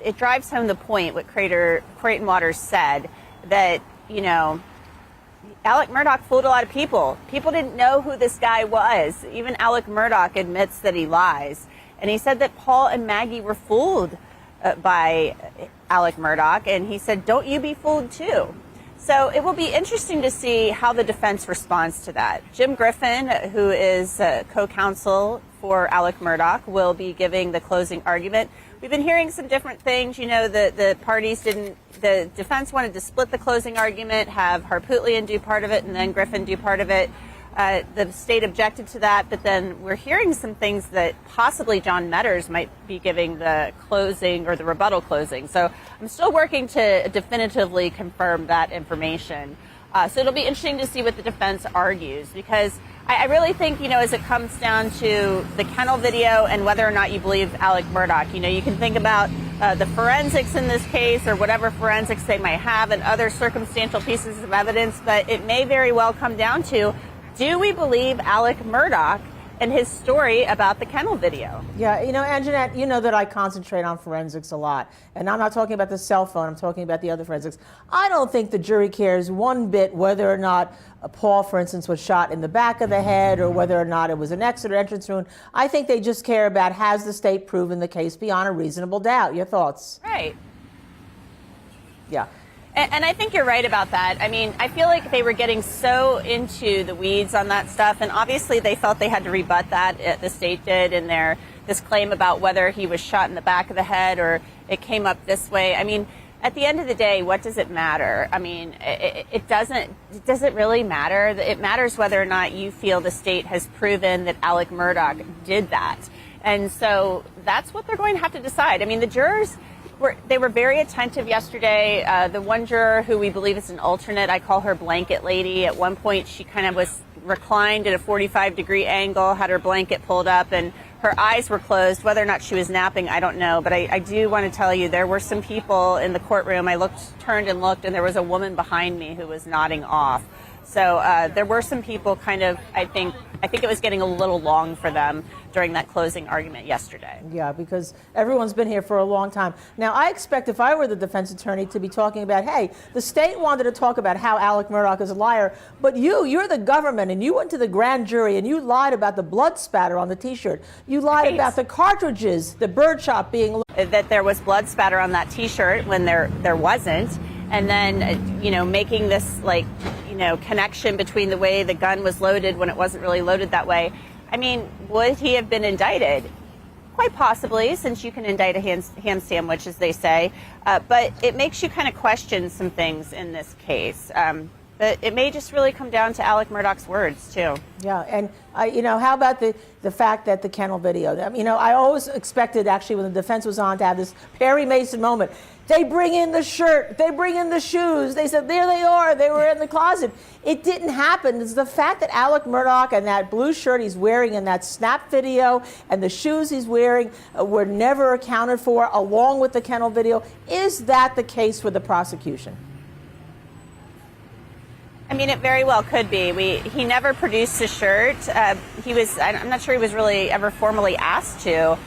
It drives home the point what Creighton Waters said, that, you know, Alex Murdaugh fooled a lot of people. People didn't know who this guy was. Even Alex Murdaugh admits that he lies. And he said that Paul and Maggie were fooled by Alex Murdaugh. And he said, don't you be fooled too. So it will be interesting to see how the defense responds to that. Jim Griffin, who is co-counsel for Alex Murdaugh, will be giving the closing argument. We've been hearing some different things. You know, the defense wanted to split the closing argument, have Harpootlian do part of it, and then Griffin do part of it. The state objected to that, but then we're hearing some things that possibly John Metters might be giving the closing or the rebuttal closing. So I'm still working to definitively confirm that information. So it'll be interesting to see what the defense argues, because I really think, you know, as it comes down to the kennel video and whether or not you believe Alex Murdaugh, you know, you can think about the forensics in this case or whatever forensics they might have and other circumstantial pieces of evidence, but it may very well come down to, do we believe Alex Murdaugh and his story about the kennel video? Yeah, you know, Anjanette, you know that I concentrate on forensics a lot. And I'm not talking about the cell phone, I'm talking about the other forensics. I don't think the jury cares one bit whether or not Paul, for instance, was shot in the back of the head or whether or not it was an exit or entrance wound. I think they just care about, has the state proven the case beyond a reasonable doubt? Your thoughts? Right. Yeah. And I think you're right about that. I mean, I feel like they were getting so into the weeds on that stuff, and obviously they felt they had to rebut that, the state did, in this claim about whether he was shot in the back of the head or it came up this way. I mean, at the end of the day, what does it matter? I mean, it doesn't really matter. It matters whether or not you feel the state has proven that Alex Murdaugh did that. And so that's what they're going to have to decide. I mean, the jurors, they were very attentive yesterday. The one juror who we believe is an alternate, I call her Blanket Lady. At one point, she kind of was reclined at a 45-degree angle, had her blanket pulled up, and her eyes were closed. Whether or not she was napping, I don't know. But I do want to tell you, there were some people in the courtroom. I turned and looked, and there was a woman behind me who was nodding off. So there were some people kind of, I think it was getting a little long for them during that closing argument yesterday. Yeah, because everyone's been here for a long time. Now, I expect if I were the defense attorney to be talking about, hey, the state wanted to talk about how Alex Murdaugh is a liar, but you're the government, and you went to the grand jury, and you lied about the blood spatter on the T-shirt. You lied about the cartridges, the birdshot being... That there was blood spatter on that T-shirt when there wasn't, and then, you know, making this, like, you know, connection between the way the gun was loaded when it wasn't really loaded that way. I mean, would he have been indicted? Quite possibly, since you can indict a ham sandwich, as they say. But it makes you kind of question some things in this case. But it may just really come down to Alex Murdaugh's words, too. Yeah, and, you know, how about the fact that the kennel video, you know, I always expected, actually, when the defense was on, to have this Perry Mason moment. They bring in the shirt, they bring in the shoes, they said, there they are, they were in the closet. It didn't happen. It's the fact that Alex Murdaugh and that blue shirt he's wearing in that snap video and the shoes he's wearing were never accounted for, along with the kennel video. Is that the case for the prosecution? I mean, it very well could be. He never produced his shirt. I'm not sure he was really ever formally asked to.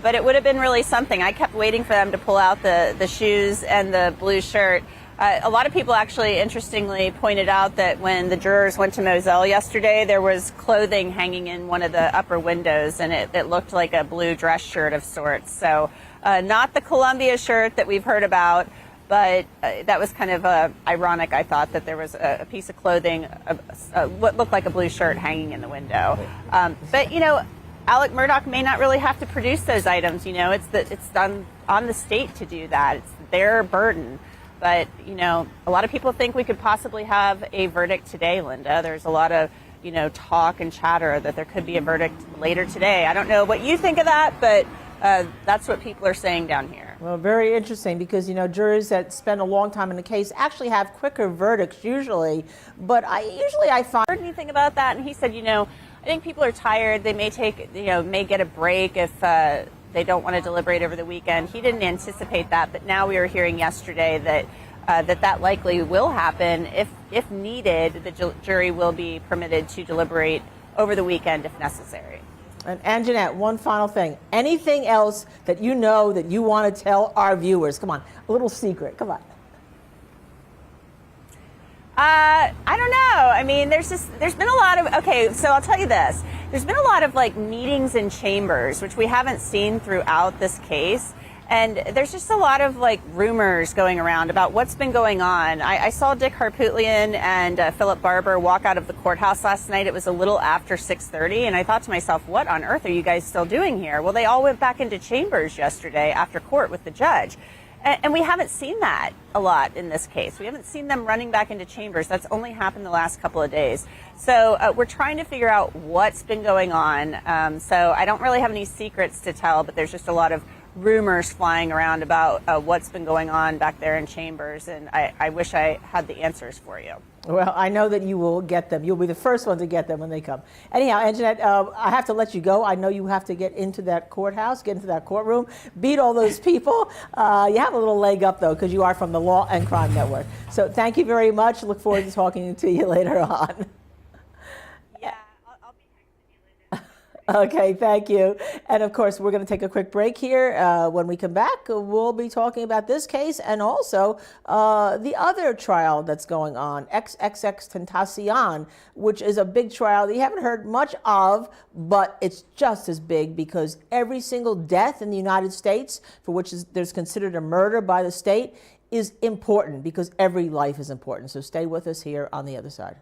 But it would have been really something. I kept waiting for them to pull out the shoes and the blue shirt. A lot of people actually, interestingly, pointed out that when the jurors went to Moselle yesterday, there was clothing hanging in one of the upper windows, and it looked like a blue dress shirt of sorts. So not the Columbia shirt that we've heard about, but that was kind of ironic, I thought, that there was a piece of clothing, what looked like a blue shirt hanging in the window. But, you know, Alex Murdaugh may not really have to produce those items. You know, it's on the state to do that. It's their burden. But, you know, a lot of people think we could possibly have a verdict today, Linda. There's a lot of, you know, talk and chatter that there could be a verdict later today. I don't know what you think of that, but that's what people are saying down here. Well, very interesting, because, you know, jurors that spend a long time in the case actually have quicker verdicts usually. But I find... Heard anything about that? And he said, you know, I think people are tired. They may may get a break if they don't want to deliberate over the weekend. He didn't anticipate that, but now we were hearing yesterday that that likely will happen. If needed, the jury will be permitted to deliberate over the weekend if necessary. And Jeanette, one final thing. Anything else that you know that you want to tell our viewers? Come on, a little secret. Come on. I don't know. I mean, there's been a lot of, okay, so I'll tell you this. There's been a lot of like meetings in chambers, which we haven't seen throughout this case. And there's just a lot of like rumors going around about what's been going on. I saw Dick Harpootlian and Philip Barber walk out of the courthouse last night. It was a little after 6:30. And I thought to myself, what on earth are you guys still doing here? Well, they all went back into chambers yesterday after court with the judge. And we haven't seen that a lot in this case. We haven't seen them running back into chambers. That's only happened the last couple of days. So we're trying to figure out what's been going on. So I don't really have any secrets to tell, but there's just a lot of rumors flying around about what's been going on back there in chambers. And I wish I had the answers for you. Well, I know that you will get them. You'll be the first one to get them when they come. Anyhow, Anjanette, I have to let you go. I know you have to get into that courthouse, get into that courtroom, beat all those people. You have a little leg up, though, because you are from the Law and Crime Network. So thank you very much. Look forward to talking to you later on. Yeah, I'll be texting you later. Okay, thank you. And of course, we're going to take a quick break here. When we come back, we'll be talking about this case and also the other trial that's going on, XXX Tentacion, which is a big trial that you haven't heard much of, but it's just as big because every single death in the United States, for which there's considered a murder by the state, is important because every life is important. So stay with us here on the other side.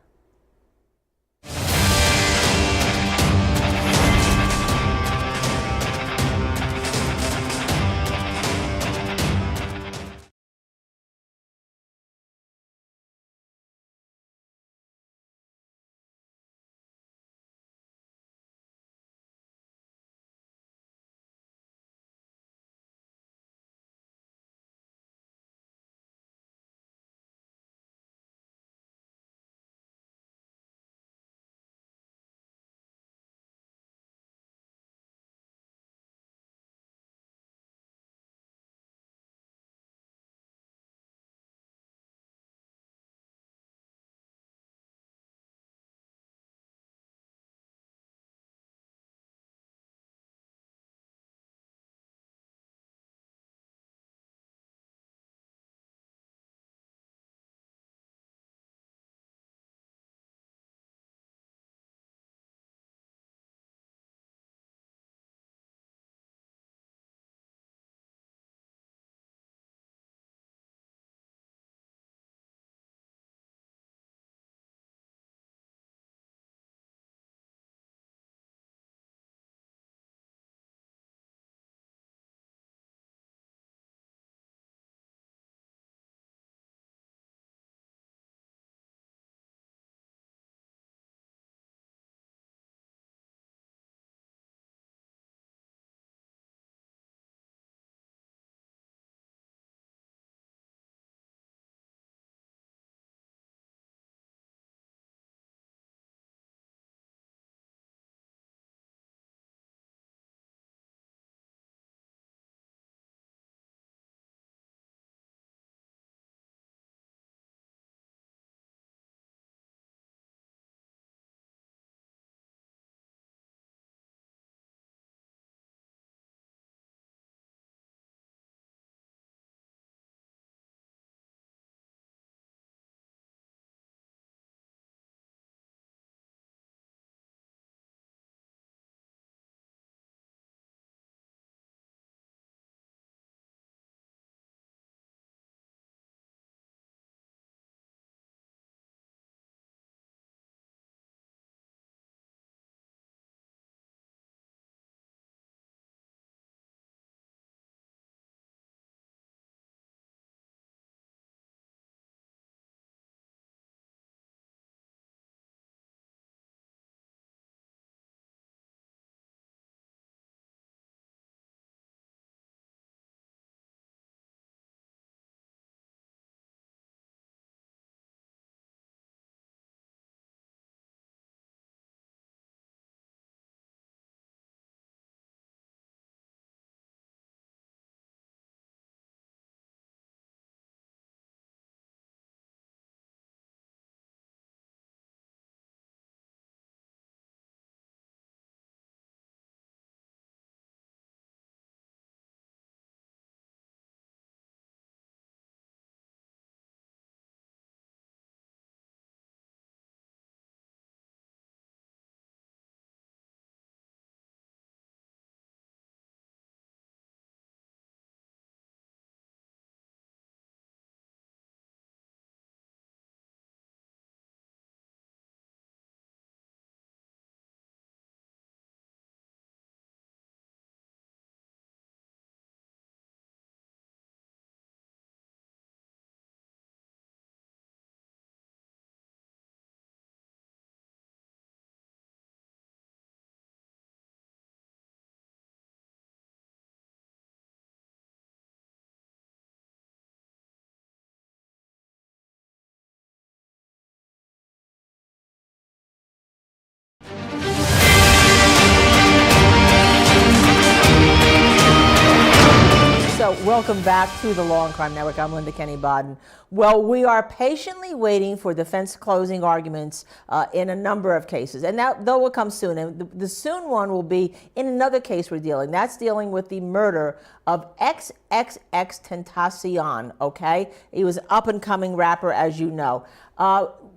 So welcome back to the Law and Crime Network. I'm Linda Kenny Bodden. Well, we are patiently waiting for defense closing arguments in a number of cases. And that, though, will come soon. And the soon one will be in another case we're dealing. That's dealing with the murder of XXX Tentacion, okay? He was an up-and-coming rapper, as you know.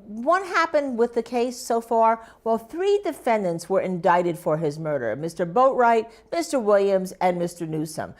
What happened with the case so far? Well, 3 defendants were indicted for his murder: Mr. Boatwright, Mr. Williams, and Mr. Newsom.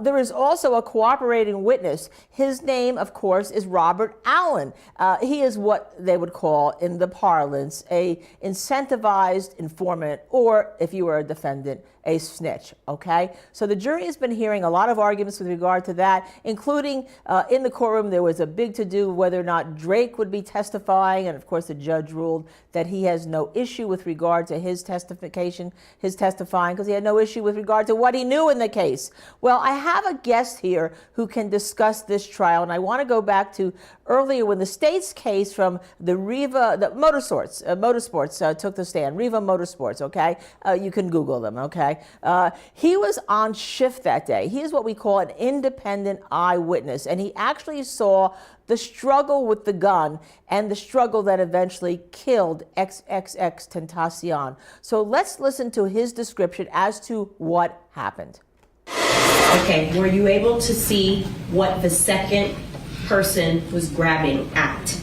There is also a cooperating witness. His name, of course, is Robert Allen. He is what they would call, in the parlance, a incentivized informant, or, if you were a defendant, a snitch, okay? So the jury has been hearing a lot of arguments with regard to that, including in the courtroom there was a big to-do whether or not Drake would be testifying, and of course the judge ruled that he has no issue with regard to his testifying, because he had no issue with regard to what he knew in the case. Well, I have a guest here who can discuss this trial, and I want to go back to earlier when the state's case from the Motorsports took the stand. Riva Motorsports, okay? You can Google them, okay? He was on shift that day. He is what we call an independent eyewitness, and he actually saw the struggle with the gun and the struggle that eventually killed XXX Tentacion. So let's listen to his description as to what happened. Okay, were you able to see what the second person was grabbing at?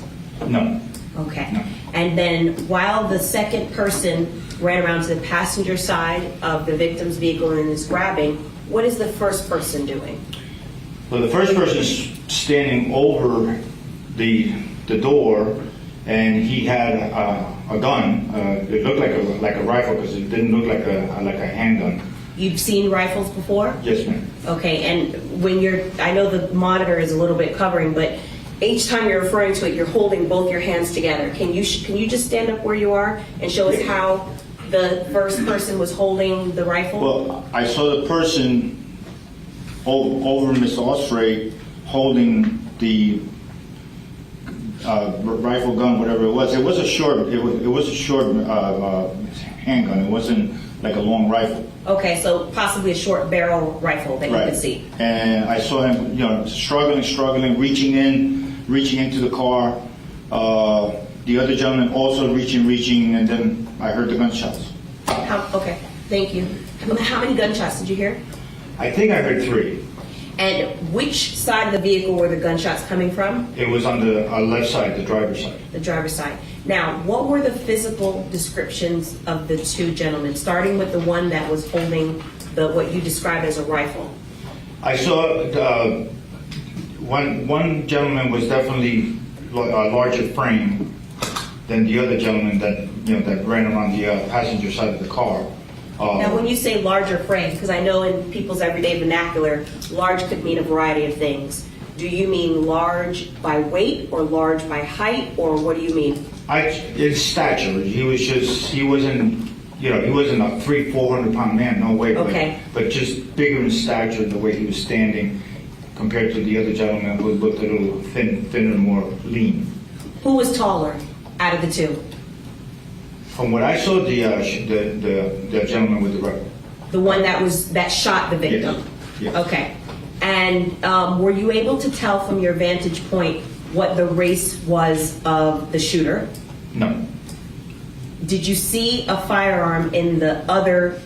No. Okay. No. And then while the second person ran around to the passenger side of the victim's vehicle and is grabbing, what is the first person doing? Well, the first person is standing over the door, and he had a gun. It looked like a rifle, because it didn't look like a handgun. You've seen rifles before? Yes, ma'am. Okay, and when I know the monitor is a little bit covering, but each time you're referring to it, you're holding both your hands together. Can you just stand up where you are and show us how the first person was holding the rifle? Well, I saw the person over Mr. Osprey holding the rifle gun, whatever it was. It was a short handgun. It wasn't like a long rifle. Okay, so possibly a short barrel rifle that you could see. And I saw him, struggling, reaching into the car. The other gentleman also reaching, and then I heard the gunshots. Okay, thank you. How many gunshots did you hear? I think I heard 3. And which side of the vehicle were the gunshots coming from? It was on the left side, the driver's side. The driver's side. Now, what were the physical descriptions of the 2 gentlemen, starting with the one that was holding what you described as a rifle? I saw one gentleman was definitely a larger frame than the other gentleman that ran around the passenger side of the car. Now, when you say larger frame, because I know in people's everyday vernacular, large could mean a variety of things. Do you mean large by weight or large by height, or what do you mean? In stature, he wasn't a 300-400 pound man, no way. Okay. But just bigger in stature, the way he was standing, compared to the other gentleman who looked a little thinner, more lean. Who was taller out of the 2? From what I saw, the gentleman with the rifle. The one that shot the victim? Yes. Okay. And were you able to tell from your vantage point what the race was of the shooter? No. Did you see a firearm in the other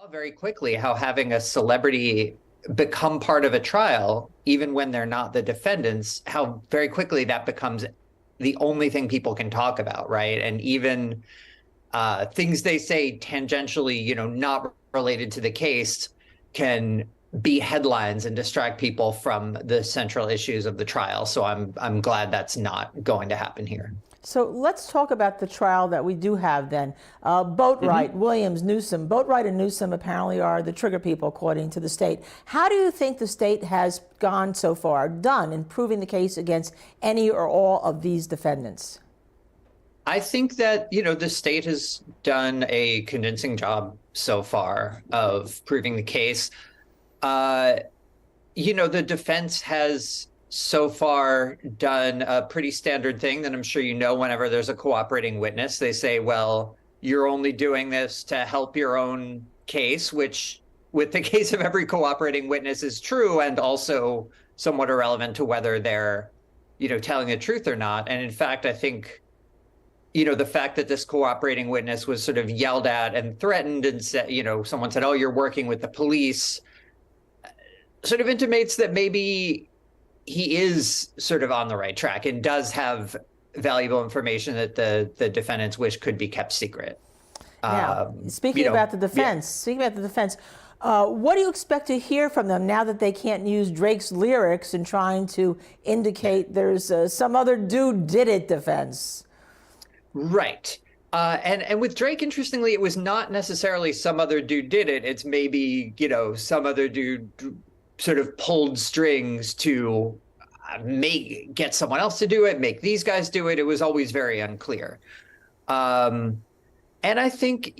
Very quickly how having a celebrity become part of a trial, even when they're not the defendants, how very quickly that becomes the only thing people can talk about, right? And even things they say tangentially, not related to the case, can be headlines and distract people from the central issues of the trial. So I'm glad that's not going to happen here. So let's talk about the trial that we do have then. Boatwright, Williams, Newsom. Boatwright and Newsom apparently are the trigger people, according to the state. How do you think the state has done in proving the case against any or all of these defendants? I think that, the state has done a convincing job so far of proving the case. The defense has so far done a pretty standard thing that I'm sure whenever there's a cooperating witness, they say, well, you're only doing this to help your own case, which with the case of every cooperating witness is true and also somewhat irrelevant to whether they're, telling the truth or not. And in fact, I think, the fact that this cooperating witness was sort of yelled at and threatened and said, someone said, oh, you're working with the police, sort of intimates that maybe he is sort of on the right track and does have valuable information that the defendants wish could be kept secret. Now, speaking about the defense, what do you expect to hear from them now that they can't use Drake's lyrics in trying to indicate there's some other dude did it defense? Right. And with Drake, interestingly, it was not necessarily some other dude did it. It's maybe, some other dude sort of pulled strings to get someone else to do it, make these guys do it. It was always very unclear. And I think,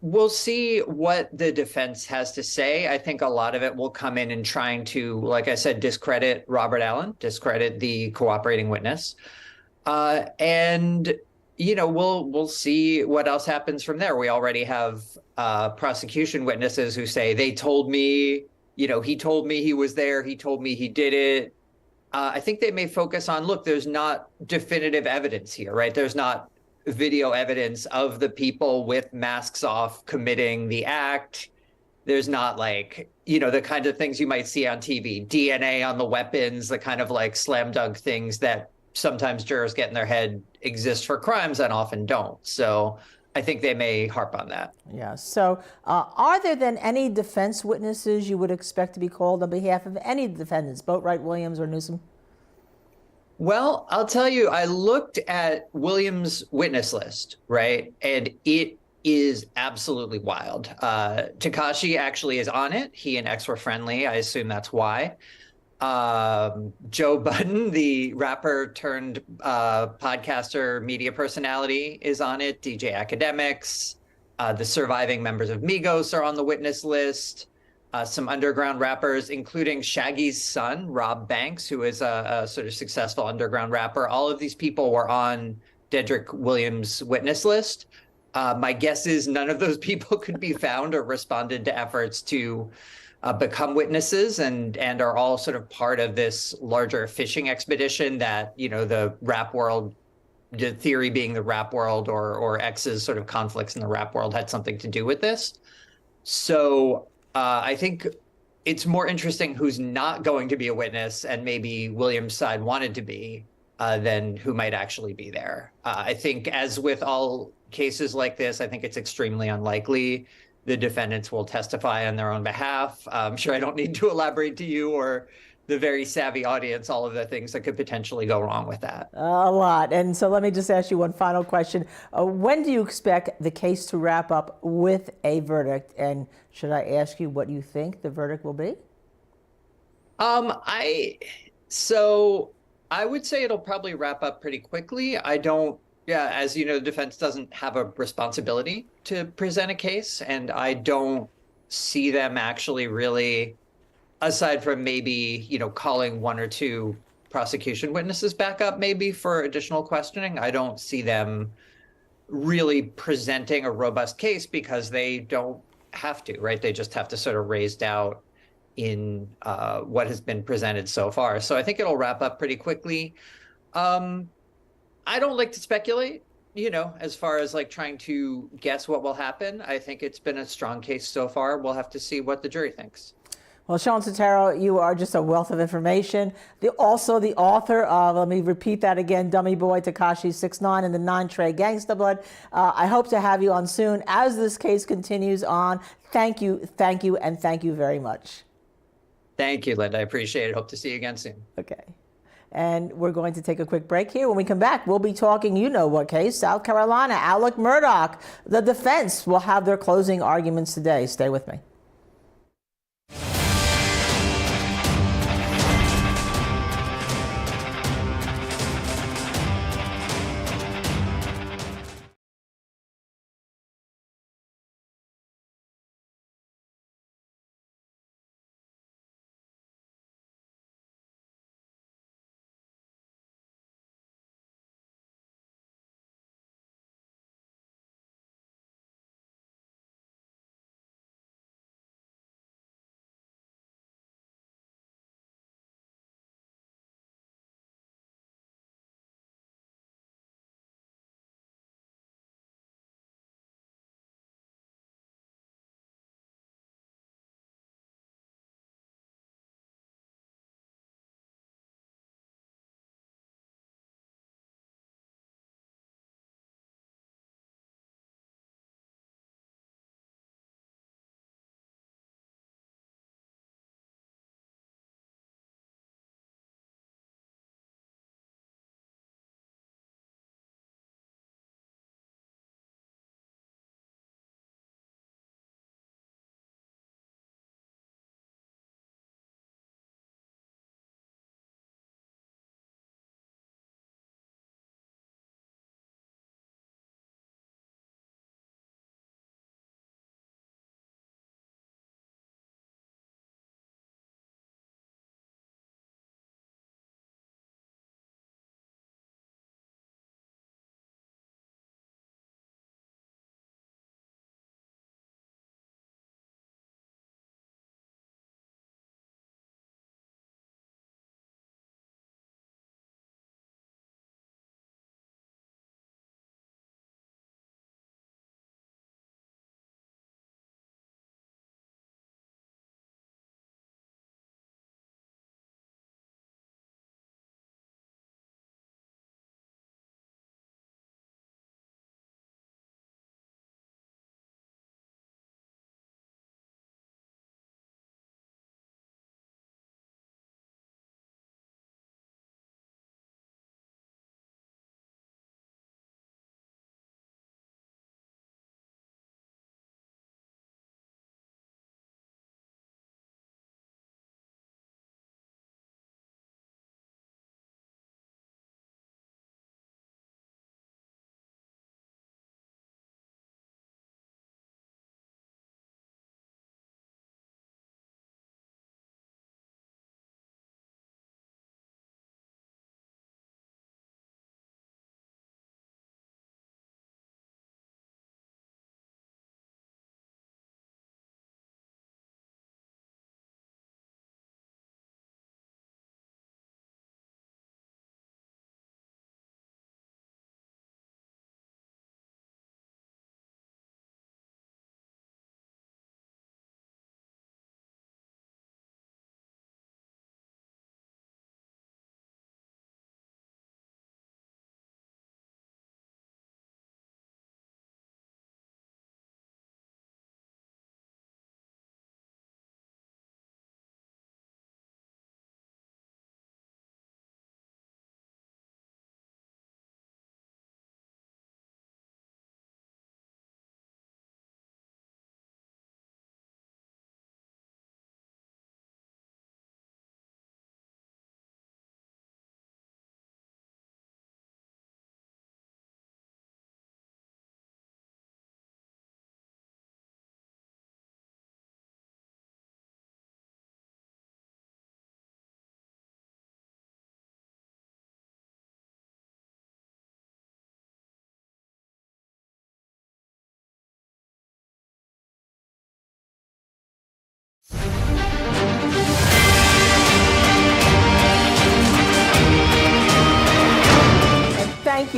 we'll see what the defense has to say. I think a lot of it will come in trying to, like I said, discredit Robert Allen, discredit the cooperating witness. And we'll see what else happens from there. We already have prosecution witnesses who say they told me, he told me he was there. He told me he did it. I think they may focus on, look, there's not definitive evidence here, right? There's not video evidence of the people with masks off committing the act. There's not the kind of things you might see on TV, DNA on the weapons, the kind of slam dunk things that sometimes jurors get in their head exist for crimes and often don't. So I think they may harp on that. Yeah. So are there then any defense witnesses you would expect to be called on behalf of any defendants, Boatwright, Williams, or Newsom? Well, I'll tell you, I looked at Williams' witness list, right? And it is absolutely wild. Tekashi actually is on it. He and X were friendly. I assume that's why. Joe Budden, the rapper turned podcaster, media personality, is on it. DJ Academics, the surviving members of Migos are on the witness list. Some underground rappers, including Shaggy's son, Rob Banks, who is a sort of successful underground rapper. All of these people were on Dedrick Williams' witness list. My guess is none of those people could be found or responded to efforts to become witnesses and are all sort of part of this larger fishing expedition that, the rap world, the theory being the rap world or X's sort of conflicts in the rap world had something to do with this. So I think it's more interesting who's not going to be a witness and maybe Williams' side wanted to be than who might actually be there. I think as with all cases like this, I think it's extremely unlikely the defendants will testify on their own behalf. I'm sure I don't need to elaborate to you or the very savvy audience all of the things that could potentially go wrong with that. A lot. And so let me just ask you one final question. When do you expect the case to wrap up with a verdict? And should I ask you what you think the verdict will be? So I would say it'll probably wrap up pretty quickly. As you know, the defense doesn't have a responsibility to present a case, and I don't see them actually really, aside from maybe, calling one or two prosecution witnesses back up maybe for additional questioning, I don't see them really presenting a robust case because they don't have to, right? They just have to sort of raise doubt in what has been presented so far. So I think it'll wrap up pretty quickly. I don't like to speculate as far as like trying to guess what will happen, I think it's been a strong case so far. We'll have to see what the jury thinks. Well, Sean Sotero, you are just a wealth of information. Also the author of, let me repeat that again, Dummy Boy, Tekashi 6ix9ine, and the 9 Trey Gangsta Blood. I hope to have you on soon as this case continues on. Thank you, and thank you very much. Thank you, Linda. I appreciate it. Hope to see you again soon. Okay. And we're going to take a quick break here. When we come back, we'll be talking, you know what case, South Carolina, Alex Murdaugh. The defense will have their closing arguments today. Stay with me.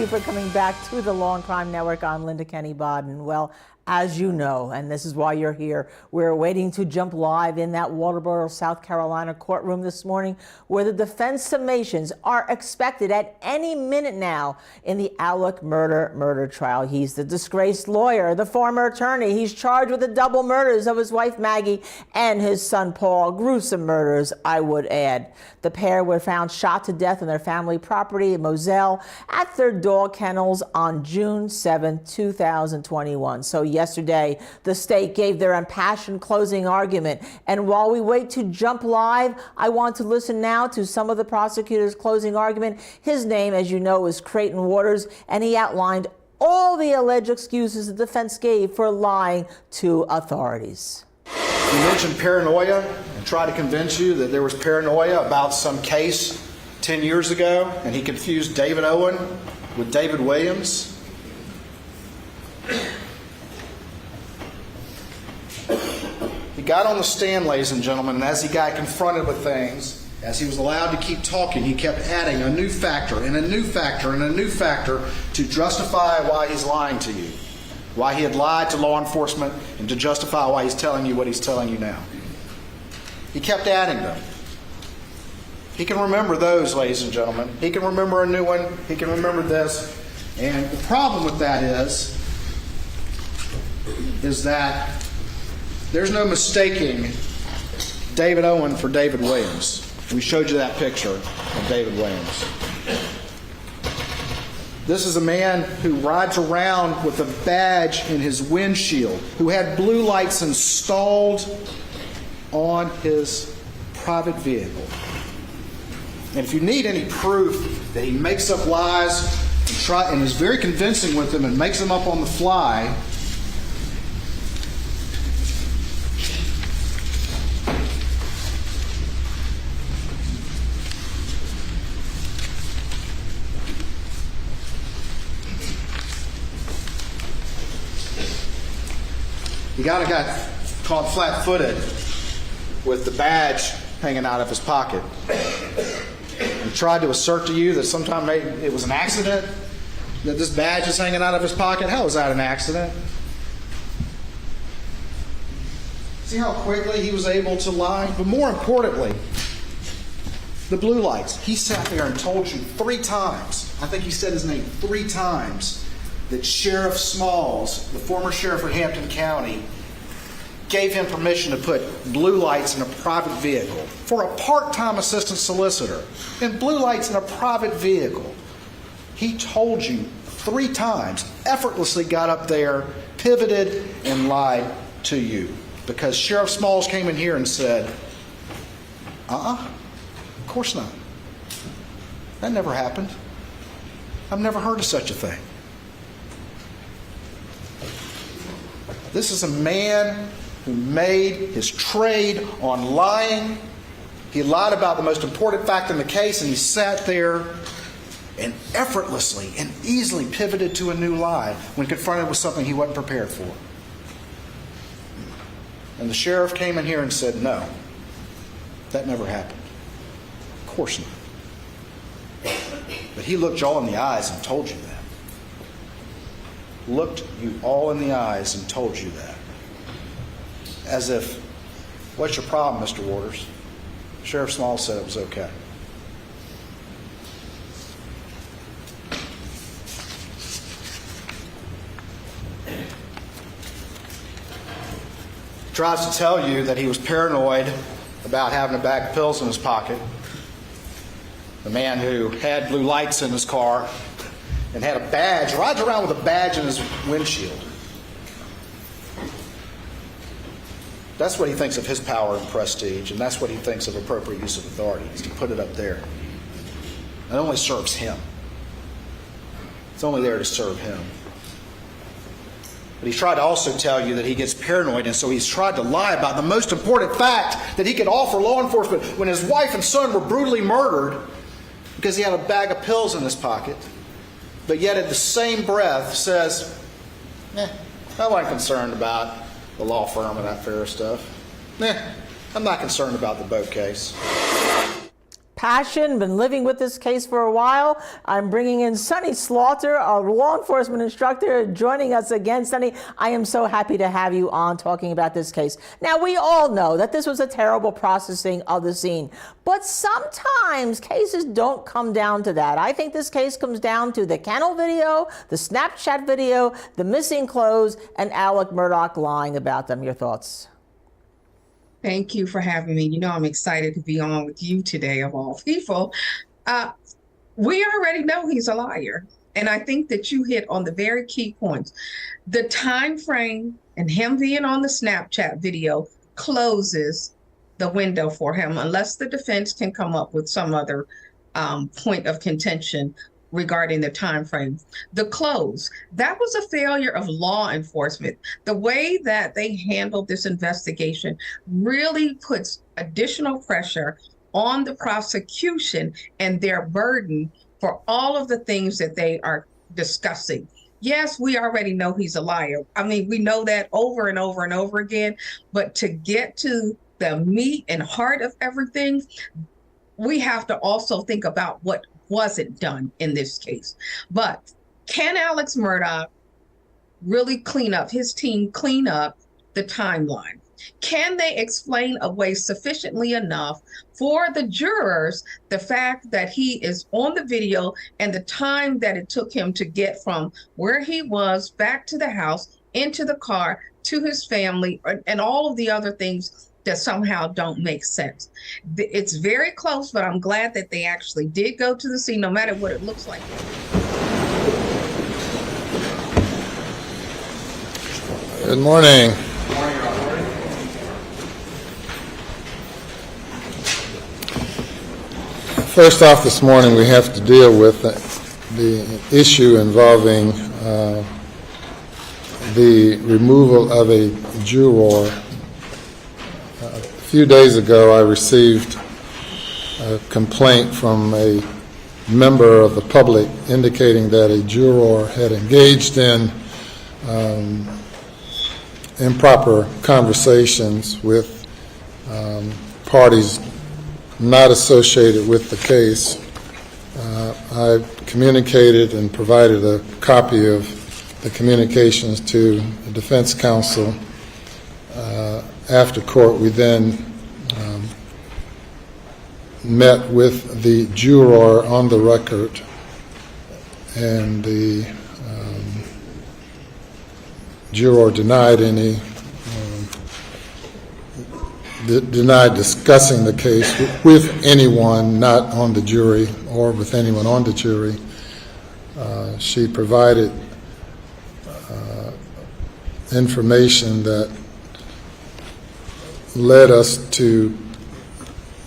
you for coming back to the Law and Crime Network. I'm Linda Kenny Bodden. Well, as you know, and this is why you're here, we're waiting to jump live in that Walterboro, South Carolina courtroom this morning, where the defense summations are expected at any minute now in the Alex Murdaugh murder trial. He's the disgraced lawyer, the former attorney. He's charged with the double murders of his wife Maggie and his son Paul. Gruesome murders, I would add. The pair were found shot to death in their family property in Moselle at their dog kennels on June 7, 2021. So yesterday, the state gave their impassioned closing argument. And while we wait to jump live, I want to listen now to some of the prosecutor's closing argument. His name, as you know, is Creighton Waters, and he outlined all the alleged excuses the defense gave for lying to authorities. He mentioned paranoia and tried to convince you that there was paranoia about some case 10 years ago, and he confused David Owen with David Williams. He got on the stand, ladies and gentlemen, and as he got confronted with things, as he was allowed to keep talking, he kept adding a new factor and a new factor and a new factor to justify why he's lying to you, why he had lied to law enforcement, and to justify why he's telling you what he's telling you now. He kept adding them. He can remember those, ladies and gentlemen. He can remember a new one. He can remember this. And the problem with that is that there's no mistaking David Owen for David Williams. We showed you that picture of David Williams. This is a man who rides around with a badge in his windshield, who had blue lights installed on his private vehicle. And if you need any proof that he makes up lies and is very convincing with them and makes them up on the fly, he got caught flat-footed with the badge hanging out of his pocket. And tried to assert to you that sometime it was an accident, that this badge is hanging out of his pocket. How is that an accident? See how quickly he was able to lie? But more importantly, the blue lights. He sat there and told you 3 times, I think he said his name 3 times, that Sheriff Smalls, the former sheriff of Hampton County, gave him permission to put blue lights in a private vehicle for a part-time assistant solicitor. And blue lights in a private vehicle. He told you 3 times, effortlessly got up there, pivoted, and lied to you. Because Sheriff Smalls came in here and said, of course not. That never happened. I've never heard of such a thing. This is a man who made his trade on lying. He lied about the most important fact in the case, and he sat there and effortlessly and easily pivoted to a new lie when confronted with something he wasn't prepared for. And the sheriff came in here and said, no, that never happened. Of course not. But he looked you all in the eyes and told you that. Looked you all in the eyes and told you that. As if, what's your problem, Mr. Waters? Sheriff Small said it was okay. Tries to tell you that he was paranoid about having a bag of pills in his pocket. The man who had blue lights in his car and had a badge, rides around with a badge in his windshield. That's what he thinks of his power and prestige, and that's what he thinks of appropriate use of authority, is to put it up there. It only serves him. It's only there to serve him. But he's tried to also tell you that he gets paranoid, and so he's tried to lie about the most important fact that he could offer law enforcement when his wife and son were brutally murdered because he had a bag of pills in his pocket, but yet at the same breath says, I wasn't concerned about the law firm and that fair stuff. I'm not concerned about the boat case. passion, been living with this case for a while. I'm bringing in Sonny Slaughter, a law enforcement instructor, joining us again. Sonny, I am so happy to have you on talking about this case. Now, we all know that this was a terrible processing of the scene, but sometimes cases don't come down to that. I think this case comes down to the kennel video, the Snapchat video, the missing clothes, and Alex Murdaugh lying about them. Your thoughts? Thank you for having me. You know, I'm excited to be on with you today, of all people. We already know he's a liar. And I think that you hit on the very key points. The time frame and him being on the Snapchat video closes the window for him, unless the defense can come up with some other point of contention regarding the time frame. The clothes, that was a failure of law enforcement. The way that they handled this investigation really puts additional pressure on the prosecution and their burden for all of the things that they are discussing. Yes, we already know he's a liar. I mean, we know that over and over and over again, but to get to the meat and heart of everything, we have to also think about what wasn't done in this case. But can Alex Murdaugh really his team clean up the timeline? Can they explain away sufficiently enough for the jurors the fact that he is on the video and the time that it took him to get from where he was back to the house, into the car, to his family, and all of the other things that somehow don't make sense? It's very close, but I'm glad that they actually did go to the scene, no matter what it looks like. Good morning. First off, this morning we have to deal with the issue involving the removal of a juror. A few days ago, I received a complaint from a member of the public indicating that a juror had engaged in improper conversations with parties not associated with the case. I communicated and provided a copy of the communications to the defense counsel. After court, we then met with the juror on the record, and the juror denied denied discussing the case with anyone not on the jury or with anyone on the jury. She provided information that led us to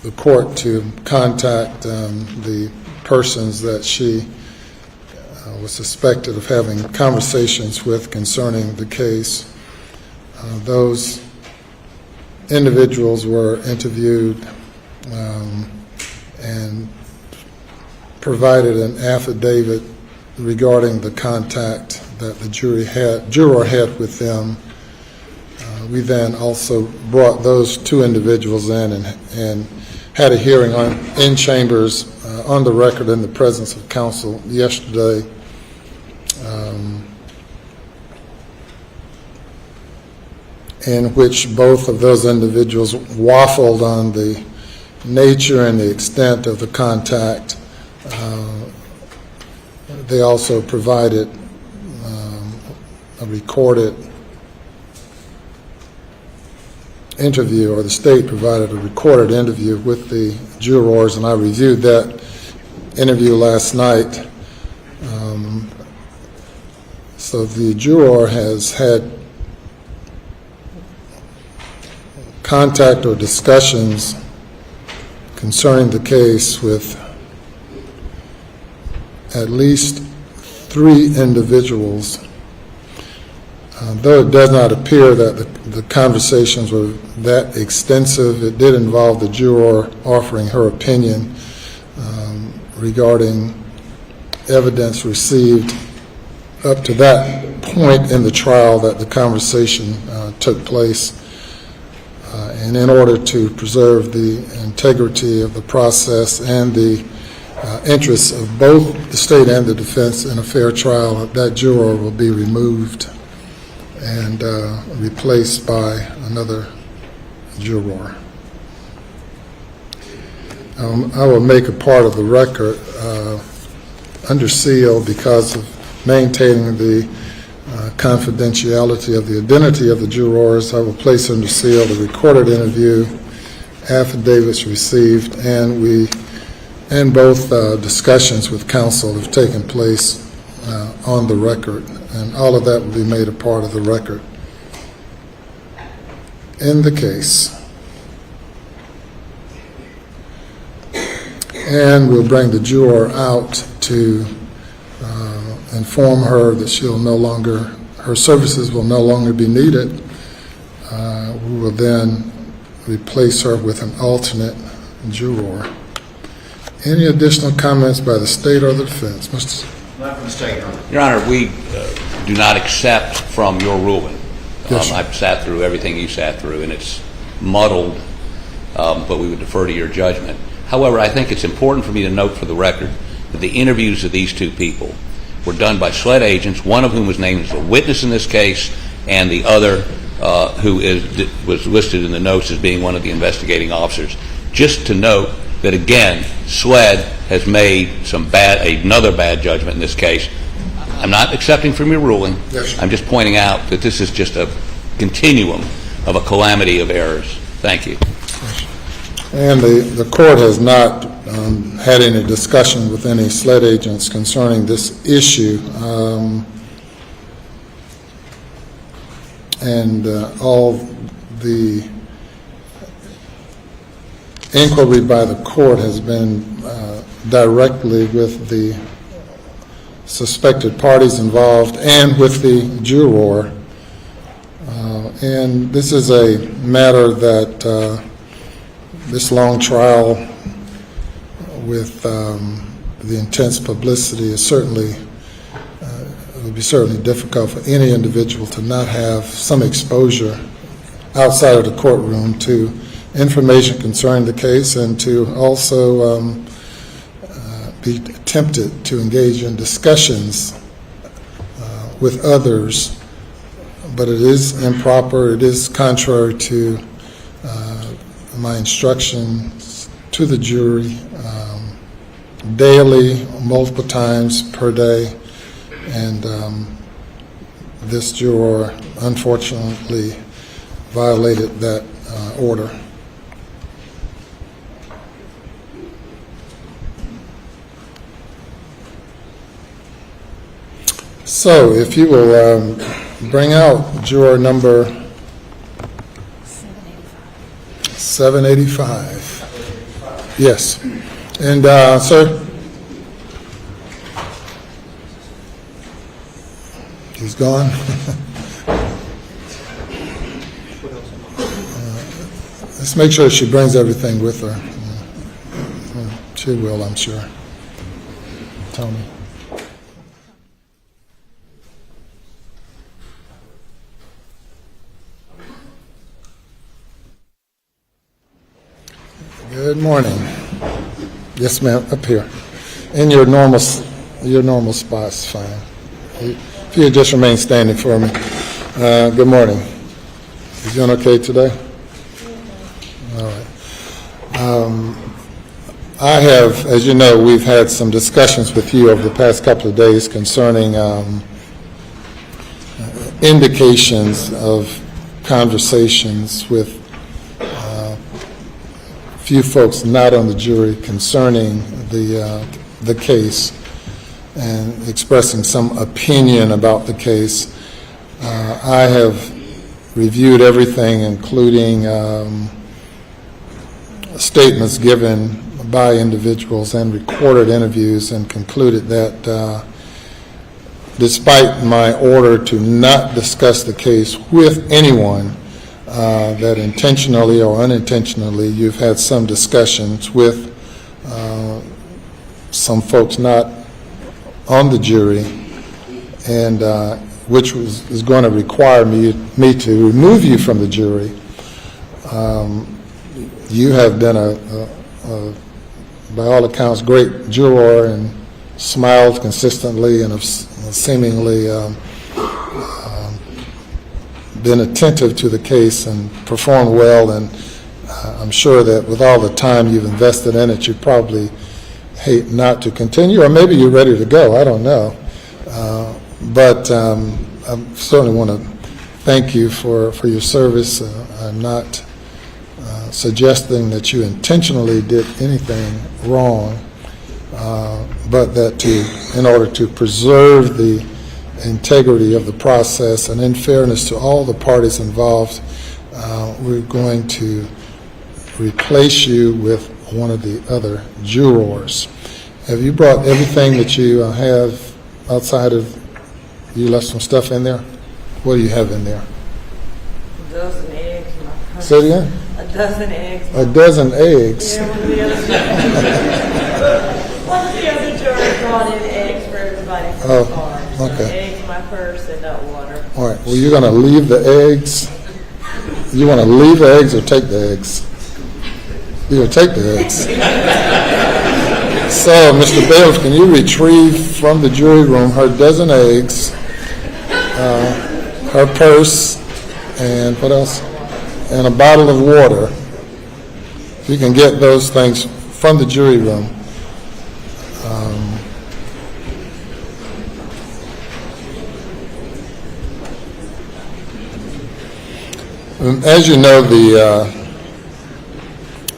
the court to contact the persons that she was suspected of having conversations with concerning the case. Those individuals were interviewed and provided an affidavit regarding the contact that the juror had with them. We then also brought those two individuals in and had a hearing in chambers on the record in the presence of counsel yesterday. In which both of those individuals waffled on the nature and the extent of the contact. They also provided a recorded interview, or the state provided a recorded interview with the jurors, and I reviewed that interview last night. So the juror has had contact or discussions concerning the case with at least 3 individuals. Though it does not appear that the conversations were that extensive, it did involve the juror offering her opinion regarding evidence received up to that point in the trial that the conversation took place. And in order to preserve the integrity of the process and the interests of both the state and the defense in a fair trial, that juror will be removed and replaced by another juror. I will make a part of the record under seal because of maintaining the confidentiality of the identity of the jurors. I will place under seal the recorded interview, affidavits received, and both discussions with counsel have taken place on the record, and all of that will be made a part of the record. In the case, and we'll bring the juror out to inform her that her services will no longer be needed. We will then replace her with an alternate juror. Any additional comments by the state or the defense? Not from the state, Your Honor. Your Honor, we do not accept from your ruling. Yes, sir. I've sat through everything you sat through, and it's muddled, but we would defer to your judgment. However, I think it's important for me to note for the record that the interviews of these two people were done by SLED agents, one of whom was named as a witness in this case, and the other who was listed in the notes as being one of the investigating officers. Just to note that, again, SLED has made another bad judgment in this case. I'm not accepting from your ruling. Yes, sir. I'm just pointing out that this is just a continuum of a calamity of errors. Thank you. And the court has not had any discussion with any SLED agents concerning this issue. And all the inquiry by the court has been directly with the suspected parties involved and with the juror. And this is a matter that this long trial with the intense publicity is certainly, it would be certainly difficult for any individual to not have some exposure outside of the courtroom to information concerning the case and to also be tempted to engage in discussions with others. But it is improper, it is contrary to my instructions to the jury daily, multiple times per day, and this juror unfortunately violated that order. So if you will bring out juror number 785. Yes. And, sir? He's gone? Let's make sure she brings everything with her. She will, I'm sure. Tony. Good morning. Yes, ma'am, up here. In your normal spot's fine. If you just remain standing for me. Good morning. You doing okay today? All right. I have, as you know, we've had some discussions with you over the past couple of days concerning indications of conversations with few folks not on the jury concerning the case and expressing some opinion about the case. I have reviewed everything, including statements given by individuals and recorded interviews, and concluded that despite my order to not discuss the case with anyone, that intentionally or unintentionally you've had some discussions with some folks not on the jury, and which is going to require me to remove you from the jury. You have been by all accounts, great juror and smiled consistently and have seemingly been attentive to the case and performed well. And I'm sure that with all the time you've invested in it, you probably hate not to continue, or maybe you're ready to go. I don't know. But I certainly want to thank you for your service. I'm not suggesting that you intentionally did anything wrong, but that in order to preserve the integrity of the process and in fairness to all the parties involved, we're going to replace you with one of the other jurors. Have you brought everything that you have outside of, you left some stuff in there? What do you have in there? A dozen eggs. Say it again? A dozen eggs. A dozen eggs? Yeah, one of the other jurors brought in eggs for everybody for the farm. So okay. Eggs, my purse, and that water. All right. Well, you're going to leave the eggs. You want to leave the eggs or take the eggs? You're going to take the eggs. So, Mr. Bales, can you retrieve from the jury room her dozen eggs, her purse, and what else? And a bottle of water. If you can get those things from the jury room. As you know, the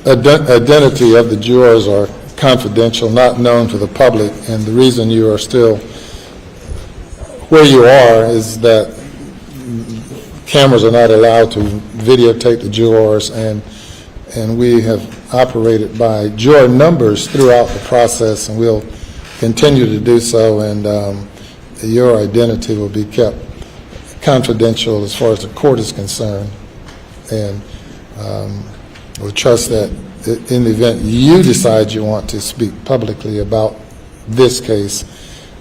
identity of the jurors are confidential, not known to the public, and the reason you are still where you are is that cameras are not allowed to videotape the jurors, and we have operated by juror numbers throughout the process, and we'll continue to do so, and your identity will be kept confidential as far as the court is concerned, and we trust that in the event you decide you want to speak publicly about this case,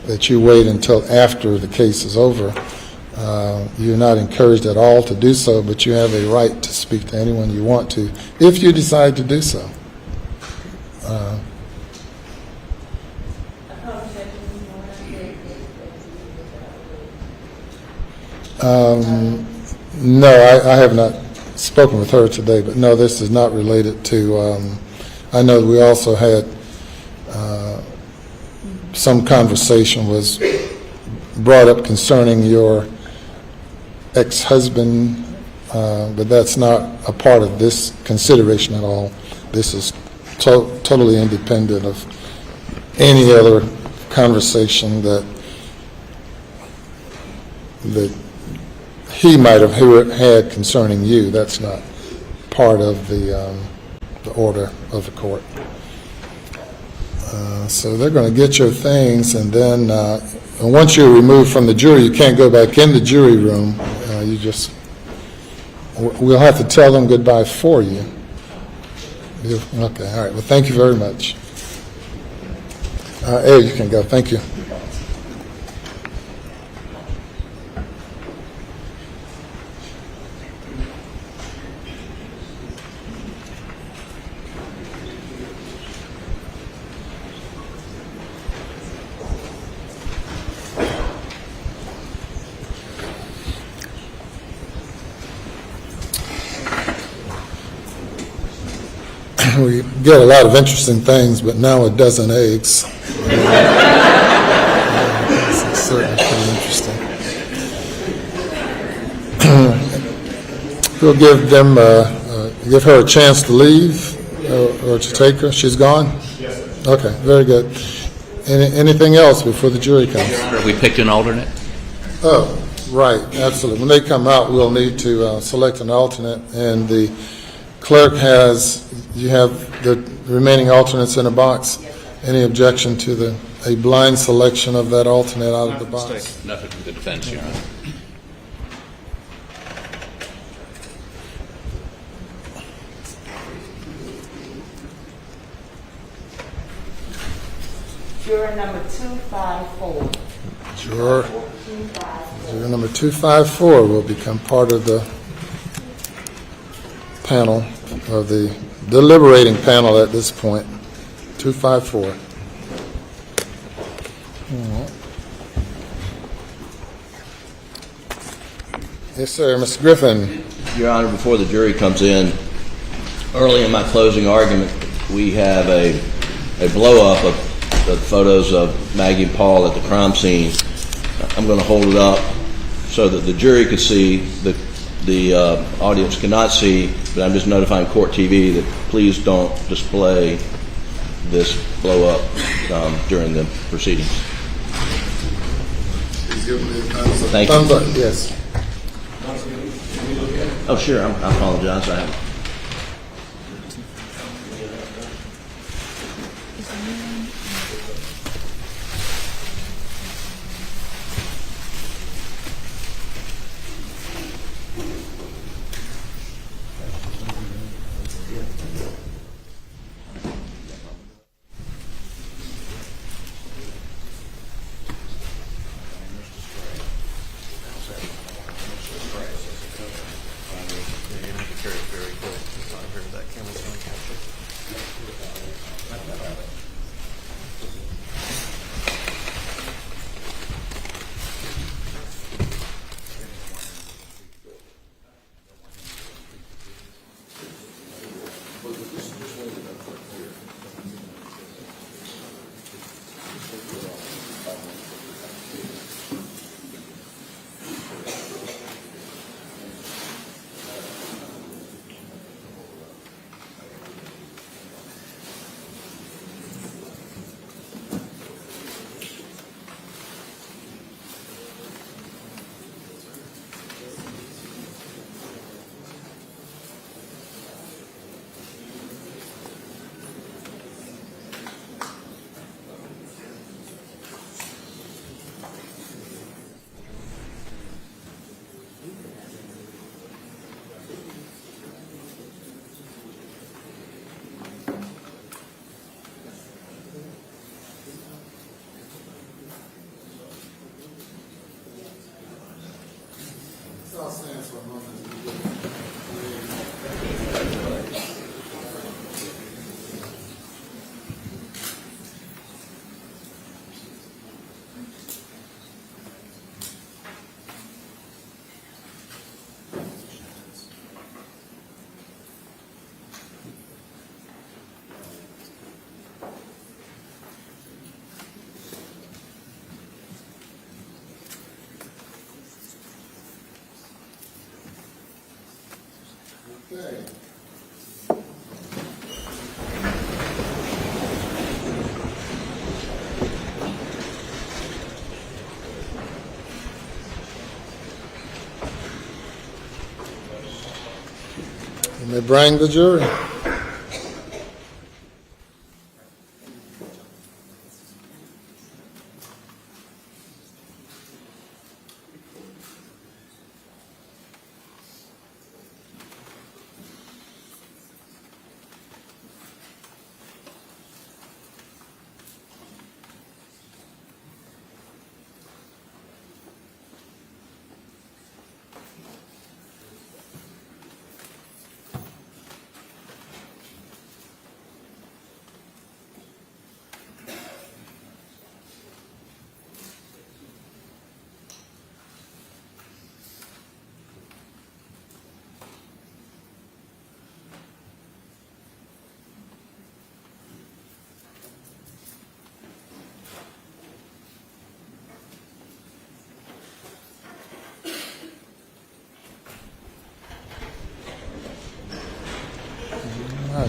that you wait until after the case is over. You're not encouraged at all to do so, but you have a right to speak to anyone you want to, if you decide to do so. No, I have not spoken with her today, but no, this is not related to, I know we also had some conversation was brought up concerning your ex-husband, but that's not a part of this consideration at all. This is totally independent of any other conversation that he might have had concerning you. That's not part of the order of the court. So they're going to get your things, and then and once you're removed from the jury, you can't go back in the jury room. We'll have to tell them goodbye for you. Okay, all right. Well, thank you very much. Ed, you can go. Thank you. We get a lot of interesting things, but now a dozen eggs. It's certainly pretty interesting. We'll give her a chance to leave or to take her. She's gone? Yes, sir. Okay, very good. Anything else before the jury comes? Your Honor, we picked an alternate. Oh, right, absolutely. When they come out, we'll need to select an alternate, and the clerk you have the remaining alternates in a box. Any objection to a blind selection of that alternate out of the box? Nothing for the defense, Your Honor. Juror number 254. Juror number 254 will become part of the panel, or the deliberating panel at this point. 254. Yes, sir. Mr. Griffin. Your Honor, before the jury comes in, early in my closing argument, we have a blow-up of the photos of Maggie and Paul at the crime scene. I'm going to hold it up so that the jury could see, the audience cannot see, but I'm just notifying Court TV that please don't display this blow-up during the proceedings. Thank you. Thumbs up, yes. Oh, sure. I apologize. Okay. You may bring the jury.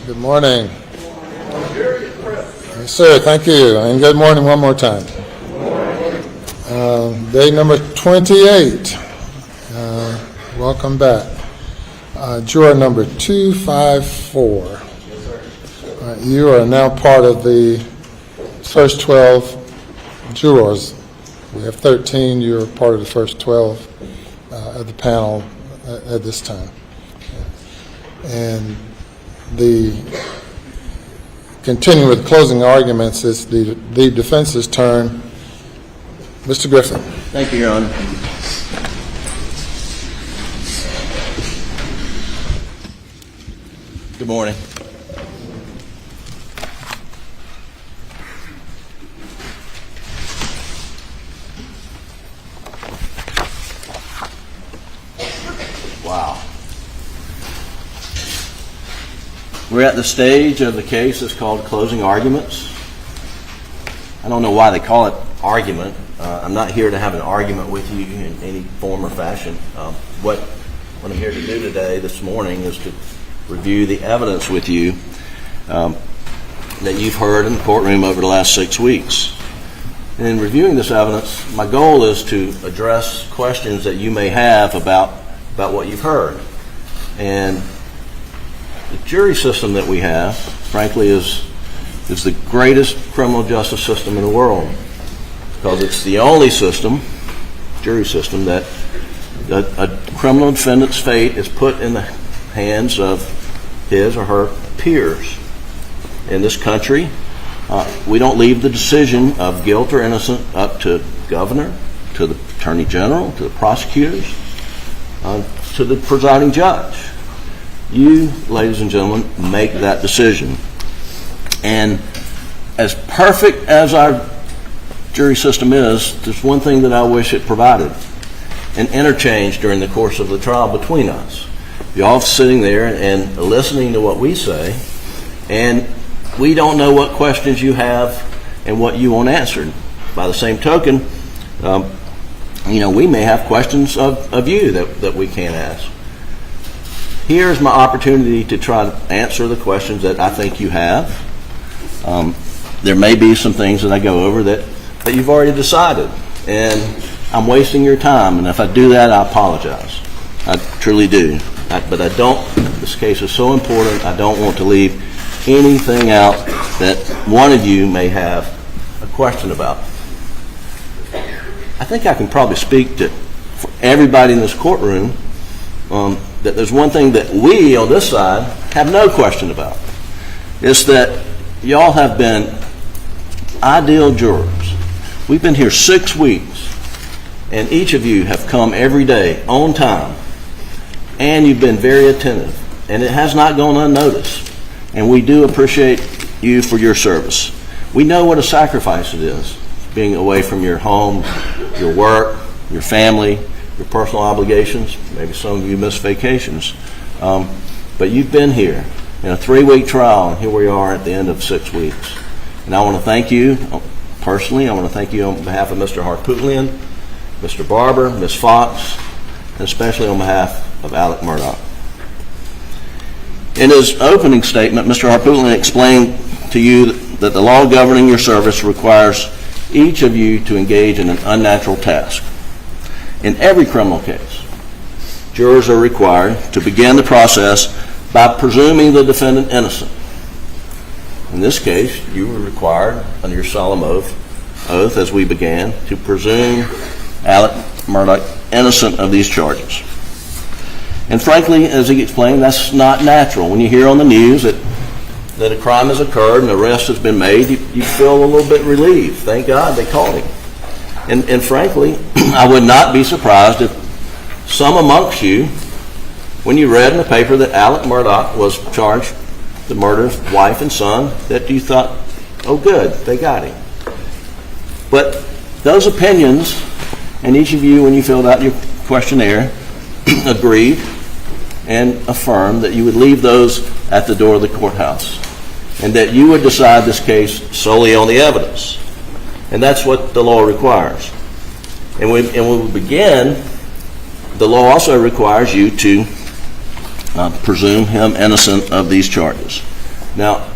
Good morning. Yes, sir. Thank you. And good morning one more time. Day number 28. Welcome back. Juror number 254. You are now part of the first 12 jurors. We have 13. You're part of the first 12 of the panel at this time. And continuing with closing arguments, it's the defense's turn. Mr. Griffin. Thank you, Your Honor. Good morning. Wow. We're at the stage of the case that's called closing arguments. I don't know why they call it argument. I'm not here to have an argument with you in any form or fashion. What I'm here to do today, this morning, is to review the evidence with you that you've heard in the courtroom over the last 6 weeks. And in reviewing this evidence, my goal is to address questions that you may have about what you've heard. And the jury system that we have, frankly, is the greatest criminal justice system in the world, because it's the only system, jury system, that a criminal defendant's fate is put in the hands of his or her peers. In this country, we don't leave the decision of guilt or innocent up to the governor, to the attorney general, to the prosecutors, to the presiding judge. You, ladies and gentlemen, make that decision. And as perfect as our jury system is, there's one thing that I wish it provided: an interchange during the course of the trial between us. You're all sitting there and listening to what we say, and we don't know what questions you have and what you want answered. By the same token, we may have questions of you that we can't ask. Here's my opportunity to try to answer the questions that I think you have. There may be some things that I go over that you've already decided, and I'm wasting your time, and if I do that, I apologize. I truly do. But I don't, this case is so important, I don't want to leave anything out that one of you may have a question about. I think I can probably speak to for everybody in this courtroom that there's one thing that we on this side have no question about. It's that y'all have been ideal jurors. We've been here 6 weeks, and each of you have come every day on time, and you've been very attentive, and it has not gone unnoticed, and we do appreciate you for your service. We know what a sacrifice it is, being away from your home, your work, your family, your personal obligations. Maybe some of you miss vacations, but you've been here in a 3-week trial, and here we are at the end of 6 weeks. And I want to thank you personally. I want to thank you on behalf of Mr. Harpootlian, Mr. Barber, Ms. Fox, and especially on behalf of Alex Murdaugh. In his opening statement, Mr. Harpootlian explained to you that the law governing your service requires each of you to engage in an unnatural task. In every criminal case, jurors are required to begin the process by presuming the defendant innocent. In this case, you were required, under your solemn oath as we began, to presume Alex Murdaugh innocent of these charges. And frankly, as he explained, that's not natural. When you hear on the news that a crime has occurred and an arrest has been made, you feel a little bit relieved. Thank God they caught him. And frankly, I would not be surprised if some amongst you, when you read in the paper that Alex Murdaugh was charged the murder of wife and son, that you thought, oh good, they got him. But those opinions, and each of you, when you filled out your questionnaire, agreed and affirmed that you would leave those at the door of the courthouse, and that you would decide this case solely on the evidence. And that's what the law requires. And when we begin, the law also requires you to presume him innocent of these charges. Now,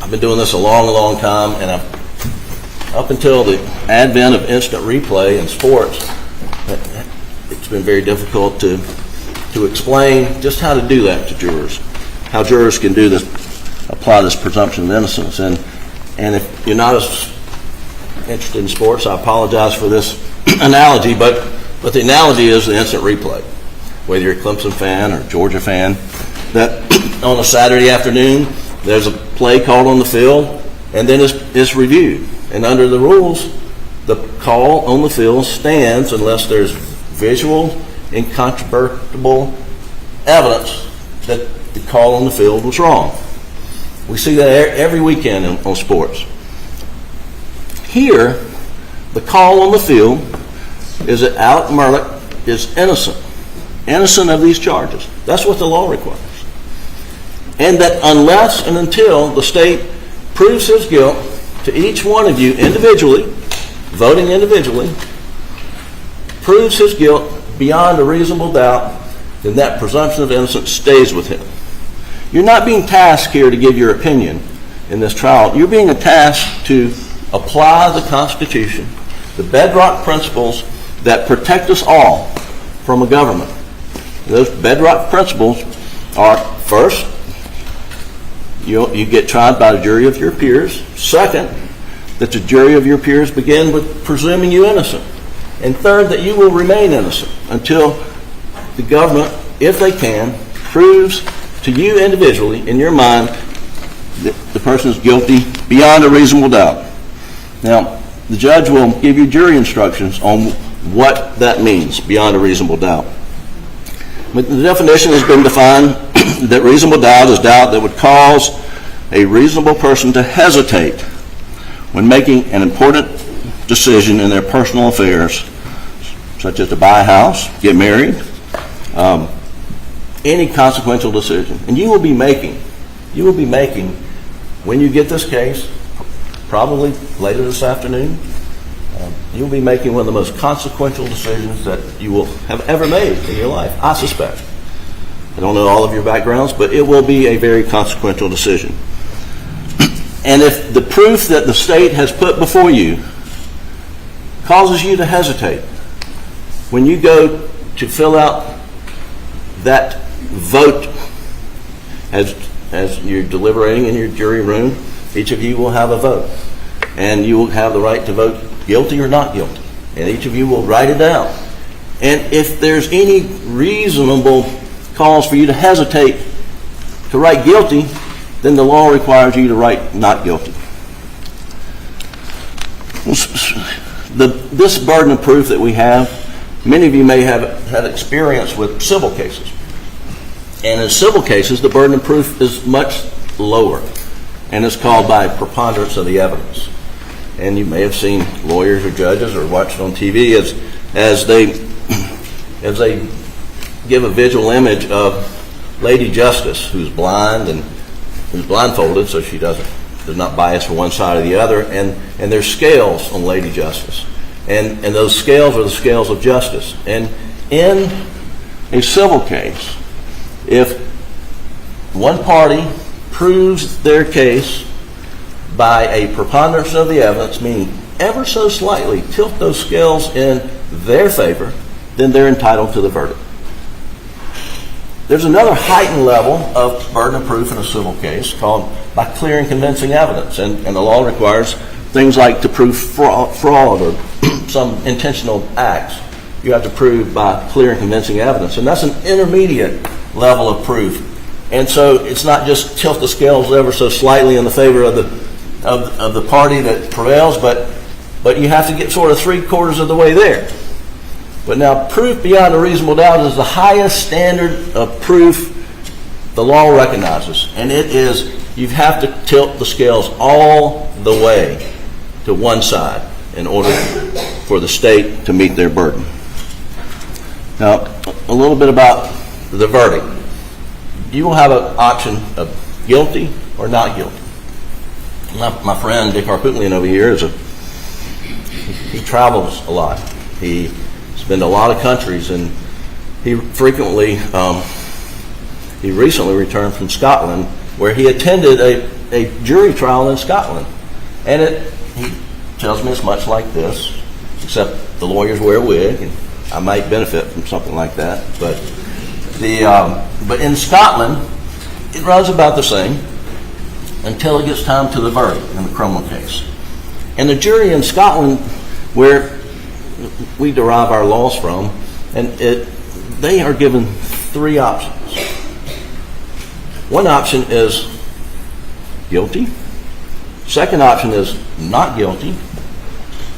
I've been doing this a long, long time, and up until the advent of instant replay in sports, it's been very difficult to explain just how to do that to jurors, how jurors can do this, apply this presumption of innocence. And if you're not as interested in sports, I apologize for this analogy, but the analogy is the instant replay. Whether you're a Clemson fan or a Georgia fan, that on a Saturday afternoon, there's a play called on the field, and then it's reviewed. And under the rules, the call on the field stands unless there's visual, incontrovertible evidence that the call on the field was wrong. We see that every weekend on sports. Here, the call on the field is that Alex Murdaugh is innocent of these charges. That's what the law requires. And that unless and until the state proves his guilt to each one of you individually, voting individually, proves his guilt beyond a reasonable doubt, then that presumption of innocence stays with him. You're not being tasked here to give your opinion in this trial. You're being tasked to apply the Constitution, the bedrock principles that protect us all from a government. Those bedrock principles are, first, you get tried by a jury of your peers. Second, that the jury of your peers begin with presuming you innocent. And third, that you will remain innocent until the government, if they can, proves to you individually, in your mind, that the person is guilty beyond a reasonable doubt. Now, the judge will give you jury instructions on what that means, beyond a reasonable doubt. But the definition has been defined that reasonable doubt is doubt that would cause a reasonable person to hesitate when making an important decision in their personal affairs, such as to buy a house, get married, any consequential decision. And you will be making, when you get this case, probably later this afternoon, you'll be making one of the most consequential decisions that you will have ever made in your life, I suspect. I don't know all of your backgrounds, but it will be a very consequential decision. And if the proof that the state has put before you causes you to hesitate, when you go to fill out that vote as you're deliberating in your jury room, each of you will have a vote. And you will have the right to vote guilty or not guilty. And each of you will write it down. And if there's any reasonable cause for you to hesitate to write guilty, then the law requires you to write not guilty. This burden of proof that we have, many of you may have had experience with civil cases. And in civil cases, the burden of proof is much lower, and it's called by preponderance of the evidence. And you may have seen lawyers or judges or watched on TV as they give a visual image of Lady Justice, who's blind and who's blindfolded, so she does not bias for one side or the other, and there's scales on Lady Justice. And those scales are the scales of justice. And in a civil case, if one party proves their case by a preponderance of the evidence, meaning ever so slightly tilt those scales in their favor, then they're entitled to the verdict. There's another heightened level of burden of proof in a civil case called by clear and convincing evidence. And the law requires things like to prove fraud or some intentional acts. You have to prove by clear and convincing evidence. And that's an intermediate level of proof. And so it's not just tilt the scales ever so slightly in the favor of the party that prevails, but you have to get sort of 3/4 of the way there. But now proof beyond a reasonable doubt is the highest standard of proof the law recognizes. And it is, you have to tilt the scales all the way to one side in order for the state to meet their burden. Now, a little bit about the verdict. You will have an option of guilty or not guilty. My friend Dick Harpootlian over here he travels a lot. He's been to a lot of countries, and he frequently he recently returned from Scotland, where he attended a jury trial in Scotland. And he tells me it's much like this, except the lawyers wear a wig, and I might benefit from something like that. But in Scotland, it runs about the same until it gets time to the verdict in the criminal case. And the jury in Scotland, where we derive our laws from, and they are given 3 options. One option is guilty. Second option is not guilty.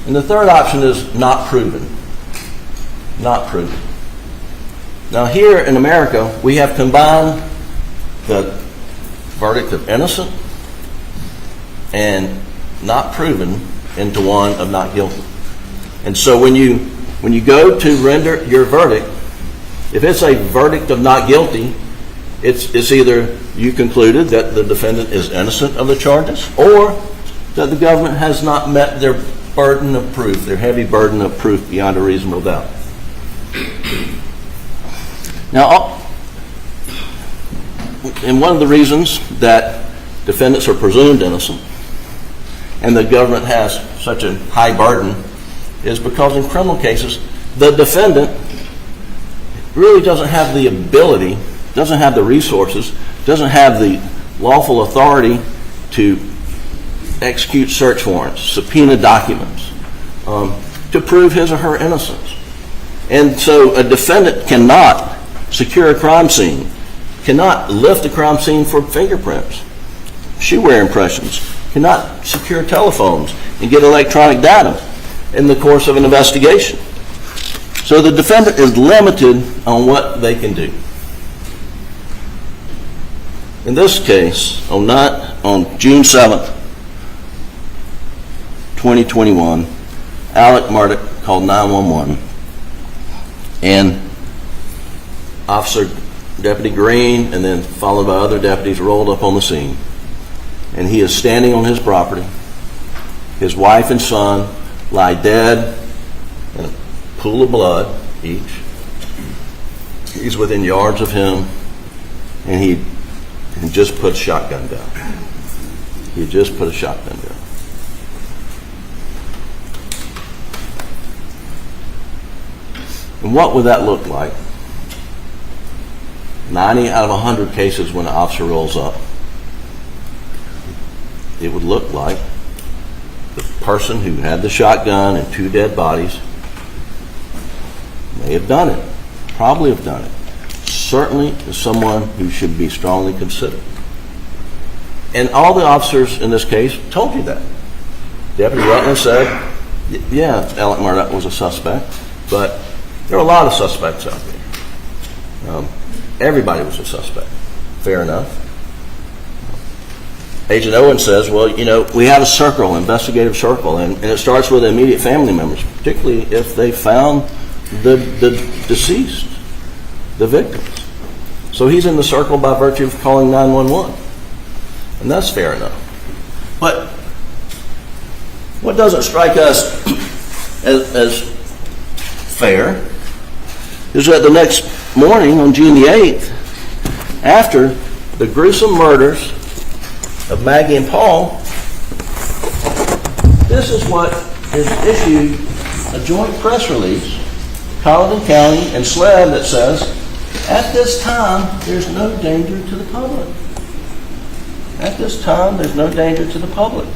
And the third option is not proven. Not proven. Now here in America, we have combined the verdict of innocent and not proven into one of not guilty. And so when you go to render your verdict, if it's a verdict of not guilty, it's either you concluded that the defendant is innocent of the charges, or that the government has not met their burden of proof, their heavy burden of proof beyond a reasonable doubt. Now, and one of the reasons that defendants are presumed innocent and the government has such a high burden is because in criminal cases, the defendant really doesn't have the ability, doesn't have the resources, doesn't have the lawful authority to execute search warrants, subpoena documents, to prove his or her innocence. And so a defendant cannot secure a crime scene, cannot lift a crime scene for fingerprints, shoe wear impressions, cannot secure telephones and get electronic data in the course of an investigation. So the defendant is limited on what they can do. In this case, on June 7th, 2021, Alex Murdaugh called 911, and Officer Deputy Green and then followed by other deputies rolled up on the scene. And he is standing on his property. His wife and son lie dead in a pool of blood each. He's within yards of him, and he just put a shotgun down. He just put a shotgun down. And what would that look like? 90 out of 100 cases when an officer rolls up, it would look like the person who had the shotgun and two dead bodies may have done it, probably have done it. Certainly is someone who should be strongly considered. And all the officers in this case told you that. Deputy Rutland said, yeah, Alex Murdaugh was a suspect, but there are a lot of suspects out there. Everybody was a suspect. Fair enough. Agent Owen says, well, we have a circle, investigative circle, and it starts with immediate family members, particularly if they found the deceased, the victims. So he's in the circle by virtue of calling 911. And that's fair enough. But what doesn't strike us as fair is that the next morning, on June the 8th, after the gruesome murders of Maggie and Paul, this is what is issued, a joint press release, Colleton County and SLED, that says, at this time, there's no danger to the public. At this time, there's no danger to the public.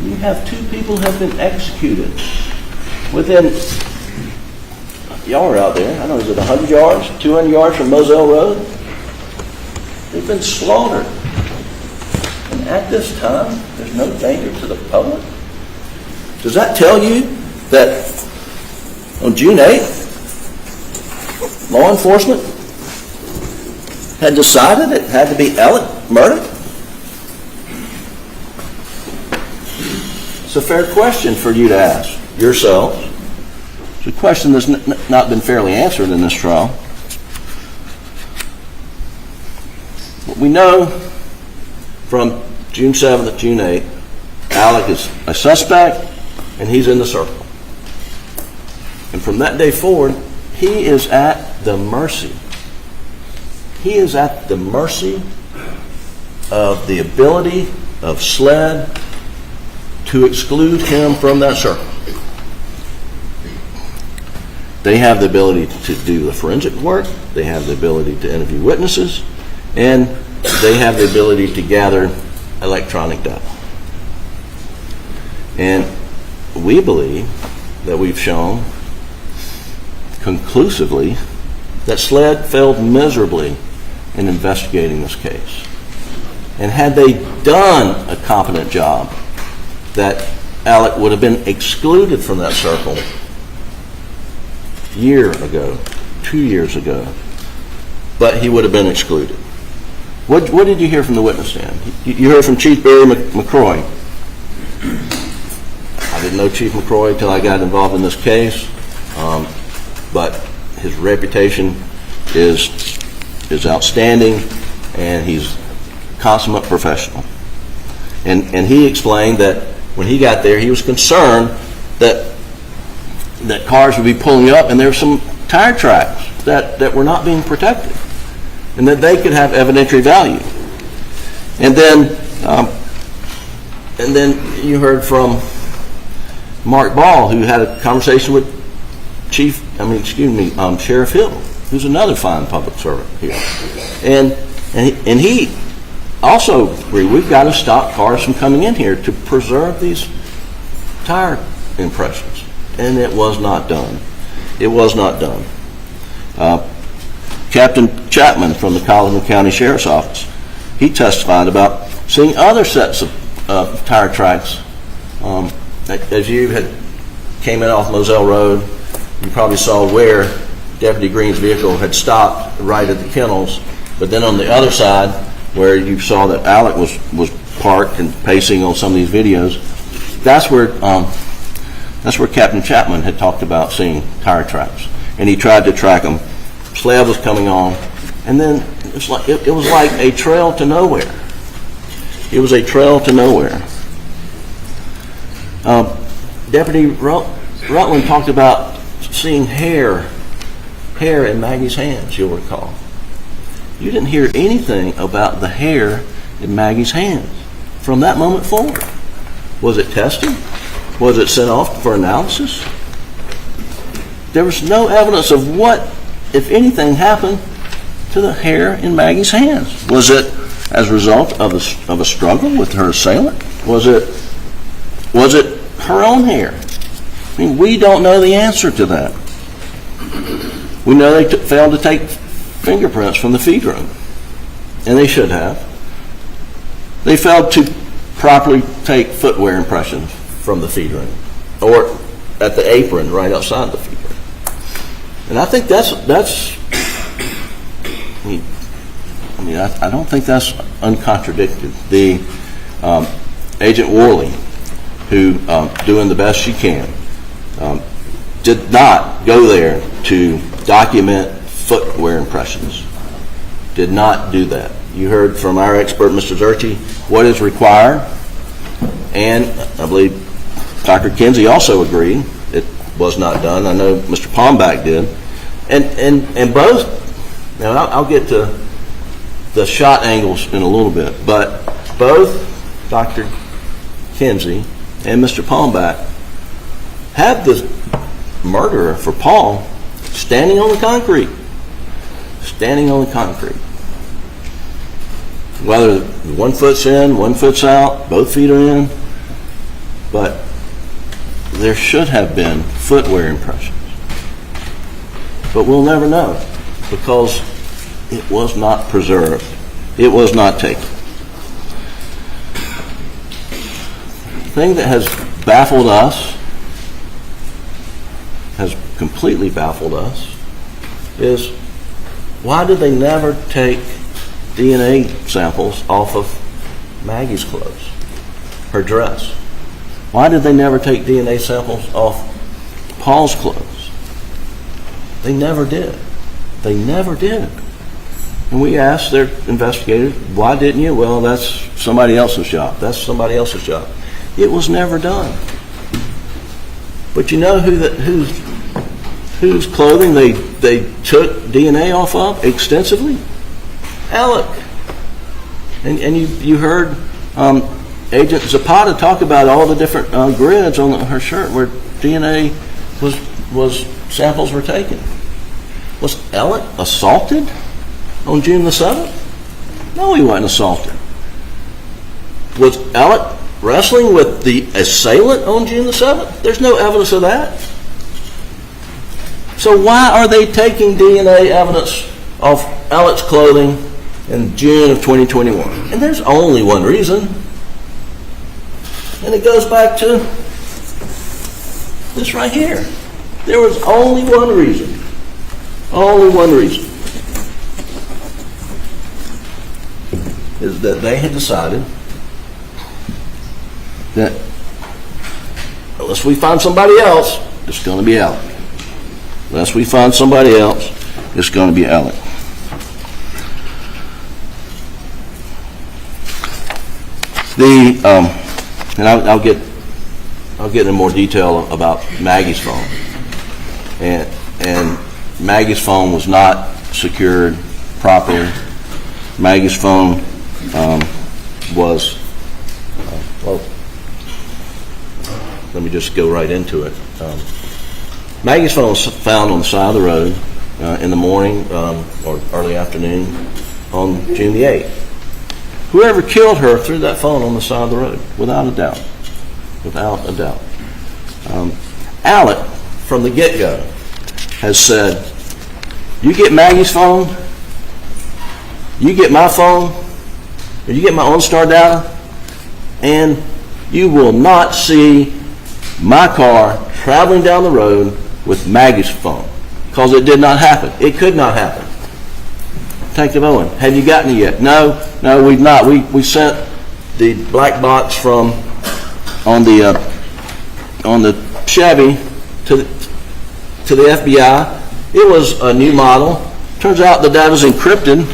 You have two people have been executed within, y'all are out there, I don't know, is it 100 yards, 200 yards from Moselle Road? They've been slaughtered. And at this time, there's no danger to the public? Does that tell you that on June 8th, law enforcement had decided it had to be Alex Murdaugh? It's a fair question for you to ask yourselves. It's a question that's not been fairly answered in this trial. What we know from June 7th to June 8th, Alec is a suspect and he's in the circle. And from that day forward, he is at the mercy. He is at the mercy of the ability of SLED to exclude him from that circle. They have the ability to do the forensic work, they have the ability to interview witnesses, and they have the ability to gather electronic data. And we believe that we've shown conclusively that SLED failed miserably in investigating this case. And had they done a competent job, that Alec would have been excluded from that circle a year ago, 2 years ago, but he would have been excluded. What did you hear from the witness stand? You heard from Chief Barry McCroy. I didn't know Chief McCroy until I got involved in this case, but his reputation is outstanding, and he's a consummate professional. And he explained that when he got there, he was concerned that cars would be pulling up and there were some tire tracks that were not being protected, and that they could have evidentiary value. And then you heard from Mark Ball, who had a conversation with Sheriff Hill, who's another fine public servant here, and he also agreed we've got to stop cars from coming in here to preserve these tire impressions, and it was not done. It was not done. Captain Chapman from the Collinsville County Sheriff's Office, he testified about seeing other sets of tire tracks. As you came in off Moselle Road, you probably saw where Deputy Green's vehicle had stopped right at the kennels, but then on the other side, where you saw that Alec was parked and pacing on some of these videos, that's where Captain Chapman had talked about seeing tire tracks, and he tried to track them. Slab was coming on, and then it was like a trail to nowhere. It was a trail to nowhere. Deputy Rutland talked about seeing hair in Maggie's hands, you'll recall. You didn't hear anything about the hair in Maggie's hands from that moment forward. Was it tested? Was it sent off for analysis? There was no evidence of what, if anything, happened to the hair in Maggie's hands. Was it as a result of a struggle with her assailant? Was it her own hair? I mean, we don't know the answer to that. We know they failed to take fingerprints from the feed room, and they should have. They failed to properly take footwear impressions from the feed room, or at the apron right outside the feed room. And I think I don't think that's uncontradicted. The Agent Worley, who doing the best she can, did not go there to document footwear impressions. Did not do that. You heard from our expert, Mr. Zerchi, what is required, and I believe Dr. Kinsey also agreed it was not done. I know Mr. Palmbach did, and both. Now I'll get to the shot angles in a little bit, but both Dr. Kinsey and Mr. Palmbach have the murderer for Paul standing on the concrete. Standing on the concrete. Whether 1 foot's in, 1 foot's out, both feet are in, but there should have been footwear impressions. But we'll never know because it was not preserved. It was not taken. The thing that has baffled us, has completely baffled us, is why did they never take DNA samples off of Maggie's clothes, her dress? Why did they never take DNA samples off Paul's clothes? They never did. They never did. And we asked their investigators, why didn't you? Well, that's somebody else's job. That's somebody else's job. It was never done. But you know whose clothing they took DNA off of extensively? Alec. And you heard Agent Zapata talk about all the different grids on her shirt where DNA was samples were taken. Was Alec assaulted on June the 7th? No, he wasn't assaulted. Was Alec wrestling with the assailant on June the 7th? There's no evidence of that. So why are they taking DNA evidence of Alec's clothing in June of 2021? And there's only one reason. And it goes back to this right here. There was only one reason. Only one reason. is that they had decided that unless we find somebody else, it's going to be Alec. Unless we find somebody else, it's going to be Alec. And I'll get into more detail about Maggie's phone. And Maggie's phone was not secured properly. Maggie's phone was, well, let me just go right into it. Maggie's phone was found on the side of the road in the morning or early afternoon on June the 8th. Whoever killed her threw that phone on the side of the road, without a doubt. Without a doubt. Alec, from the get-go, has said, you get Maggie's phone, you get my phone, or you get my OnStar data, and you will not see my car traveling down the road with Maggie's phone, because it did not happen. It could not happen. Detective Owen, have you gotten it yet? No, we've not. We sent the black box from on the Chevy to the FBI. It was a new model. Turns out the data's encrypted,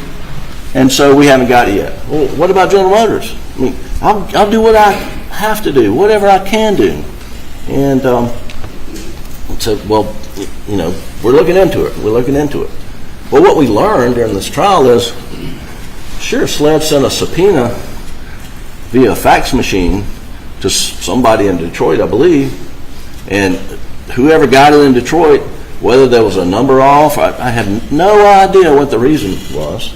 and so we haven't got it yet. Well, what about General Motors? I mean, I'll do what I have to do, whatever I can do. And so, well, you know, we're looking into it. We're looking into it. Well, what we learned during this trial is, sure, SLED sent a subpoena via fax machine to somebody in Detroit, I believe, and whoever got it in Detroit, whether there was a number off, I have no idea what the reason was,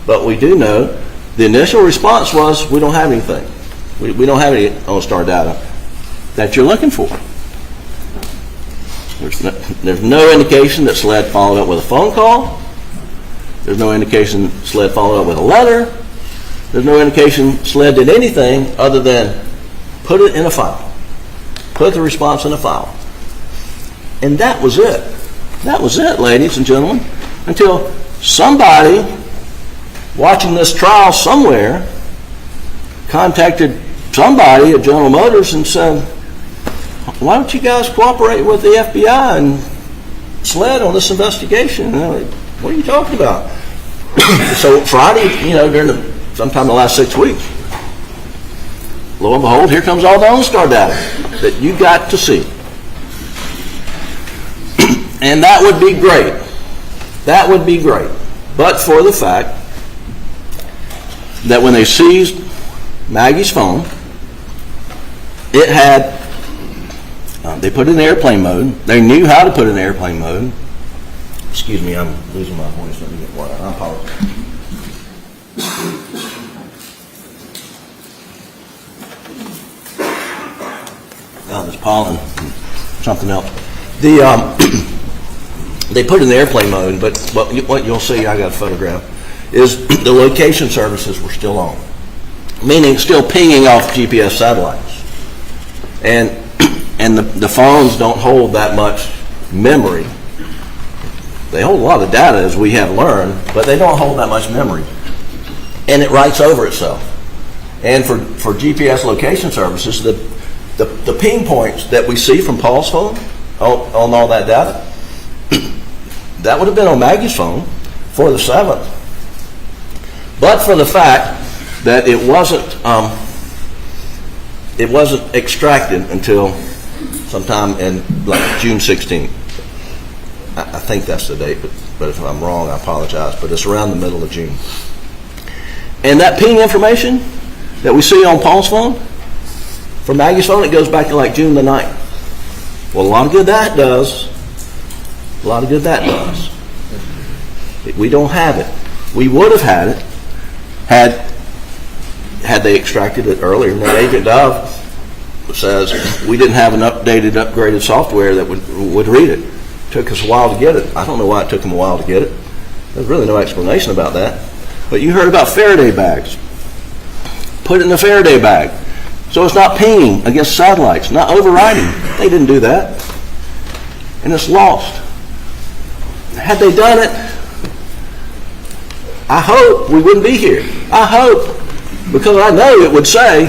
but we do know the initial response was, we don't have anything. We don't have any OnStar data that you're looking for. There's no indication that SLED followed up with a phone call. There's no indication SLED followed up with a letter. There's no indication SLED did anything other than put it in a file. Put the response in a file. And that was it. That was it, ladies and gentlemen, until somebody watching this trial somewhere contacted somebody at General Motors and said, why don't you guys cooperate with the FBI and SLED on this investigation? And they're like, what are you talking about? So Friday, sometime in the last 6 weeks, lo and behold, here comes all the OnStar data that you got to see. And that would be great. That would be great. But for the fact that when they seized Maggie's phone, it had, they put it in airplane mode. They knew how to put it in airplane mode. Excuse me, I'm losing my voice. Let me get water. I apologize. Now there's pollen and something else. They put it in airplane mode, but what you'll see, I got a photograph, is the location services were still on, meaning still pinging off GPS satellites. And the phones don't hold that much memory. They hold a lot of data, as we have learned, but they don't hold that much memory. And it writes over itself. And for GPS location services, the ping points that we see from Paul's phone on all that data, that would have been on Maggie's phone for the 7th. But for the fact that it wasn't extracted until sometime in like June 16th. I think that's the date, but if I'm wrong, I apologize. But it's around the middle of June. And that ping information that we see on Paul's phone, for Maggie's phone, it goes back to like June the 9th. Well, a lot of good that does. A lot of good that does. We don't have it. We would have had it had they extracted it earlier. And Agent Dove says we didn't have an updated, upgraded software that would read it. It took us a while to get it. I don't know why it took them a while to get it. There's really no explanation about that. But you heard about Faraday bags. Put it in the Faraday bag. So it's not pinging against satellites, not overriding. They didn't do that. And it's lost. Had they done it, I hope we wouldn't be here. I hope, because I know it would say,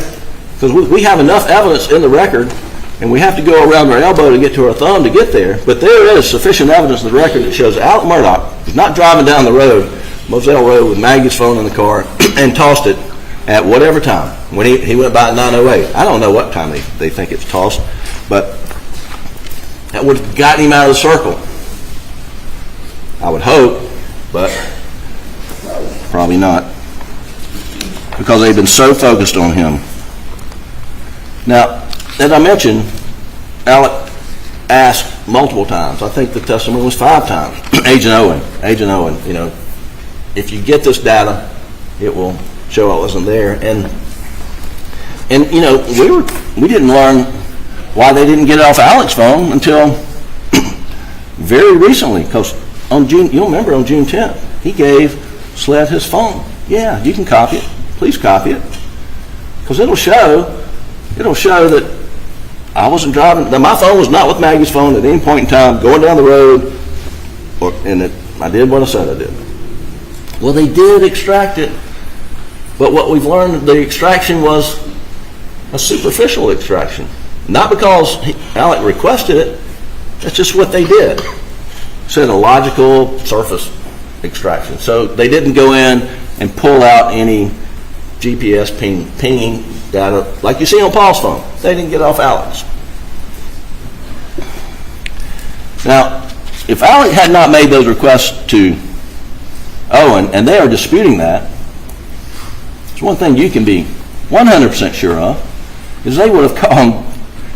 because we have enough evidence in the record, and we have to go around our elbow to get to our thumb to get there, but there is sufficient evidence in the record that shows Alex Murdaugh was not driving down the road, Moselle Road, with Maggie's phone in the car and tossed it at whatever time. When he went by at 9:08. I don't know what time they think it's tossed, but that would have gotten him out of the circle. I would hope, but probably not, because they've been so focused on him. Now, as I mentioned, Alec asked multiple times. I think the testimony was 5 times. Agent Owen, you know, if you get this data, it will show I wasn't there. And you know, we didn't learn why they didn't get it off Alec's phone until very recently, because you'll remember on June 10th, he gave SLED his phone. Yeah, you can copy it. Please copy it, because it'll show that I wasn't driving, that my phone was not with Maggie's phone at any point in time going down the road, and that I did what I said I did. Well, they did extract it, but what we've learned, the extraction was a superficial extraction. Not because Alec requested it, that's just what they did. Said a logical surface extraction. So they didn't go in and pull out any GPS pinging data like you see on Paul's phone. They didn't get off Alec's. Now, if Alec had not made those requests to Owen, and they are disputing that, there's one thing you can be 100% sure of, is they would have called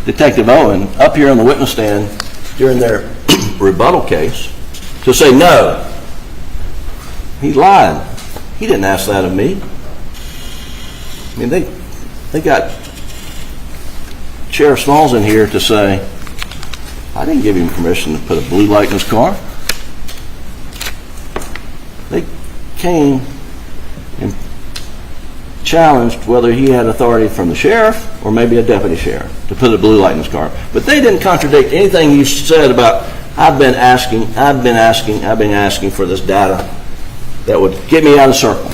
Detective Owen up here on the witness stand during their rebuttal case to say, no, he lied. He didn't ask that of me. I mean, they got Sheriff Smalls in here to say, I didn't give him permission to put a blue light in his car. They came and challenged whether he had authority from the sheriff or maybe a deputy sheriff to put a blue light in his car. But they didn't contradict anything you said about, I've been asking for this data that would get me out of the circle.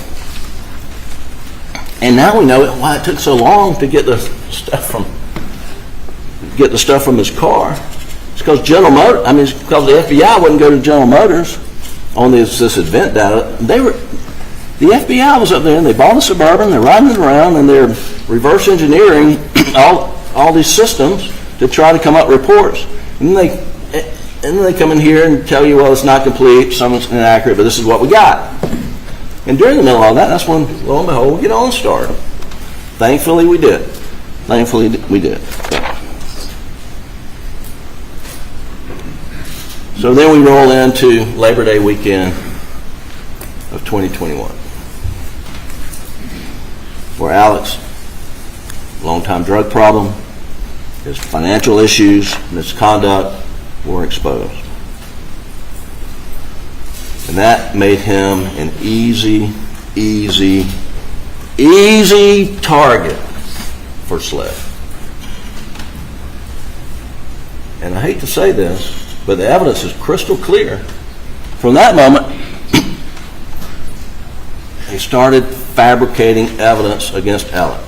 And now we know why it took so long to get the stuff from his car. It's because it's because the FBI wouldn't go to General Motors on this event data. The FBI was up there and they bought a Suburban, they're riding it around, and they're reverse engineering all these systems to try to come up with reports. And then they come in here and tell you, well, it's not complete, some is inaccurate, but this is what we got. And during the middle of all that, that's when, lo and behold, we get on started. Thankfully, we did. So then we roll into Labor Day weekend of 2021, where Alex, long-time drug problem, his financial issues, misconduct were exposed. And that made him an easy target for SLED. And I hate to say this, but the evidence is crystal clear. From that moment, they started fabricating evidence against Alec.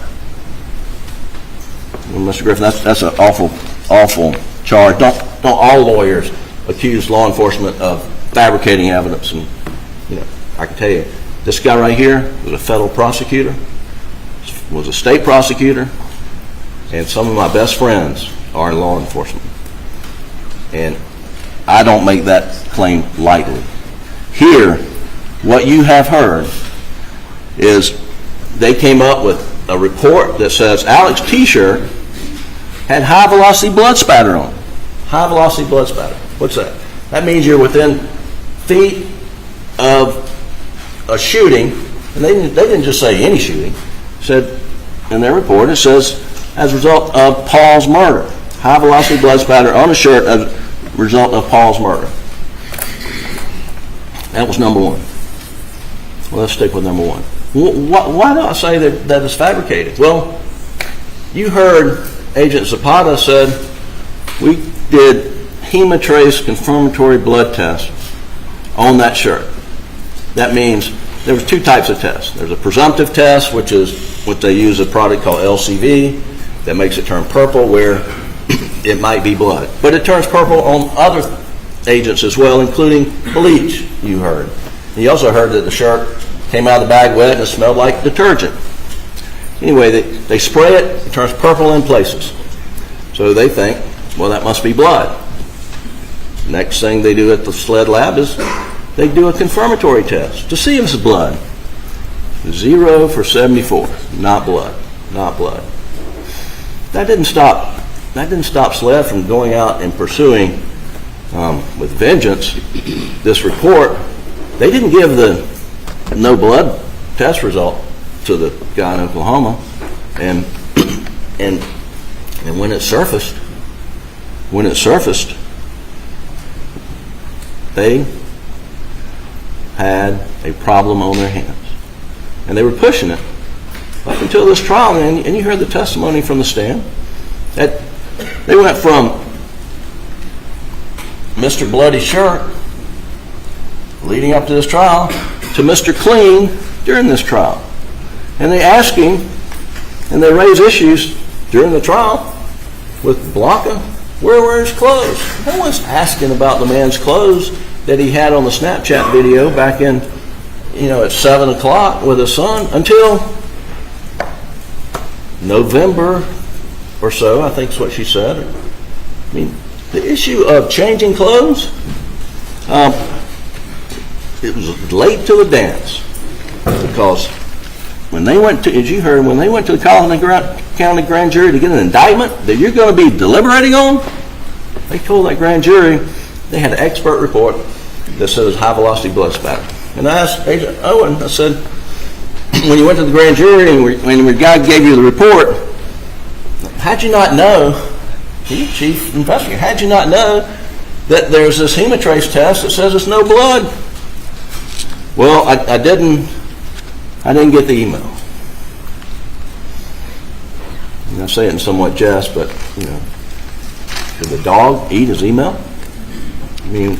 Well, Mr. Griffin, that's an awful charge. Don't all lawyers accuse law enforcement of fabricating evidence? And I can tell you, this guy right here was a federal prosecutor, was a state prosecutor, and some of my best friends are in law enforcement. And I don't make that claim lightly. Here, what you have heard is they came up with a report that says Alex's T-shirt had high-velocity blood spatter on it. High-velocity blood spatter. What's that? That means you're within feet of a shooting, and they didn't just say any shooting. It said in their report, it says as a result of Paul's murder. High-velocity blood spatter on a shirt as a result of Paul's murder. That was number one. Well, let's stick with number one. Why do I say that it's fabricated? Well, you heard Agent Zapata said we did hemotrace confirmatory blood tests on that shirt. That means there was 2 types of tests. There's a presumptive test, which is what they use a product called LCV that makes it turn purple where it might be blood. But it turns purple on other agents as well, including bleach, you heard. You also heard that the shirt came out of the bag wet and it smelled like detergent. Anyway, they spray it, it turns purple in places. So they think, well, that must be blood. Next thing they do at the SLED lab is they do a confirmatory test to see if it's blood. 0 for 74, not blood, not blood. That didn't stop SLED from going out and pursuing with vengeance this report. They didn't give the no blood test result to the guy in Oklahoma, and when it surfaced, they had a problem on their hands, and they were pushing it up until this trial. And you heard the testimony from the stand that they went from Mr. Bloody Shirt leading up to this trial to Mr. Clean during this trial. And they ask him, and they raise issues during the trial with Blanca, where were his clothes? No one's asking about the man's clothes that he had on the Snapchat video back in, at 7 o'clock with his son until November or so, I think is what she said. I mean, the issue of changing clothes, it was late to the dance because when they went to, as you heard, when they went to the County Grand Jury to get an indictment that you're going to be deliberating on, they told that grand jury they had an expert report that said it was high-velocity blood spatter. And I asked Agent Owen, I said, when you went to the grand jury and when the guy gave you the report, how'd you not know, chief investigator, how'd you not know that there's this hemotrace test that says it's no blood? Well, I didn't get the email. And I say it in somewhat jest, but, should the dog eat his email? I mean,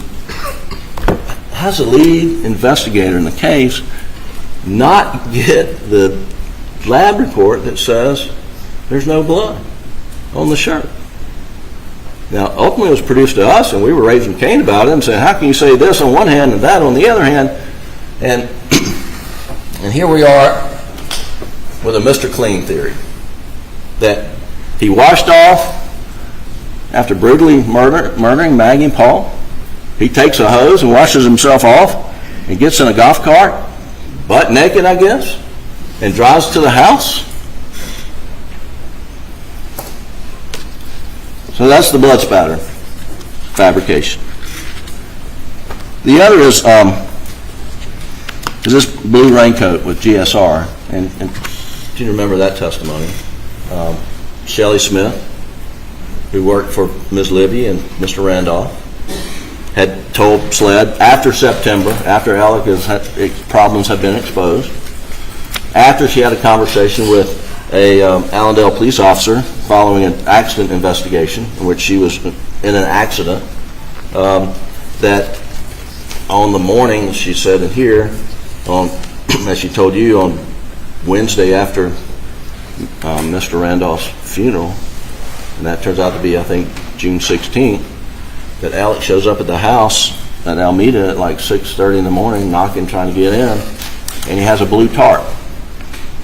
how's the lead investigator in the case not get the lab report that says there's no blood on the shirt? Now, ultimately it was produced to us, and we were raising Cain about it and saying, how can you say this on one hand and that on the other hand? And here we are with a Mr. Clean theory that he washed off after brutally murdering Maggie and Paul. He takes a hose and washes himself off and gets in a golf cart, butt naked, I guess, and drives to the house. So that's the blood spatter fabrication. The other is this blue raincoat with GSR, and do you remember that testimony? Shelley Smith, who worked for Ms. Libby and Mr. Randolph, had told SLED after September, after Alex's problems had been exposed, after she had a conversation with a Allendale police officer following an accident investigation in which she was in an accident, that on the morning, she said in here, as she told you, on Wednesday after Mr. Randolph's funeral, and that turns out to be, I think, June 16th, that Alex shows up at the house at Alameda at like 6:30 in the morning, knocking, trying to get in, and he has a blue tarp.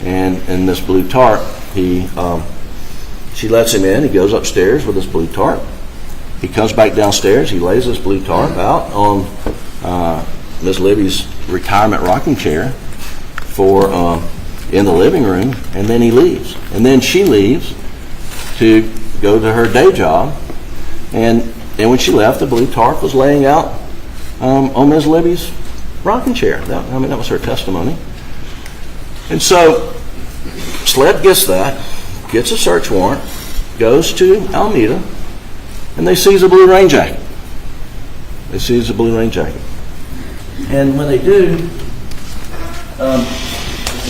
And in this blue tarp, she lets him in. He goes upstairs with this blue tarp. He comes back downstairs. He lays this blue tarp out on Ms. Libby's retirement rocking chair in the living room, and then he leaves. And then she leaves to go to her day job, and when she left, the blue tarp was laying out on Ms. Libby's rocking chair. That was her testimony. And so SLED gets that, gets a search warrant, goes to Alameda, and they seize a blue rain jacket. And when they do,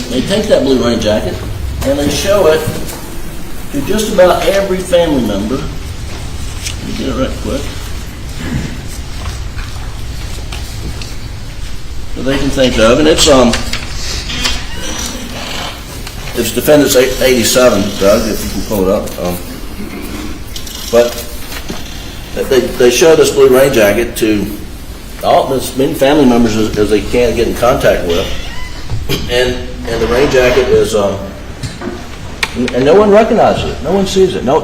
they take that blue rain jacket and they show it to just about every family member. Let me get it right quick. So they can think of, and it's it's defendant's 87, Doug, if you can pull it up. But they showed this blue rain jacket to as many family members as they can get in contact with, and the rain jacket is, and no one recognizes it. No one sees it. No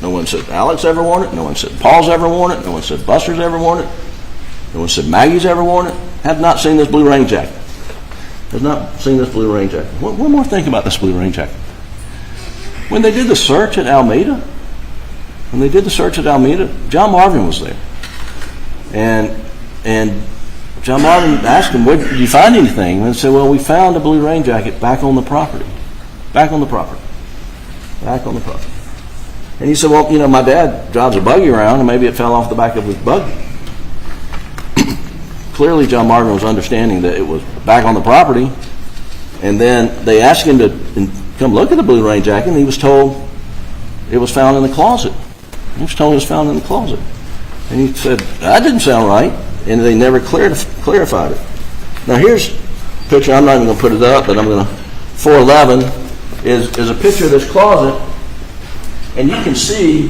one said Alex ever worn it. No one said Paul's ever worn it. No one said Buster's ever worn it. No one said Maggie's ever worn it. Have not seen this blue rain jacket. Has not seen this blue rain jacket. One more thing about this blue rain jacket. When they did the search at Alameda, John Marvin was there. And John Marvin asked him, did you find anything? And they said, well, we found a blue rain jacket back on the property. And he said, well, my dad drives a buggy around, and maybe it fell off the back of his buggy. Clearly, John Marvin was understanding that it was back on the property, and then they asked him to come look at the blue rain jacket, and he was told it was found in the closet. And he said, that didn't sound right, and they never clarified it. Now here's a picture. I'm not even going to put it up, but I'm going to. 411 is a picture of this closet, and you can see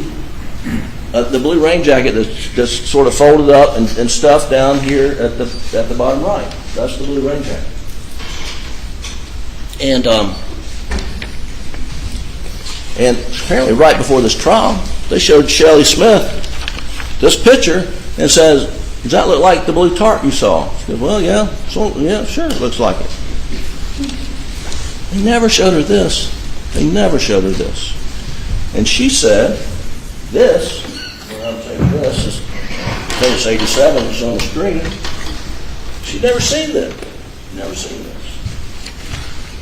the blue rain jacket that's just sort of folded up and stuffed down here at the bottom right. That's the blue rain jacket. And apparently right before this trial, they showed Shelley Smith this picture and says, does that look like the blue tarp you saw? She goes, well, yeah, sure, it looks like it. They never showed her this. And she said, this, when I'm saying this, is page 87, it's on the screen. She'd never seen this.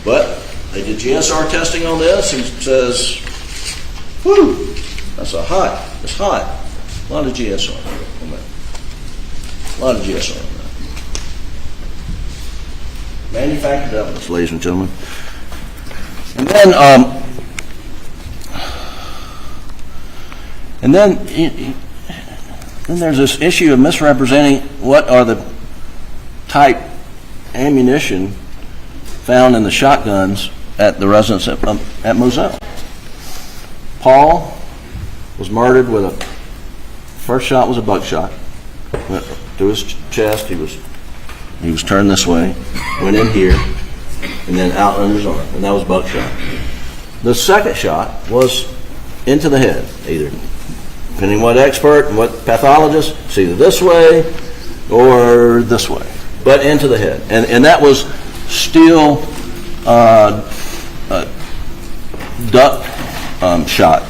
But they did GSR testing on this, and it says, whew, it's hot. A lot of GSR on that. Manufactured evidence, ladies and gentlemen. And then there's this issue of misrepresenting what are the type ammunition found in the shotguns at the residence at Moselle. Paul was murdered with first shot was a buckshot. Went to his chest. He was turned this way, went in here, and then out under his arm, and that was buckshot. The second shot was into the head, either depending on what expert and what pathologist, it's either this way or this way, but into the head, and that was steel duck shot.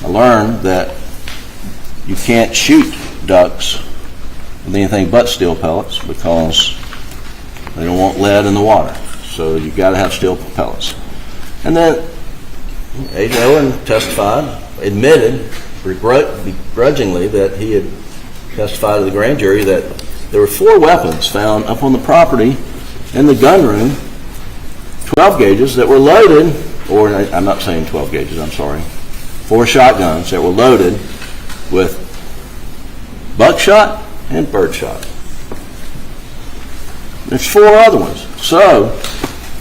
I learned that you can't shoot ducks with anything but steel pellets because they don't want lead in the water. So you've got to have steel pellets. And then A.J. Owen admitted begrudgingly that he had testified to the grand jury that there were 4 weapons found up on the property in the gun room, 12 gauges that were loaded, or I'm not saying 12 gauges, I'm sorry, 4 shotguns that were loaded with buckshot and birdshot. There's 4 other ones. So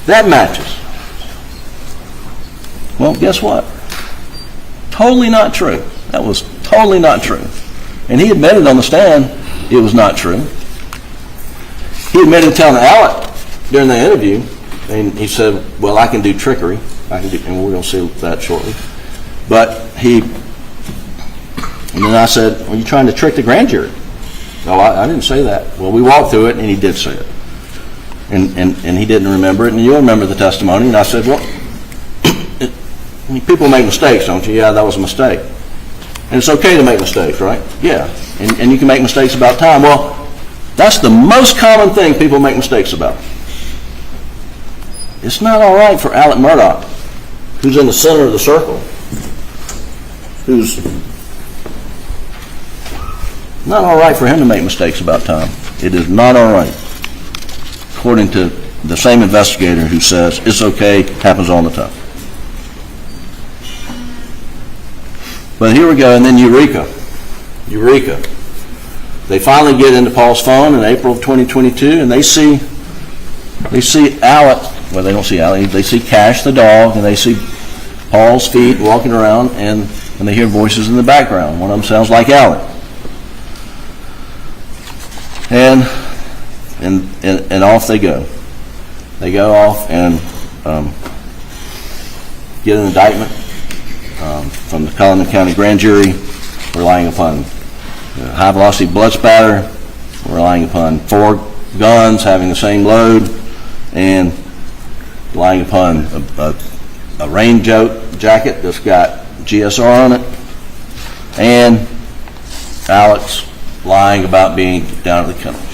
that matches. Well, guess what? Totally not true. That was totally not true. And he admitted on the stand it was not true. He admitted telling Alec during the interview, and he said, well, I can do trickery. And we're going to see that shortly. And then I said, well, you're trying to trick the grand jury. No, I didn't say that. Well, we walked through it, and he did say it. And he didn't remember it, and you'll remember the testimony. And I said, well, people make mistakes, don't you? Yeah, that was a mistake. And it's okay to make mistakes, right? Yeah. And you can make mistakes about time. Well, that's the most common thing people make mistakes about. It's not all right for Alex Murdaugh, who's in the center of the circle, who's not all right for him to make mistakes about time. It is not all right, according to the same investigator who says it's okay, happens all the time. But here we go, and then Eureka. They finally get into Paul's phone in April of 2022, and they see Alec well, they don't see Alex. They see Cash the dog, and they see Paul's feet walking around, and they hear voices in the background. One of them sounds like Alex. And off they go. They go off and get an indictment from the Collin County Grand Jury, relying upon high-velocity blood spatter, relying upon 4 guns having the same load, and relying upon a rain jacket that's got GSR on it, and Alex lying about being down at the kennels.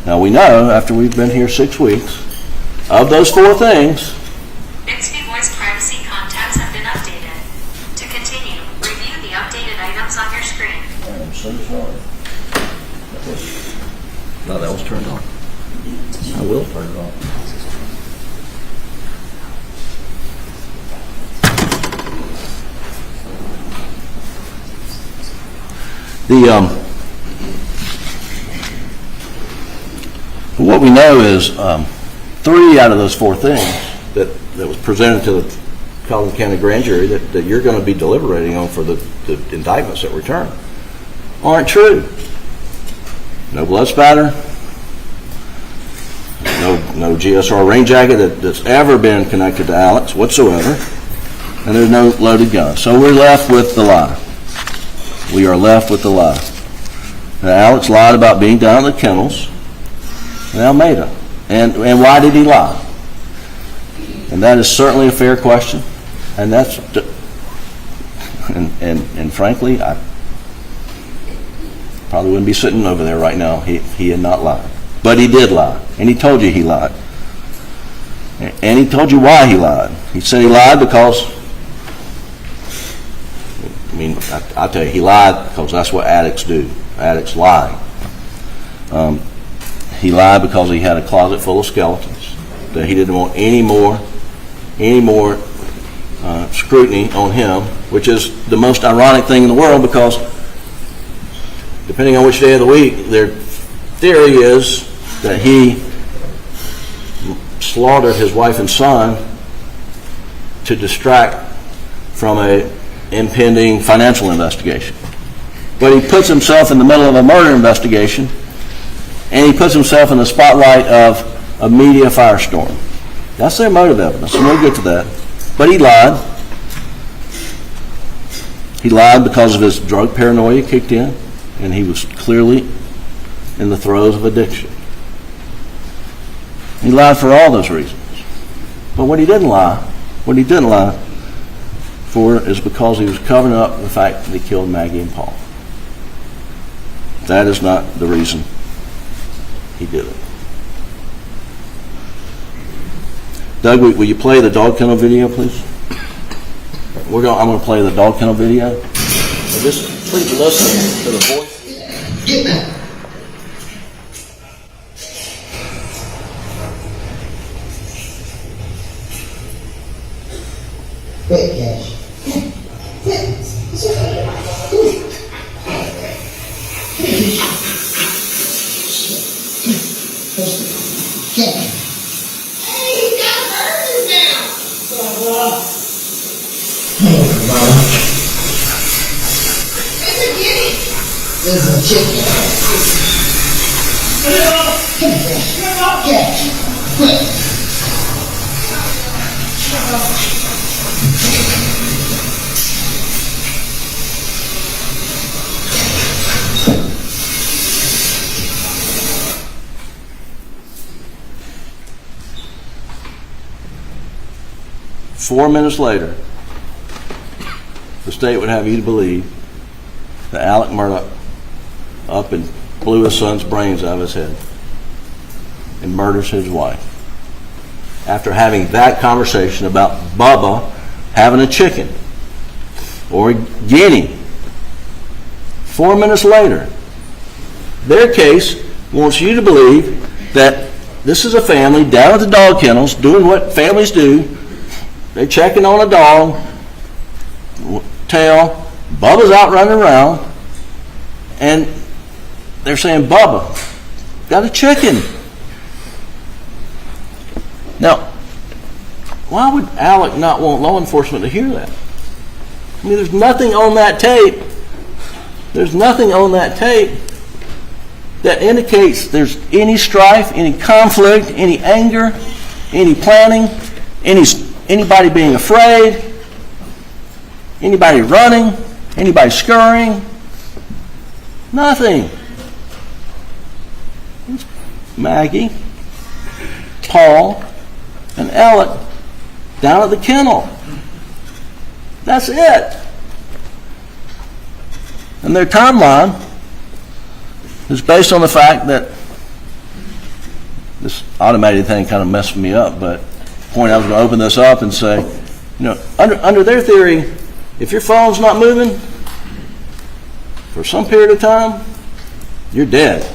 Now we know, after we've been here 6 weeks, of those 4 things, Bixby voice privacy contacts have been updated. To continue, review the updated items on your screen. I'm so sorry. No, that was turned on. I will turn it off. What we know is 3 out of those 4 things that was presented to the Collin County Grand Jury that you're going to be deliberating on for the indictments that return aren't true. No blood spatter, no GSR rain jacket that's ever been connected to Alex whatsoever, and there's no loaded gun. So we're left with the lie. We are left with the lie. Now, Alex lied about being down at the kennels in Almeda. And why did he lie? And that is certainly a fair question. And that's, and frankly, I probably wouldn't be sitting over there right now. He had not lied. But he did lie. And he told you he lied. And he told you why he lied. He said he lied because, I tell you, he lied because that's what addicts do. Addicts lie. He lied because he had a closet full of skeletons, that he didn't want any more scrutiny on him, which is the most ironic thing in the world, because depending on which day of the week, their theory is that he slaughtered his wife and son to distract from a impending financial investigation. But he puts himself in the middle of a murder investigation, and he puts himself in the spotlight of a media firestorm. That's their motive evidence, and we'll get to that. But he lied. He lied because of his drug paranoia kicked in, and he was clearly in the throes of addiction. He lied for all those reasons. But what he didn't lie for is because he was covering up the fact that he killed Maggie and Paul. That is not the reason he did it. Doug, will you play the dog kennel video, please? I'm going to play the dog kennel video. And just please listen to the voice. Get back. Quick, Cash. There's a chicken. Come on, Cash. Quick. 4 minutes later, the state would have you to believe that Alex Murdaugh up and blew his son's brains out of his head and murders his wife after having that conversation about Bubba having a chicken or a guinea. 4 minutes later, their case wants you to believe that this is a family down at the dog kennels doing what families do. They're checking on a dog, tail, Bubba's out running around, and they're saying, Bubba, got a chicken. Now, why would Alec not want law enforcement to hear that? I mean, there's nothing on that tape. There's nothing on that tape that indicates there's any strife, any conflict, any anger, any planning, anybody being afraid, anybody running, anybody scurrying. Nothing. It's Maggie, Paul, and Alec down at the kennel. That's it. And their timeline is based on the fact that this automated thing kind of messed me up, but the point I was going to open this up and say, under their theory, if your phone's not moving for some period of time, you're dead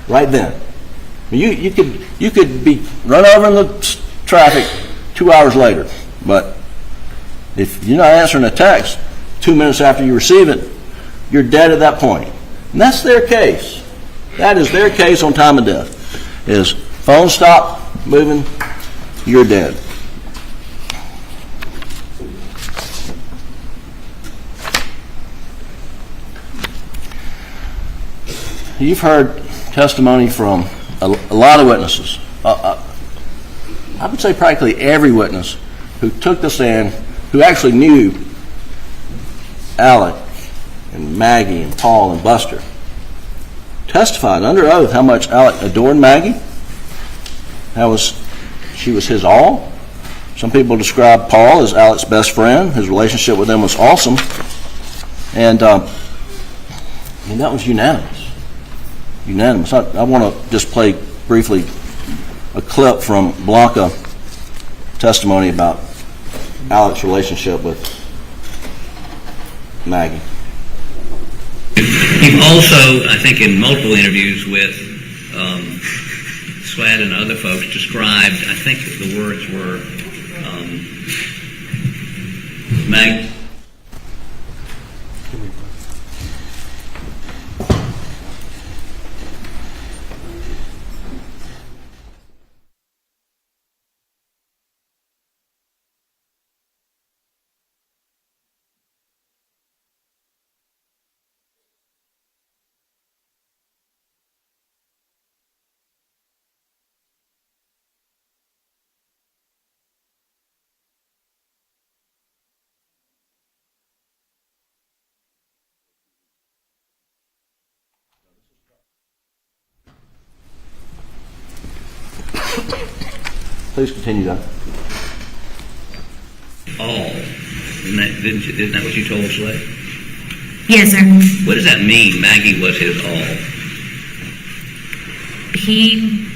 right then. You could be run over in the traffic 2 hours later, but if you're not answering a text 2 minutes after you receive it, you're dead at that point. And that's their case. That is their case on time of death. Is phone stop moving, you're dead. You've heard testimony from a lot of witnesses. I would say practically every witness who took the stand, who actually knew Alec and Maggie and Paul and Buster, testified under oath how much Alec adored Maggie. She was his all. Some people describe Paul as Alec's best friend. His relationship with them was awesome. And that was unanimous. I want to just play briefly a clip from Blanca testimony about Alec's relationship with Maggie. You've also, I think in multiple interviews with Swad and other folks, described, I think the words were, Mag. Please continue, Doug. All. Isn't that what you told Slade? Yes, sir. What does that mean, Maggie was his all? He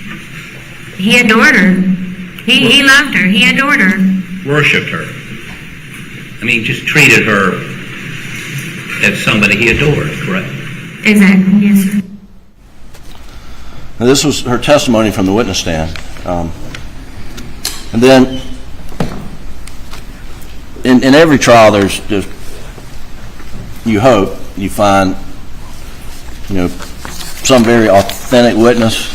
adored her. He loved her. He adored her. Worshipped her. I mean, just treated her as somebody he adored, correct? Exactly, yes, sir. Now, this was her testimony from the witness stand. And then, in every trial, there's just, you hope, you find, some very authentic witness,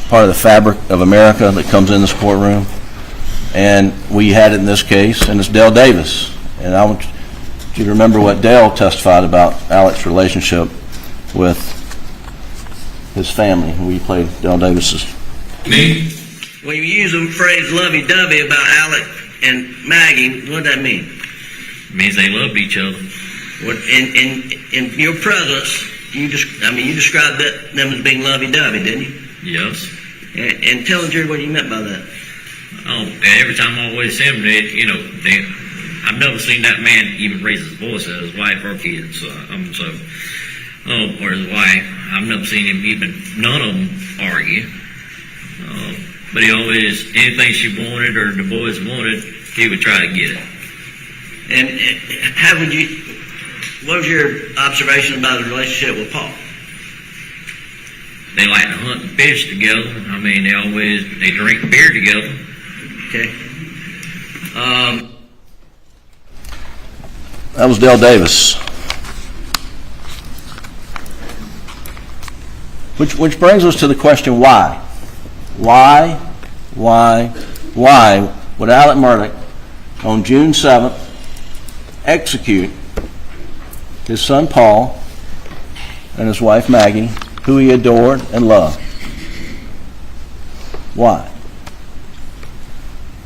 part of the fabric of America that comes in this courtroom. And we had it in this case, and it's Dale Davis. And I want you to remember what Dale testified about Alec's relationship with his family. We played Dale Davis's. Me? When you use the phrase lovey-dovey about Alec and Maggie, what does that mean? It means they loved each other. In your presence, you described them as being lovey-dovey, didn't you? Yes. And tell the jury what you meant by that. Oh, every time I always see them, I've never seen that man even raise his voice at his wife or kids. Or his wife. I've never seen him none of them argue. But he always, anything she wanted or the boys wanted, he would try to get it. And what was your observation about his relationship with Paul? They like to hunt and fish together. I mean, they drink beer together. Okay. That was Dale Davis. Which brings us to the question, why? Why why would Alex Murdaugh on June 7th execute his son Paul and his wife Maggie, who he adored and loved? Why?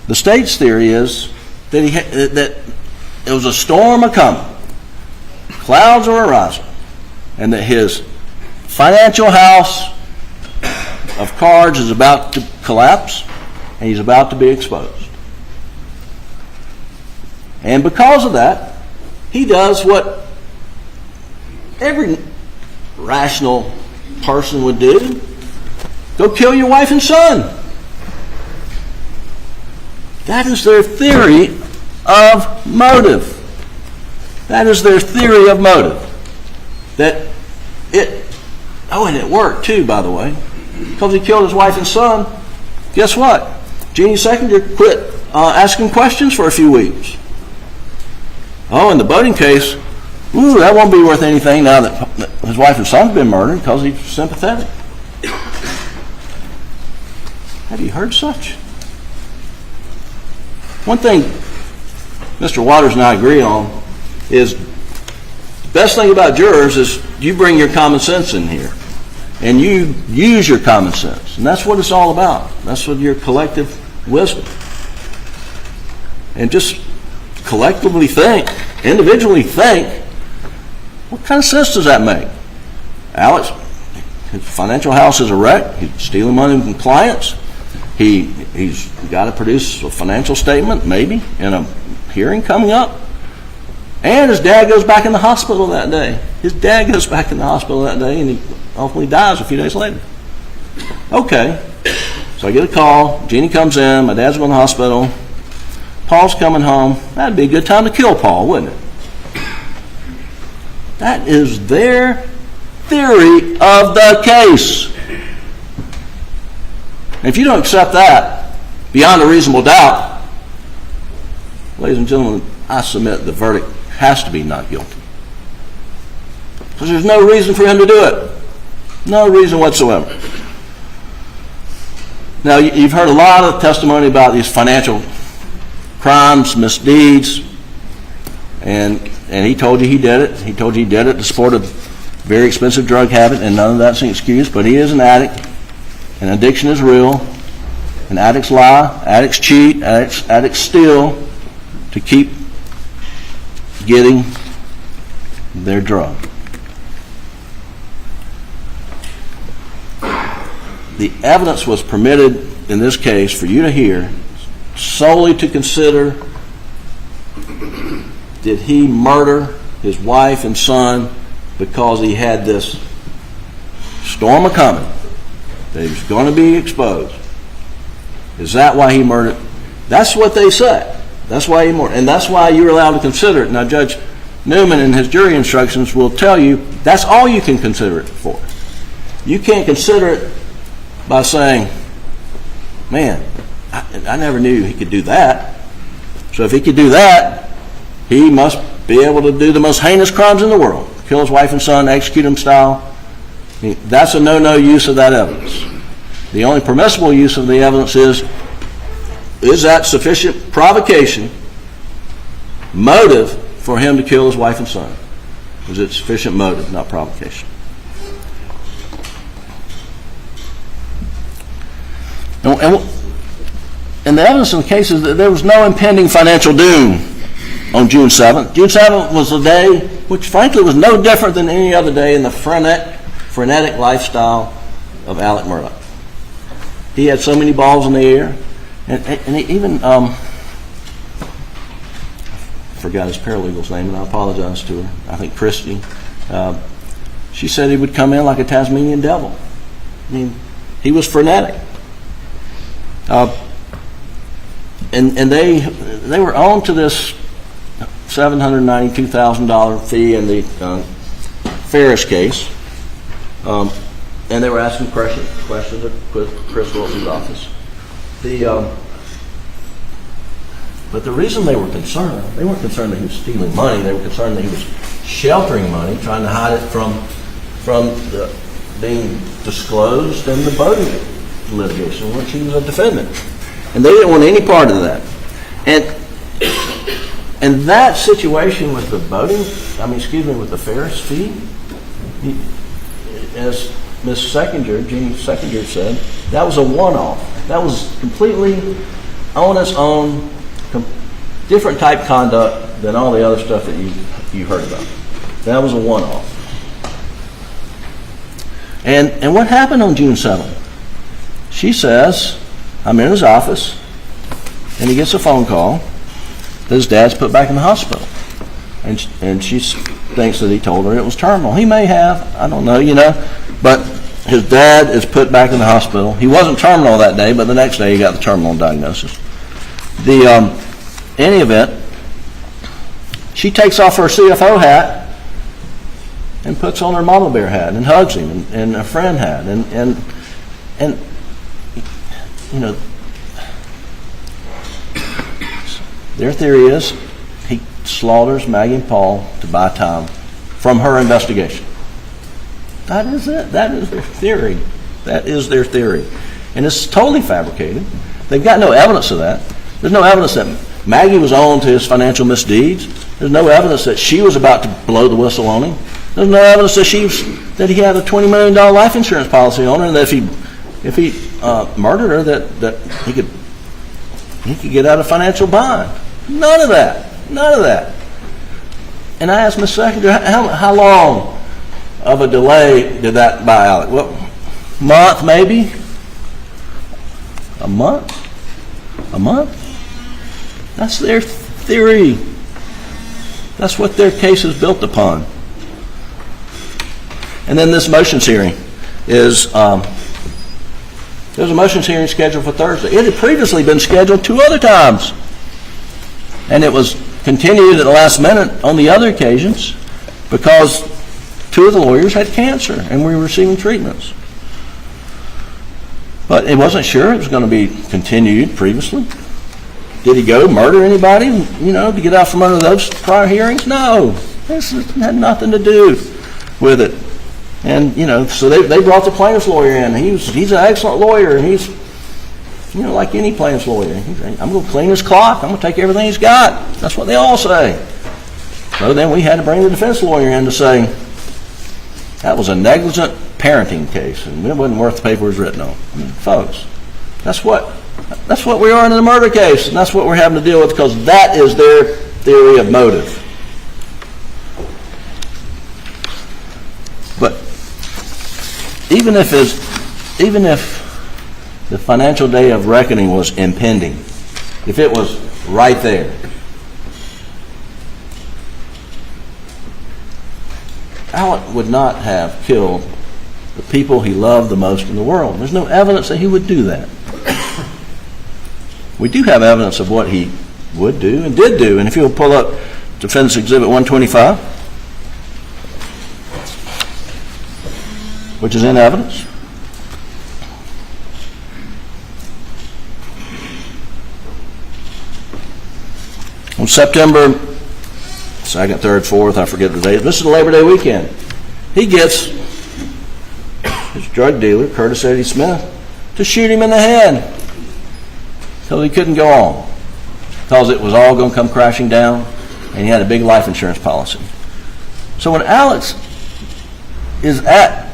The state's theory is that that it was a storm a-coming, clouds are arising, and that his financial house of cards is about to collapse and he's about to be exposed. And because of that, he does what every rational person would do: go kill your wife and son. That is their theory of motive. That is their theory of motive. And it worked too, by the way, because he killed his wife and son. Guess what? Jeannie Seconder quit asking questions for a few weeks. Oh, in the boating case, that won't be worth anything now that his wife and son's been murdered, because he's sympathetic. Have you heard such? One thing Mr. Waters and I agree on is the best thing about jurors is you bring your common sense in here and you use your common sense. And that's what it's all about. That's what your collective wisdom. And just collectively think, individually think, what kind of sense does that make? Alex, his financial house is a wreck. He's stealing money from clients. He's got to produce a financial statement, maybe, in a hearing coming up. And his dad goes back in the hospital that day. His dad goes back in the hospital that day, and he ultimately dies a few days later. Okay. So I get a call. Jeannie comes in. My dad's going to the hospital. Paul's coming home. That'd be a good time to kill Paul, wouldn't it? That is their theory of the case. And if you don't accept that beyond a reasonable doubt, ladies and gentlemen, I submit the verdict has to be not guilty. Because there's no reason for him to do it. No reason whatsoever. Now, you've heard a lot of testimony about these financial crimes, misdeeds, and he told you he did it. He told you he did it to support a very expensive drug habit, and none of that's an excuse, but he is an addict. And addiction is real, and addicts lie, addicts cheat, addicts steal to keep getting their drug. The evidence was permitted in this case for you to hear solely to consider, did he murder his wife and son because he had this storm a-coming? That he was going to be exposed. Is that why he murdered? That's what they say. That's why he murdered. And that's why you're allowed to consider it. Now, Judge Newman in his jury instructions will tell you that's all you can consider it for. You can't consider it by saying, man, I never knew he could do that. So if he could do that, he must be able to do the most heinous crimes in the world. Kill his wife and son, execute him style. That's a no-no use of that evidence. The only permissible use of the evidence is that sufficient provocation, motive for him to kill his wife and son? Is it sufficient motive, not provocation? And the evidence in the case is that there was no impending financial doom on June 7th. June 7th was a day which frankly was no different than any other day in the frenetic lifestyle of Alex Murdaugh. He had so many balls in the air, and he even I forgot his paralegal's name, and I apologize to her. I think Christy. She said he would come in like a Tasmanian devil. I mean, he was frenetic, and they were on to this $792,000 fee in the Ferris case. And they were asking questions of Chris Wilson's office. But the reason they weren't concerned that he was stealing money. They were concerned that he was sheltering money, trying to hide it from being disclosed in the boating litigation, which he was a defendant. And they didn't want any part of that. And that situation with the voting, with the Ferris fee, as Ms. Seckinger, Jeannie Seckinger said, that was a one-off. That was completely on its own, different type conduct than all the other stuff that you heard about. That was a one-off. And what happened on June 7th? She says, I'm in his office, and he gets a phone call that his dad's put back in the hospital. And she thinks that he told her it was terminal. He may have, I don't know, but his dad is put back in the hospital. He wasn't terminal that day, but the next day he got the terminal diagnosis. Any event, she takes off her CFO hat and puts on her mama bear hat and hugs him and a friend hat and their theory is he slaughters Maggie and Paul to buy time from her investigation. That is it. That is their theory. That is their theory. And it's totally fabricated. They've got no evidence of that. There's no evidence that Maggie was on to his financial misdeeds. There's no evidence that she was about to blow the whistle on him. There's no evidence that he had a $20 million life insurance policy on her, and that if he murdered her, that he could get out of financial bond. None of that. None of that. And I asked Ms. Secretary, how long of a delay did that buy Alex? What, month maybe? A month? A month? That's their theory. That's what their case is built upon. And then this motions hearing is, there's a motions hearing scheduled for Thursday. It had previously been scheduled 2 other times. And it was continued at the last minute on the other occasions because 2 of the lawyers had cancer and were receiving treatments. But it wasn't sure it was going to be continued previously. Did he go murder anybody, to get out from under those prior hearings? No. This had nothing to do with it. And, so they brought the plaintiff's lawyer in. He's an excellent lawyer, and he's, like any plaintiff's lawyer. I'm going to clean his clock. I'm going to take everything he's got. That's what they all say. So then we had to bring the defense lawyer in to say that was a negligent parenting case, and it wasn't worth the paper it was written on. Folks, that's what we are in a murder case, and that's what we're having to deal with because that is their theory of motive. But even if the financial day of reckoning was impending, if it was right there, Alec would not have killed the people he loved the most in the world. There's no evidence that he would do that. We do have evidence of what he would do and did do. And if you'll pull up Defense Exhibit 125, which is in evidence. On September 2nd, 3rd, 4th, I forget the date. This is the Labor Day weekend. He gets his drug dealer, Curtis Eddie Smith, to shoot him in the head until he couldn't go on because it was all going to come crashing down and he had a big life insurance policy. So when Alex is at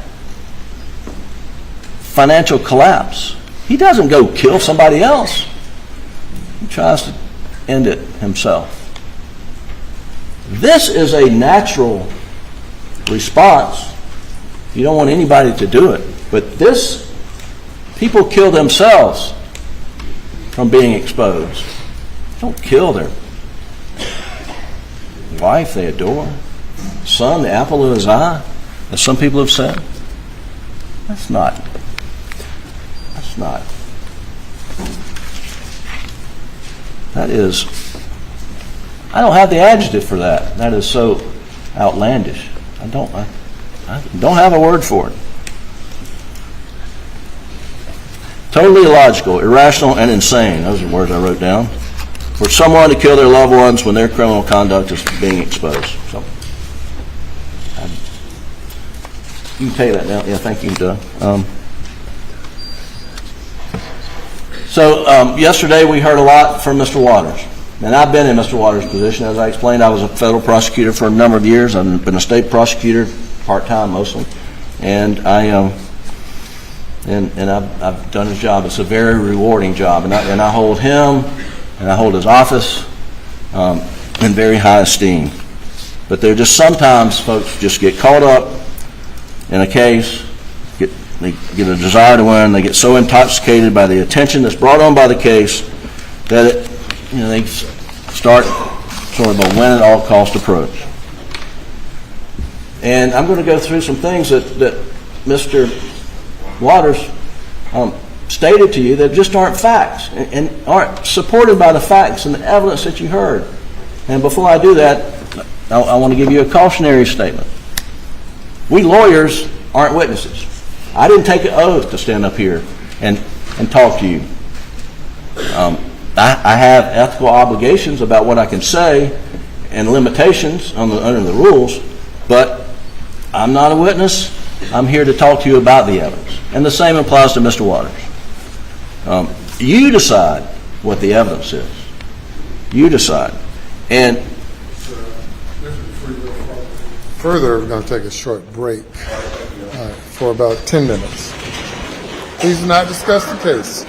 financial collapse, he doesn't go kill somebody else. He tries to end it himself. This is a natural response. You don't want anybody to do it. But people kill themselves from being exposed. Don't kill their wife they adore, son, the apple of his eye, as some people have said. That's not. That is, I don't have the adjective for that. That is so outlandish. I don't have a word for it. Totally illogical, irrational, and insane. Those are the words I wrote down. For someone to kill their loved ones when their criminal conduct is being exposed. So, you can take that down. Yeah, thank you, Doug. So yesterday we heard a lot from Mr. Waters. And I've been in Mr. Waters' position. As I explained, I was a federal prosecutor for a number of years. I've been a state prosecutor, part-time mostly. And I've done his job. It's a very rewarding job. And I hold him and I hold his office in very high esteem. But there just sometimes folks just get caught up in a case, they get a desire to win, they get so intoxicated by the attention that's brought on by the case that they start sort of a win at all cost approach. And I'm going to go through some things that Mr. Waters stated to you that just aren't facts and aren't supported by the facts and the evidence that you heard. And before I do that, I want to give you a cautionary statement. We lawyers aren't witnesses. I didn't take an oath to stand up here and talk to you. I have ethical obligations about what I can say and limitations under the rules, but I'm not a witness. I'm here to talk to you about the evidence. And the same applies to Mr. Waters. You decide what the evidence is. You decide. And further, we're going to take a short break for about 10 minutes. Please do not discuss the case.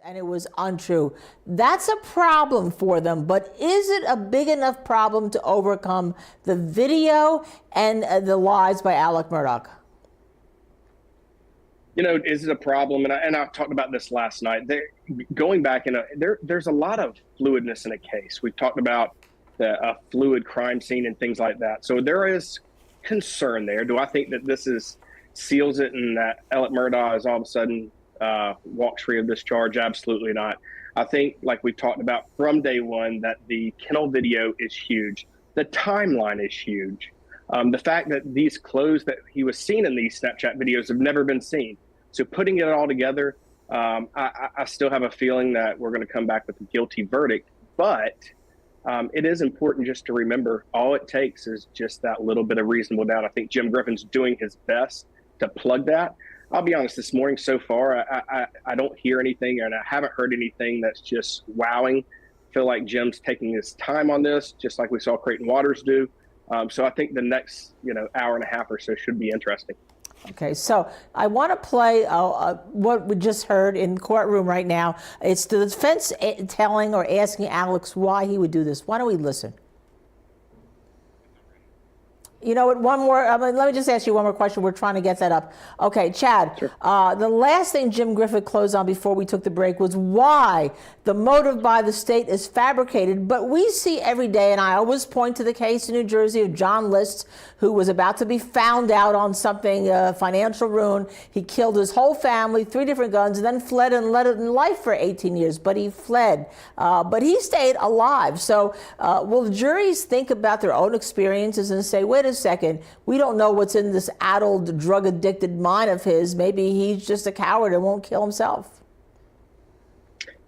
And it was untrue. That's a problem for them, but is it a big enough problem to overcome the video and the lies by Alex Murdaugh? Is it a problem? And I've talked about this last night. Going back, there's a lot of fluidness in a case. We've talked about a fluid crime scene and things like that. So there is concern there. Do I think that this seals it and that Alex Murdaugh is all of a sudden walks free of this charge? Absolutely not. I think, like we talked about from day one, that the kennel video is huge. The timeline is huge. The fact that these clothes that he was seen in these Snapchat videos have never been seen. So putting it all together, I still have a feeling that we're going to come back with a guilty verdict. But it is important just to remember all it takes is just that little bit of reasonable doubt. I think Jim Griffin's doing his best to plug that. I'll be honest, this morning so far, I don't hear anything, and I haven't heard anything that's just wowing. I feel like Jim's taking his time on this, just like we saw Creighton Waters do. So I think the next hour and a half or so should be interesting. Okay, so I want to play what we just heard in the courtroom right now. It's the defense telling or asking Alex why he would do this. Why don't we listen? One more, let me just ask you one more question. We're trying to get that up. Okay, Chad, sure. The last thing Jim Griffin closed on before we took the break was why the motive by the state is fabricated. But we see every day, and I always point to the case in New Jersey of John List, who was about to be found out on something, financial ruin. He killed his whole family, 3 different guns, and then fled and led it in life for 18 years. But he fled. But he stayed alive. So will the juries think about their own experiences and say, wait a second, we don't know what's in this addled, drug-addicted mind of his. Maybe he's just a coward and won't kill himself.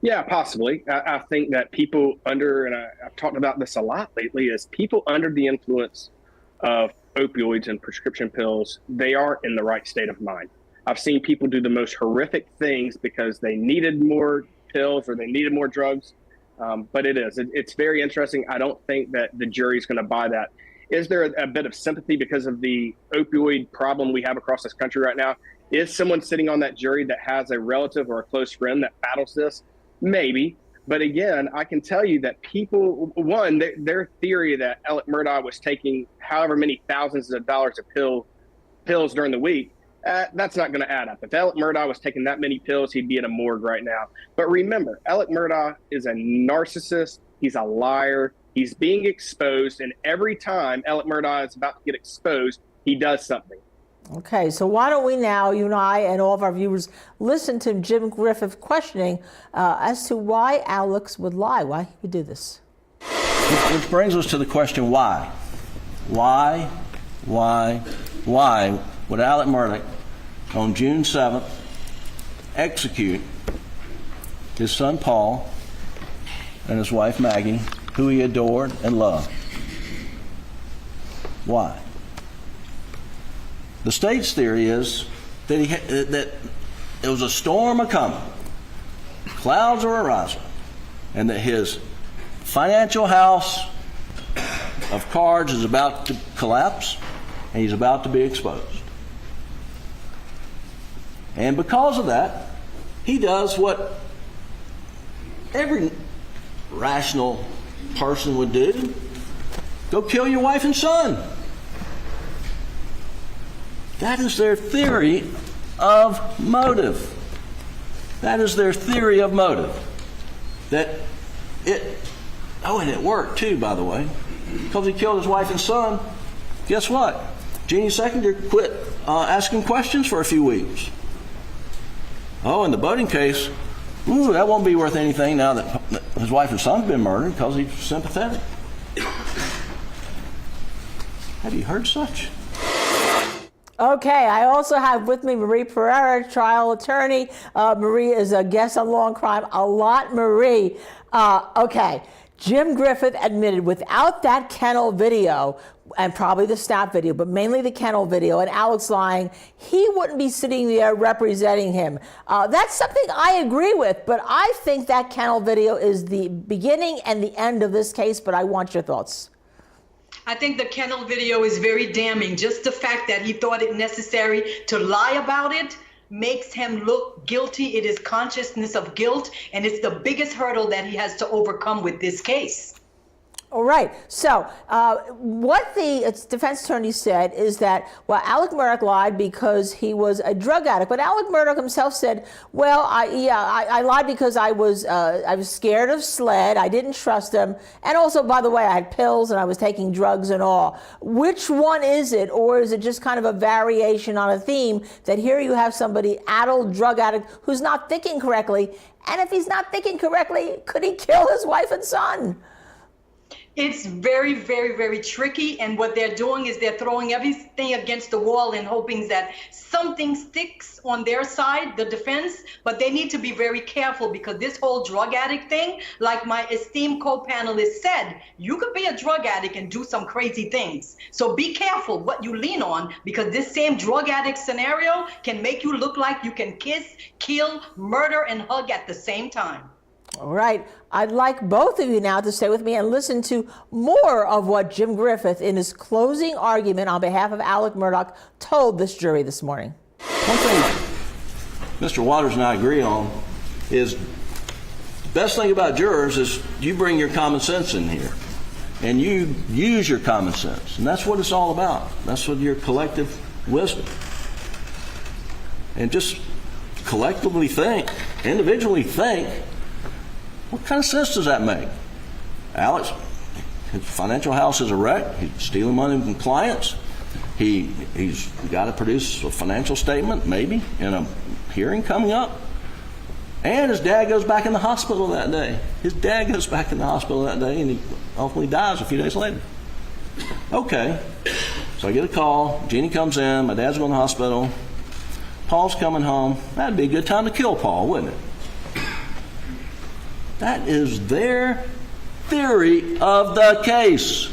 Yeah, possibly. I think that people and I've talked about this a lot lately, is people under the influence of opioids and prescription pills, they aren't in the right state of mind. I've seen people do the most horrific things because they needed more pills or they needed more drugs. But it's very interesting. I don't think that the jury's going to buy that. Is there a bit of sympathy because of the opioid problem we have across this country right now? Is someone sitting on that jury that has a relative or a close friend that battles this? Maybe. But again, I can tell you that people, their theory that Alex Murdaugh was taking however many thousands of dollars of pills during the week That's not going to add up. If Alex Murdaugh was taking that many pills, he'd be in a morgue right now. But remember, Alex Murdaugh is a narcissist. He's a liar. He's being exposed. And every time Alex Murdaugh is about to get exposed, he does something. Okay, so why don't we now, you and I and all of our viewers, listen to Jim Griffith questioning as to why Alex would lie, why he would do this. Which brings us to the question, why? Why would Alex Murdaugh on June 7th execute his son Paul and his wife Maggie, who he adored and loved? Why? The state's theory is that that it was a storm a-coming, clouds are arising, and that his financial house of cards is about to collapse and he's about to be exposed. And because of that, he does what every rational person would do: go kill your wife and son. That is their theory of motive. That is their theory of motive. And it worked too, by the way, because he killed his wife and son. Guess what? Jeannie Seconder quit asking questions for a few weeks. Oh, in the boating case, that won't be worth anything now that his wife and son's been murdered, because he's sympathetic. Have you heard such? Okay, I also have with me Marie Pereira, trial attorney. Marie is a guest on Law and Crime a lot. Marie, okay, Jim Griffith admitted without that kennel video, and probably the snap video, but mainly the kennel video, and Alex lying, he wouldn't be sitting there representing him. That's something I agree with, but I think that kennel video is the beginning and the end of this case, but I want your thoughts. I think the kennel video is very damning. Just the fact that he thought it necessary to lie about it makes him look guilty. It is consciousness of guilt, and it's the biggest hurdle that he has to overcome with this case. All right. So what the defense attorney said is that, well, Alex Murdaugh lied because he was a drug addict. But Alex Murdaugh himself said, well, I lied because I was scared of SLED. I didn't trust him. And also, by the way, I had pills and I was taking drugs and all. Which one is it? Or is it just kind of a variation on a theme that here you have somebody, adult drug addict, who's not thinking correctly? And if he's not thinking correctly, could he kill his wife and son? It's very, very, very tricky. And what they're doing is they're throwing everything against the wall and hoping that something sticks on their side, the defense. But they need to be very careful, because this whole drug addict thing, like my esteemed co-panelist said, you could be a drug addict and do some crazy things. So be careful what you lean on, because this same drug addict scenario can make you look like you can kiss, kill, murder, and hug at the same time. All right. I'd like both of you now to stay with me and listen to more of what Jim Griffith, in his closing argument on behalf of Alex Murdaugh, told this jury this morning. One thing Mr. Waters and I agree on is the best thing about jurors is you bring your common sense in here and you use your common sense. And that's what it's all about. That's what your collective wisdom. And just collectively think, individually think, what kind of sense does that make? Alex, his financial house is a wreck. He's stealing money from clients. He's got to produce a financial statement, maybe, in a hearing coming up. And his dad goes back in the hospital that day. His dad goes back in the hospital that day, and he ultimately dies a few days later. Okay, so I get a call. Jeannie comes in. My dad's going to the hospital. Paul's coming home. That'd be a good time to kill Paul, wouldn't it? That is their theory of the case.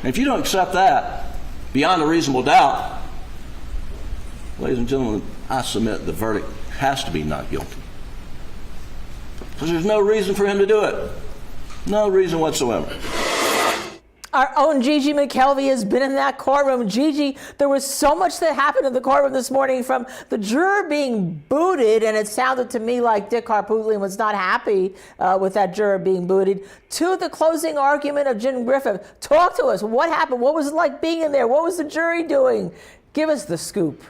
And if you don't accept that, beyond a reasonable doubt, ladies and gentlemen, I submit the verdict has to be not guilty. Because there's no reason for him to do it. No reason whatsoever. Our own Gigi McKelvey has been in that courtroom. Gigi, there was so much that happened in the courtroom this morning, from the juror being booted, and it sounded to me like Dick Harpootlian was not happy with that juror being booted, to the closing argument of Jim Griffith. Talk to us. What happened? What was it like being in there? What was the jury doing? Give us the scoop.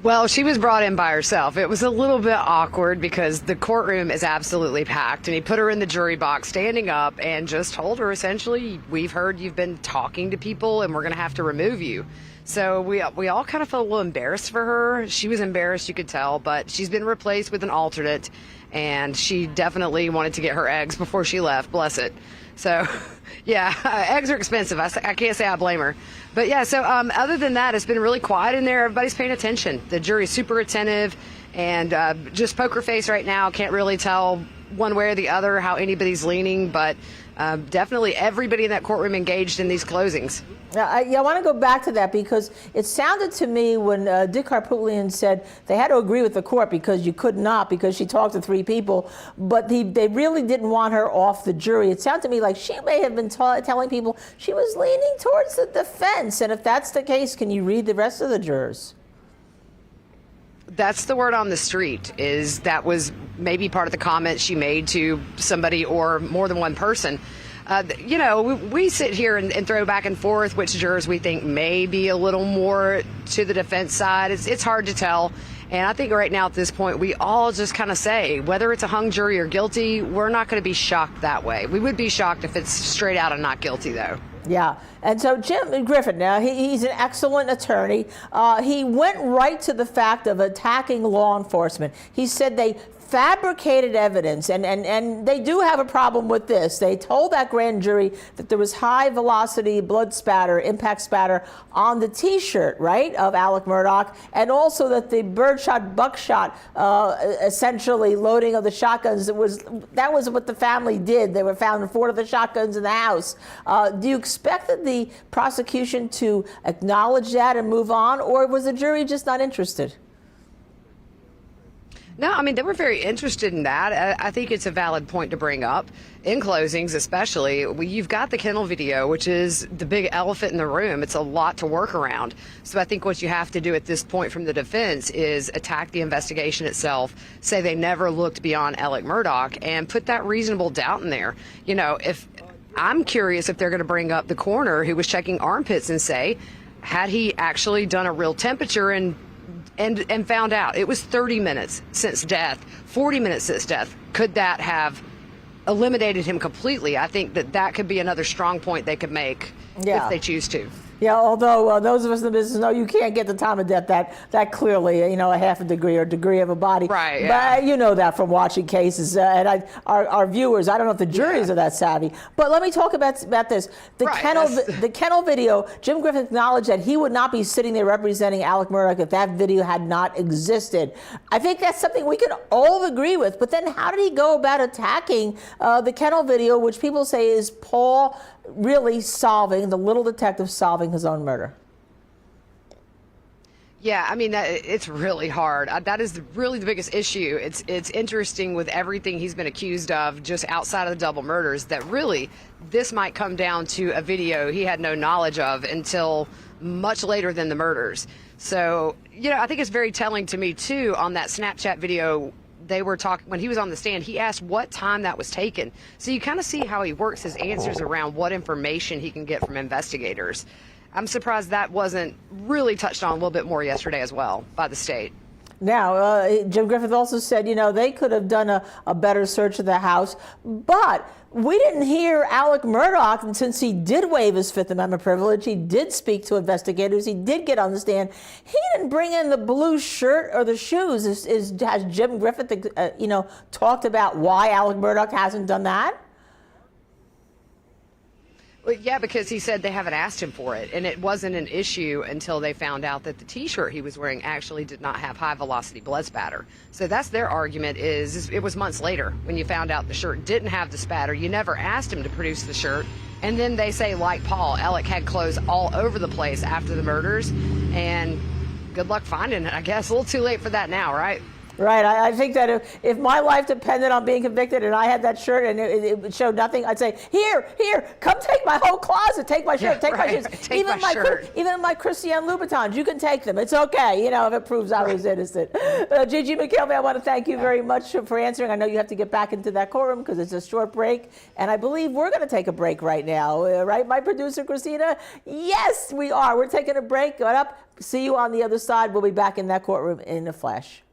Well, she was brought in by herself. It was a little bit awkward because the courtroom is absolutely packed, and he put her in the jury box standing up and just told her, essentially, we've heard you've been talking to people and we're going to have to remove you. So we all kind of felt a little embarrassed for her. She was embarrassed, you could tell, but she's been replaced with an alternate, and she definitely wanted to get her eggs before she left, bless it. So, yeah, eggs are expensive. I can't say I blame her. But, yeah, so other than that, it's been really quiet in there. Everybody's paying attention. The jury's super attentive, and just poker face right now. Can't really tell one way or the other how anybody's leaning, but definitely everybody in that courtroom engaged in these closings. I want to go back to that because it sounded to me when Dick Harpootlian said they had to agree with the court because you could not, because she talked to 3 people, but they really didn't want her off the jury. It sounded to me like she may have been telling people she was leaning towards the defense. And if that's the case, can you read the rest of the jurors? That's the word on the street, is that was maybe part of the comment she made to somebody or more than one person. You know, we sit here and throw back and forth which jurors we think may be a little more to the defense side. It's hard to tell. And I think right now at this point, we all just kind of say, whether it's a hung jury or guilty, we're not going to be shocked that way. We would be shocked if it's straight out and not guilty, though. Yeah, and so Jim Griffin, now he's an excellent attorney. He went right to the fact of attacking law enforcement. He said they fabricated evidence, and they do have a problem with this. They told that grand jury that there was high velocity blood spatter, impact spatter on the T-shirt, right, of Alex Murdaugh, and also that the birdshot buckshot, essentially loading of the shotguns, that was what the family did. They were found 4 of the shotguns in the house. Do you expect the prosecution to acknowledge that and move on, or was the jury just not interested? No, I mean, they were very interested in that. I think it's a valid point to bring up. In closings, especially, you've got the kennel video, which is the big elephant in the room. It's a lot to work around. So I think what you have to do at this point from the defense is attack the investigation itself, say they never looked beyond Alex Murdaugh, and put that reasonable doubt in there. You know, if I'm curious if they're going to bring up the coroner who was checking armpits and say, had he actually done a real temperature and found out it was 30 minutes since death, 40 minutes since death. Could that have eliminated him completely? I think that could be another strong point they could make if they choose to. Yeah, although those of us in the business know you can't get the time of death that clearly, you know, a half a degree or a degree of a body. Right. Yeah. But you know that from watching cases. And our viewers, I don't know if the juries are that savvy. But let me talk about this. The kennel video, Jim Griffin acknowledged that he would not be sitting there representing Alex Murdaugh if that video had not existed. I think that's something we can all agree with. But then how did he go about attacking the kennel video, which people say is Paul really solving, the little detective solving his own murder? Yeah, I mean, it's really hard. That is really the biggest issue. It's interesting with everything he's been accused of just outside of the double murders that really this might come down to a video he had no knowledge of until much later than the murders. So, you know, I think it's very telling to me, too, on that Snapchat video. They were talking, when he was on the stand, he asked what time that was taken. So you kind of see how he works his answers around what information he can get from investigators. I'm surprised that wasn't really touched on a little bit more yesterday as well by the state. Now, Jim Griffith also said, you know, they could have done a better search of the house, but we didn't hear Alex Murdaugh, and since he did waive his Fifth Amendment privilege, he did speak to investigators, he did get on the stand, he didn't bring in the blue shirt or the shoes. Has Jim Griffith, you know, talked about why Alex Murdaugh hasn't done that? Well, yeah, because he said they haven't asked him for it, and it wasn't an issue until they found out that the T-shirt he was wearing actually did not have high-velocity blood spatter. So that's their argument, is it was months later when you found out the shirt didn't have the spatter. You never asked him to produce the shirt, and then they say, like Paul, Alec had clothes all over the place after the murders, and good luck finding it, I guess. A little too late for that now, right? Right. I think that if my life depended on being convicted and I had that shirt and it showed nothing, I'd say, here, come take my whole closet, take my shirt, take my shoes, even my Christian Louboutins, you can take them. It's okay, if it proves I was innocent. Gigi McKelvey, I want to thank you very much for answering. I know you have to get back into that courtroom because it's a short break, and I believe we're going to take a break right now, right, my producer Christina? Yes, we are. We're taking a break. Go up. See you on the other side. We'll be back in that courtroom in a flash.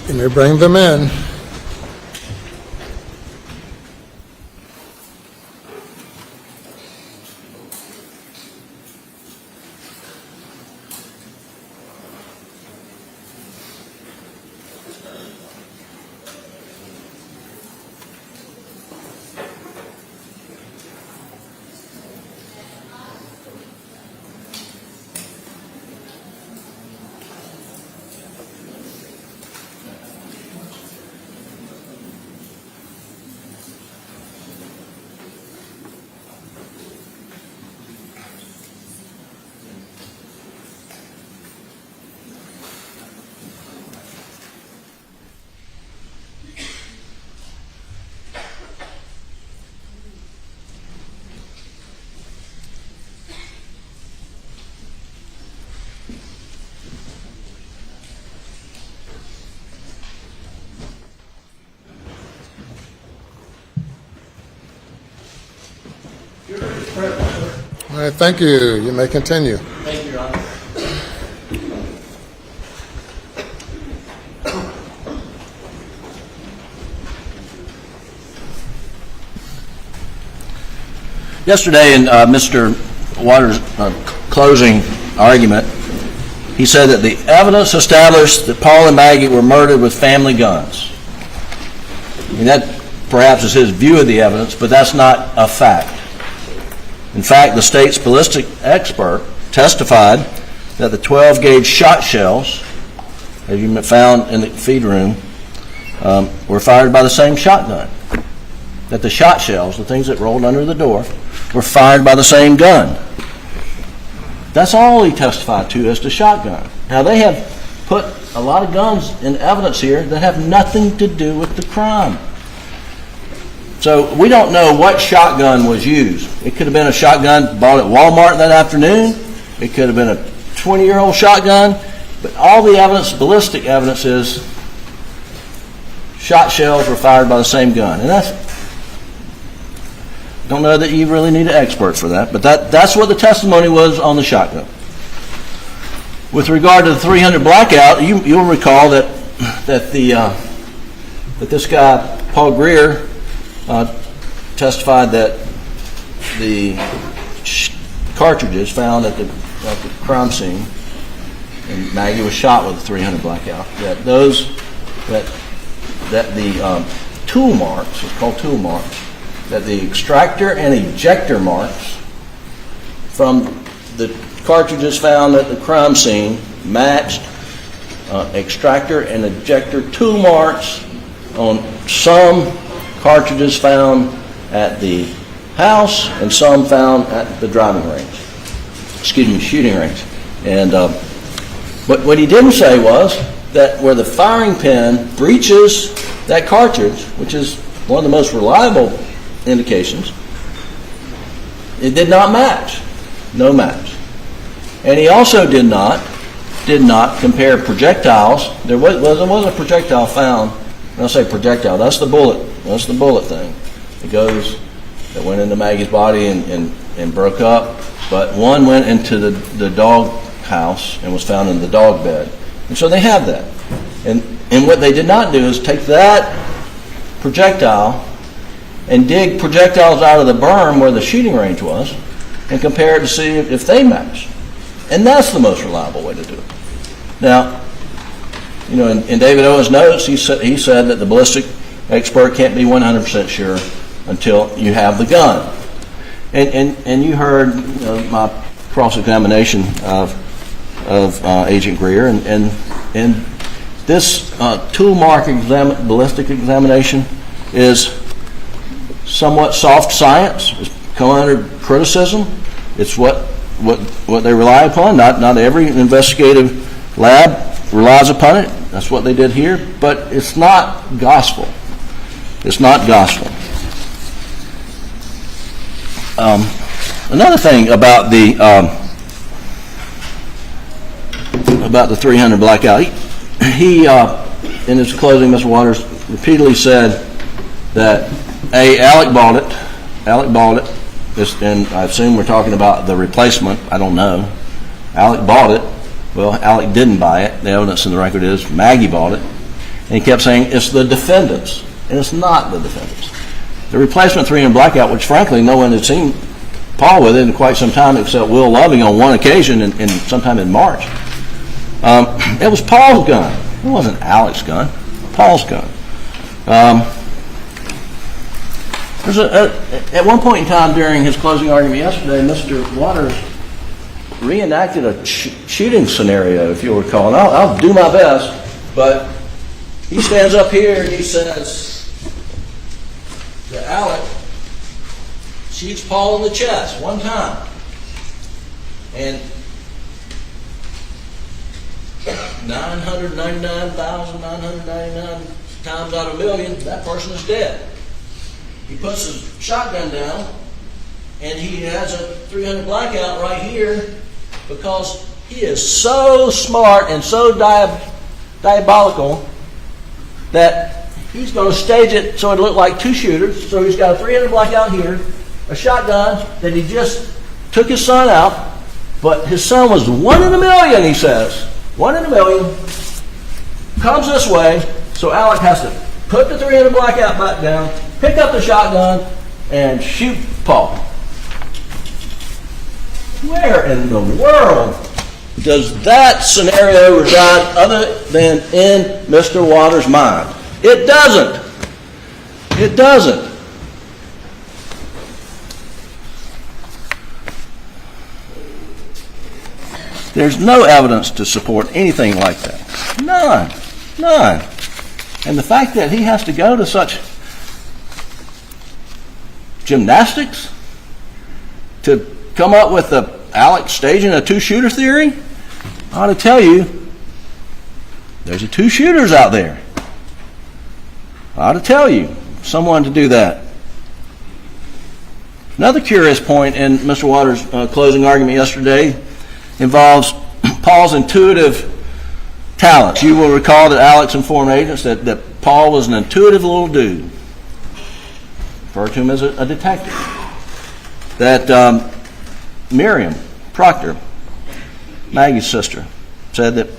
You may bring them in. All right, thank you. You may continue. Thank you, Your Honor. Yesterday in Mr. Waters' closing argument, he said that the evidence established that Paul and Maggie were murdered with family guns. I mean, that perhaps is his view of the evidence, but that's not a fact. In fact, the state's ballistic expert testified that the 12-gauge shot shells, as you found in the feed room, were fired by the same shotgun. That the shot shells, the things that rolled under the door, were fired by the same gun. That's all he testified to as to shotgun. Now, they have put a lot of guns in evidence here that have nothing to do with the crime. So we don't know what shotgun was used. It could have been a shotgun bought at Walmart that afternoon. It could have been a 20-year-old shotgun. But all the evidence, ballistic evidence, is shot shells were fired by the same gun. And don't know that you really need an expert for that, but that's what the testimony was on the shotgun. With regard to the 300 blackout, you'll recall that this guy Paul Greer testified that the cartridges found at the crime scene, and Maggie was shot with a 300 blackout, that the tool marks, it's called tool marks, that the extractor and ejector marks from the cartridges found at the crime scene matched extractor and ejector tool marks on some cartridges found at the house and some found at the shooting range. And but what he didn't say was that where the firing pin breaches that cartridge, which is one of the most reliable indications, it did not match. No match. And he also did not compare projectiles. There wasn't a projectile found. When I say projectile, that's the bullet thing. That went into Maggie's body and broke up. But one went into the dog house and was found in the dog bed. And so they have that. And what they did not do is take that projectile and dig projectiles out of the berm where the shooting range was and compare it to see if they match. And that's the most reliable way to do it. Now, you know, in David Owen's notes, he said that the ballistic expert can't be 100% sure until you have the gun. And you heard my cross-examination of Agent Greer, and this tool mark ballistic examination is somewhat soft science. It's come under criticism. It's what they rely upon. Not every investigative lab relies upon it. That's what they did here, but it's not gospel. It's not gospel. Another thing about the 300 blackout, he in his closing, Mr. Waters repeatedly said that Alec bought it. And I assume we're talking about the replacement. I don't know. Alec bought it. Well, Alec didn't buy it. The evidence in the record is Maggie bought it. And he kept saying it's the defendants. And it's not the defendants. The replacement 300 blackout, which frankly no one had seen Paul with it in quite some time except Will Loving on one occasion in sometime in March. It was Paul's gun. It wasn't Alec's gun. Paul's gun. At one point in time during his closing argument yesterday, Mr. Waters reenacted a shooting scenario, if you'll recall. And I'll do my best, but he stands up here and he says that Alec shoots Paul in the chest one time. And 999,999 times out of a million, that person is dead. He puts his shotgun down, and he has a 300 blackout right here because he is so smart and so diabolical that he's going to stage it so it look like two shooters. So he's got a 300 blackout here, a shotgun that he just took his son out, but his son was 1 in a million, he says. 1 in a million comes this way, so Alec has to put the 300 blackout back down, pick up the shotgun, and shoot Paul. Where in the world does that scenario reside other than in Mr. Waters' mind? It doesn't. It doesn't. There's no evidence to support anything like that. None. None. And the fact that he has to go to such gymnastics to come up with Alex staging a two-shooter theory, I ought to tell you, there's a two shooters out there. I ought to tell you, someone to do that. Another curious point in Mr. Waters' closing argument yesterday involves Paul's intuitive talents. You will recall that Alex informed agents that Paul was an intuitive little dude. Refer to him as a detective. That Miriam Proctor, Maggie's sister, said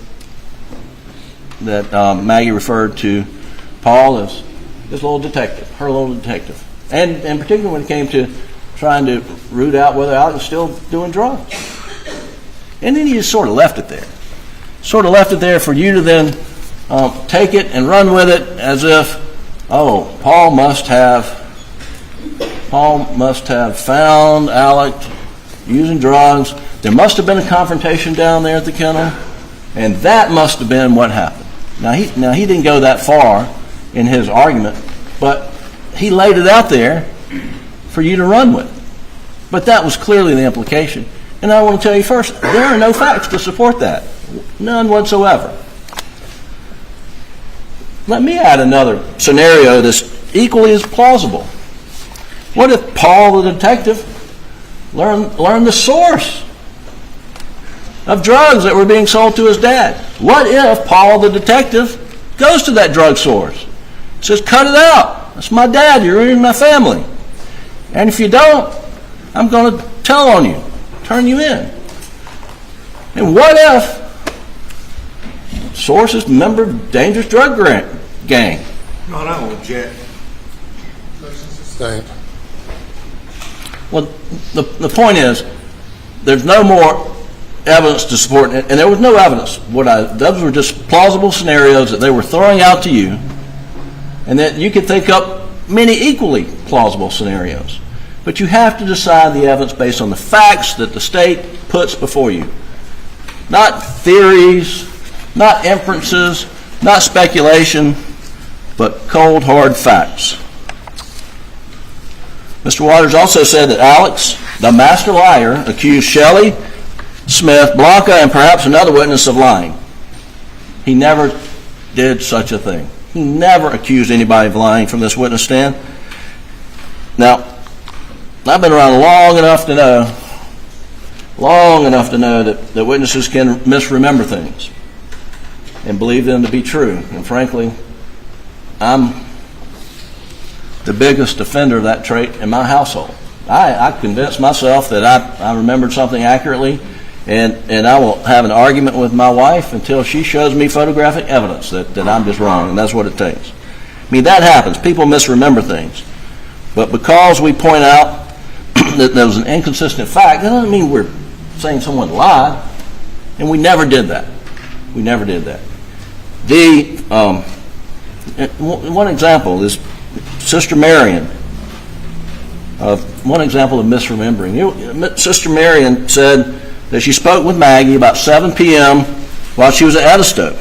that Maggie referred to Paul as this little detective, her little detective. And particularly when it came to trying to root out whether Alex was still doing drugs. And then he just sort of left it there. Sort of left it there for you to then take it and run with it as if, oh, Paul must have found Alec using drugs. There must have been a confrontation down there at the kennel, and that must have been what happened. Now he didn't go that far in his argument, but he laid it out there for you to run with. But that was clearly the implication. And I want to tell you first, there are no facts to support that. None whatsoever. Let me add another scenario that's equally as plausible. What if Paul the detective learned the source of drugs that were being sold to his dad? What if Paul the detective goes to that drug source, says, cut it out, that's my dad, you're ruining my family. And if you don't, I'm going to tell on you, turn you in. And what if source is a member of dangerous drug gang? No, I don't object. sustained. Well, the point is, there's no more evidence to support it, and there was no evidence. Those were just plausible scenarios that they were throwing out to you, and that you could think up many equally plausible scenarios. But you have to decide the evidence based on the facts that the state puts before you. Not theories, not inferences, not speculation, but cold, hard facts. Mr. Waters also said that Alex, the master liar, accused Shelley, Smith, Blanca, and perhaps another witness of lying. He never did such a thing. He never accused anybody of lying from this witness stand. Now, I've been around long enough to know that witnesses can misremember things and believe them to be true. And frankly, I'm the biggest defender of that trait in my household. I convinced myself that I remembered something accurately, and I will have an argument with my wife until she shows me photographic evidence that I'm just wrong, and that's what it takes. I mean, that happens. People misremember things. But because we point out that there was an inconsistent fact, that doesn't mean we're saying someone lied, and we never did that. We never did that. One example is Sister Marion. One example of misremembering. Sister Marion said that she spoke with Maggie about 7 p.m. while she was at Edisto,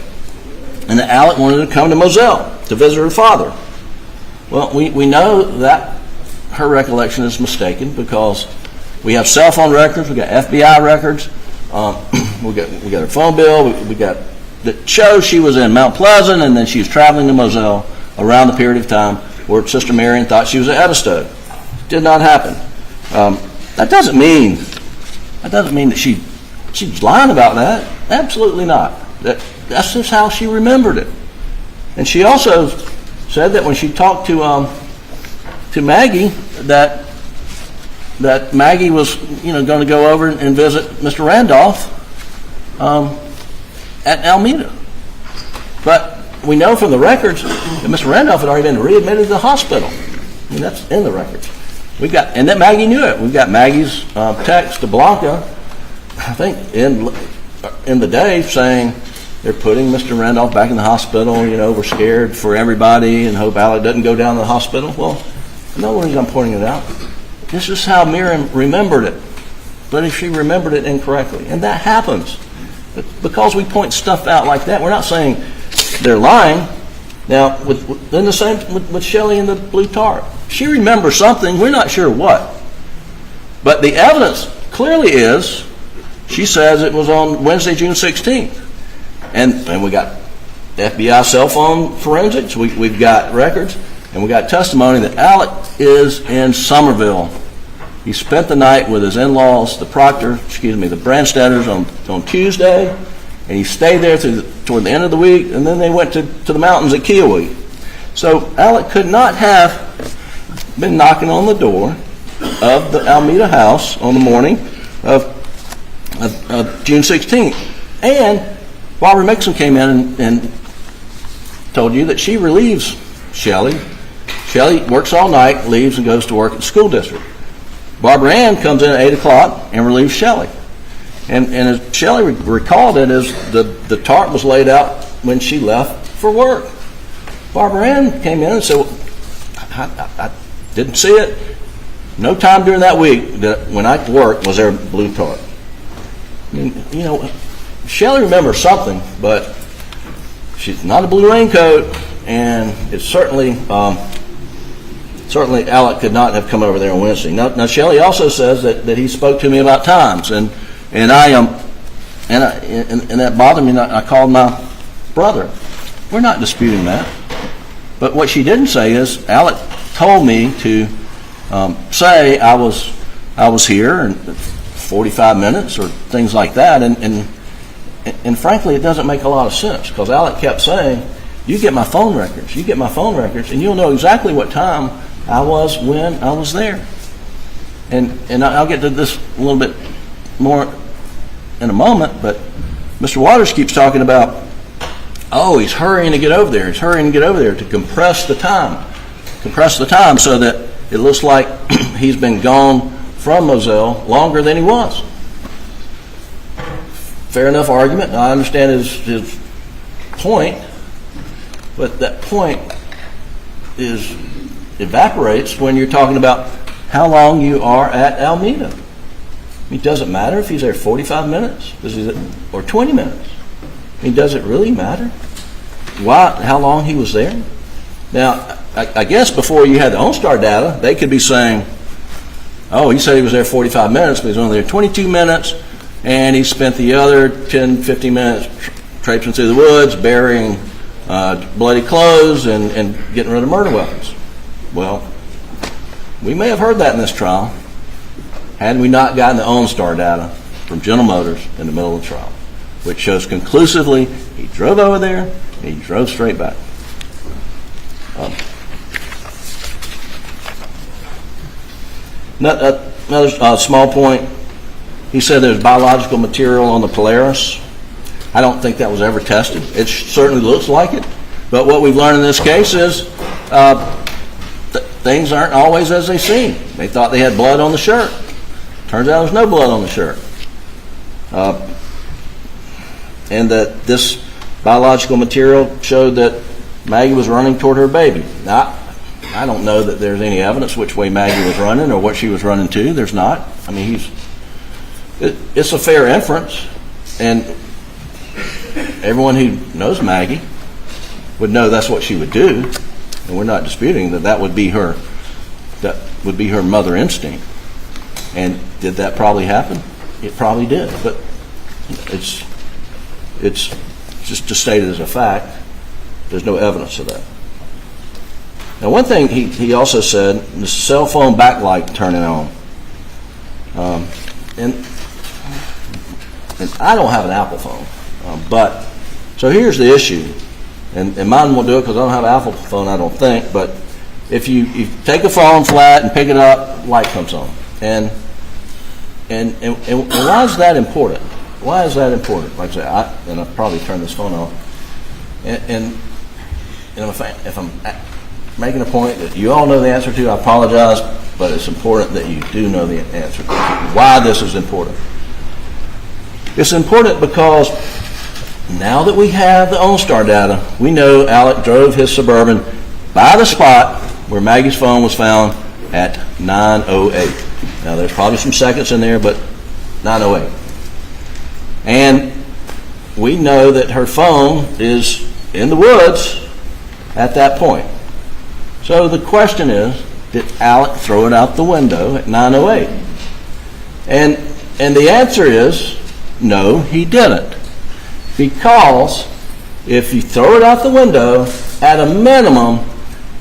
and that Alec wanted to come to Moselle to visit her father. Well, we know that her recollection is mistaken because we have cell phone records, we got FBI records, we got her phone bill, we got that shows she was in Mount Pleasant and then she was traveling to Moselle around the period of time where Sister Marion thought she was at Edisto. Did not happen. That doesn't mean that she was lying about that. Absolutely not. That's just how she remembered it. And she also said that when she talked to Maggie, that Maggie was going to go over and visit Mr. Randolph at Alameda. But we know from the records that Mr. Randolph had already been readmitted to the hospital. I mean, that's in the records. And that Maggie knew it. We've got Maggie's text to Blanca, I think, in the day saying they're putting Mr. Randolph back in the hospital. We're scared for everybody and hope Alec doesn't go down to the hospital. Well, no reason I'm pointing it out. This is how Miriam remembered it. But if she remembered it incorrectly, and that happens. Because we point stuff out like that, we're not saying they're lying. Now, then the same with Shelley and the blue tarp. She remembers something, we're not sure what. But the evidence clearly is, she says it was on Wednesday, June 16th. And we got FBI cell phone forensics, we've got records, and we got testimony that Alec is in Somerville. He spent the night with his in-laws, the Branstetters on Tuesday, and he stayed there toward the end of the week, and then they went to the mountains at Kiowee. So Alec could not have been knocking on the door of the Alameda house on the morning of June 16th. And Barbara Mixon came in and told you that she relieves Shelley. Shelley works all night, leaves, and goes to work at the school district. Barbara Ann comes in at 8 o'clock and relieves Shelley. And as Shelley recalled it, as the tarp was laid out when she left for work. Barbara Ann came in and said, I didn't see it. No time during that week that when I worked was there a blue tarp. I mean, Shelley remembers something, but she's not a blue raincoat, and it's certainly Alec could not have come over there on Wednesday. Now Shelley also says that he spoke to me about times, and that bothered me. And I called my brother. We're not disputing that, but what she didn't say is Alec told me to say I was here in 45 minutes or things like that, and frankly, it doesn't make a lot of sense because Alec kept saying, "You get my phone records. You get my phone records, and you'll know exactly what time I was when I was there." And I'll get to this a little bit more in a moment, but Mr. Waters keeps talking about, he's hurrying to get over there. He's hurrying to get over there to compress the time so that it looks like he's been gone from Moselle longer than he was. Fair enough argument. I understand his point, but that point evaporates when you're talking about how long you are at Alameda. It doesn't matter if he's there 45 minutes or 20 minutes. Does it really matter how long he was there? Now, I guess before you had the OnStar data, they could be saying, oh, he said he was there 45 minutes, but he was only there 22 minutes, and he spent the other 10, 15 minutes traipsing through the woods, burying bloody clothes, and getting rid of murder weapons. Well, we may have heard that in this trial had we not gotten the OnStar data from General Motors in the middle of the trial, which shows conclusively he drove over there and he drove straight back. Another small point, he said there's biological material on the Polaris. I don't think that was ever tested. It certainly looks like it, but what we've learned in this case is things aren't always as they seem. They thought they had blood on the shirt. Turns out there's no blood on the shirt. And that this biological material showed that Maggie was running toward her baby. Now, I don't know that there's any evidence which way Maggie was running or what she was running to. There's not. I mean, it's a fair inference, and everyone who knows Maggie would know that's what she would do, and we're not disputing that would be her mother instinct. And did that probably happen? It probably did, but it's just to state it as a fact. There's no evidence of that. Now, one thing he also said, the cell phone backlight turning on. And I don't have an Apple phone, but so here's the issue, and mine won't do it because I don't have an Apple phone, I don't think. But if you take a phone flat and pick it up, light comes on, and why is that important? Why is that important? Like I say, and I'll probably turn this phone off. And if I'm making a point that you all know the answer to, I apologize, but it's important that you do know the answer to why this is important. It's important because now that we have the OnStar data, we know Alec drove his Suburban by the spot where Maggie's phone was found at 9:08. Now, there's probably some seconds in there, but 9:08. And we know that her phone is in the woods at that point. So the question is, did Alec throw it out the window at 9:08? And the answer is, no, he didn't. Because if you throw it out the window, at a minimum,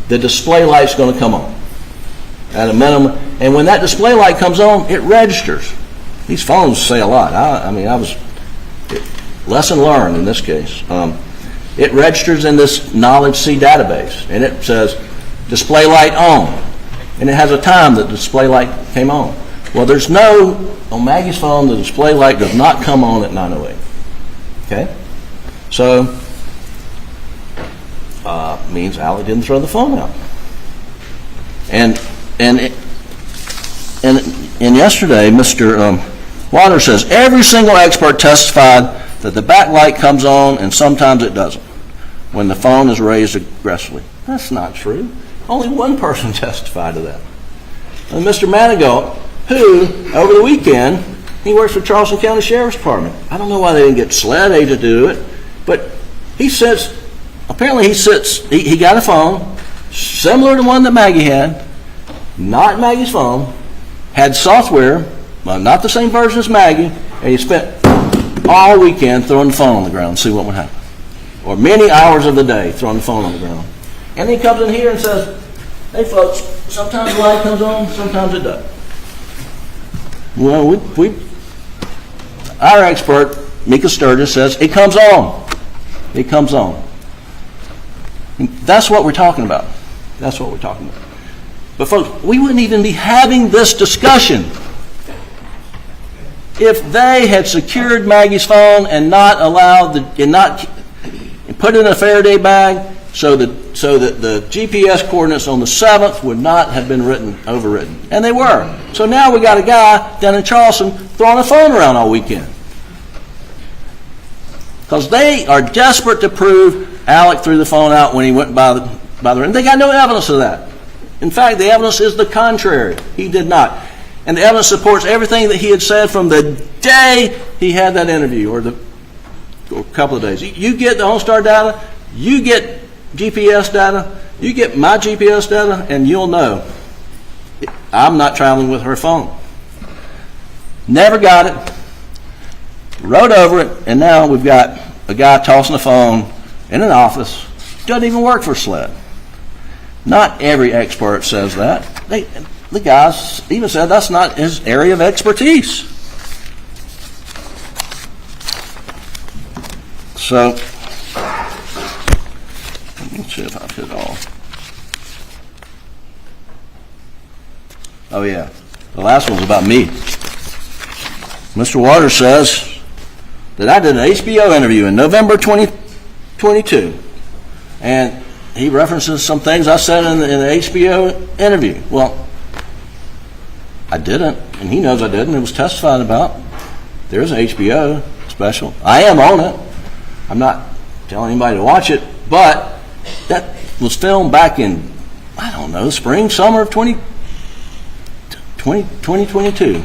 the display light's going to come on. At a minimum. And when that display light comes on, it registers. These phones say a lot. Lesson learned in this case. It registers in this Knowledge C database, and it says display light on, and it has a time that the display light came on. Well, on Maggie's phone, the display light does not come on at 9:08. Okay? So, means Alec didn't throw the phone out. And yesterday, Mr. Waters says, every single expert testified that the backlight comes on and sometimes it doesn't when the phone is raised aggressively. That's not true. Only one person testified to that. And Mr. Murdaugh, who, over the weekend, he works for Charleston County Sheriff's Department. I don't know why they didn't get SLED aid to do it, but he got a phone similar to one that Maggie had, not Maggie's phone, had software, not the same version as Maggie, and he spent all weekend throwing the phone on the ground and see what would happen. Or many hours of the day throwing the phone on the ground. And he comes in here and says, hey folks, sometimes the light comes on, sometimes it doesn't. Well, our expert, Mika Sturgis, says it comes on. It comes on. That's what we're talking about. That's what we're talking about. But folks, we wouldn't even be having this discussion if they had secured Maggie's phone and not allowed and put it in a Faraday bag so that the GPS coordinates on the 7th would not have been overwritten. And they were. So now we got a guy down in Charleston throwing a phone around all weekend. Because they are desperate to prove Alec threw the phone out when he went by the ring. They got no evidence of that. In fact, the evidence is the contrary. He did not. And the evidence supports everything that he had said from the day he had that interview, or a couple of days. You get the OnStar data, you get GPS data, you get my GPS data, and you'll know I'm not traveling with her phone. Never got it. Wrote over it, and now we've got a guy tossing a phone in an office. Doesn't even work for SLED. Not every expert says that. The guys even said that's not his area of expertise. So, let me see if I've hit all. Oh yeah, the last one's about me. Mr. Waters says that I did an HBO interview in November 2022, and he references some things I said in the HBO interview. Well, I didn't, and he knows I didn't. It was testified about. There's an HBO special. I am on it. I'm not telling anybody to watch it, but that was filmed back in, I don't know, spring, summer of 2022.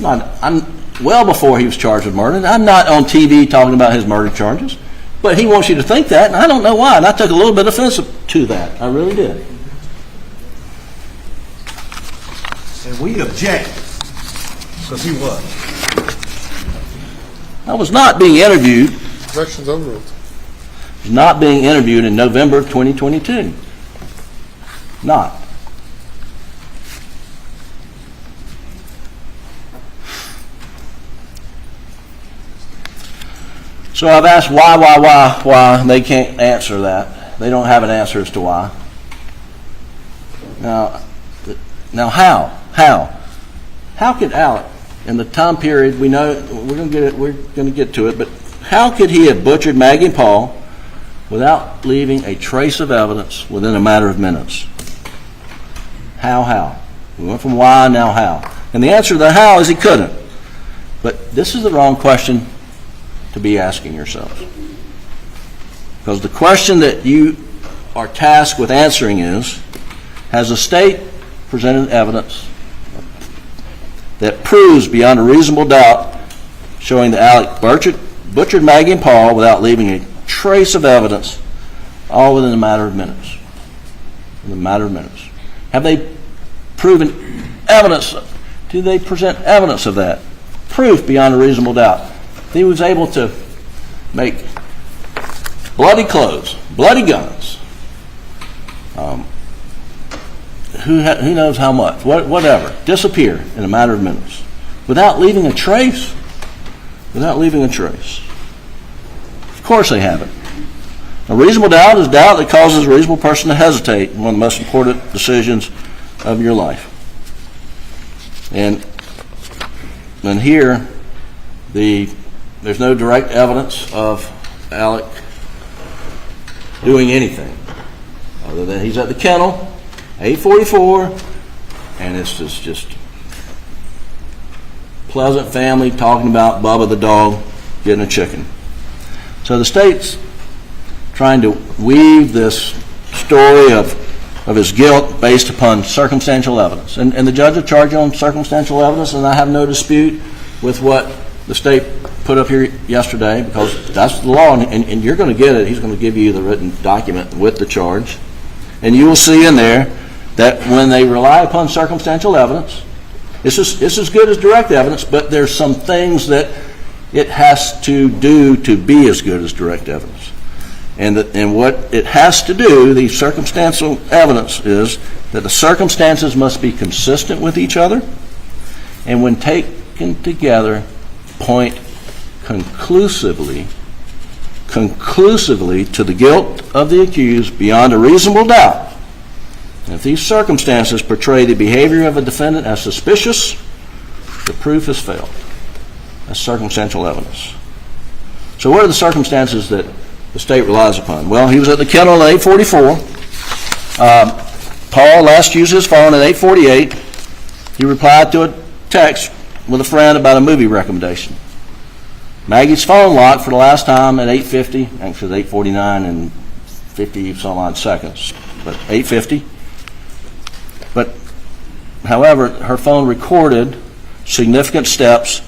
I'm well before he was charged with murder. I'm not on TV talking about his murder charges. But he wants you to think that, and I don't know why. And I took a little bit of offense to that. I really did. And we object, because he was. I was not being interviewed. Objections overruled. Not being interviewed in November of 2022. Not. So I've asked why. They can't answer that. They don't have an answer as to why. Now how? How could Alec, in the time period we know we're going to get to it, but how could he have butchered Maggie and Paul without leaving a trace of evidence within a matter of minutes? How? We went from why, now how. And the answer to the how is he couldn't. But this is the wrong question to be asking yourself. Because the question that you are tasked with answering is, has the state presented evidence that proves beyond a reasonable doubt showing that Alec butchered Maggie and Paul without leaving a trace of evidence, all within a matter of minutes? In a matter of minutes. Have they proven evidence? Do they present evidence of that? Proof beyond a reasonable doubt. He was able to make bloody clothes, bloody guns, who knows how much, whatever, disappear in a matter of minutes without leaving a trace. Without leaving a trace. Of course they haven't. A reasonable doubt is doubt that causes a reasonable person to hesitate in one of the most important decisions of your life. And here, there's no direct evidence of Alec doing anything other than he's at the kennel, 8:44, and it's just pleasant family talking about Bubba the dog getting a chicken. So the state's trying to weave this story of his guilt based upon circumstantial evidence. And the judge will charge you on circumstantial evidence, and I have no dispute with what the state put up here yesterday, because that's the law, and you're going to get it. He's going to give you the written document with the charge. And you will see in there that when they rely upon circumstantial evidence, it's as good as direct evidence, but there's some things that it has to do to be as good as direct evidence. And what it has to do, the circumstantial evidence, is that the circumstances must be consistent with each other, and when taken together, point conclusively to the guilt of the accused beyond a reasonable doubt. And if these circumstances portray the behavior of a defendant as suspicious, the proof has failed. That's circumstantial evidence. So what are the circumstances that the state relies upon? Well, he was at the kennel at 8:44. Paul last used his phone at 8:48. He replied to a text with a friend about a movie recommendation. Maggie's phone locked for the last time at 8:50. Actually, it's 8:49 and 50 some odd seconds, but 8:50. But, however, her phone recorded significant steps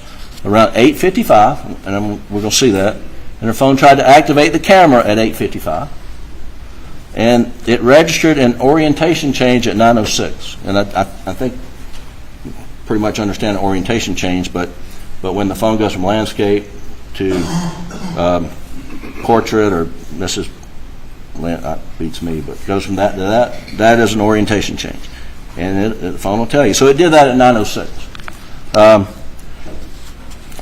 around 8:55, and we're going to see that. And her phone tried to activate the camera at 8:55, and it registered an orientation change at 9:06. And I think you pretty much understand the orientation change, but when the phone goes from landscape to portrait, or Mrs. beats me, but goes from that to that is an orientation change, and the phone will tell you. So it did that at 9:06.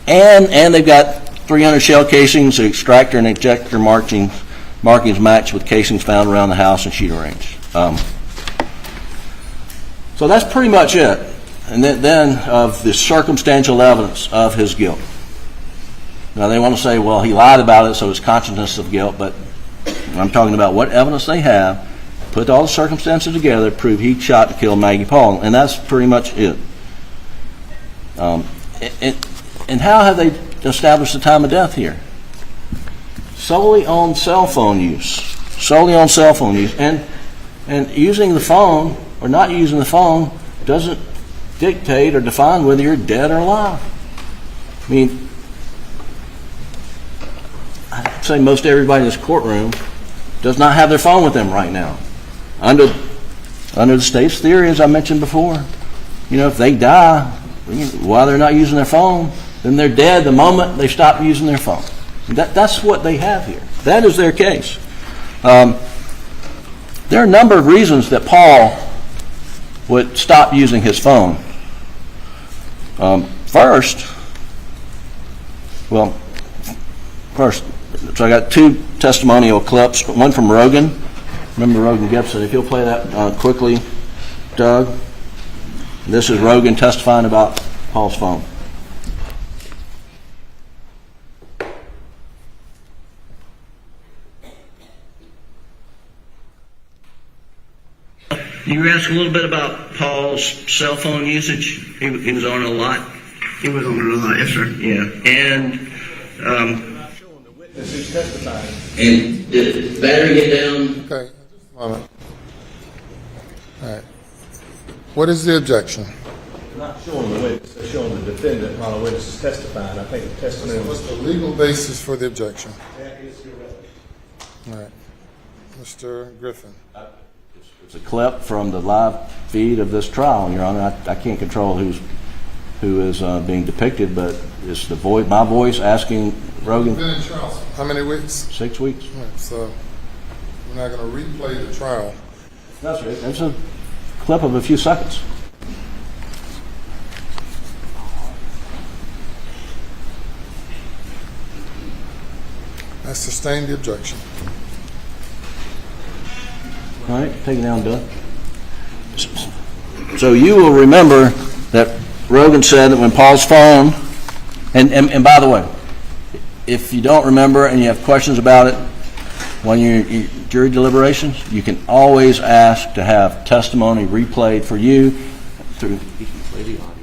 And they've got 300 shell casings, extractor and ejector markings matched with casings found around the house and shooting range. So that's pretty much it. And then of the circumstantial evidence of his guilt. Now they want to say, well, he lied about it, so it's consciousness of guilt, but I'm talking about what evidence they have, put all the circumstances together, prove he shot to kill Maggie Paul, and that's pretty much it. And how have they established the time of death here? Solely on cell phone use. Solely on cell phone use. And using the phone or not using the phone doesn't dictate or define whether you're dead or alive. I mean, I'd say most everybody in this courtroom does not have their phone with them right now. Under the state's theory, as I mentioned before, if they die while they're not using their phone, then they're dead the moment they stop using their phone. That's what they have here. That is their case. There are a number of reasons that Paul would stop using his phone. First, so I got two testimonial clips, one from Rogan. Remember Rogan Gibson? If you'll play that quickly, Doug. This is Rogan testifying about Paul's phone. You asked a little bit about Paul's cell phone usage. He was on it a lot. He was on it a lot, yes, sir. Yeah, and This is testifying. and did the battery get down? Okay, just a moment. All right. What is the objection? They're not showing the witness, they're showing the defendant while the witness is testifying. I think the testimony What's the legal basis for the objection? that is irrelevant. All right. Mr. Griffin. It's a clip from the live feed of this trial, Your Honor. I can't control who is being depicted, but it's my voice asking Rogan. Been in trial how many weeks? 6 weeks. All right, so we're not going to replay the trial. That's right. It's a clip of a few seconds. I sustain the objection. All right, take it down, Doug. So you will remember that Rogan said that when Paul's phone, and by the way, if you don't remember and you have questions about it, when your jury deliberations, you can always ask to have testimony replayed for you through. You can play the audio.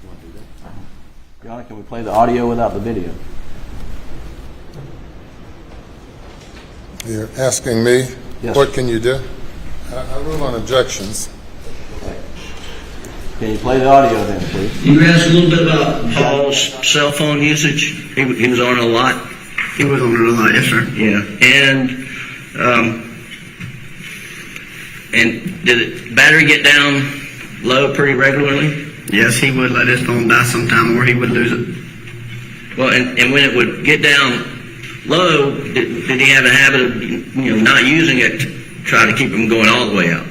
You want to do that? Your Honor, can we play the audio without the video? You're asking me, Yes. What can you do? I rule on objections. Can you play the audio then, please? You asked a little bit about Paul's cell phone usage. He was on it a lot. He was on it a lot, yes, sir. Yeah, and did the battery get down low pretty regularly? Yes, he would let his phone die sometime, or he would lose it. Well, and when it would get down low, did he have a habit of not using it to try to keep him going all the way out?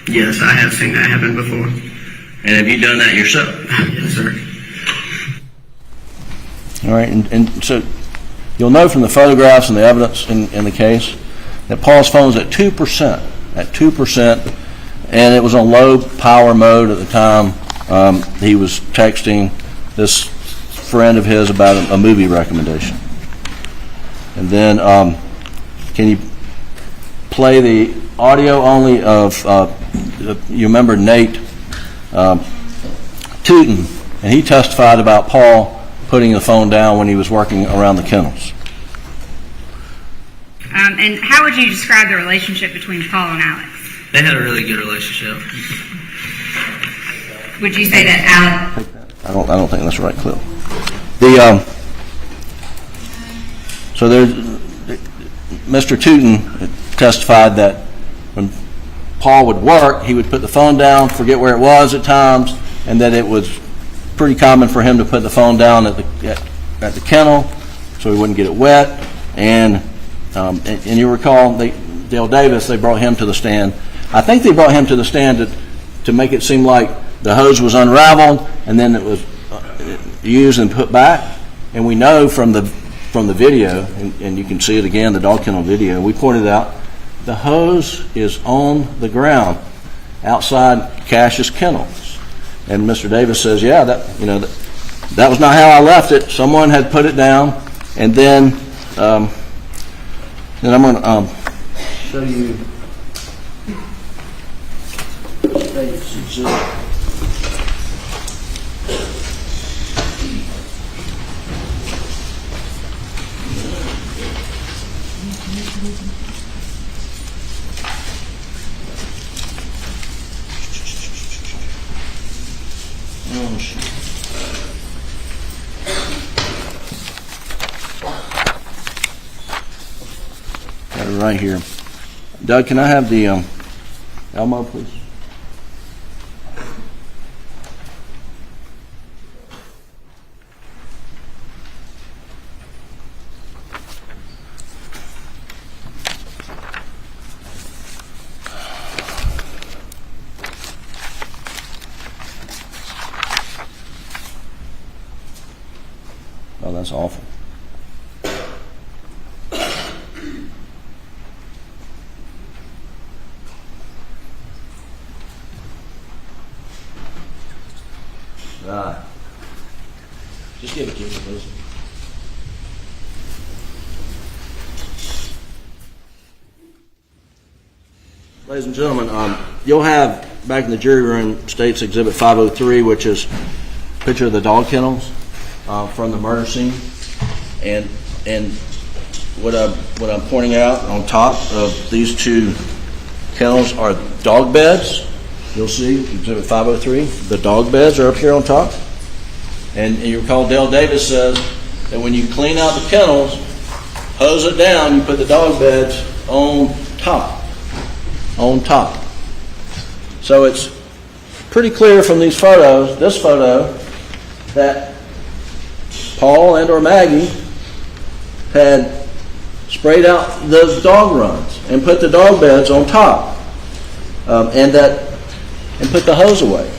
Yes, I have seen that happen before. And have you done that yourself? Yes, sir. All right, and so you'll know from the photographs and the evidence in the case that Paul's phone was at 2%, and it was on low power mode at the time. He was texting this friend of his about a movie recommendation. And then can you play the audio only of, you remember Nate Tootin, and he testified about Paul putting the phone down when he was working around the kennels. And how would you describe the relationship between Paul and Alex? They had a really good relationship. Would you say that Alex... I don't think that's the right clip. So there's Mr. Tootin testified that when Paul would work, he would put the phone down, forget where it was at times, and that it was pretty common for him to put the phone down at the kennel so he wouldn't get it wet. And you recall Dale Davis, they brought him to the stand. I think they brought him to the stand to make it seem like the hose was unraveled and then it was used and put back. And we know from the video, and you can see it again, the dog kennel video, we pointed out the hose is on the ground outside Cash's kennels. And Mr. Davis says, yeah, that was not how I left it. Someone had put it down, and then I'm going to show you Davis' exhibit. Oh, shit. Got it right here. Doug, can I have the Elmo, please? Oh, that's awful. Just give it to me, please. Ladies and gentlemen, you'll have back in the jury room State's Exhibit 503, which is a picture of the dog kennels from the murder scene, and what I'm pointing out on top of these two kennels are dog beds. You'll see Exhibit 503. The dog beds are up here on top. And you recall Dale Davis says that when you clean out the kennels, hose it down, you put the dog beds on top. On top. So it's pretty clear from these photos, this photo, that Paul and or Maggie had sprayed out those dog runs and put the dog beds on top, and put the hose away.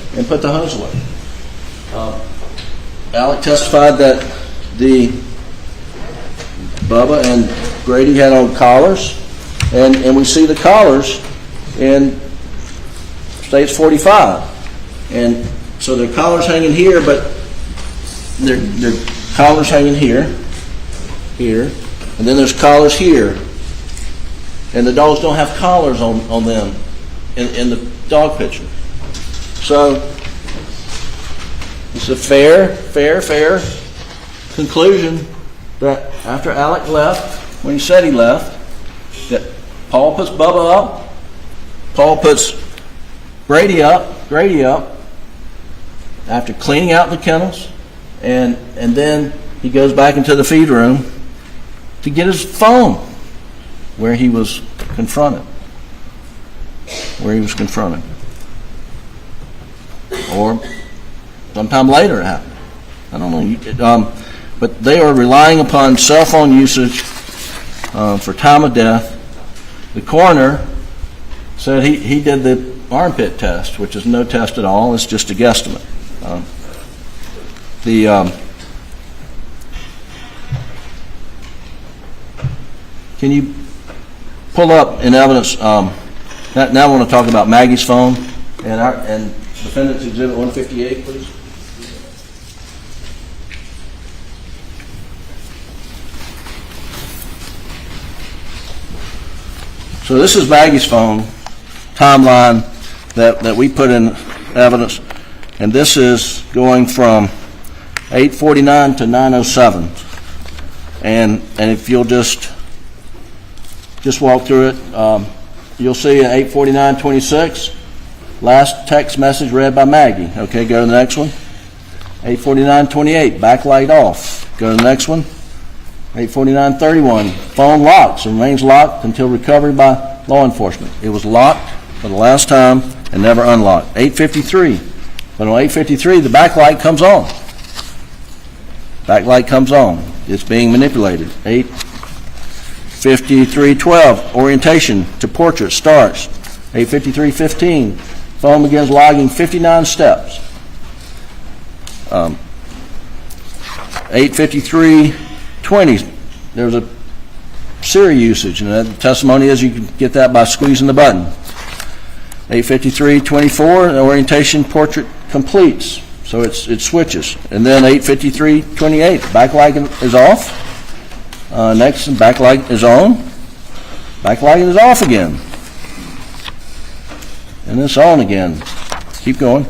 Alec testified that the Bubba and Grady had on collars, and we see the collars in State's 45, and so their collars hanging here, but their collars hanging here, and then there's collars here, and the dogs don't have collars on them in the dog picture. So it's a fair conclusion that after Alec left, when he said he left, that Paul puts Bubba up, Paul puts Grady up after cleaning out the kennels, and then he goes back into the feed room to get his phone where he was confronted. Or sometime later it happened. I don't know. But they are relying upon cell phone usage for time of death. The coroner said he did the armpit test, which is no test at all. It's just a guesstimate. Can you pull up in evidence? Now I want to talk about Maggie's phone and Defendant's Exhibit 158, please. So this is Maggie's phone timeline that we put in evidence, and this is going from 8:49 to 9:07. And if you'll just walk through it, you'll see at 8:49:26, last text message read by Maggie. Okay, go to the next one. 8:49:28, backlight off. Go to the next one. 8:49:31, phone locks and remains locked until recovery by law enforcement. It was locked for the last time and never unlocked. 8:53, but on 8:53 the backlight comes on. Backlight comes on. It's being manipulated. 8:53:12, orientation to portrait starts. 8:53:15, phone begins logging 59 steps. 8:53:20, there was a Siri usage, and the testimony is you can get that by squeezing the button. 8:53:24, the orientation portrait completes, so it switches. And then 8:53:28, backlight is off. Next, backlight is on. Backlight is off again. And it's on again. Keep going.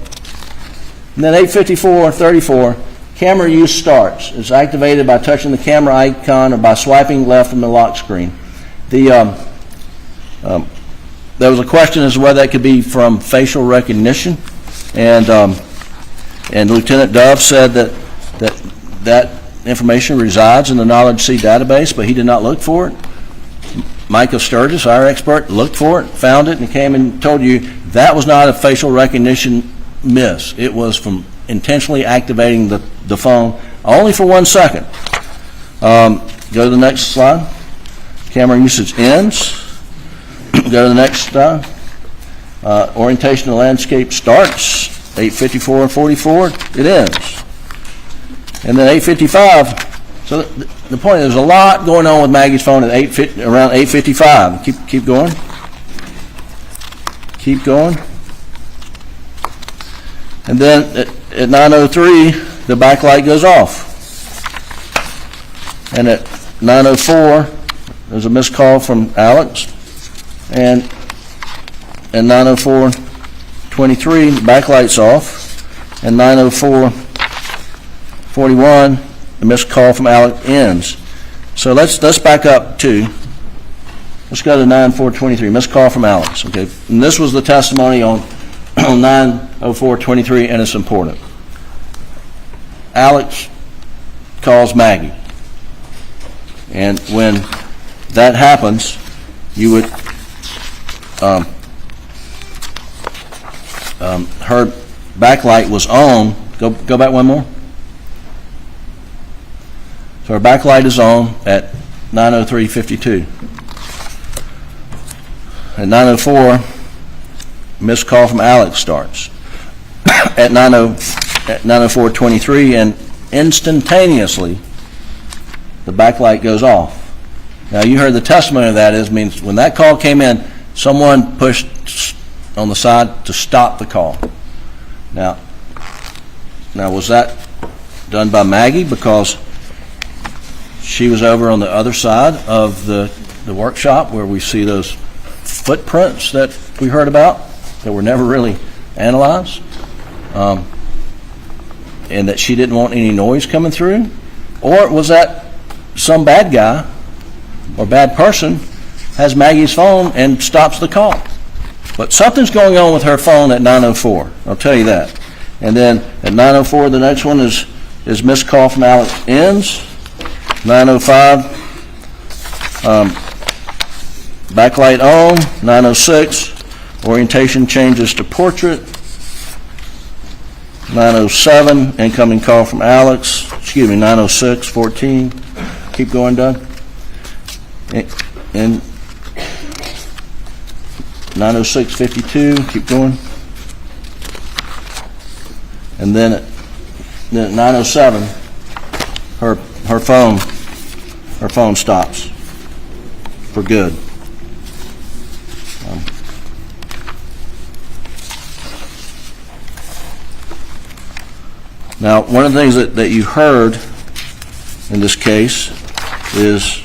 And then 8:54:34, camera use starts. It's activated by touching the camera icon or by swiping left from the lock screen. There was a question as to whether that could be from facial recognition, and Lieutenant Dove said that information resides in the Knowledge C database, but he did not look for it. Micah Sturgis, our expert, looked for it, found it, and came and told you that was not a facial recognition miss. It was from intentionally activating the phone only for 1 second. Go to the next slide. Camera usage ends. Go to the next slide. Orientation of landscape starts. 8:54:44, it ends. And then 8:55. So the point is, there's a lot going on with Maggie's phone at around 8:55. Keep going. Keep going. And then at 9:03, the backlight goes off. And at 9:04, there's a missed call from Alex. And at 9:04:23, the backlight's off. And 9:04:41, the missed call from Alex ends. So let's back up to, let's go to 9:04:23, missed call from Alex. Okay, and this was the testimony on 9:04:23, and it's important. Alex calls Maggie, and when that happens, you would her backlight was on. Go back one more. So her backlight is on at 9:03:52. At 9:04, missed call from Alex starts. At 9:04:23, and instantaneously the backlight goes off. Now you heard the testimony of that means when that call came in, someone pushed on the side to stop the call. Now was that done by Maggie because she was over on the other side of the workshop where we see those footprints that we heard about that were never really analyzed, and that she didn't want any noise coming through? Or was that some bad guy or bad person has Maggie's phone and stops the call? But something's going on with her phone at 9:04, I'll tell you that. And then at 9:04, the next one is missed call from Alex ends. 9:05, backlight on. 9:06, orientation changes to portrait. 9:07, incoming call from Alex. 9:06:14. Keep going, Doug. And 9:06:52. Keep going. And then at 9:07, her phone stops for good. Now, one of the things that you heard in this case is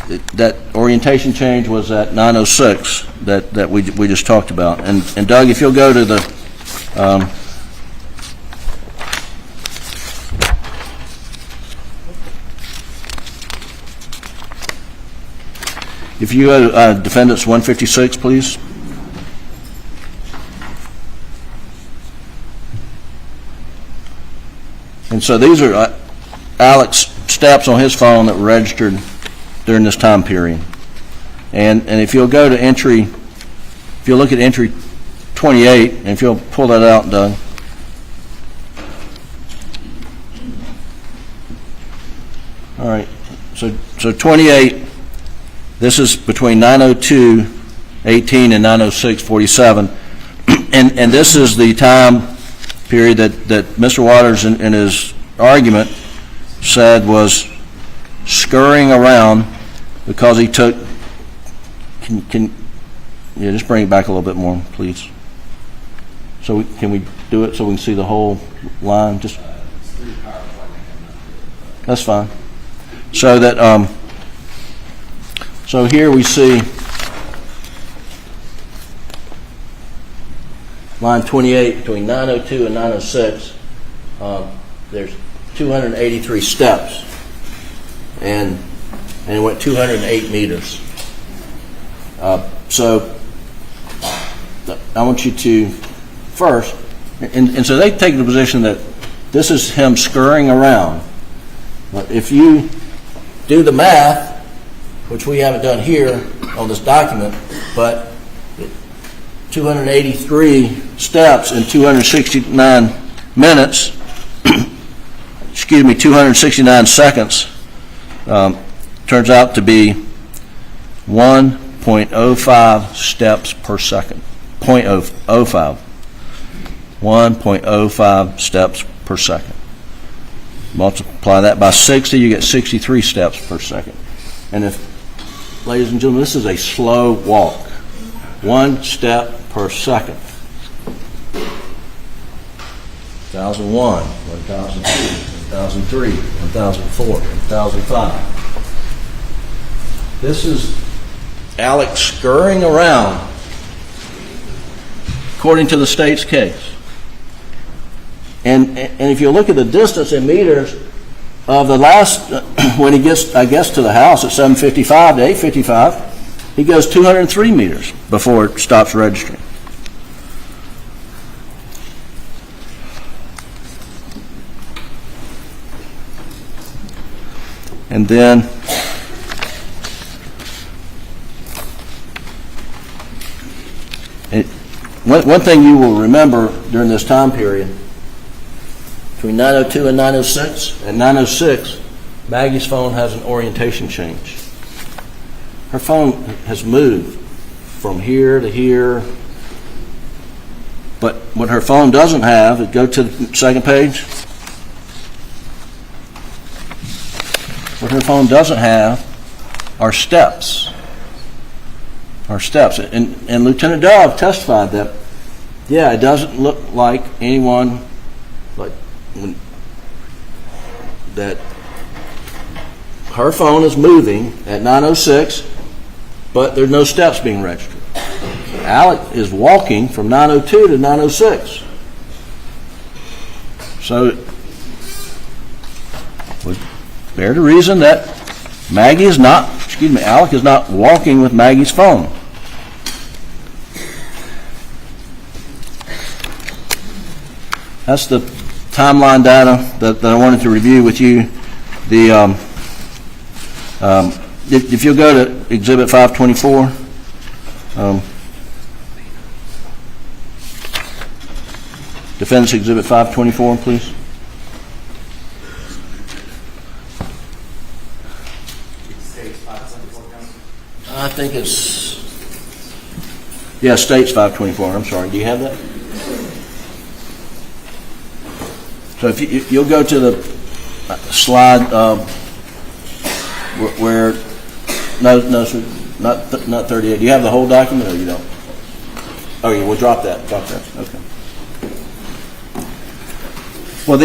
that orientation change was at 9:06 that we just talked about. And Doug, if you'll go to the if you go to Defendants 156, please. And so these are Alex steps on his phone that were registered during this time period. And if you'll go to entry, if you'll look at entry 28, and if you'll pull that out, Doug. All right, so 28, this is between 9:02:18 and 9:06:47, and this is the time period that Mr. Waters in his argument said was scurrying around because he took. Can yeah, just bring it back a little bit more, please. So can we do it so we can see the whole line? Just that's fine. So that so here we see line 28 between 9:02 and 9:06. There's 283 steps, and it went 208 meters. So I want you to first, and so they take the position that this is him scurrying around. But if you do the math, which we haven't done here on this document, but 283 steps in 269 minutes, 269 seconds, turns out to be 1.05 steps per second. 0.05. 1.05 steps per second. Multiply that by 60, you get 63 steps per second. And if, ladies and gentlemen, this is a slow walk. 1 step per second. 1001, 1002, 1003, 1004, 1005. This is Alex scurrying around according to the state's case. And if you look at the distance in meters of the last, when he gets, I guess, to the house at 7:55 to 8:55, he goes 203 meters before it stops registering. And then one thing you will remember during this time period, between 9:02 and 9:06, at 9:06, Maggie's phone has an orientation change. Her phone has moved from here to here, but what her phone doesn't have, go to the second page. What her phone doesn't have are steps. And Lieutenant Dove testified that, yeah, it doesn't look like anyone that her phone is moving at 9:06, but there's no steps being registered. Alec is walking from 9:02 to 9:06. So it would bear the reason that Alec is not walking with Maggie's phone. That's the timeline data that I wanted to review with you. If you'll go to Exhibit 524, Defense Exhibit 524, please. I think it's, yeah, States 524. I'm sorry. Do you have that? So if you'll go to the slide where no, sir, not 38. Do you have the whole document or you don't? Oh, yeah, we'll drop that. Okay. Well,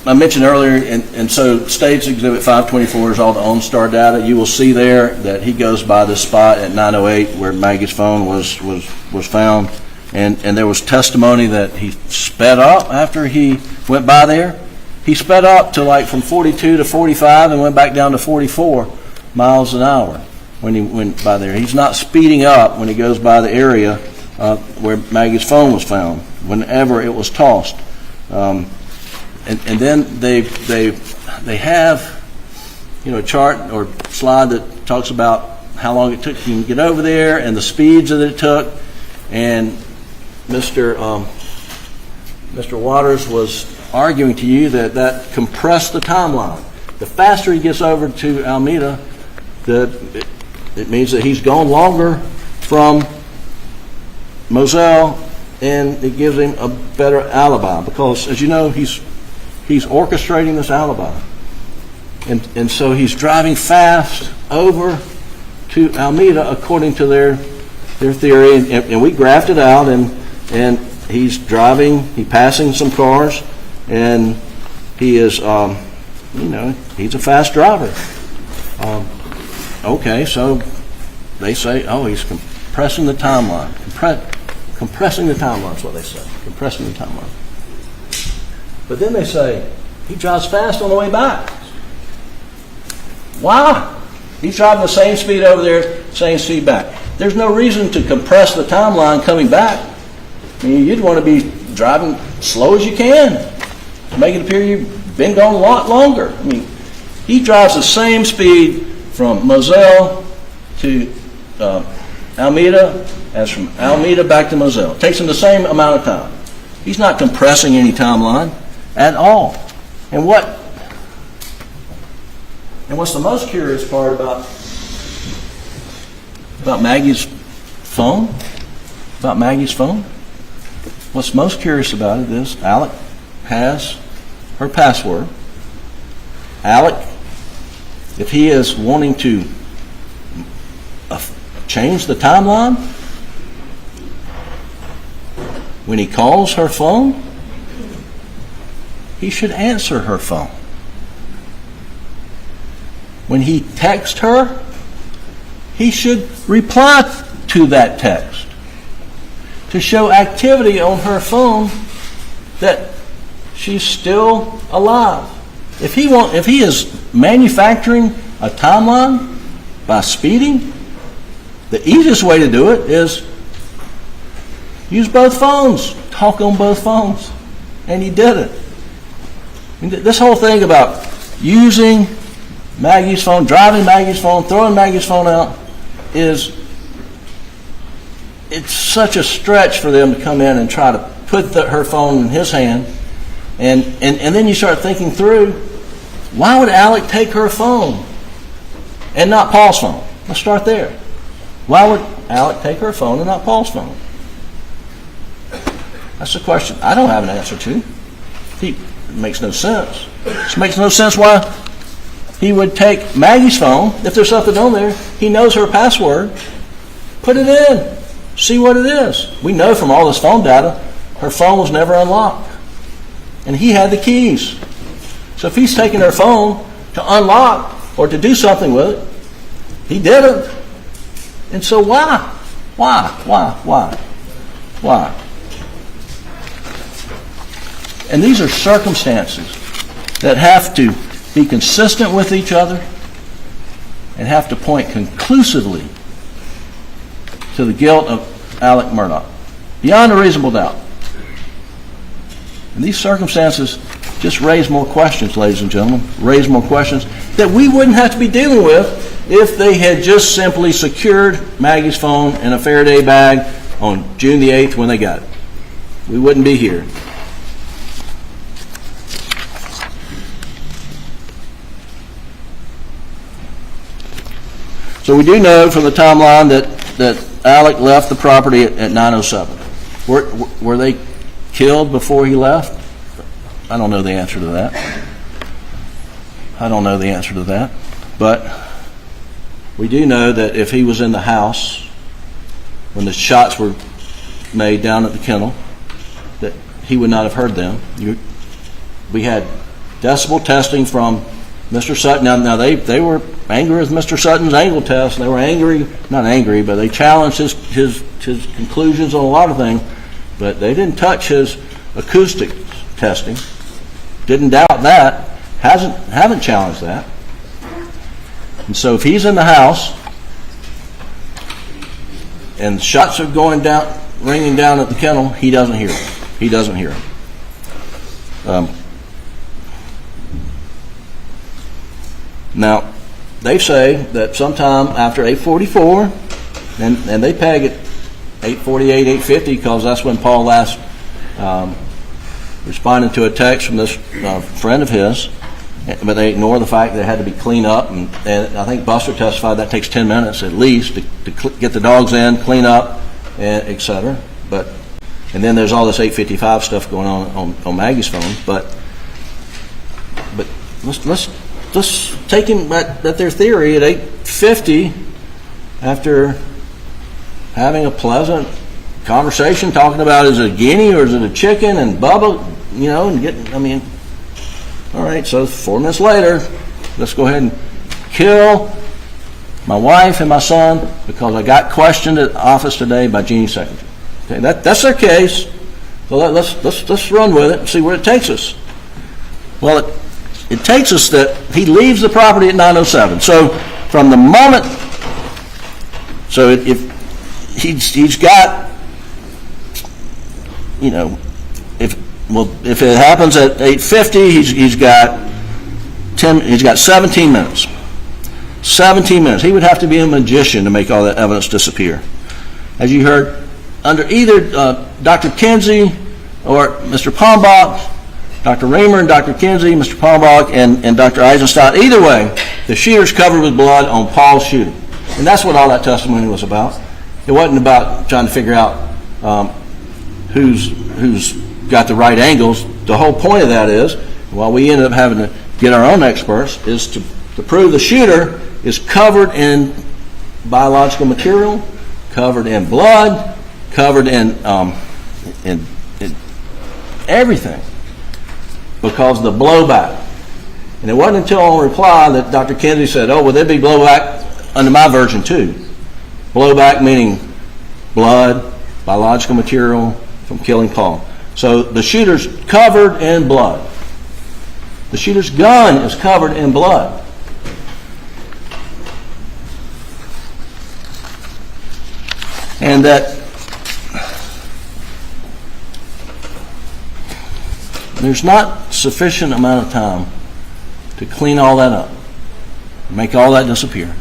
I mentioned earlier, and so State's Exhibit 524 is all the OnStar data. You will see there that he goes by the spot at 9:08 where Maggie's phone was found, and there was testimony that he sped up after he went by there. He sped up to like from 42 to 45 and went back down to 44 miles an hour when he went by there. He's not speeding up when he goes by the area where Maggie's phone was found, whenever it was tossed. And then they have, a chart or slide that talks about how long it took him to get over there and the speeds that it took. And Mr. Waters was arguing to you that compressed the timeline. The faster he gets over to Alameda, it means that he's gone longer from Moselle, and it gives him a better alibi because, as you know, he's orchestrating this alibi. And so he's driving fast over to Alameda according to their theory, and we graphed it out, and he's driving, he's passing some cars, and he is, he's a fast driver. Okay, so they say, he's compressing the timeline. Compressing the timeline is what they say. Compressing the timeline. But then they say, he drives fast on the way back. Why? He's driving the same speed over there, same speed back. There's no reason to compress the timeline coming back. I mean, you'd want to be driving slow as you can to make it appear you've been gone a lot longer. I mean, he drives the same speed from Moselle to Alameda as from Alameda back to Moselle. It takes him the same amount of time. He's not compressing any timeline at all. And what's the most curious part about Maggie's phone? About Maggie's phone? What's most curious about it is Alec has her password. Alec, if he is wanting to change the timeline, when he calls her phone, he should answer her phone. When he texts her, he should reply to that text to show activity on her phone that she's still alive. If he is manufacturing a timeline by speeding, the easiest way to do it is use both phones, talk on both phones, and he did it. This whole thing about using Maggie's phone, driving Maggie's phone, throwing Maggie's phone out it's such a stretch for them to come in and try to put her phone in his hand. And then you start thinking through, why would Alec take her phone and not Paul's phone? Let's start there. Why would Alec take her phone and not Paul's phone? That's a question I don't have an answer to. It makes no sense. It makes no sense why he would take Maggie's phone. If there's something on there, he knows her password. Put it in. See what it is. We know from all this phone data, her phone was never unlocked. And he had the keys. So if he's taking her phone to unlock or to do something with it, he didn't. And so why? Why? And these are circumstances that have to be consistent with each other and have to point conclusively to the guilt of Alex Murdaugh, beyond a reasonable doubt. And these circumstances just raise more questions, ladies and gentlemen, raise more questions that we wouldn't have to be dealing with if they had just simply secured Maggie's phone in a Faraday bag on June the 8th when they got it. We wouldn't be here. So we do know from the timeline that Alec left the property at 9:07. Were they killed before he left? I don't know the answer to that. But we do know that if he was in the house when the shots were made down at the kennel, that he would not have heard them. We had decibel testing from Mr. Sutton. Now they were angry with Mr. Sutton's angle test. They were not angry, but they challenged his conclusions on a lot of things. But they didn't touch his acoustic testing. Didn't doubt that. Haven't challenged that. And so if he's in the house and shots are ringing down at the kennel, he doesn't hear it. He doesn't hear it. Now, they say that sometime after 8:44, and they peg it 8:48, 8:50, because that's when Paul last responded to a text from this friend of his, but they ignore the fact that it had to be cleaned up, and I think Buster testified that takes 10 minutes at least to get the dogs in, clean up, and et cetera. And then there's all this 8:55 stuff going on Maggie's phone. But let's take him at their theory at 8:50, after having a pleasant conversation talking about, is it a guinea or is it a chicken, and Bubba, and all right, so 4 minutes later, let's go ahead and kill my wife and my son because I got questioned at the office today by Jeannie's secretary. Okay, that's their case. So let's run with it and see where it takes us. Well, it takes us that he leaves the property at 9:07. So from the moment, if he's got, if it happens at 8:50, he's got 17 minutes. 17 minutes. He would have to be a magician to make all that evidence disappear. As you heard, under either Dr. Kinsey or Mr. Palmbach, Dr. Raymer and Dr. Kinsey, Mr. Palmbach, and Dr. Eisenstadt, either way, the shooter's covered with blood on Paul's shooting. And that's what all that testimony was about. It wasn't about trying to figure out who's got the right angles. The whole point of that is, while we ended up having to get our own experts, is to prove the shooter is covered in biological material, covered in blood, covered in everything, because of the blowback. And it wasn't until on reply that Dr. Kinsey said, oh, well, there'd be blowback under my version too. Blowback meaning blood, biological material from killing Paul. So the shooter's covered in blood. The shooter's gun is covered in blood. And that there's not sufficient amount of time to clean all that up, make all that disappear,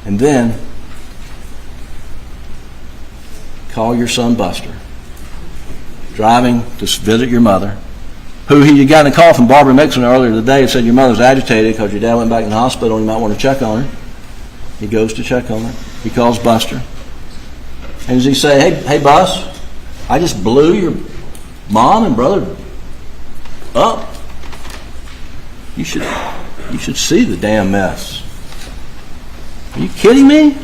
and then call your son Buster, driving to visit your mother, who you got a call from Barbara Mixon earlier today and said your mother's agitated because your dad went back in the hospital and you might want to check on her. He goes to check on her. He calls Buster. And does he say, hey Bus, I just blew your mom and brother up? You should see the damn mess. Are you kidding me?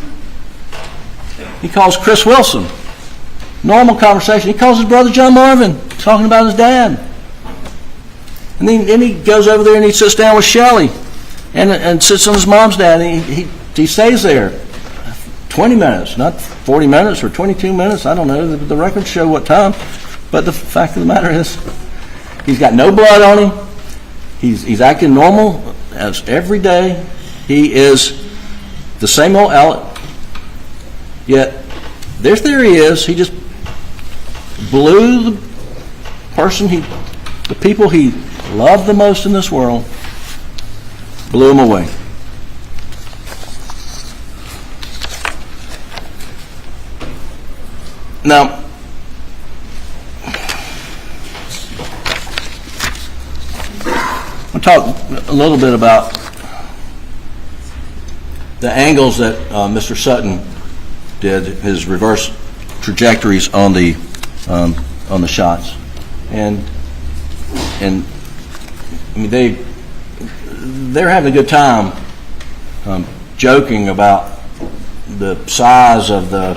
He calls Chris Wilson. Normal conversation. He calls his brother John Marvin, talking about his dad. And then he goes over there and he sits down with Shelley and sits on his mom's dad, and he stays there 20 minutes, not 40 minutes or 22 minutes. I don't know. The records show what time. But the fact of the matter is, he's got no blood on him. He's acting normal as every day. He is the same old Alec. Yet their theory is he just blew the people he loved the most in this world, blew him away. Now, I'll talk a little bit about the angles that Mr. Sutton did, his reverse trajectories on the shots, and I mean they're having a good time joking about the size of the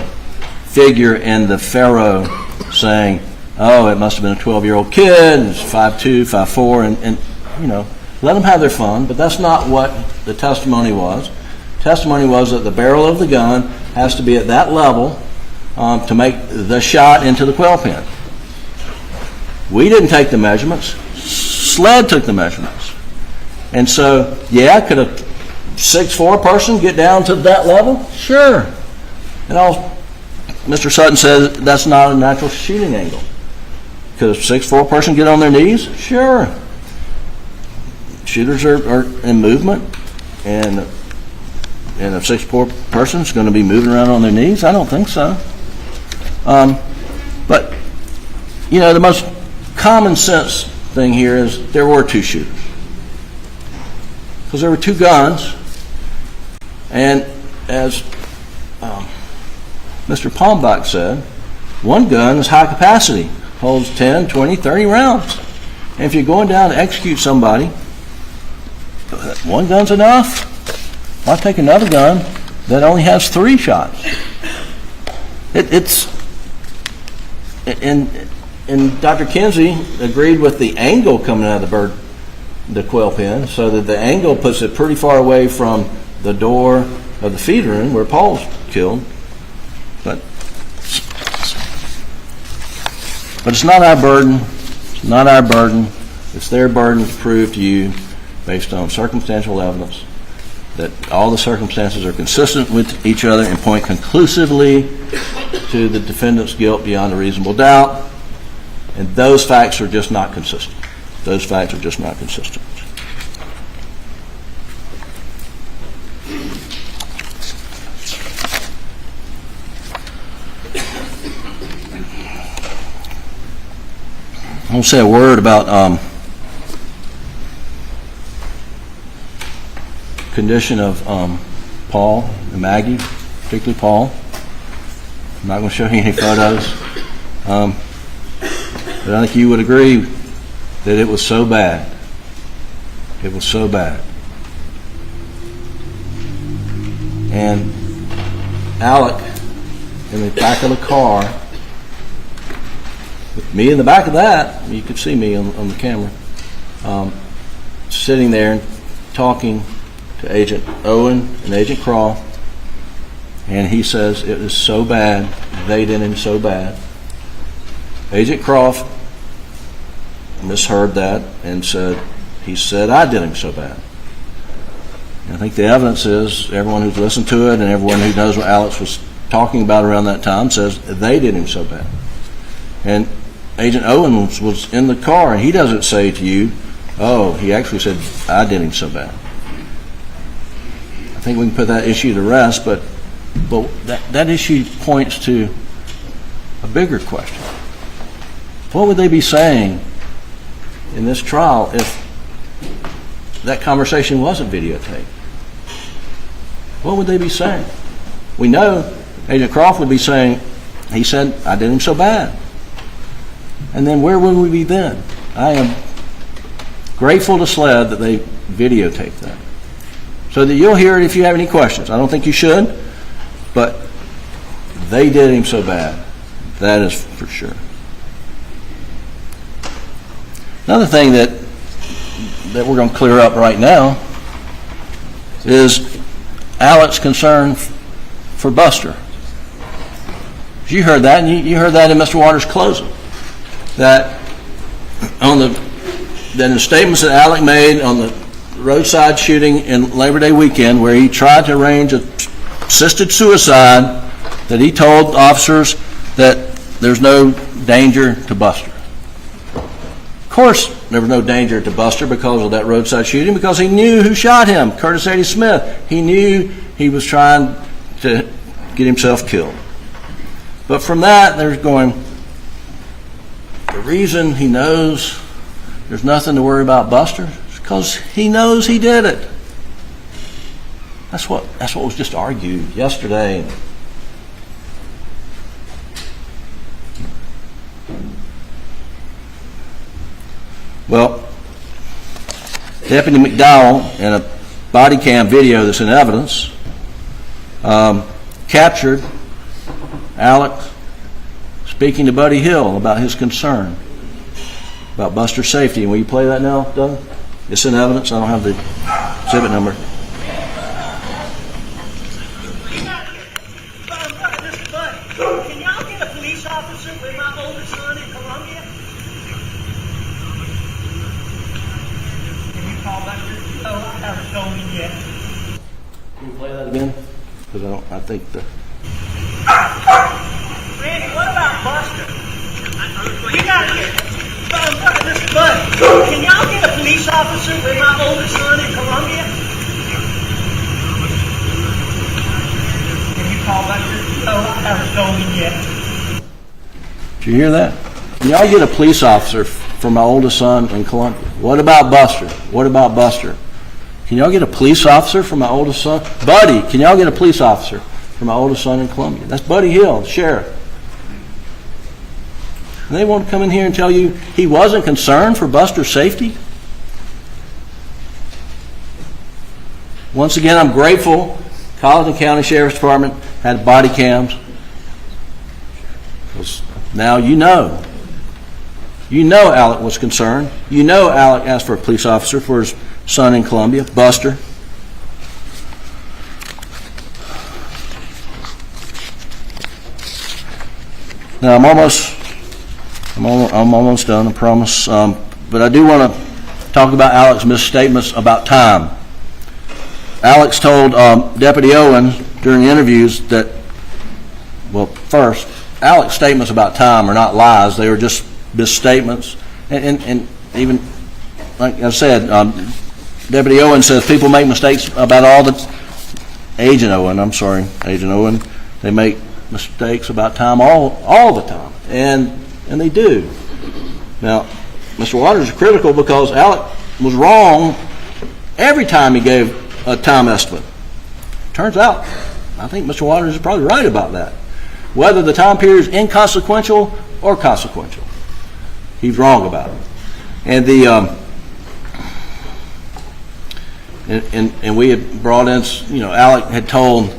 figure in the pharaoh, saying, oh, it must have been a 12-year-old kid, it's 5'2", 5'4", and you know, let them have their fun, but that's not what the testimony was. Testimony was that the barrel of the gun has to be at that level to make the shot into the quail pen. We didn't take the measurements. SLED took the measurements. And so, yeah, could a 6'4" person get down to that level? Sure. And Mr. Sutton says that's not a natural shooting angle. Could a 6'4" person get on their knees? Sure. Shooters are in movement, and a 6'4" person is going to be moving around on their knees? I don't think so. But, you know, the most common sense thing here is there were two shooters. Because there were two guns, and as Mr. Palmbach said, one gun is high capacity, holds 10, 20, 30 rounds. And if you're going down to execute somebody, one gun's enough. Why take another gun that only has 3 shots? And Dr. Kinsey agreed with the angle coming out of the quail pen, so that the angle puts it pretty far away from the door of the feed room where Paul's killed. But it's not our burden. It's not our burden. It's their burden to prove to you, based on circumstantial evidence, that all the circumstances are consistent with each other and point conclusively to the defendant's guilt beyond a reasonable doubt. And those facts are just not consistent. Those facts are just not consistent. I want to say a word about condition of Paul and Maggie, particularly Paul. I'm not going to show you any photos. But I think you would agree that it was so bad. It was so bad. And Alec, in the back of the car, with me in the back of that, you could see me on the camera, sitting there and talking to Agent Owen and Agent Croft, and he says it was so bad, they did him so bad. Agent Croft misheard that and said, he said I did him so bad. And I think the evidence is, everyone who's listened to it and everyone who knows what Alex was talking about around that time says they did him so bad. And Agent Owen was in the car, and he doesn't say to you, oh, he actually said I did him so bad. I think we can put that issue to rest, but that issue points to a bigger question. What would they be saying in this trial if that conversation wasn't videotaped? What would they be saying? We know Agent Croft would be saying, he said, I did him so bad. And then where would we be then? I am grateful to SLED that they videotaped that, so that you'll hear it if you have any questions. I don't think you should, but they did him so bad. That is for sure. Another thing that we're going to clear up right now is Alex's concern for Buster. You heard that, and you heard that in Mr. Waters' closing. That in the statements that Alec made on the roadside shooting in Labor Day weekend, where he tried to arrange assisted suicide, that he told officers that there's no danger to Buster. Of course, there was no danger to Buster because of that roadside shooting, because he knew who shot him, Curtis A.D. Smith. He knew he was trying to get himself killed. But from that, there's going, the reason he knows there's nothing to worry about Buster is because he knows he did it. That's what was just argued yesterday. Well, Deputy McDowell, in a body cam video that's in evidence, captured Alex's speaking to Buddy Hill about his concern about Buster's safety. And will you play that now, Doug? It's in evidence. I don't have the exhibit number. Can y'all get a police officer with my oldest son in Columbia? Can you call back to I haven't told me yet. Can you play that again? Because I think the... Randy, what about Buster? We gotta get Bud, can y'all get a police officer with my oldest son in Columbia? Can you call back to I haven't told me yet. Did you hear that? Can y'all get a police officer for my oldest son in Columbia? What about Buster? What about Buster? Can y'all get a police officer for my oldest son? Buddy, can y'all get a police officer for my oldest son in Columbia? That's Buddy Hill, the sheriff. And they want to come in here and tell you he wasn't concerned for Buster's safety? Once again, I'm grateful Colleton County Sheriff's Department had body cams. Now you know. You know Alec was concerned. You know Alec asked for a police officer for his son in Columbia, Buster. Now I'm almost done, I promise. But I do want to talk about Alec's misstatements about time. Alex told Deputy Owen during interviews that, well, first, Alec's statements about time are not lies. They were just misstatements. And even, like I said, Deputy Owen says people make mistakes about all the... Agent Owen, they make mistakes about time all the time. And they do. Now, Mr. Waters is critical because Alec was wrong every time he gave a time estimate. Turns out, I think Mr. Waters is probably right about that. Whether the time period is inconsequential or consequential, he's wrong about it. And and we had brought in, Alec had told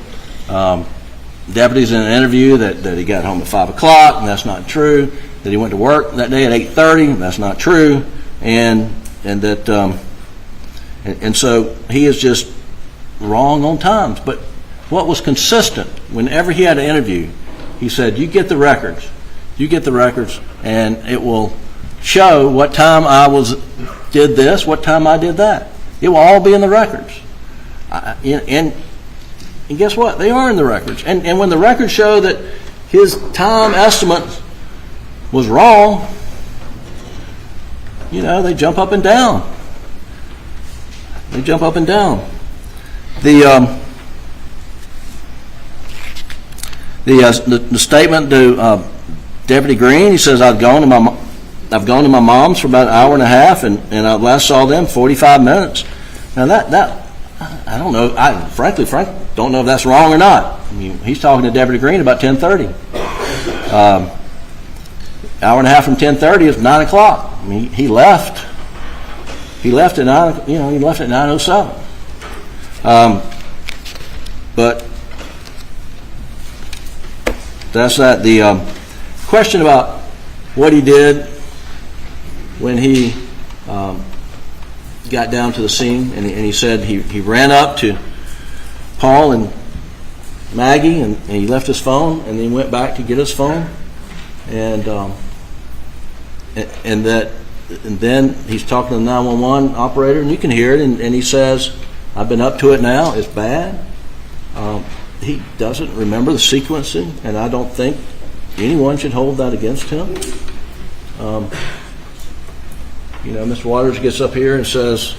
deputies in an interview that he got home at 5 o'clock, and that's not true. That he went to work that day at 8:30, that's not true. And so he is just wrong on times. But what was consistent whenever he had an interview, he said, you get the records, and it will show what time I did this, what time I did that. It will all be in the records. And guess what? They are in the records. And when the records show that his time estimate was wrong, they jump up and down. The statement to Deputy Green, he says, I've gone to my mom's for about an hour and a half, and I last saw them 45 minutes. Now that I don't know. I frankly don't know if that's wrong or not. I mean, he's talking to Deputy Green about 10:30. Hour and a half from 10:30 is 9 o'clock. I mean, he left at 9. He left at 9:07. But that's that. The question about what he did when he got down to the scene, and he said he ran up to Paul and Maggie, and he left his phone, and then he went back to get his phone, and then he's talking to the 911 operator, and you can hear it, and he says, I've been up to it now, it's bad. He doesn't remember the sequencing, and I don't think anyone should hold that against him. Mr. Waters gets up here and says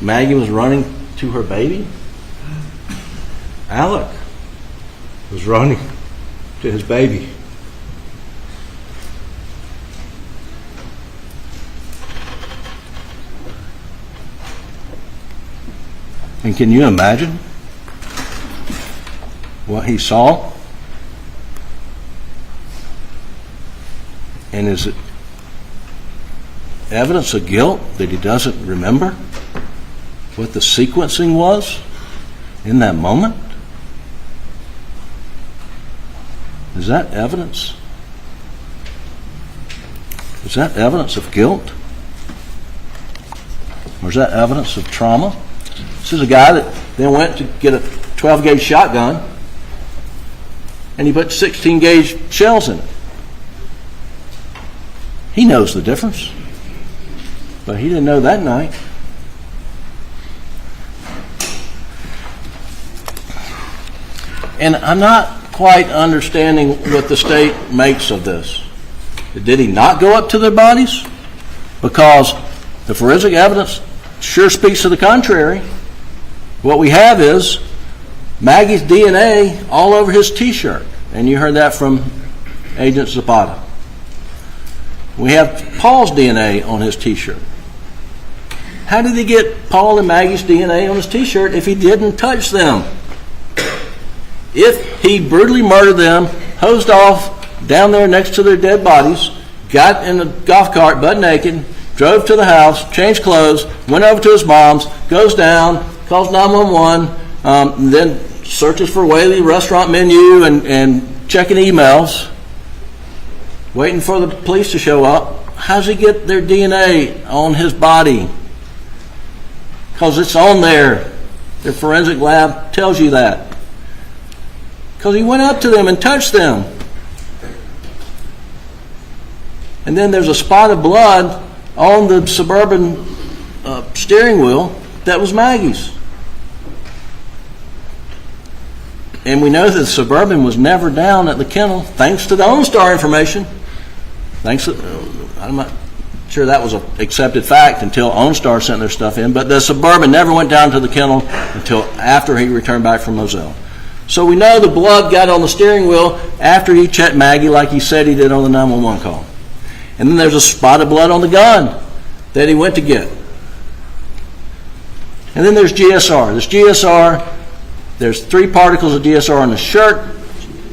Maggie was running to her baby. Alec was running to his baby. And can you imagine what he saw? And is it evidence of guilt that he doesn't remember what the sequencing was in that moment? Is that evidence Is that evidence of guilt? Or is that evidence of trauma? This is a guy that then went to get a 12-gauge shotgun, and he put 16-gauge shells in it. He knows the difference, but he didn't know that night. And I'm not quite understanding what the state makes of this. Did he not go up to their bodies? Because the forensic evidence sure speaks to the contrary. What we have is Maggie's DNA all over his T-shirt. And you heard that from Agent Zapata. We have Paul's DNA on his T-shirt. How did he get Paul and Maggie's DNA on his T-shirt if he didn't touch them? If he brutally murdered them, hosed off down there next to their dead bodies, got in a golf cart butt naked, drove to the house, changed clothes, went over to his mom's, goes down, calls 911, then searches for Whaley restaurant menu and checking emails, waiting for the police to show up. How does he get their DNA on his body? Because it's on there. Their forensic lab tells you that. Because he went up to them and touched them. And then there's a spot of blood on the Suburban steering wheel that was Maggie's. And we know that the Suburban was never down at the kennel, thanks to the OnStar information. I'm not sure that was an accepted fact until OnStar sent their stuff in, but the Suburban never went down to the kennel until after he returned back from Moselle. So we know the blood got on the steering wheel after he checked Maggie like he said he did on the 911 call. And then there's a spot of blood on the gun that he went to get. And then there's GSR. There's GSR. There's 3 particles of GSR on his shirt,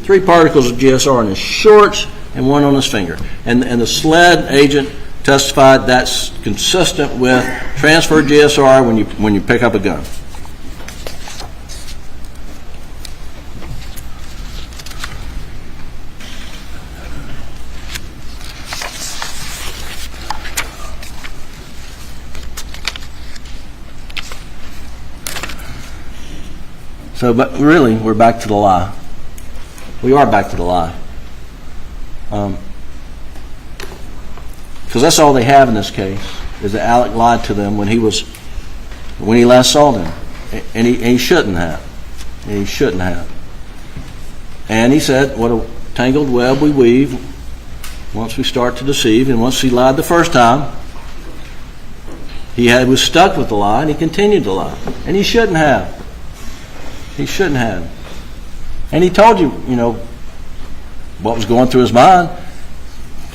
3 particles of GSR on his shorts, and 1 on his finger. And the SLED agent testified that's consistent with transferred GSR when you pick up a gun. So, but really, we're back to the lie. We are back to the lie. Because that's all they have in this case, is that Alec lied to them when he last saw them. And he shouldn't have. And he shouldn't have. And he said, what a tangled web we weave once we start to deceive. And once he lied the first time, he was stuck with the lie, and he continued to lie. And he shouldn't have. He shouldn't have. And he told you, what was going through his mind.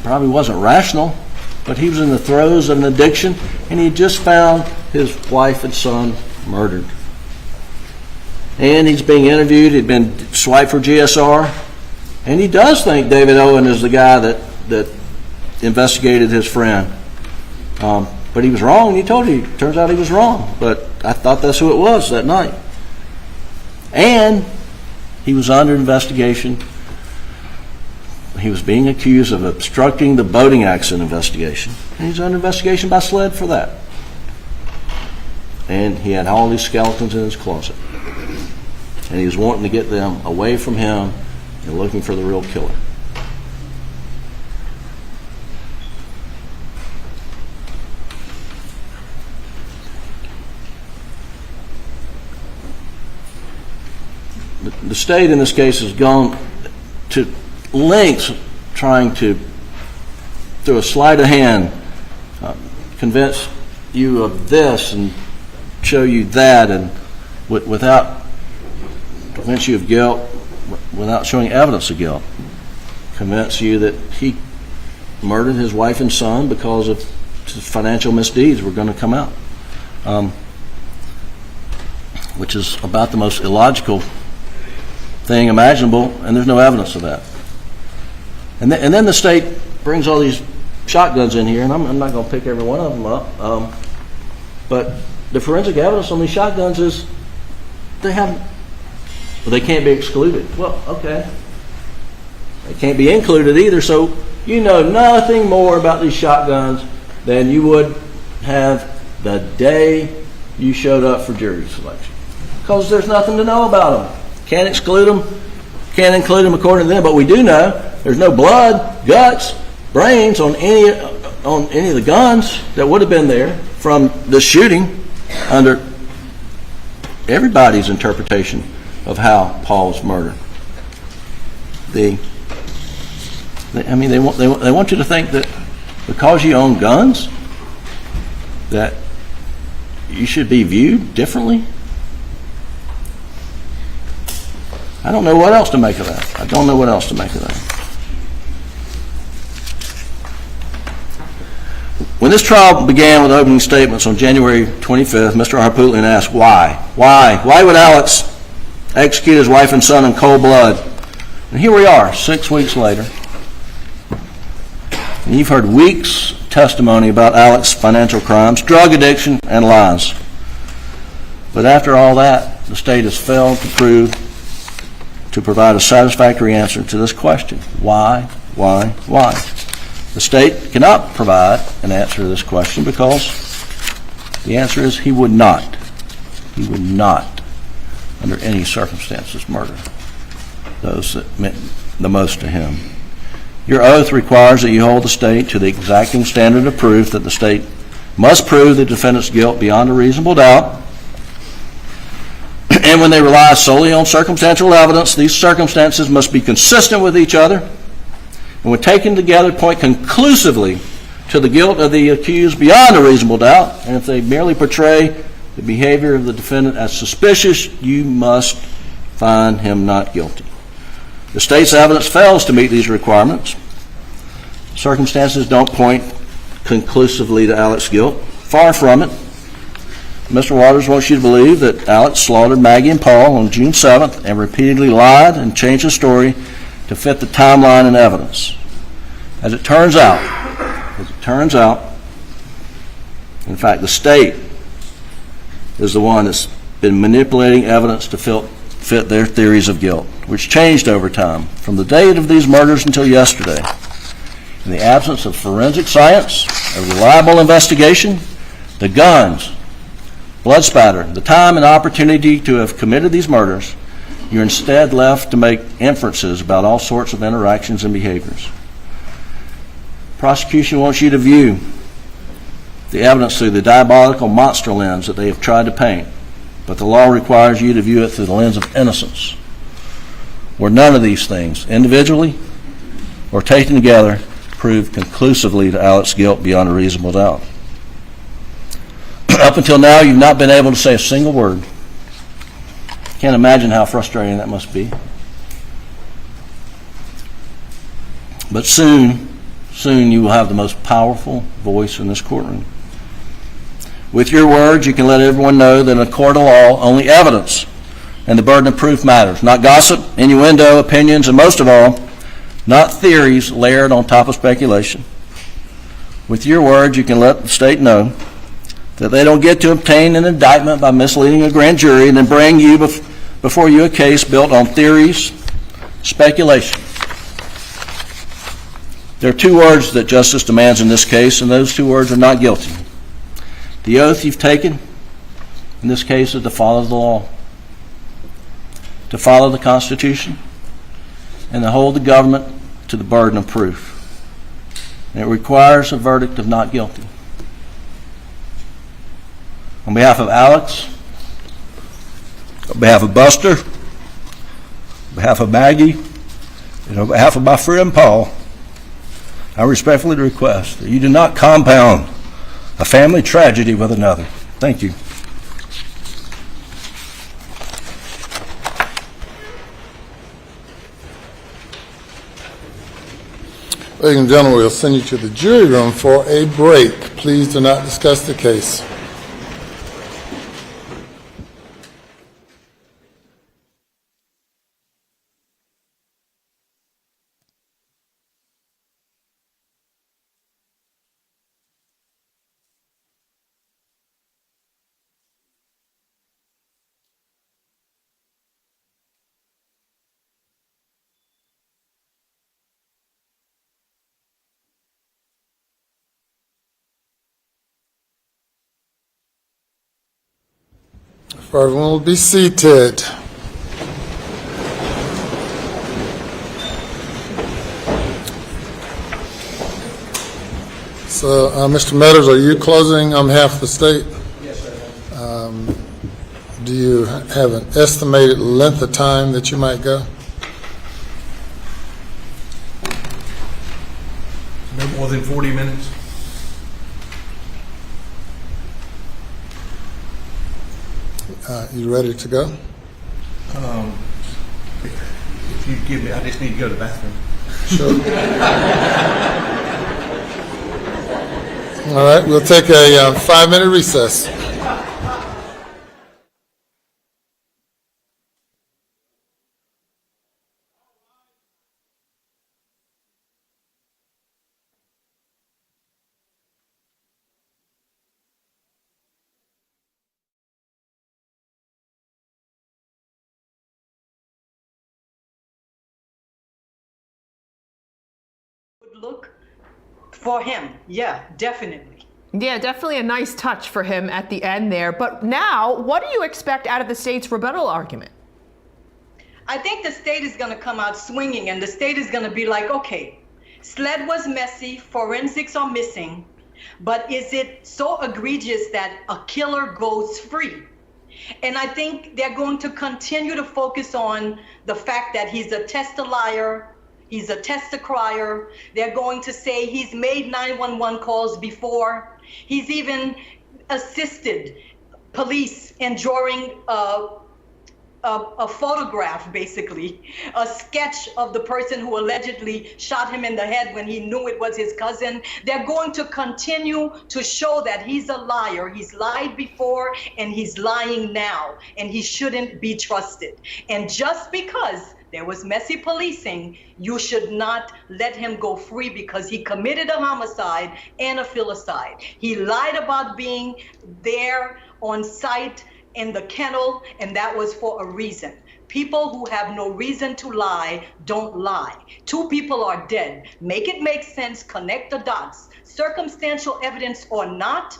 Probably wasn't rational, but he was in the throes of an addiction, and he just found his wife and son murdered. And he's being interviewed. He'd been swiped for GSR. And he does think David Owen is the guy that investigated his friend. But he was wrong, and he told you. Turns out he was wrong. But I thought that's who it was that night. And he was under investigation. He was being accused of obstructing the boating accident investigation. And he's under investigation by SLED for that. And he had all these skeletons in his closet. And he was wanting to get them away from him and looking for the real killer. The state in this case has gone to lengths trying to, through a sleight of hand, convince you of this and show you that, and without convince you of guilt, without showing evidence of guilt, convince you that he murdered his wife and son because of his financial misdeeds were going to come out, which is about the most illogical thing imaginable, and there's no evidence of that. And then the state brings all these shotguns in here, and I'm not going to pick every one of them up, but the forensic evidence on these shotguns is they can't be excluded. Well, okay. They can't be included either, so you know nothing more about these shotguns than you would have the day you showed up for jury selection. Because there's nothing to know about them. Can't exclude them, can't include them according to them, but we do know there's no blood, guts, brains on any of the guns that would have been there from the shooting under everybody's interpretation of how Paul was murdered. They want you to think that because you own guns, that you should be viewed differently. I don't know what else to make of that. I don't know what else to make of that. When this trial began with opening statements on January 25th, Mr. Harpootlian asked why. Why would Alex execute his wife and son in cold blood? And here we are, 6 weeks later. And you've heard weeks of testimony about Alex's financial crimes, drug addiction, and lies. But after all that, the state has failed to provide a satisfactory answer to this question. Why? The state cannot provide an answer to this question because the answer is he would not, under any circumstances, murder those that meant the most to him. Your oath requires that you hold the state to the exacting standard of proof that the state must prove the defendant's guilt beyond a reasonable doubt. And when they rely solely on circumstantial evidence, these circumstances must be consistent with each other and when taken together point conclusively to the guilt of the accused beyond a reasonable doubt. And if they merely portray the behavior of the defendant as suspicious, you must find him not guilty. The state's evidence fails to meet these requirements. Circumstances don't point conclusively to Alex's guilt. Far from it. Mr. Waters wants you to believe that Alex slaughtered Maggie and Paul on June 7th and repeatedly lied and changed the story to fit the timeline and evidence. As it turns out, in fact, the state is the one that's been manipulating evidence to fit their theories of guilt, which changed over time, from the date of these murders until yesterday. In the absence of forensic science, a reliable investigation, the guns, blood spatter, the time and opportunity to have committed these murders, you're instead left to make inferences about all sorts of interactions and behaviors. Prosecution wants you to view the evidence through the diabolical monster lens that they have tried to paint, but the law requires you to view it through the lens of innocence, where none of these things, individually or taken together, prove conclusively to Alex's guilt beyond a reasonable doubt. Up until now, you've not been able to say a single word. Can't imagine how frustrating that must be. But soon you will have the most powerful voice in this courtroom. With your words, you can let everyone know that in a court of law, only evidence and the burden of proof matters, not gossip, innuendo, opinions, and most of all, not theories layered on top of speculation. With your words, you can let the state know that they don't get to obtain an indictment by misleading a grand jury and then bring you before you a case built on theories, speculation. There are two words that justice demands in this case, and those two words are not guilty. The oath you've taken in this case is to follow the law, to follow the Constitution, and to hold the government to the burden of proof. And it requires a verdict of not guilty. On behalf of Alex, on behalf of Buster, on behalf of Maggie, and on behalf of my friend Paul, I respectfully request that you do not compound a family tragedy with another. Thank you. Ladies and gentlemen, we'll send you to the jury room for a break. Please do not discuss the case. Everyone will be seated. So, Mr. Meadows, are you closing on behalf of the state? Yes, sir. Do you have an estimated length of time that you might go? No more than 40 minutes. You ready to go? If you give me, I just need to go to the bathroom. Sure. All right, we'll take a 5-minute recess. Look for him. Yeah, definitely. Yeah, definitely a nice touch for him at the end there. But now, what do you expect out of the state's rebuttal argument? I think the state is going to come out swinging, and the state is going to be like, okay, sled was messy, forensics are missing, but is it so egregious that a killer goes free? And I think they're going to continue to focus on the fact that he's a test-a-liar, he's a test-a-crier. They're going to say he's made 911 calls before. He's even assisted police in drawing a photograph, basically, a sketch of the person who allegedly shot him in the head when he knew it was his cousin. They're going to continue to show that he's a liar. He's lied before and he's lying now, and he shouldn't be trusted. And just because there was messy policing, you should not let him go free because he committed a homicide and a filicide. He lied about being there on site in the kennel, and that was for a reason. People who have no reason to lie don't lie. 2 people are dead. Make it make sense, connect the dots. Circumstantial evidence or not,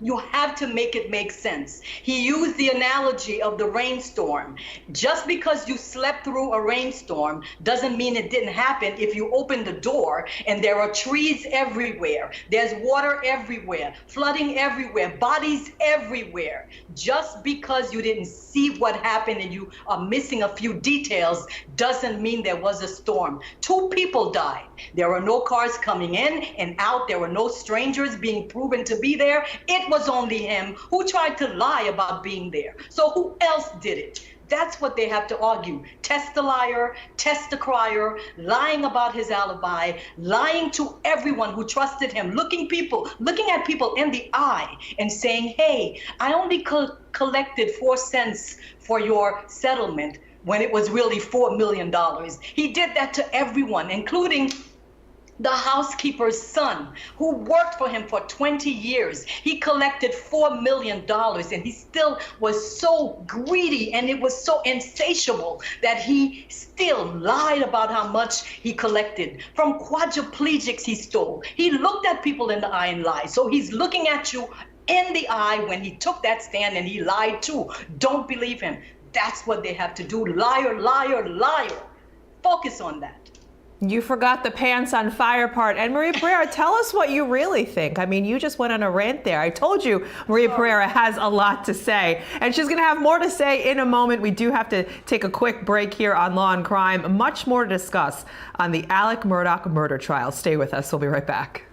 you have to make it make sense. He used the analogy of the rainstorm. Just because you slept through a rainstorm doesn't mean it didn't happen. If you open the door and there are trees everywhere, there's water everywhere, flooding everywhere, bodies everywhere. Just because you didn't see what happened and you are missing a few details doesn't mean there was a storm. 2 people died. There were no cars coming in and out. There were no strangers being proven to be there. It was only him who tried to lie about being there. So who else did it? That's what they have to argue. Test the liar, test the crier, lying about his alibi, lying to everyone who trusted him, looking at people in the eye and saying, hey, I only collected 4 cents for your settlement when it was really $4 million. He did that to everyone, including the housekeeper's son, who worked for him for 20 years. He collected $4 million, and he still was so greedy, and it was so insatiable that he still lied about how much he collected. From quadriplegics he stole. He looked at people in the eye and lied. So he's looking at you in the eye when he took that stand, and he lied too. Don't believe him. That's what they have to do. Liar, liar, liar. Focus on that. You forgot the pants on fire part. And Maria Pereira, tell us what you really think. I mean, you just went on a rant there. I told you Maria Pereira has a lot to say, and she's going to have more to say in a moment. We do have to take a quick break here on Law and Crime. Much more to discuss on the Alex Murdaugh murder trial. Stay with us. We'll be right back.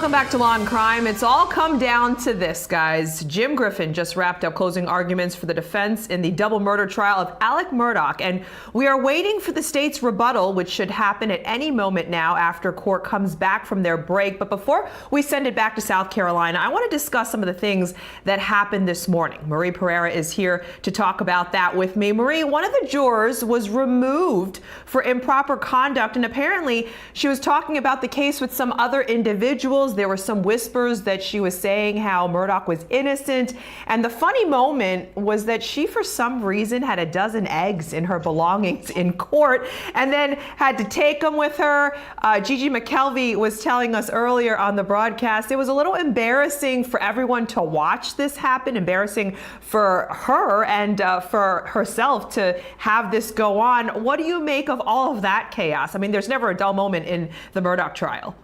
Welcome back to Law and Crime. It's all come down to this, guys. Jim Griffin just wrapped up closing arguments for the defense in the double murder trial of Alex Murdaugh, and we are waiting for the state's rebuttal, which should happen at any moment now after court comes back from their break. But before we send it back to South Carolina, I want to discuss some of the things that happened this morning. Marie Pereira is here to talk about that with me. Marie, one of the jurors was removed for improper conduct, and apparently she was talking about the case with some other individuals. There were some whispers that she was saying how Murdaugh was innocent. And the funny moment was that she, for some reason, had a dozen eggs in her belongings in court and then had to take them with her. Gigi McKelvey was telling us earlier on the broadcast, it was a little embarrassing for everyone to watch this happen, embarrassing for her and for herself to have this go on. What do you make of all of that chaos? I mean, there's never a dull moment in the Murdaugh trial.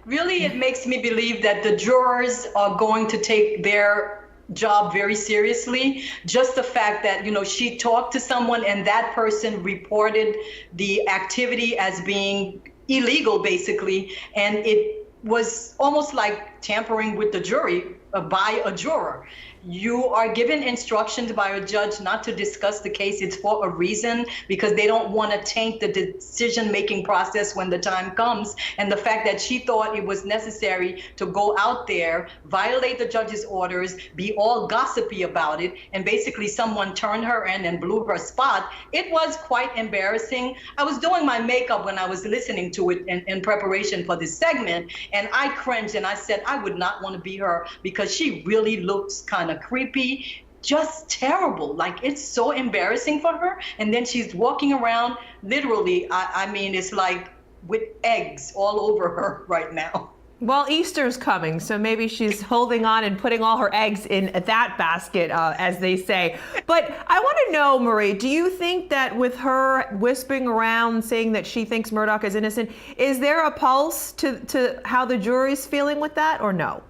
Really, it makes me believe that the jurors are going to take their job very seriously. Just the fact that, she talked to someone and that person reported the activity as being illegal, basically, and it was almost like tampering with the jury by a juror. You are given instructions by a judge not to discuss the case. It's for a reason, because they don't want to taint the decision-making process when the time comes. And the fact that she thought it was necessary to go out there, violate the judge's orders, be all gossipy about it, and basically someone turned her in and blew her spot, it was quite embarrassing. I was doing my makeup when I was listening to it in preparation for this segment, and I cringed and I said I would not want to be her, because she really looks kind of creepy, just terrible. Like, it's so embarrassing for her. And then she's walking around literally, I mean, it's like with eggs all over her right now. Well, Easter's coming, so maybe she's holding on and putting all her eggs in that basket, as they say. But I want to know, Marie, do you think that with her whispering around saying that she thinks Murdaugh is innocent, is there a pulse to how the jury's feeling with that, or no?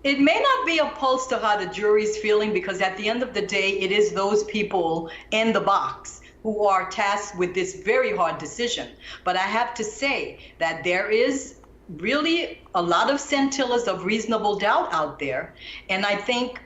It may not be a pulse to how the jury's feeling, because at the end of the day, it is those people in the box who are tasked with this very hard decision. But I have to say that there is really a lot of scintillas of reasonable doubt out there. And I think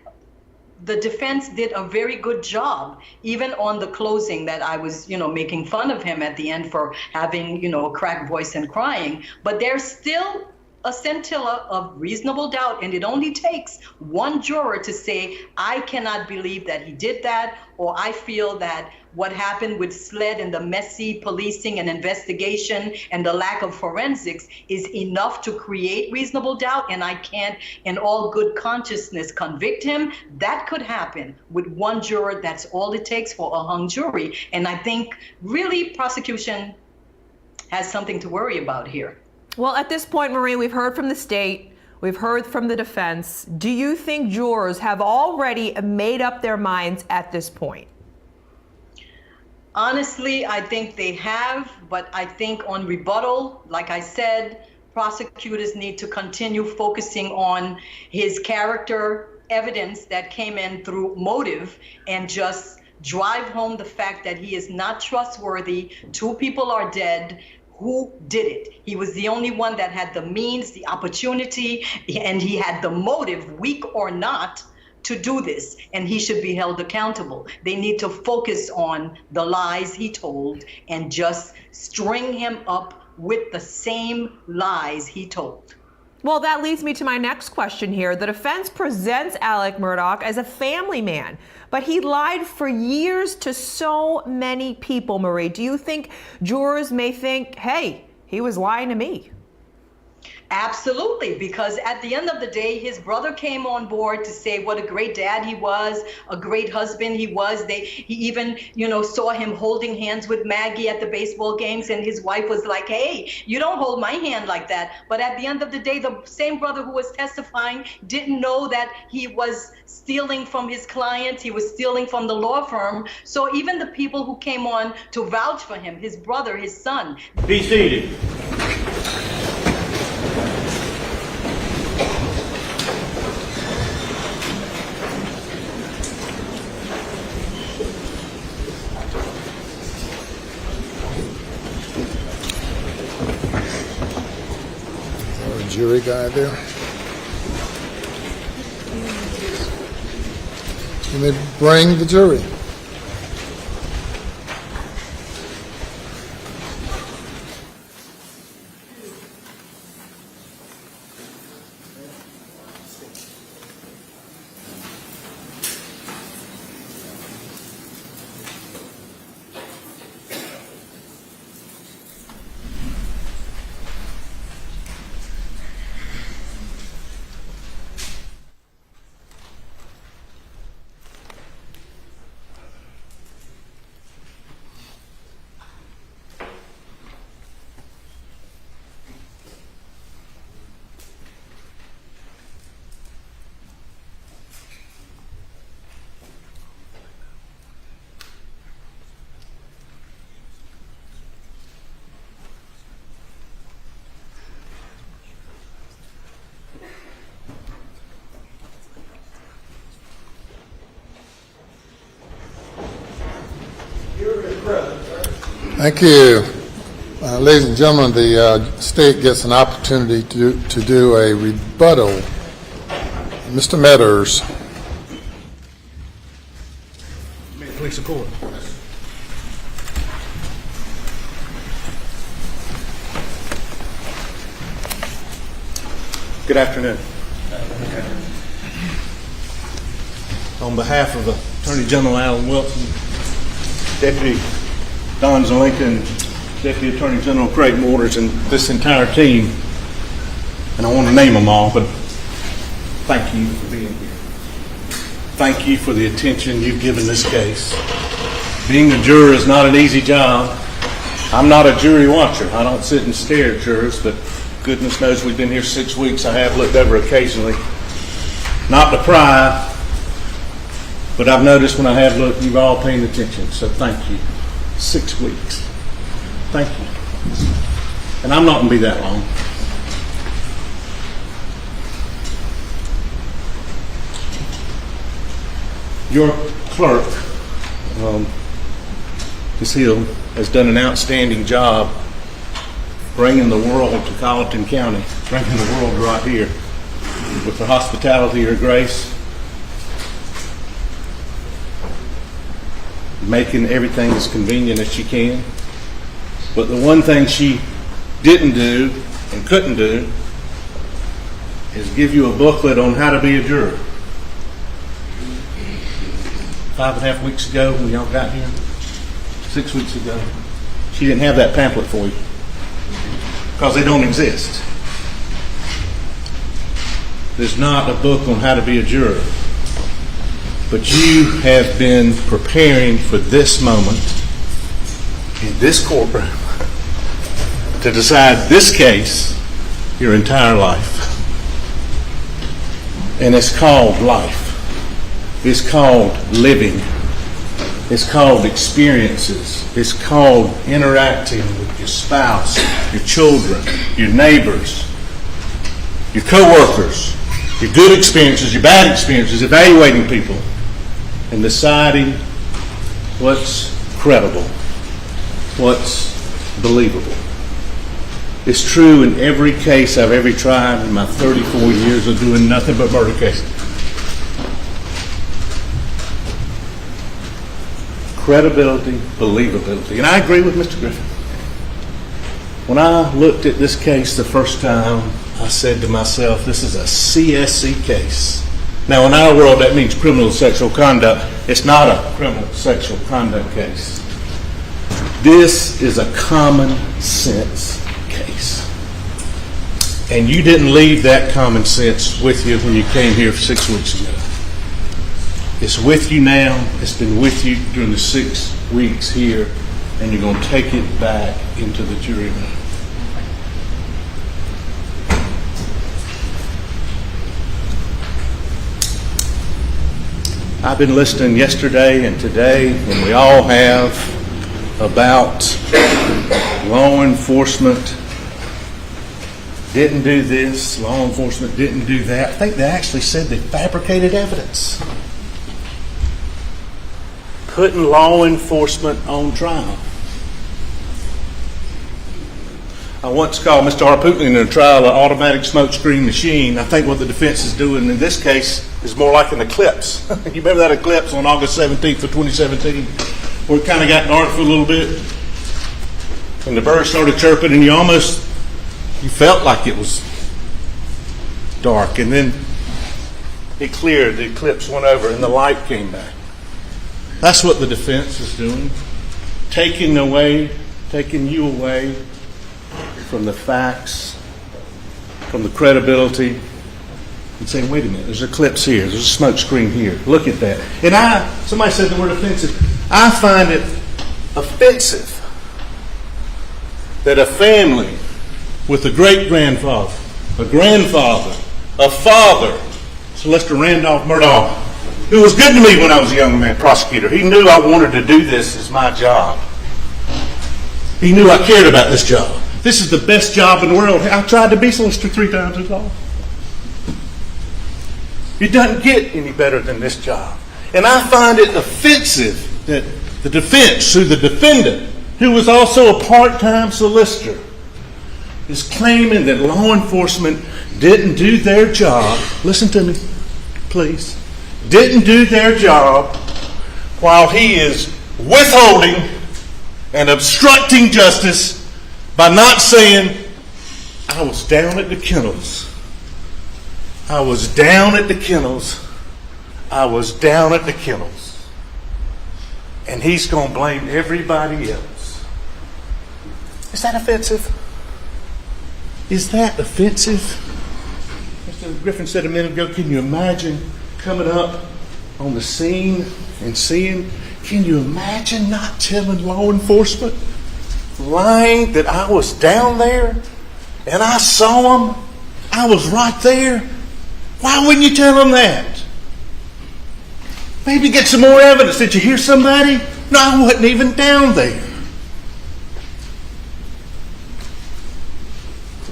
the defense did a very good job, even on the closing, that I was, making fun of him at the end for having, a cracked voice and crying. But there's still a scintilla of reasonable doubt, and it only takes one juror to say, I cannot believe that he did that, or I feel that what happened with SLED and the messy policing and investigation and the lack of forensics is enough to create reasonable doubt, and I can't, in all good consciousness, convict him. That could happen with one juror. That's all it takes for a hung jury. And I think really prosecution has something to worry about here. Well, at this point, Marie, we've heard from the state, we've heard from the defense. Do you think jurors have already made up their minds at this point? Honestly, I think they have, but I think on rebuttal, like I said, prosecutors need to continue focusing on his character evidence that came in through motive, and just drive home the fact that he is not trustworthy. 2 people are dead. Who did it? He was the only one that had the means, the opportunity, and he had the motive, weak or not, to do this, and he should be held accountable. They need to focus on the lies he told and just string him up with the same lies he told. Well, that leads me to my next question here. The defense presents Alex Murdaugh as a family man, but he lied for years to so many people, Marie. Do you think jurors may think, hey, he was lying to me? Absolutely, because at the end of the day, his brother came on board to say what a great dad he was, a great husband he was. He even, saw him holding hands with Maggie at the baseball games, and his wife was like, hey, you don't hold my hand like that. But at the end of the day, the same brother who was testifying didn't know that he was stealing from his clients, he was stealing from the law firm. So even the people who came on to vouch for him, his brother, his son. Be seated. jury guy there. You may bring the jury. Thank you. Ladies and gentlemen, the state gets an opportunity to do a rebuttal. Mr. Meadows. May it please the court. Good afternoon. On behalf of Attorney General Alan Wilson, Deputy Don Zelinka, Deputy Attorney General Craig Waters, and this entire team, and I want to name them all, but thank you for being here. Thank you for the attention you've given this case. Being a juror is not an easy job. I'm not a jury watcher. I don't sit and stare at jurors, but goodness knows we've been here 6 weeks. I have looked over occasionally, not to pry, but I've noticed when I have looked, you've all paying attention, so thank you. 6 weeks. Thank you. And I'm not going to be that long. Your clerk, Ms. Hill, has done an outstanding job bringing the world to Colleton County, bringing the world right here with her hospitality, her grace, making everything as convenient as she can. But the one thing she didn't do and couldn't do is give you a booklet on how to be a juror. 5.5 weeks ago when y'all got here, 6 weeks ago, she didn't have that pamphlet for you because they don't exist. There's not a book on how to be a juror. But you have been preparing for this moment in this courtroom to decide this case your entire life. And it's called life. It's called living. It's called experiences. It's called interacting with your spouse, your children, your neighbors, your co-workers, your good experiences, your bad experiences, evaluating people, and deciding what's credible, what's believable. It's true in every case I've ever tried in my 34 years of doing nothing but murder cases. Credibility, believability. And I agree with Mr. Griffin. When I looked at this case the first time, I said to myself, this is a CSC case. Now, in our world, that means criminal sexual conduct. It's not a criminal sexual conduct case. This is a common sense case. And you didn't leave that common sense with you when you came here 6 weeks ago. It's with you now. It's been with you during the 6 weeks here, and you're going to take it back into the jury room. I've been listening yesterday and today, and we all have, about law enforcement didn't do this, law enforcement didn't do that. I think they actually said they fabricated evidence. Putting law enforcement on trial. I once called Mr. Harpootlian in a trial an automatic smoke screen machine. I think what the defense is doing in this case is more like an eclipse. You remember that eclipse on August 17th of 2017 where it kind of got dark for a little bit? And the birds started chirping and you felt like it was dark. And then it cleared, the eclipse went over and the light came back. That's what the defense is doing. Taking you away from the facts, from the credibility, and saying, wait a minute, there's an eclipse here, there's a smoke screen here, look at that. And somebody said the word offensive. I find it offensive that a family with a great-grandfather, a grandfather, a father, Sylvester Randolph Murdaugh, who was good to me when I was a young man, prosecutor. He knew I wanted to do this as my job. He knew I cared about this job. This is the best job in the world. I tried to be solicitor 3 times as long. It doesn't get any better than this job. And I find it offensive that the defense, through the defendant, who was also a part-time solicitor, is claiming that law enforcement didn't do their job. Listen to me, please. Didn't do their job while he is withholding and obstructing justice by not saying, I was down at the kennels. I was down at the kennels. I was down at the kennels. And he's going to blame everybody else. Is that offensive? Is that offensive? Mr. Griffin said a minute ago, can you imagine coming up on the scene and seeing, can you imagine not telling law enforcement, lying that I was down there and I saw him, I was right there? Why wouldn't you tell them that? Maybe get some more evidence. Did you hear somebody? No, I wasn't even down there.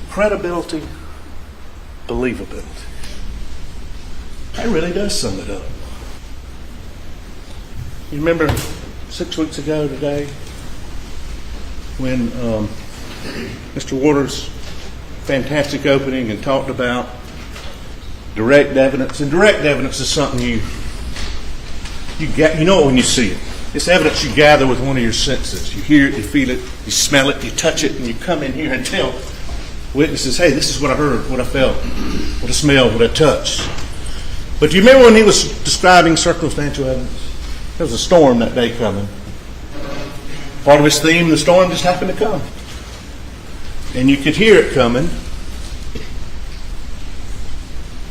Credibility, believability. That really does sum it up. You remember 6 weeks ago today when Mr. Waters' fantastic opening and talked about direct evidence. And direct evidence is something you know it when you see it. It's evidence you gather with one of your senses. You hear it, you feel it, you smell it, you touch it, and you come in here and tell witnesses, hey, this is what I heard, what I felt, what I smelled, what I touched. But do you remember when he was describing circumstantial evidence? There was a storm that day coming. Part of his theme, the storm just happened to come. And you could hear it coming.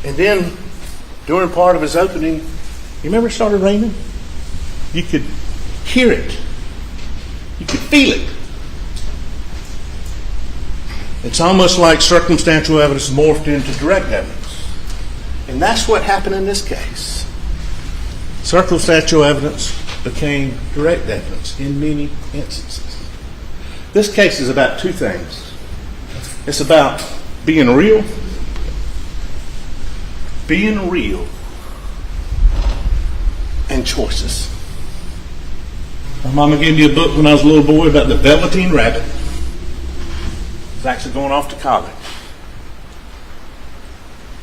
And then, during part of his opening, you remember it started raining? You could hear it. You could feel it. It's almost like circumstantial evidence morphed into direct evidence. And that's what happened in this case. Circumstantial evidence became direct evidence in many instances. This case is about two things. It's about being real, and choices. My mama gave me a book when I was a little boy about the Velveteen Rabbit. He's actually going off to college.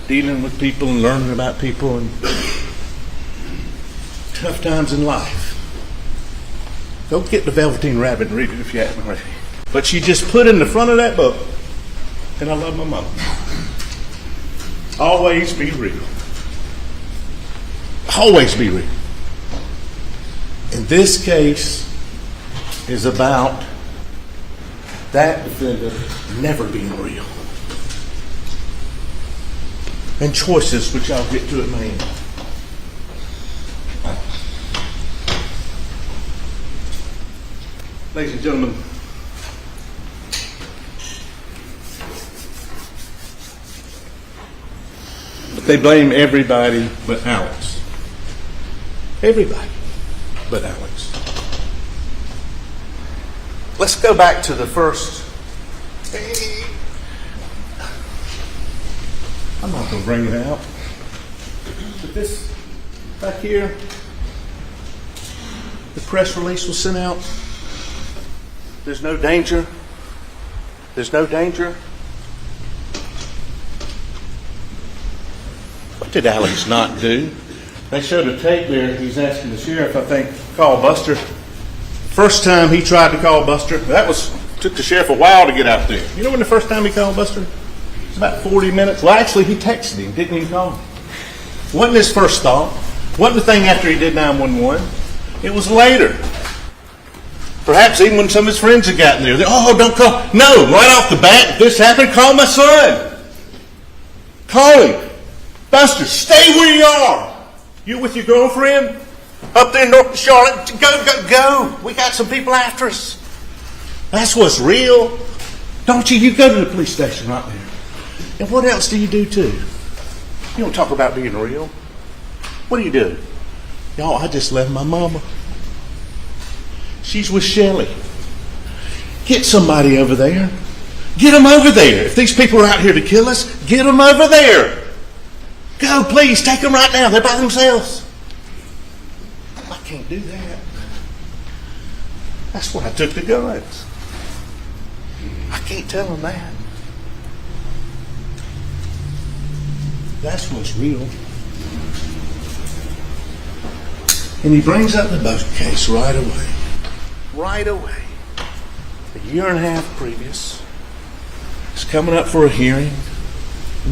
Dealing with people and learning about people and tough times in life. Go get the Velveteen Rabbit and read it if you haven't already. But she just put in the front of that book, and I love my mama, always be real. Always be real. And this case is about that defendant never being real. And choices, which I'll get to at my end. Ladies and gentlemen, they blame everybody but Alex. Everybody but Alex. Let's go back to the first. I'm not going to bring it out. But this back here, the press release was sent out. There's no danger There's no danger. What did Alex not do? They showed a tape there. He's asking the sheriff, I think, call Buster. First time he tried to call Buster, took the sheriff a while to get out there. You know when the first time he called Buster? It was about 40 minutes. Well, actually, he texted him, didn't even call him. Wasn't his first thought. Wasn't the thing after he did 911. It was later. Perhaps even when some of his friends had gotten there. Oh, don't call. No, right off the bat, if this happened, call my son. Call him. Buster, stay where you are. You with your girlfriend? Up there in North Charlotte? Go. We got some people after us. That's what's real. Don't you? You go to the police station right there. And what else do you do too? You don't talk about being real. What do you do? Y'all, I just left my mama. She's with Shelley. Get somebody over there. Get them over there. If these people are out here to kill us, get them over there. Go, please, take them right now. They're by themselves. I can't do that. That's why I took the guns. I can't tell them that. That's what's real. And he brings up the boat case right away. Right away. A year and a half previous. It's coming up for a hearing.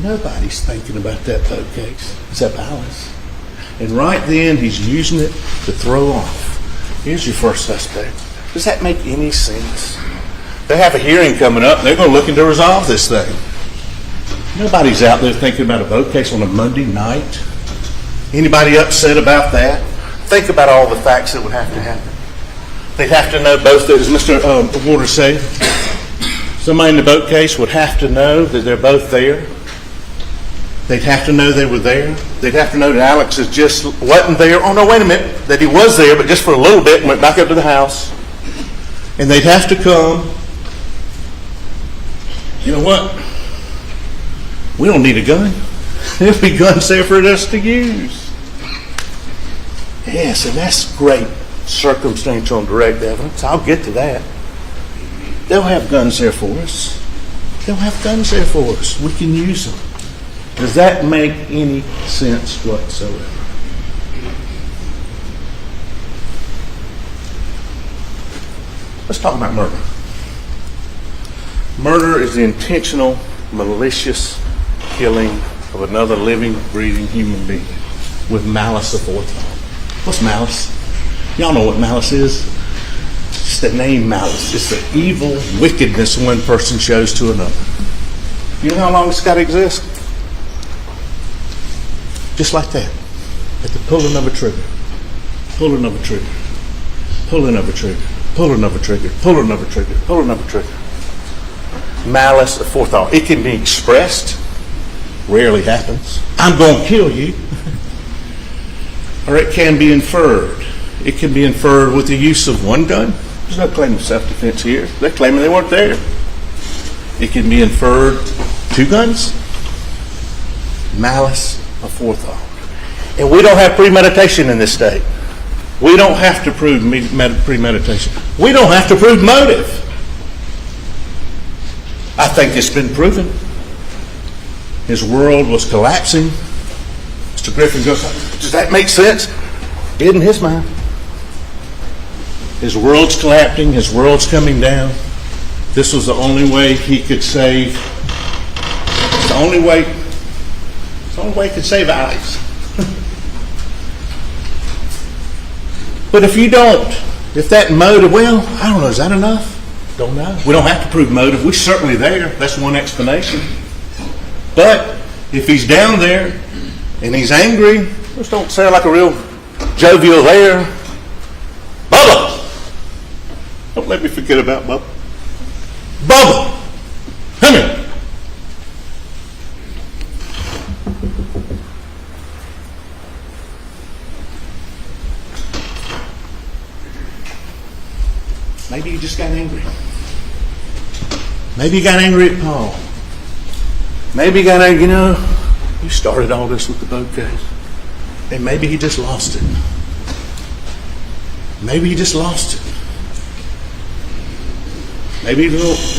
Nobody's thinking about that boat case except Alice. And right then he's using it to throw off. Here's your first suspect. Does that make any sense? They have a hearing coming up. They're going to look into resolve this thing. Nobody's out there thinking about a boat case on a Monday night. Anybody upset about that? Think about all the facts that would have to happen. They'd have to know both, as Mr. Waters said, somebody in the boat case would have to know that they're both there. They'd have to know they were there. They'd have to know that Alex just wasn't there. Oh, no, wait a minute. That he was there, but just for a little bit and went back up to the house. And they'd have to come. You know what? We don't need a gun. There'll be guns there for us to use. Yes, and that's great circumstantial and direct evidence. I'll get to that. They'll have guns there for us. They'll have guns there for us. We can use them. Does that make any sense whatsoever? Let's talk about murder. Murder is the intentional, malicious killing of another living, breathing human being with malice aforethought. What's malice? Y'all know what malice is. It's the name malice. It's the evil wickedness one person shows to another. You know how long it's got to exist? Just like that. At the pulling of a trigger. Pulling of a trigger. Pulling of a trigger. Pulling of a trigger. Pulling of a trigger. Pulling of a trigger. Malice aforethought. It can be expressed. Rarely happens. I'm going to kill you. Or it can be inferred. It can be inferred with the use of one gun. There's no claim of self-defense here. They're claiming they weren't there. It can be inferred 2 guns. Malice aforethought. And we don't have premeditation in this state. We don't have to prove premeditation. We don't have to prove motive. I think it's been proven. His world was collapsing. Mr. Griffin goes, does that make sense? It in his mind. His world's collapsing. His world's coming down. This was the only way he could save. It's the only way. It's the only way he could save Alex. But if you don't, if that motive, well, I don't know, is that enough? Don't know. We don't have to prove motive. We're certainly there. That's one explanation. But if he's down there and he's angry, just don't sound like a real jovial there. Bubba! Don't let me forget about Bubba. Bubba! Come here. Maybe you just got angry. Maybe you got angry at Paul. Maybe you got angry, you know, you started all this with the boat case. And maybe he just lost it. Maybe he just lost it. Maybe it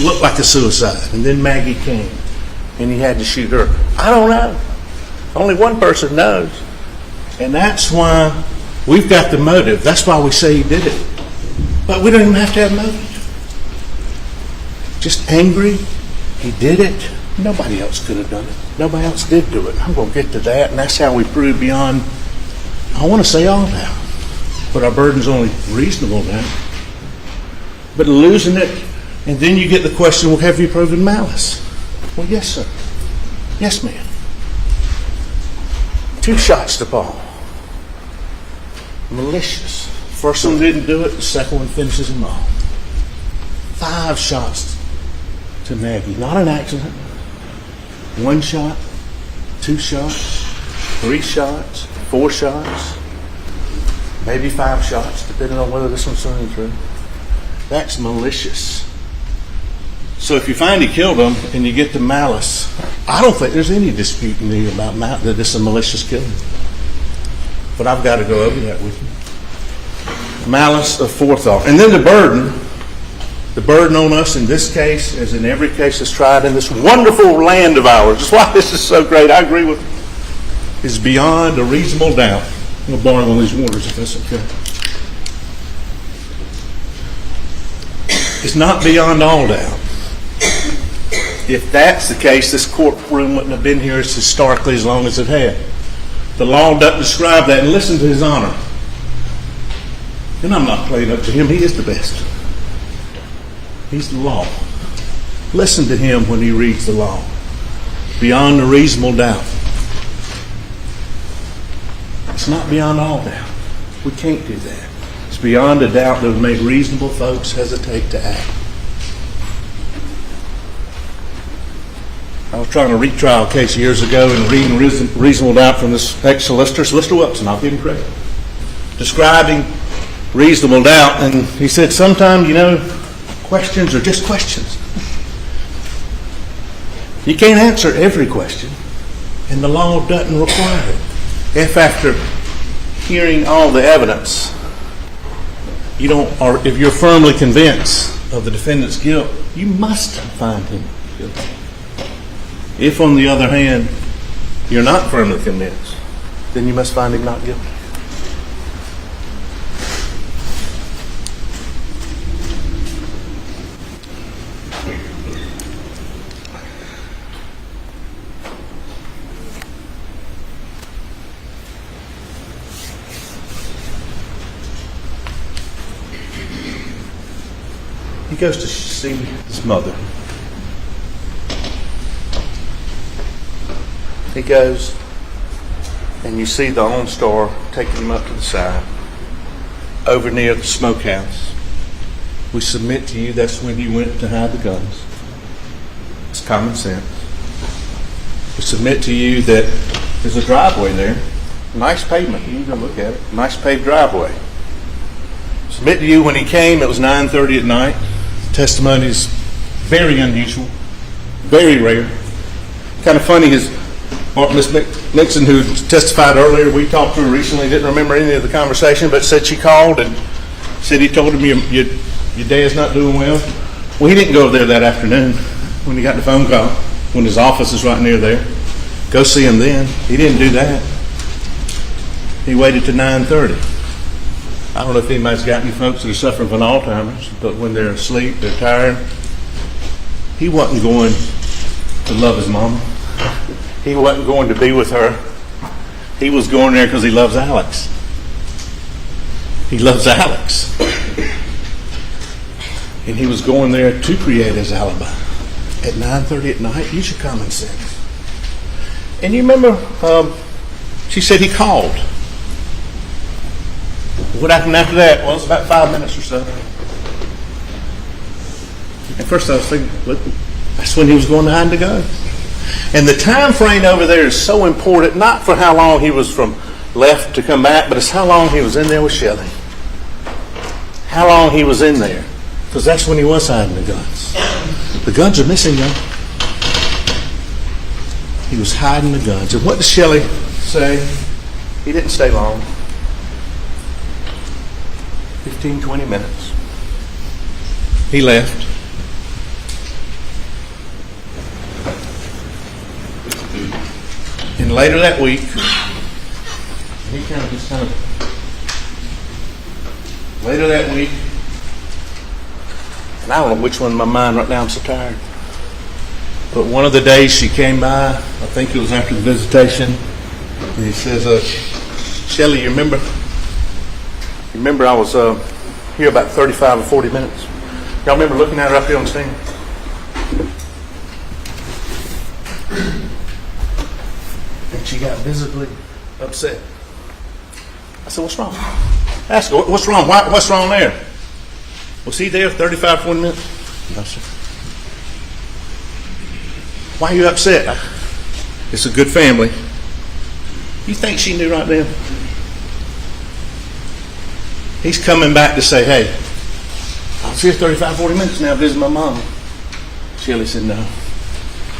looked like a suicide, and then Maggie came, and he had to shoot her. I don't know. Only one person knows. And that's why we've got the motive. That's why we say he did it. But we don't even have to have motive. Just angry, he did it. Nobody else could have done it. Nobody else did do it. I'm going to get to that, and that's how we prove beyond, I want to say all doubt. But our burden's only reasonable doubt. But losing it, and then you get the question, well, have you proven malice? Well, yes, sir. Yes, ma'am. 2 shots to Paul. Malicious. First one didn't do it, the second one finishes him off. 5 shots to Maggie. Not an accident. 1 shot, 2 shots, 3 shots, 4 shots, maybe 5 shots, depending on whether this one's running through. That's malicious. So if you find he killed him and you get the malice, I don't think there's any dispute in here about that this is a malicious killing. But I've got to go over that with you. Malice of forethought. And then the burden on us in this case, as in every case that's tried in this wonderful land of ours, that's why this is so great, I agree with you, is beyond a reasonable doubt. I'm going to borrow one of these waters if that's okay. It's not beyond all doubt. If that's the case, this courtroom wouldn't have been here historically as long as it had. The law doesn't describe that, and listen to His Honor. And I'm not playing up to him, he is the best. He's the law. Listen to him when he reads the law. Beyond a reasonable doubt. It's not beyond all doubt. We can't do that. It's beyond a doubt that would make reasonable folks hesitate to act. I was trying a retrial case years ago and reading reasonable doubt from this ex-solicitor, Solicitor Wilson, I'll give him credit, describing reasonable doubt, and he said, sometimes, questions are just questions. You can't answer every question, and the law doesn't require it. If after hearing all the evidence, or if you're firmly convinced of the defendant's guilt, you must find him guilty. If, on the other hand, you're not firmly convinced, then you must find him not guilty. He goes to see his mother. He goes, and you see the OnStar taking him up to the side, over near the smokehouse. We submit to you that's when you went to hide the guns. It's common sense. We submit to you that there's a driveway there. Nice pavement. You can go look at it. Nice paved driveway. Submit to you when he came, it was 9:30 at night. Testimony is very unusual, very rare. Kind of funny, Miss Nixon, who testified earlier, we talked to her recently, didn't remember any of the conversation, but said she called and said he told him your dad's not doing well. Well, he didn't go over there that afternoon when he got the phone call, when his office is right near there. Go see him then. He didn't do that. He waited till 9:30. I don't know if anybody's got any folks that are suffering from Alzheimer's, but when they're asleep, they're tired. He wasn't going to love his mama. He wasn't going to be with her. He was going there because he loves Alex. He loves Alex. And he was going there to create his alibi. At 9:30 at night, use your common sense. And you remember, she said he called. What happened after that? Well, it's about 5 minutes or so. At first I was thinking, that's when he was going to hide the gun. And the time frame over there is so important, not for how long he was from left to come back, but it's how long he was in there with Shelley. How long he was in there. Because that's when he was hiding the guns. The guns are missing, though. He was hiding the guns. And what does Shelley say? He didn't stay long. 15, 20 minutes. He left. later that week, later that week, and I don't know which one in my mind right now, I'm so tired. But one of the days she came by, I think it was after the visitation, and he says, Shelley, you remember I was here about 35 or 40 minutes? Y'all remember looking at her up here on the stand? And she got visibly upset. I said, what's wrong? Ask her, what's wrong? What's wrong there? Was he there 35, 40 minutes? No, sir. Why are you upset? It's a good family. You think she knew right then? He's coming back to say, hey, I was here 35, 40 minutes now visiting my mom. Shelley said, no.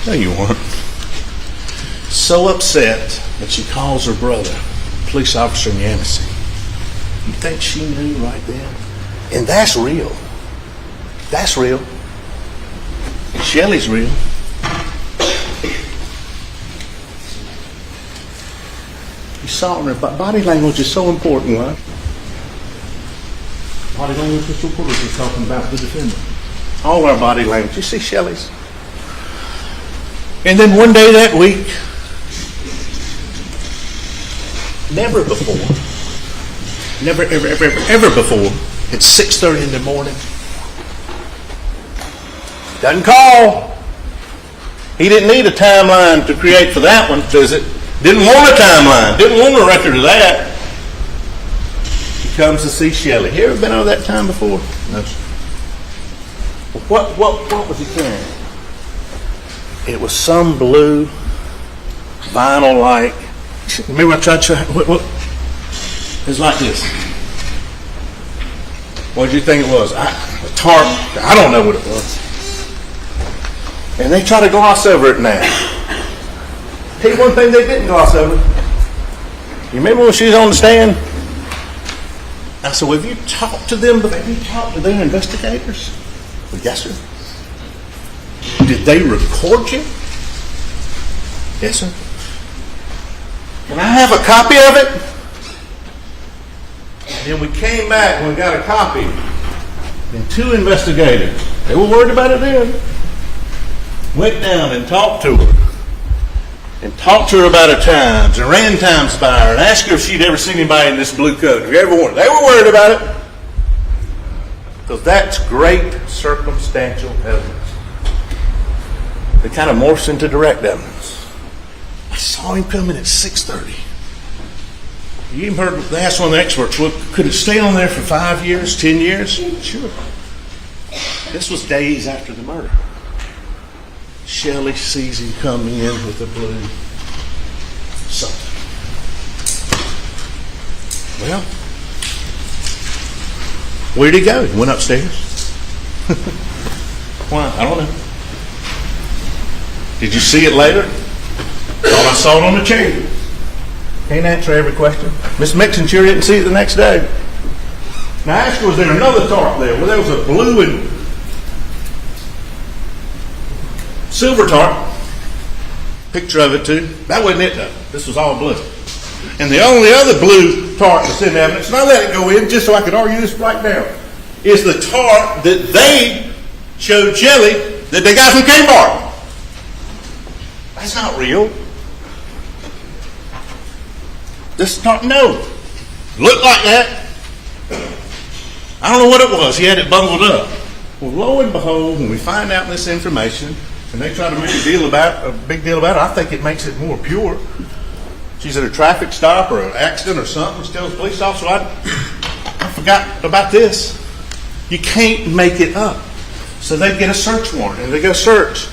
No, you weren't. So upset that she calls her brother, a police officer in Yamasee. You think she knew right then? And that's real. That's real. And Shelley's real. You saw her, but body language is so important, right? Body language is so important. We're talking about the defendant. All our body language. You see Shelley's. And then one day that week, never before, never, ever before, at 6:30 in the morning, doesn't call. He didn't need a timeline to create for that one, does it? Didn't want a timeline. Didn't want a record of that. He comes to see Shelley. You ever been over that time before? No, sir. What was he carrying? It was some blue vinyl-like. Remember I tried to show what? It's like this. What did you think it was? A tarp? I don't know what it was. And they try to gloss over it now. Tell you one thing they didn't gloss over. You remember when she was on the stand? I said, well, have you talked to them? Have you talked to their investigators? Well, yes, sir. Did they record you? Yes, sir. Can I have a copy of it? And then we came back and we got a copy. And two investigators, they were worried about it then, went down and talked to her. And talked to her about her times and ran times by her and asked her if she'd ever seen anybody in this blue coat. Have you ever worn it? They were worried about it. Because that's great circumstantial evidence. It kind of morphs into direct evidence. I saw him come in at 6:30. You even heard, they asked one of the experts, well, could it stay on there for 5 years, 10 years? Sure. This was days after the murder. Shelley sees him come in with a blue something. Well, where'd he go? He went upstairs. Why? I don't know. Did you see it later? Thought I saw it on the chair. Can't answer every question. Miss Mixon sure didn't see it the next day. Now I asked her, was there another tarp there? Well, there was a blue and silver tarp. Picture of it too. That wasn't it though. This was all blue. And the only other blue tarp that's in evidence, and I let it go in just so I could argue this right now, is the tarp that they showed Shelley that they got from Kmart. That's not real. This tarp, no. Looked like that. I don't know what it was. He had it bundled up. Well, lo and behold, when we find out this information, and they try to make a big deal about it, I think it makes it more pure. She's at a traffic stop or an accident or something, she tells the police officer, I forgot about this. You can't make it up. So they get a search warrant, and they go search.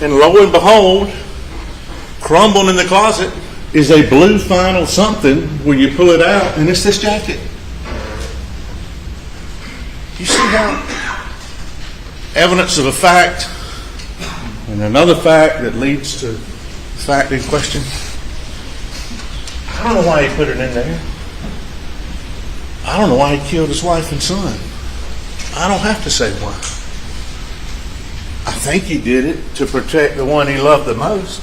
And lo and behold, crumbling in the closet is a blue vinyl something where you pull it out, and it's this jacket. You see how evidence of a fact and another fact that leads to the fact in question? I don't know why he put it in there. I don't know why he killed his wife and son. I don't have to say why. I think he did it to protect the one he loved the most.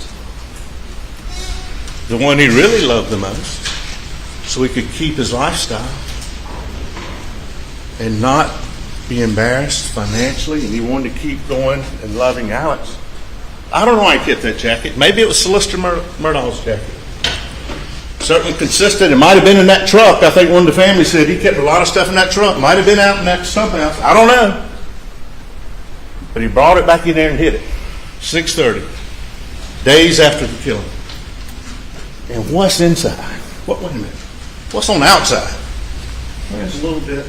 the one he really loved the most, so he could keep his lifestyle and not be embarrassed financially, and he wanted to keep going and loving Alex. I don't know why he kept that jacket. Maybe it was Solicitor Murdaugh's jacket. Certainly consistent. It might have been in that truck. I think one of the family said he kept a lot of stuff in that truck. Might have been out in that something else. I don't know. But he brought it back in there and hid it. 6:30. Days after the killing. And what's inside? Wait a minute. What's on the outside? There's a little bit.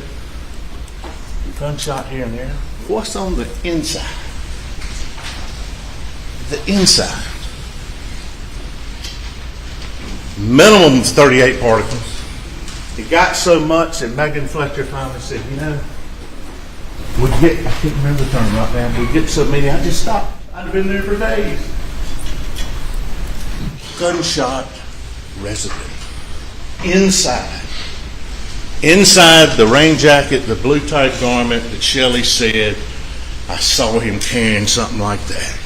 Gunshot here and there. What's on the inside? The inside. Minimum 38 particles. It got so much that Megan Fletcher finally said, you know, we get, I can't remember the term right now, we get so many, I just stopped. I'd have been there for days. Gunshot residue. Inside. Inside the rain jacket, the blue tight garment that Shelley said, I saw him carrying something like that.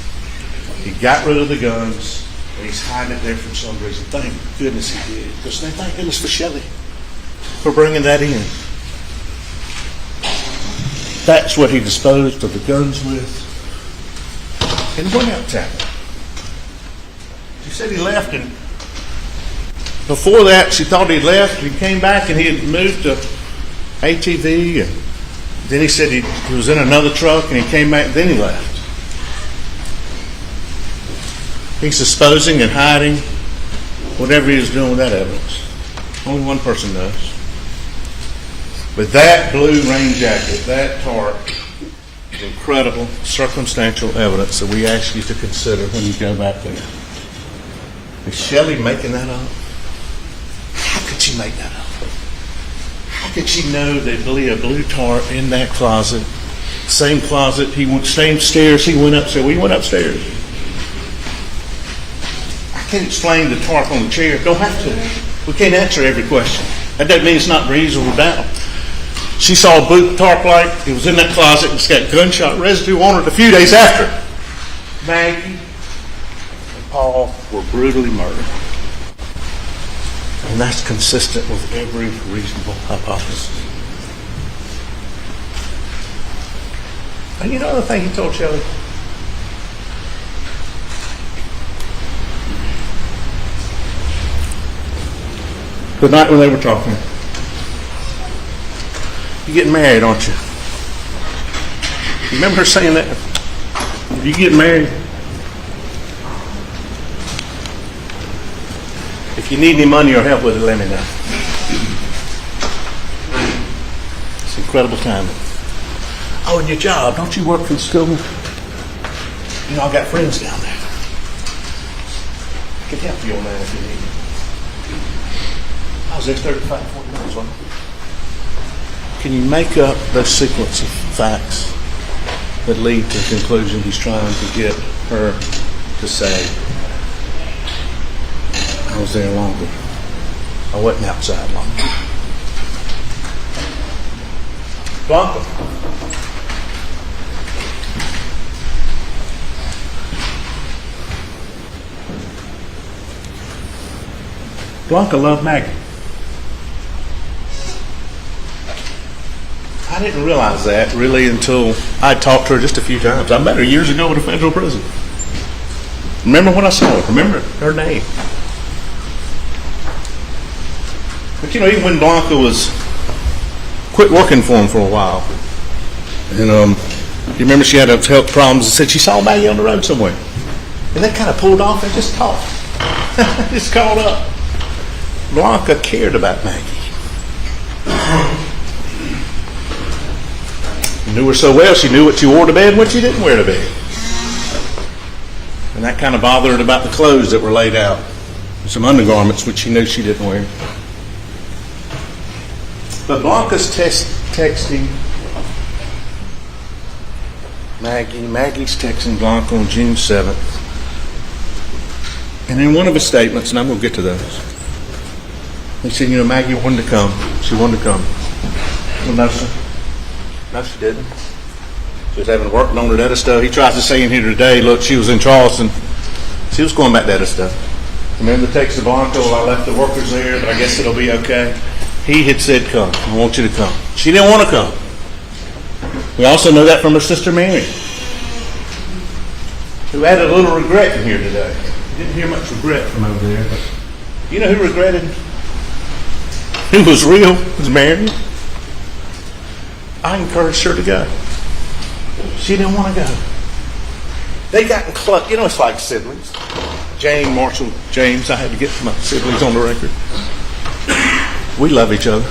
He got rid of the guns, and he's hiding it there for some reason. Thank goodness he did. Because thank goodness for Shelley for bringing that in. That's what he disposed of the guns with. And went out town. She said he left, and before that, she thought he'd left. He came back, and he had moved to ATV, and then he said he was in another truck, and he came back, and then he left. He's disposing and hiding whatever he was doing with that evidence. Only one person knows. But that blue rain jacket, that tarp, is incredible circumstantial evidence that we ask you to consider when you go back there. Is Shelley making that up? How could she make that up? How could she know there'd be a blue tarp in that closet? Same closet, same stairs, he went upstairs. We went upstairs. I can't explain the tarp on the chair. Don't have to. We can't answer every question. That doesn't mean it's not reasonable doubt. She saw a blue tarp light. It was in that closet. It's got gunshot residue on it a few days after. Maggie and Paul were brutally murdered. And that's consistent with every reasonable hypothesis. And you know the thing he told Shelley? The night when they were talking. You're getting married, aren't you? You remember her saying that? You getting married? If you need any money or help with it, let me know. It's incredible timing. Oh, and your job, don't you work for the school? You know, I got friends down there. I can help you on that if you need. I was there 35, 40 minutes, wasn't I? Can you make up those sequence of facts that lead to the conclusion he's trying to get her to say, I was there longer. I wasn't outside longer. Blanca. Blanca loved Maggie. I didn't realize that really until I talked to her just a few times. I met her years ago at a federal prison. Remember when I saw her? Remember her name. But you know, even when Blanca was quit working for him for a while, and you remember she had health problems and said she saw Maggie on the road somewhere, and they kind of pulled off and just talked, just called up. Blanca cared about Maggie. Knew her so well, she knew what she wore to bed and what she didn't wear to bed. And that kind of bothered her about the clothes that were laid out. Some undergarments, which she knew she didn't wear. But Blanca's texting Maggie. Maggie's texting Blanca on June 7th. And in one of his statements, and I'm going to get to those, he said, you know, Maggie wanted to come. She wanted to come. Well, no, sir. No, she didn't. She was having worked on her Edisto. He tries to say in here today, look, she was in Charleston. She was going back to Edisto. Remember the text to Blanco, well, I left the workers there, but I guess it'll be okay. He had said, come, I want you to come. She didn't want to come. We also know that from her sister Mary, who added a little regret in here today. Didn't hear much regret from over there, but you know who regretted? Who was real? It was Mary. I encouraged her to go. She didn't want to go. They got in close. You know, it's like siblings. Jane, Marshall, James. I had to get my siblings on the record. We love each other.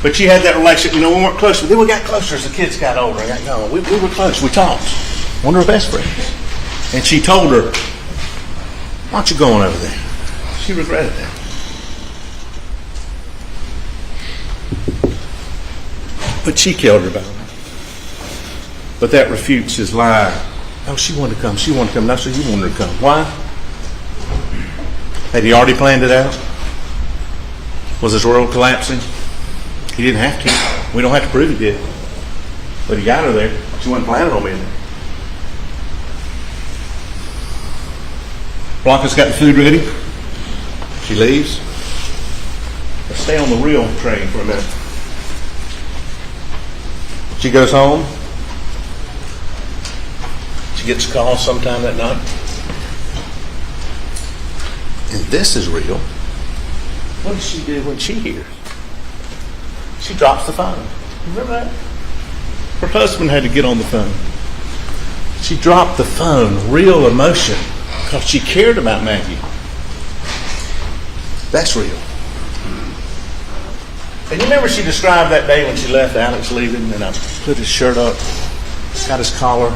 But she had that relationship. You know, we weren't close. Then we got closer as the kids got older and got young. We were close. We talked. One of her best friends. And she told her, why don't you go on over there? She regretted that. But she killed her about it. But that refutes his lie. Oh, she wanted to come. She wanted to come. No, so you wanted to come. Why? Had he already planned it out? Was his world collapsing? He didn't have to. We don't have to prove he did. But he got her there. She wasn't planning on being there. Blanca's got the food ready. She leaves. Let's stay on the real train for a minute. She goes home. She gets a call sometime that night. And this is real. What does she do when she hears? She drops the phone. Remember that? Her husband had to get on the phone. She dropped the phone. Real emotion. Because she cared about Maggie. That's real. And you remember she described that day when she left, Alex leaving, and I put his shirt up, got his collar,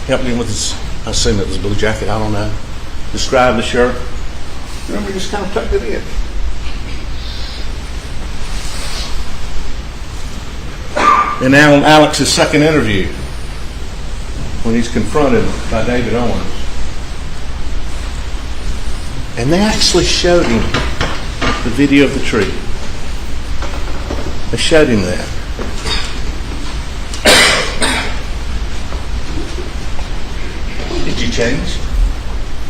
helped him with his, I assume it was a blue jacket, I don't know. Described the shirt. Remember, just kind of tucked it in. And now in Alex's second interview, when he's confronted by David Owens, and they actually showed him the video of the tree. They showed him that. When did you change?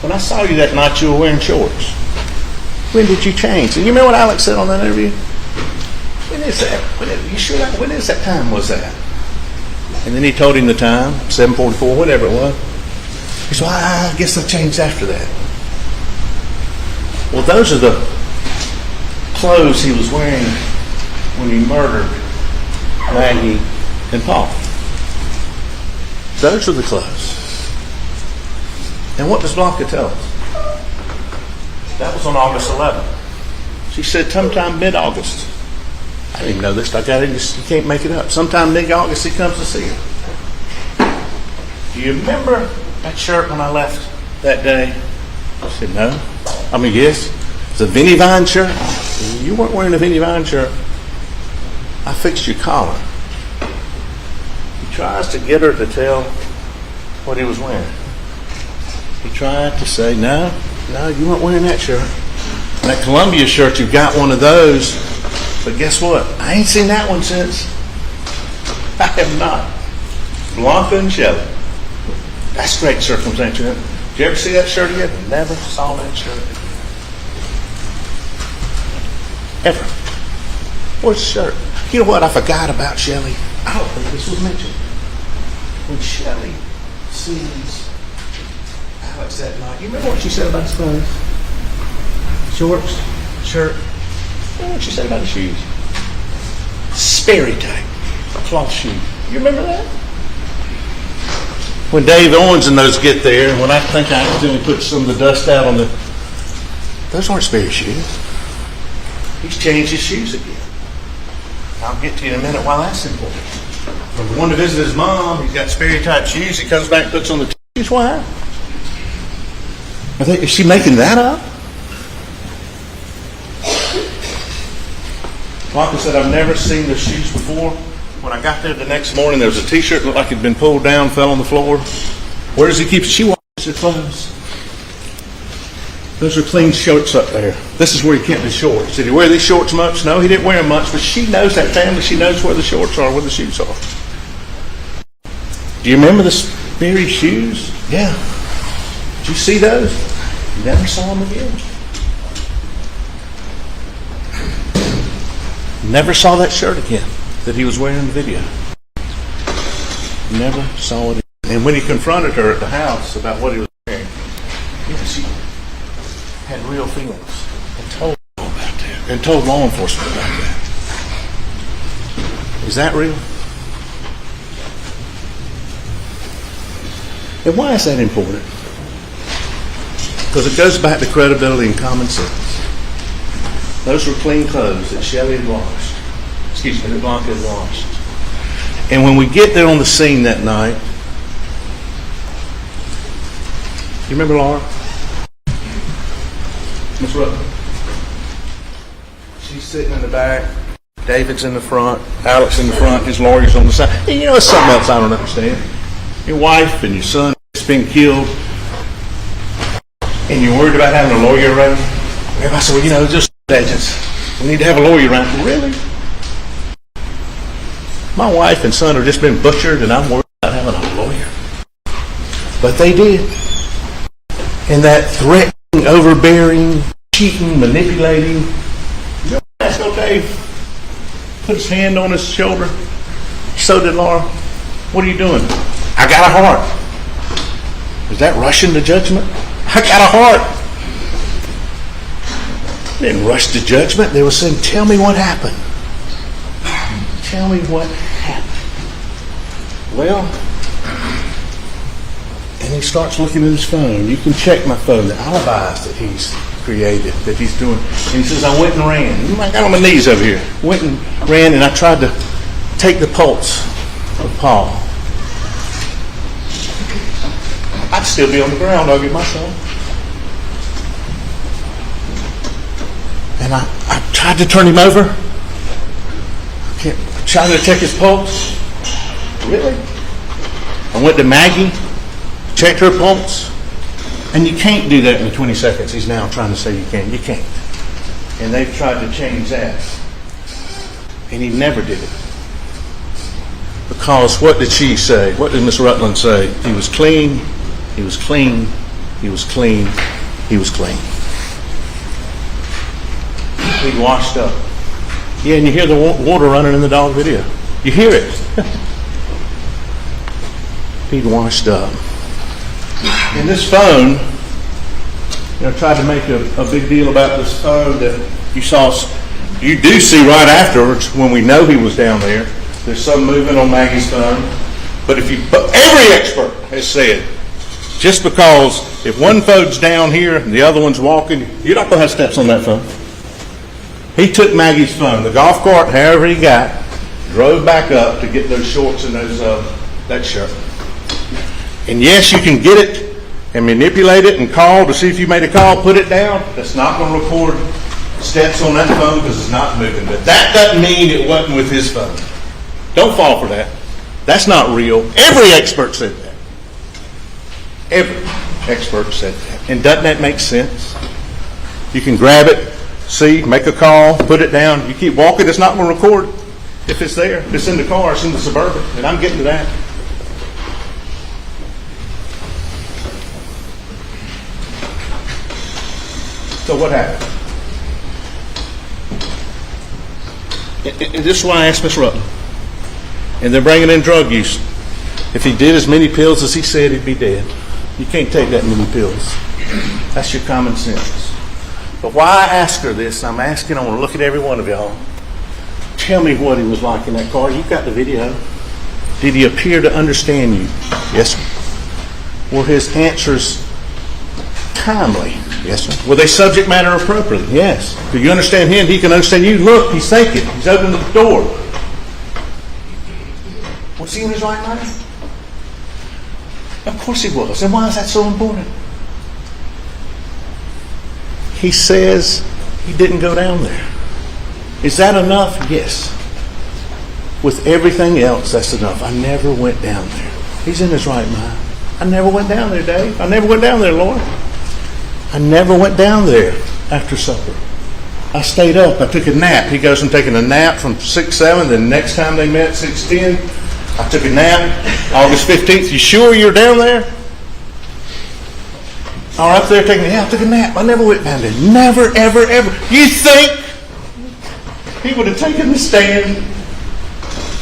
When I saw you that night, you were wearing shorts. When did you change? And you remember what Alex said on that interview? When is that? When is that time was that? And then he told him the time, 7:44, whatever it was. He said, well, I guess I changed after that. Well, those are the clothes he was wearing when he murdered Maggie and Paul. Those are the clothes. And what does Blanca tell us? That was on August 11th. She said sometime mid-August. I didn't even know this. I got it. You can't make it up. Sometime mid-August he comes to see her. Do you remember that shirt when I left that day? I said, no. I mean, yes. It's a Vinnie Vine shirt. You weren't wearing a Vinnie Vine shirt. I fixed your collar. He tries to get her to tell what he was wearing. He tried to say, no, you weren't wearing that shirt. And that Columbia shirt, you've got one of those. But guess what? I ain't seen that one since. I have not. Blanca and Shelley. That's great circumstantial. Did you ever see that shirt again? Never saw that shirt again. Ever. Where's the shirt? You know what? I forgot about Shelley. I don't think this was mentioned. When Shelley sees Alex that night, you remember what she said about his clothes? Shorts, shirt. Remember what she said about his shoes? Sperry type cloth shoe. You remember that? When Dave Owens and those get there, when I think I accidentally put some of the dust out on the... Those aren't Sperry shoes. He's changed his shoes again. I'll get to you in a minute why that's important. When we want to visit his mom, he's got Sperry type shoes. He comes back and puts on the shoes. Why? Is she making that up? Blanca said, I've never seen the shoes before. When I got there the next morning, there was a t-shirt that looked like it had been pulled down, fell on the floor. Where does he keep it? She washes her clothes. Those are clean shorts up there. This is where he kept his shorts. Did he wear these shorts much? No, he didn't wear them much, but she knows that family. She knows where the shorts are, where the shoes are. Do you remember the Sperry shoes? Yeah. Did you see those? Never saw him again. Never saw that shirt again that he was wearing in the video. Never saw it again. And when he confronted her at the house about what he was wearing, she had real feelings and told about that, and told law enforcement about that. Is that real? And why is that important? Because it goes back to credibility and common sense. Those were clean clothes that Shelley had washed. Excuse me, that Blanca had washed. And when we get there on the scene that night, you remember Laura? Miss Rutland. She's sitting in the back. David's in the front. Alex in the front. His lawyer's on the side. And you know, it's something else I don't understand. Your wife and your son has been killed, and you're worried about having a lawyer around. Everybody said, well, you know, just agents. We need to have a lawyer around. Really? My wife and son have just been butchered, and I'm worried about having a lawyer. But they did. And that threatening, overbearing, cheating, manipulating. You know, that's okay. Put his hand on his shoulder. So did Laura. What are you doing? I got a heart. Is that rushing to judgment? I got a heart. They didn't rush to judgment. They were saying, tell me what happened. Tell me what happened. Well, and he starts looking at his phone. You can check my phone, the alibis that he's created, that he's doing. And he says, I went and ran. I got on my knees over here. Went and ran, and I tried to take the pulse of Paul. I'd still be on the ground arguing myself. And I tried to turn him over. I tried to check his pulse. Really? I went to Maggie, checked her pulse. And you can't do that in the 20 seconds he's now trying to say you can. You can't. And they've tried to change that. And he never did it. Because what did she say? What did Miss Rutland say? He was clean. He was clean. He was clean. He was clean. He washed up. Yeah, and you hear the water running in the dog video. You hear it. He'd washed up. And this phone, tried to make a big deal about this phone that you saw. You do see right afterwards when we know he was down there. There's some movement on Maggie's phone. But every expert has said, just because if one phone's down here and the other one's walking, you're not going to have steps on that phone. He took Maggie's phone, the golf cart, however he got, drove back up to get those shorts and that shirt. And yes, you can get it and manipulate it and call to see if you made a call, put it down. That's not going to record steps on that phone because it's not moving. But that doesn't mean it wasn't with his phone. Don't fall for that. That's not real. Every expert said that. Every expert said that. And doesn't that make sense? You can grab it, see, make a call, put it down. You keep walking, it's not going to record if it's there. If it's in the car, it's in the Suburban. And I'm getting to that. So what happened? And this is why I asked Miss Rutland. And they're bringing in drug use. If he did as many pills as he said, he'd be dead. You can't take that many pills. That's your common sense. But why I ask her this, I want to look at every one of y'all. Tell me what he was like in that car. You've got the video. Did he appear to understand you? Yes, sir. Were his answers timely? Yes, sir. Were they subject matter appropriate? Yes. Do you understand him? He can understand you. Look, he's thinking. He's opening the door. Was he in his right mind? Of course he was. And why is that so important? He says he didn't go down there. Is that enough? Yes. With everything else, that's enough. I never went down there. He's in his right mind. I never went down there, Dave. I never went down there, Lord. I never went down there after supper. I stayed up. I took a nap. He goes from taking a nap from 6-7. Then the next time they met, 6-10. I took a nap. August 15th. You sure you're down there? or up there taking, yeah, I took a nap. I never went down there. Never, ever, ever. You think he would have taken the stand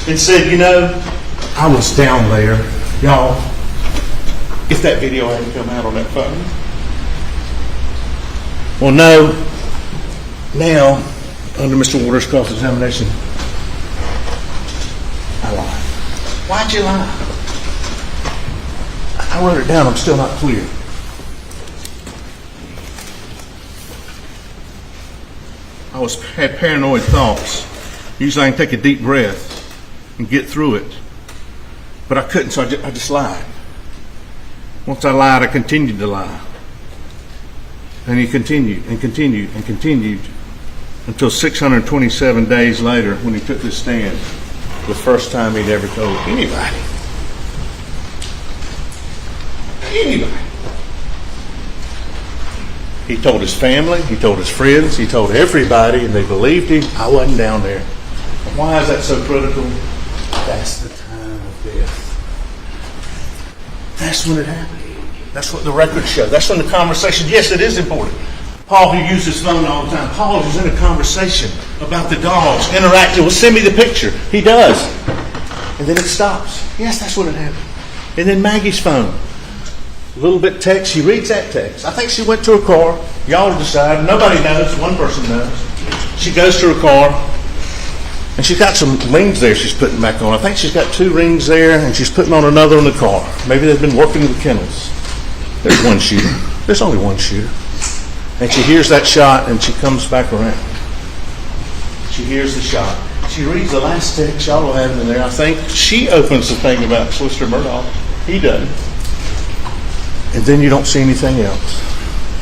and said, you know, I was down there, y'all, if that video hadn't come out on that phone? Well, no. Now, under Mr. Waters' cross-examination, I lied. Why'd you lie? I wrote it down. I'm still not clear. I had paranoid thoughts. Usually I can take a deep breath and get through it. But I couldn't, so I just lied. Once I lied, I continued to lie. And he continued and continued and continued until 627 days later when he took this stand, the first time he'd ever told anybody. Anybody. He told his family, he told his friends, he told everybody, and they believed him. I wasn't down there. Why is that so critical? That's the time of death. That's when it happened. That's what the records show. That's when the conversation, yes, it is important. Paul, who uses his phone all the time, Paul is in a conversation about the dogs, interacting. Well, send me the picture. He does. And then it stops. Yes, that's when it happened. And then Maggie's phone. A little bit text. She reads that text. I think she went to her car. Y'all decide. Nobody knows. One person knows. She goes to her car. And she's got some rings there she's putting back on. I think she's got 2 rings there, and she's putting on another in the car. Maybe they've been working the kennels. There's one shooter. There's only one shooter. And she hears that shot, and she comes back around. She hears the shot. She reads the last text y'all will have in there. I think she opens the thing about Solicitor Murdaugh. He doesn't. And then you don't see anything else.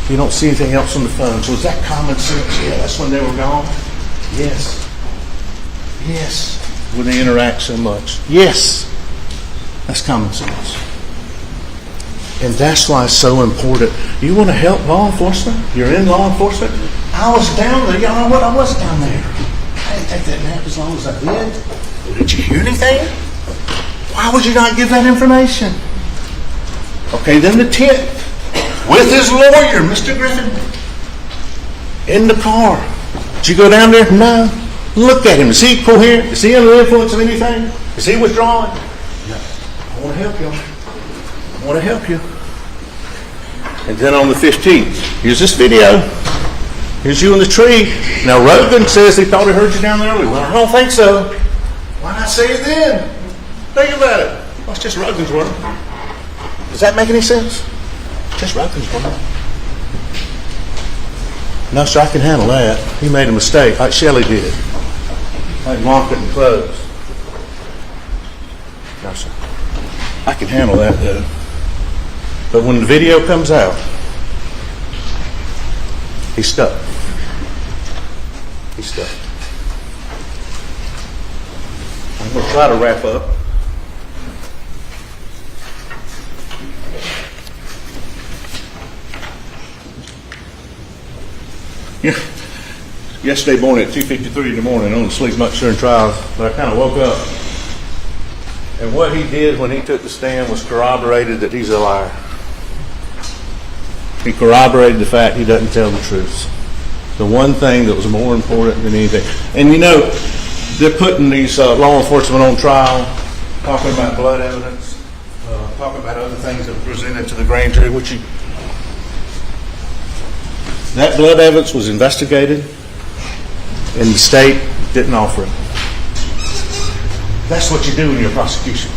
You don't see anything else on the phone. So is that common sense? Yeah, that's when they were gone. Yes. Yes. When they interact so much. Yes. That's common sense. And that's why it's so important. You want to help law enforcement? You're in law enforcement? I was down there. Y'all know what? I was down there. I didn't take that nap as long as I did. Did you hear anything? Why would you not give that information? Okay, then the 10th. With his lawyer, Mr. Griffin. In the car. Did you go down there? No. Look at him. Is he coherent? Is he under the influence of anything? Is he withdrawing? No. I want to help you. I want to help you. And then on the 15th, here's this video. Here's you in the tree. Now, Rogan says he thought he heard you down there earlier. Well, I don't think so. Why not say it then? Think about it. Well, it's just Rogan's word. Does that make any sense? Just Rogan's word. No, sir, I can handle that. He made a mistake, like Shelley did. Like lock it and close. No, sir. I can handle that, though. But when the video comes out, he's stuck. He's stuck. I'm going to try to wrap up. Yeah. Yesterday morning at 2:53 in the morning, I don't sleep much during trials, but I kind of woke up. And what he did when he took the stand was corroborated that he's a liar. He corroborated the fact he doesn't tell the truth. The one thing that was more important than anything. And you know, they're putting these law enforcement on trial, talking about blood evidence, talking about other things that were presented to the grand jury, that blood evidence was investigated, and the state didn't offer it. That's what you do in your prosecution.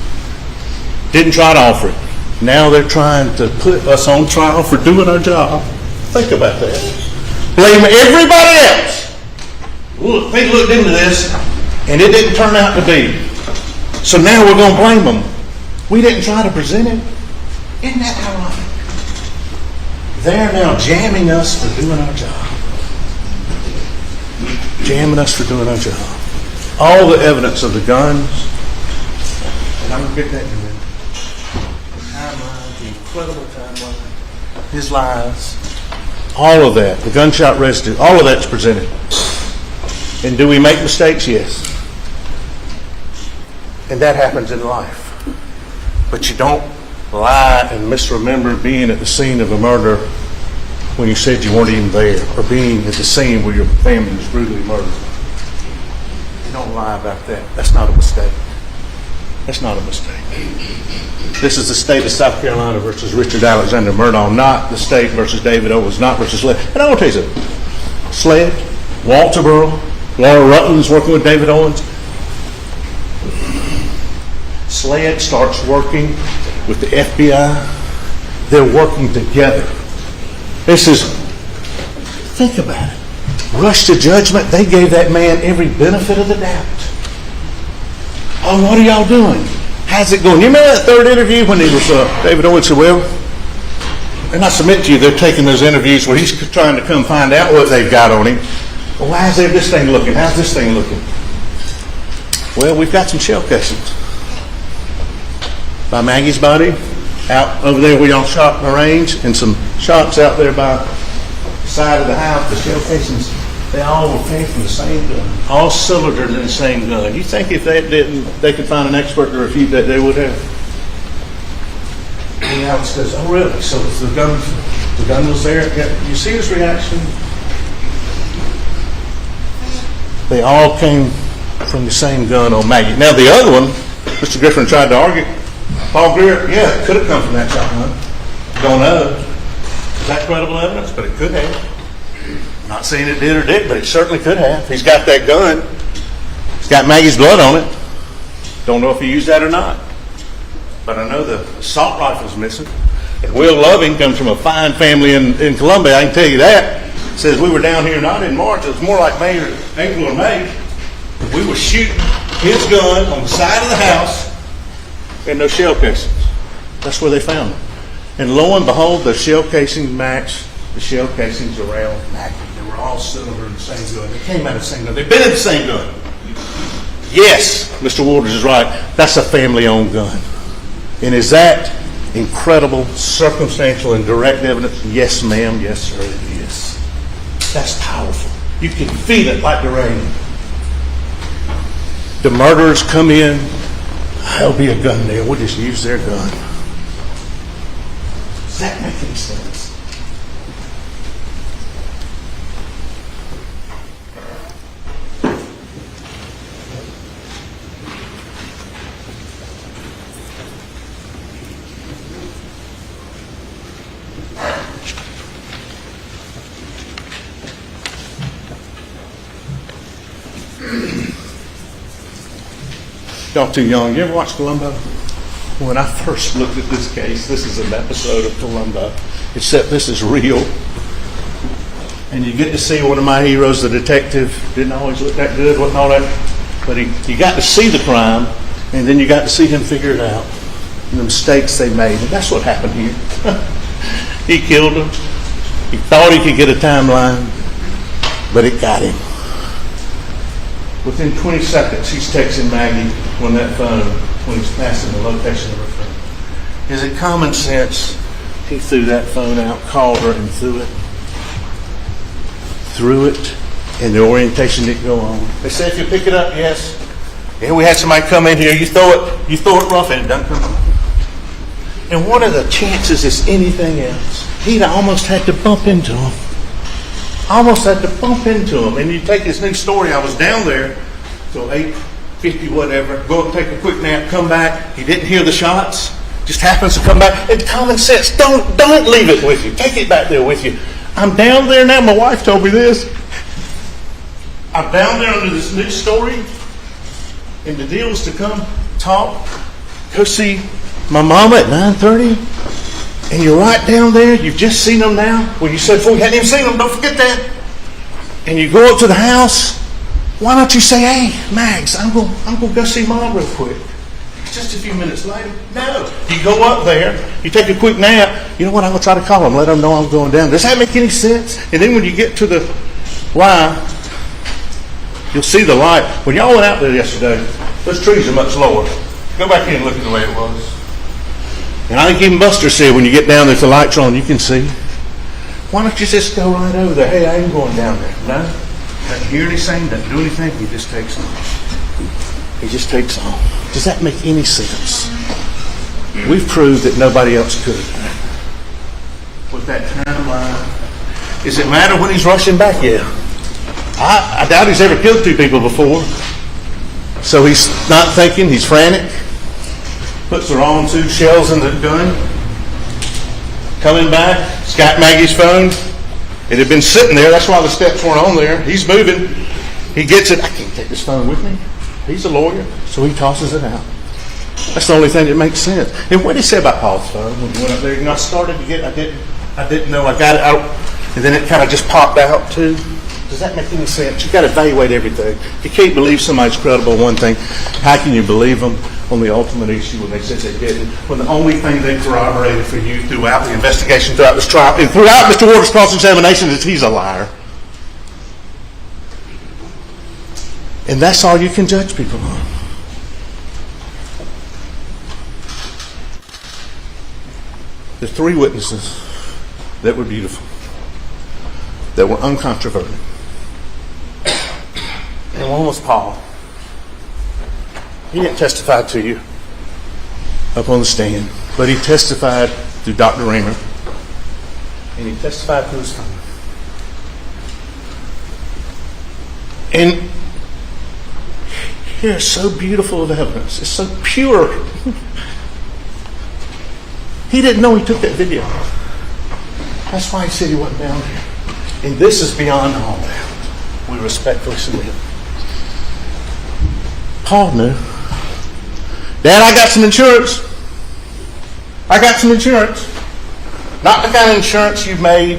Didn't try to offer it. Now they're trying to put us on trial for doing our job. Think about that. Blame everybody else. Look, they looked into this, and it didn't turn out to be. So now we're going to blame them. We didn't try to present it. Isn't that ironic? They're now jamming us for doing our job. Jamming us for doing our job. All the evidence of the guns, and I'm going to get that in a minute. The timeline, the incredible timeline, his lies, all of that, the gunshot residue, all of that's presented. And do we make mistakes? Yes. And that happens in life. But you don't lie and misremember being at the scene of a murder when you said you weren't even there or being at the scene where your family was brutally murdered. You don't lie about that. That's not a mistake. That's not a mistake. This is the state of South Carolina versus Richard Alexander Murdaugh, not the state versus David Owens, not versus Sled. And I want to tell you something. Sled, Walterboro, Laura Rutland's working with David Owens. Sled starts working with the FBI. They're working together. This is, think about it. Rush to judgment. They gave that man every benefit of the doubt. Oh, what are y'all doing? How's it going? You remember that third interview when he was, David Owens said, well, and I submit to you, they're taking those interviews where he's trying to come find out what they've got on him. Well, how's this thing looking? How's this thing looking? Well, we've got some shell casings by Maggie's body out over there where y'all shot in the range, and some shots out there by the side of the house, the shell casings. They all were made from the same gun. All cylindered in the same gun. You think if they didn't, they could find an expert to refute that, they would have? And Alex goes, oh really? So the gun was there? You see his reaction? They all came from the same gun on Maggie. Now the other one, Mr. Griffin tried to argue, Paul Greer, yeah, it could have come from that shotgun. Don't know. Is that credible evidence? But it could have. Not saying it did or didn't, but it certainly could have. He's got that gun. It's got Maggie's blood on it. Don't know if he used that or not. But I know the assault rifle's missing. And Will Loving comes from a fine family in Columbia, I can tell you that. Says we were down here not in March, it was more like May or April or May. We were shooting his gun on the side of the house and those shell casings. That's where they found them. And lo and behold, the shell casings match the shell casings around Maggie. They were all cylinder in the same gun. They came out of the same gun. They've been in the same gun. Yes, Mr. Waters is right. That's a family-owned gun. And is that incredible, circumstantial, and direct evidence? Yes, ma'am. Yes, sir, it is. That's powerful. You can feel it like the rain. The murderers come in. There'll be a gun there. We'll just use their gun. Does that make any sense? Y'all too young. You ever watch Columbo? When I first looked at this case, this is an episode of Columbo, except this is real. And you get to see one of my heroes, the detective. Didn't always look that good, wasn't all that. But you got to see the crime, and then you got to see him figure it out. And the mistakes they made. And that's what happened here. He killed him. He thought he could get a timeline, but it got him. Within 20 seconds, he's texting Maggie on that phone when he's passing the location of her phone. Is it common sense? He threw that phone out, called her, and threw it, and the orientation didn't go on. They said, if you pick it up, yes. Yeah, we had somebody come in here, you throw it rough, and it doesn't come off. And what are the chances it's anything else? He'd almost had to bump into him. And you take this new story, I was down there till 8:50, whatever, go and take a quick nap, come back, he didn't hear the shots, just happens to come back. And common sense, don't leave it with you. Take it back there with you. I'm down there now, my wife told me this. I'm down there under this new story, and the deal is to come talk, go see my mama at 9:30. And you're right down there, you've just seen them now. Well, you said before you hadn't even seen them, don't forget that. And you go up to the house, why don't you say, hey, Mags, I'm going to go see Mom real quick. It's just a few minutes later. No. You go up there, you take a quick nap, you know what, I'm going to try to call them, let them know I'm going down. Does that make any sense? And then when you get to the line, you'll see the light. When y'all went out there yesterday, those trees are much lower. Go back in and look at the way it was. And I think even Buster said when you get down there, if the lights are on, you can see. Why don't you just go right over there? Hey, I ain't going down there. No? Doesn't hear anything, doesn't do anything. He just takes off. He just takes off. Does that make any sense? We've proved that nobody else could. With that timeline Does it matter when he's rushing back? Yeah. I doubt he's ever killed two people before. So he's not thinking, he's frantic. Puts the wrong two shells in the gun. Coming back, he's got Maggie's phone. It had been sitting there, that's why the steps weren't on there. He's moving. He gets it. I can't take this phone with me. He's a lawyer, so he tosses it out. That's the only thing that makes sense. And what did he say about Paul's phone when he went up there? You know, I started to get, I didn't know I got it out, and then it kind of just popped out too. Does that make any sense? You got to evaluate everything. If you can't believe somebody's credible on one thing, how can you believe them on the ultimate issue when they said they didn't? When the only thing they corroborated for you throughout the investigation, throughout this trial, and throughout Mr. Waters' cross-examination is he's a liar. And that's all you can judge people on. There's three witnesses that were beautiful, that were uncontroverted. And one was Paul. He didn't testify to you up on the stand, but he testified through Dr. Raymer, and he testified through his phone. And here's so beautiful of evidence. It's so pure. He didn't know he took that video. That's why he said he wasn't down here. And this is beyond all that. We respectfully submit. Paul knew. Dad, I got some insurance. I got some insurance. Not the kind of insurance you've made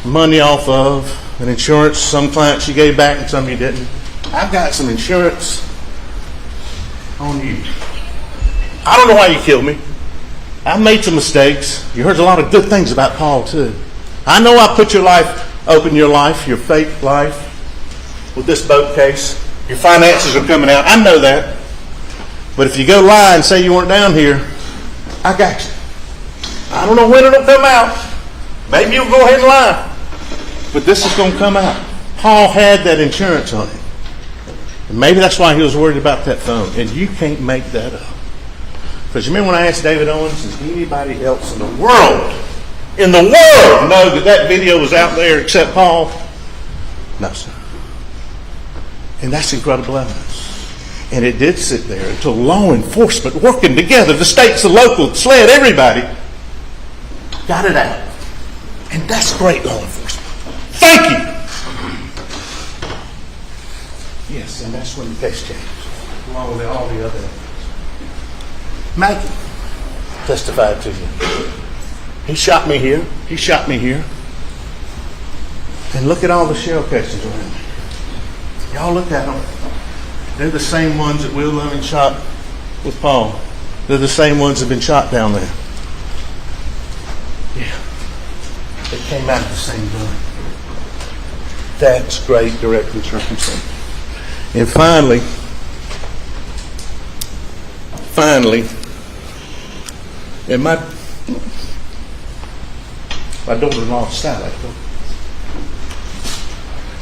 money off of. An insurance some clients you gave back and some you didn't. I've got some insurance on you. I don't know why you killed me. I've made some mistakes. You heard a lot of good things about Paul too. I know I put your life, open your life, your fake life with this boat case. Your finances are coming out. I know that. But if you go lie and say you weren't down here, I got you. I don't know when it'll come out. Maybe you'll go ahead and lie. But this is going to come out. Paul had that insurance on him. And maybe that's why he was worried about that phone. And you can't make that up. Because you remember when I asked David Owens, does anybody else in the world know that that video was out there except Paul? No, sir. And that's incredible evidence. And it did sit there until law enforcement, working together, the states, the local, SLED, everybody, got it out. And that's great law enforcement. Thank you. Yes, and that's when the case changed, along with all the other evidence. Maggie testified to you. He shot me here. He shot me here. And look at all the shell casings around me. Y'all look at them. They're the same ones that Will Loving shot with Paul. They're the same ones that have been shot down there. Yeah. They came out of the same gun. That's great direct and circumstance. And finally, and my daughter-in-law, Sally,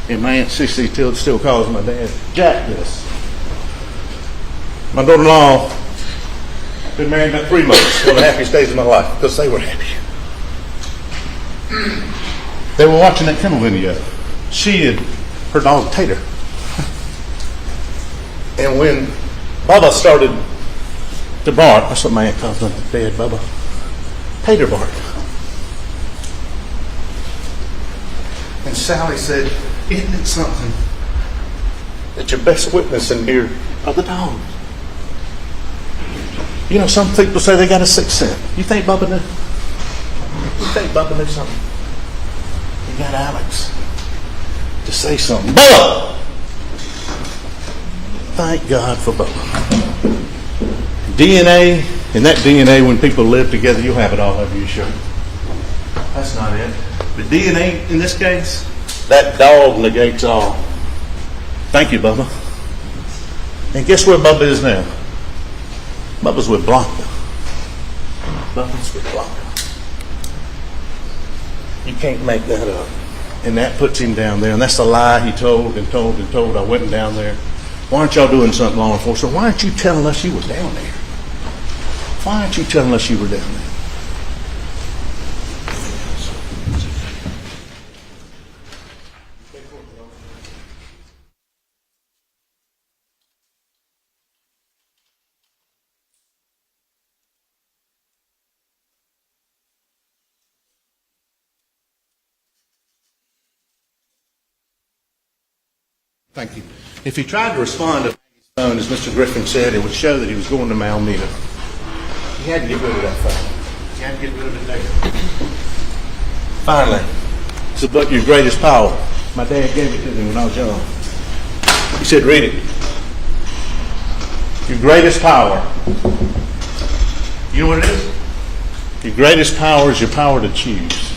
and my Aunt Cissy still calls my dad Jack this. My daughter-in-law been married about 3 months, one of the happiest days of my life, because they were happy. They were watching that kennel video. She and her dog Tater. And when Bubba started to bark, that's what my aunt calls him, dead Bubba, Tater bark. And Sally said, isn't it something that your best witness in here are the dogs? You know, some people say they got a sixth sense. You think Bubba knew? You think Bubba knew something? He got Alex to say something. Bubba! Thank God for Bubba. DNA, and that DNA, when people live together, you'll have it all over your shirt. That's not it. But DNA, in this case, that dog negates all. Thank you, Bubba. And guess where Bubba is now? Bubba's with Blanca. Bubba's with Blanca. You can't make that up. And that puts him down there. And that's the lie he told and told and told. I went down there. Why aren't y'all doing something, law enforcement? Why aren't you telling us you were down there? Why aren't you telling us you were down there? Thank you. If he tried to respond to Maggie's phone, as Mr. Griffin said, it would show that he was going to Malmina. He had to get rid of that phone. He had to get rid of it there. Finally, it's about your greatest power. My dad gave it to me when I was young. He said, read it. Your greatest power. You know what it is? Your greatest power is your power to choose.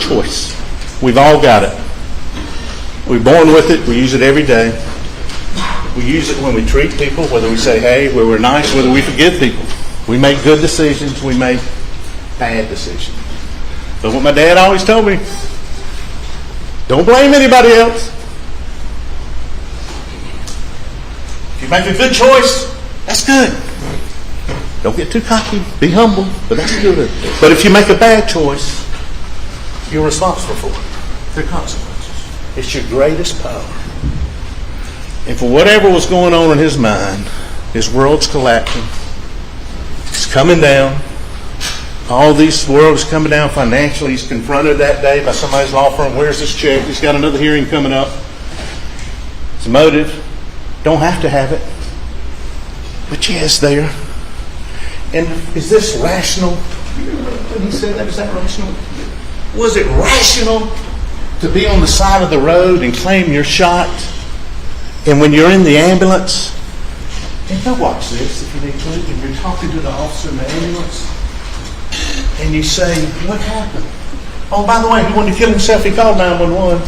Choice. We've all got it. We're born with it. We use it every day. We use it when we treat people, whether we say, hey, whether we're nice, whether we forgive people. We make good decisions. We make bad decisions. But what my dad always told me, don't blame anybody else. If you make a good choice, that's good. Don't get too cocky. Be humble, but that's good. But if you make a bad choice, you're responsible for it. There are consequences. It's your greatest power. And for whatever was going on in his mind, his world's collapsing. It's coming down. All these world is coming down financially. He's confronted that day by somebody's law firm. Where's this check? He's got another hearing coming up. It's a motive. Don't have to have it. But yes, there. And is this rational? When he said that, is that rational? Was it rational to be on the side of the road and claim you're shot? And when you're in the ambulance, and go watch this if you need to, and you're talking to the officer in the ambulance, and you say, what happened? Oh, by the way, he wanted to kill himself. He called 911.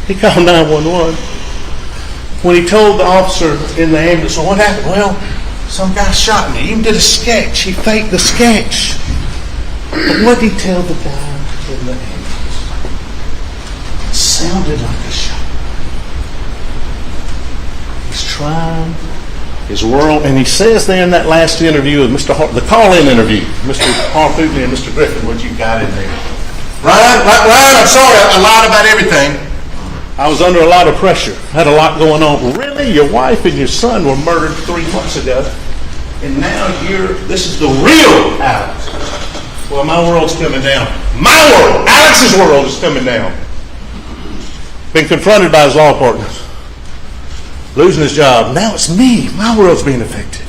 He called 911. When he told the officer in the ambulance, well, what happened? Well, some guy shot me. He even did a sketch. He faked the sketch. But what did he tell the guy in the ambulance? It sounded like a shot. He's trying his world, and he says there in that last interview with Mr. The call-in interview, Mr. Harpootney and Mr. Griffin, what you got in there. Ryan, I'm sorry, I lied about everything. I was under a lot of pressure. Had a lot going on. Really? Your wife and your son were murdered 3 months ago, and now this is the real Alex. Well, my world's coming down. My world, Alex's world is coming down. Been confronted by his law partners. Losing his job. Now it's me. My world's being affected.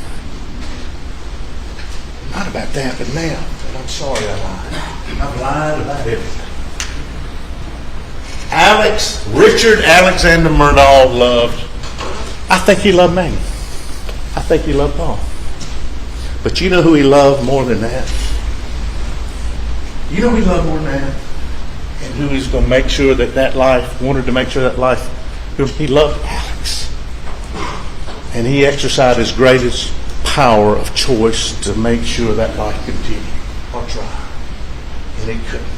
Not about that, but now. And I'm sorry I lied. I've lied about everything. Richard Alexander Murdaugh loved, I think he loved Maggie. I think he loved Paul. But you know who he loved more than that? You know who he loved more than that? And who he's going to make sure that life, wanted to make sure that life, he loved Alex. And he exercised his greatest power of choice to make sure that life continued, or try. And it couldn't.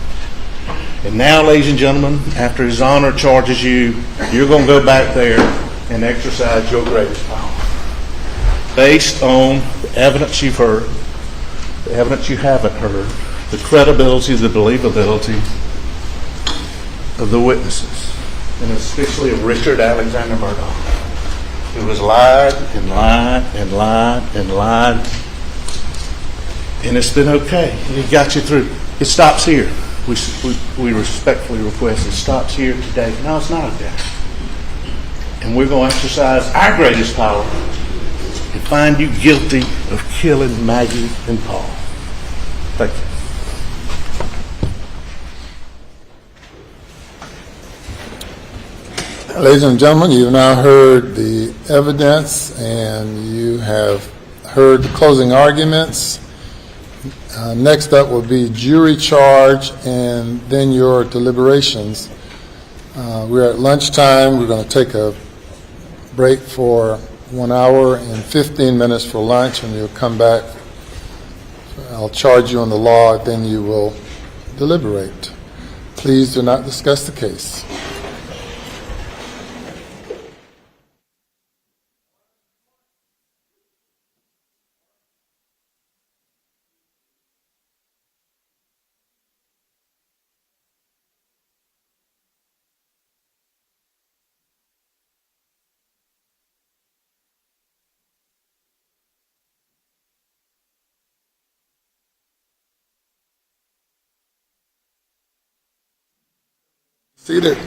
And now, ladies and gentlemen, after his honor charges you, you're going to go back there and exercise your greatest power. Based on the evidence you've heard, the evidence you haven't heard, the credibility, the believability of the witnesses, and especially of Richard Alexander Murdaugh, who has lied and lied and lied and lied, and it's been okay. And he got you through. It stops here. We respectfully request it stops here today. No, it's not okay. And we're going to exercise our greatest power and find you guilty of killing Maggie and Paul. Thank you. Ladies and gentlemen, you've now heard the evidence and you have heard the closing arguments. Next up will be jury charge and then your deliberations. We're at lunchtime. We're going to take a break for 1 hour and 15 minutes for lunch, and you'll come back. I'll charge you on the law, then you will deliberate. Please do not discuss the case. Seated.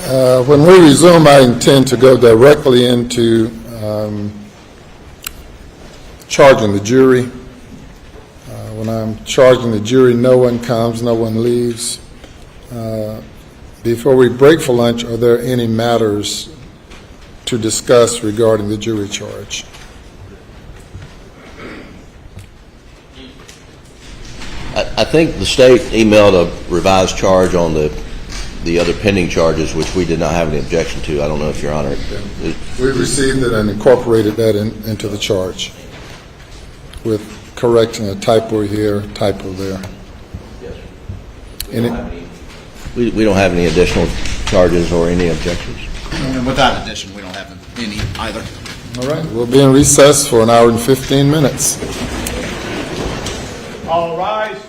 When we resume, I intend to go directly into charging the jury. When I'm charging the jury, no one comes, no one leaves. Before we break for lunch, are there any matters to discuss regarding the jury charge? I think the state emailed a revised charge on the other pending charges, which we did not have any objection to. I don't know if Your Honor. We received it and incorporated that into the charge with correcting a typo here, typo there. Yes. Any, we don't have any additional charges or any objections. And without addition, we don't have any either. all right, we'll be in recess for an hour and 15 minutes. All rise.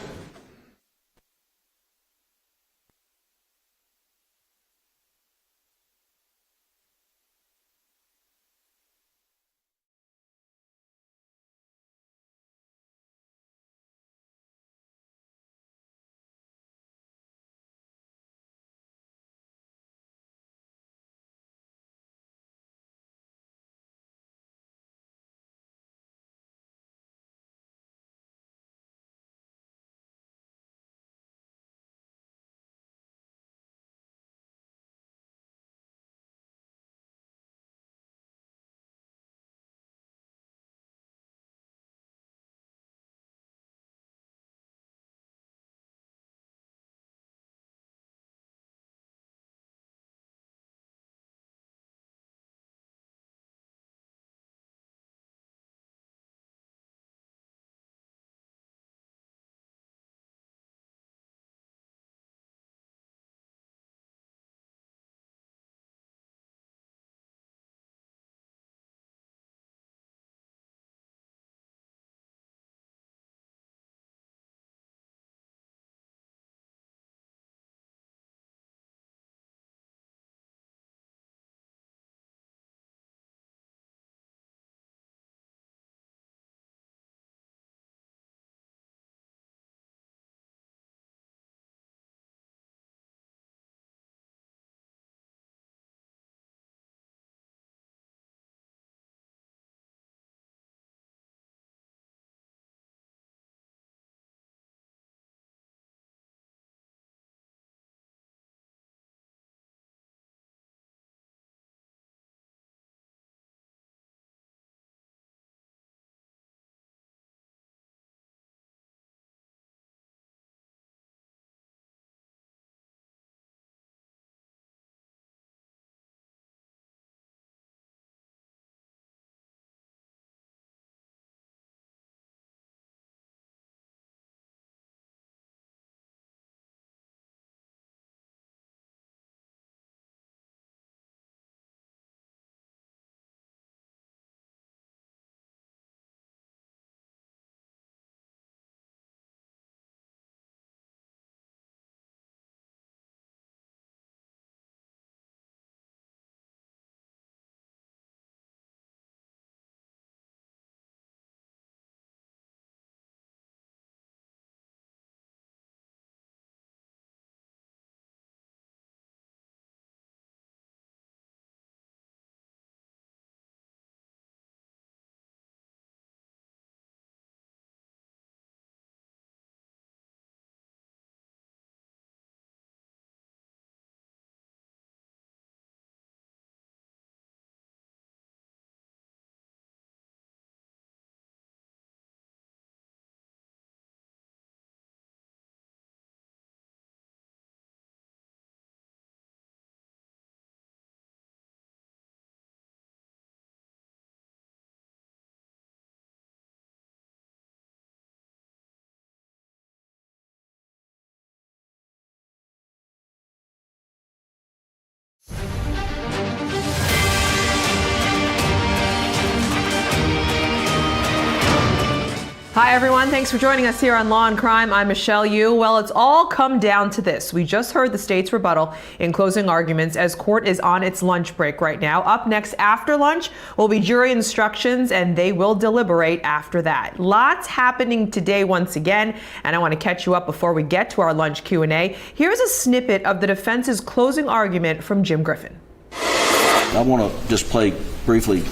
Hi, everyone. Thanks for joining us here on Law and Crime. I'm Michelle Yu. Well, it's all come down to this. We just heard the state's rebuttal in closing arguments as court is on its lunch break right now. Up next after lunch will be jury instructions, and they will deliberate after that. Lots happening today once again, and I want to catch you up before we get to our lunch Q&A. Here's a snippet of the defense's closing argument from Jim Griffin. I want to just play briefly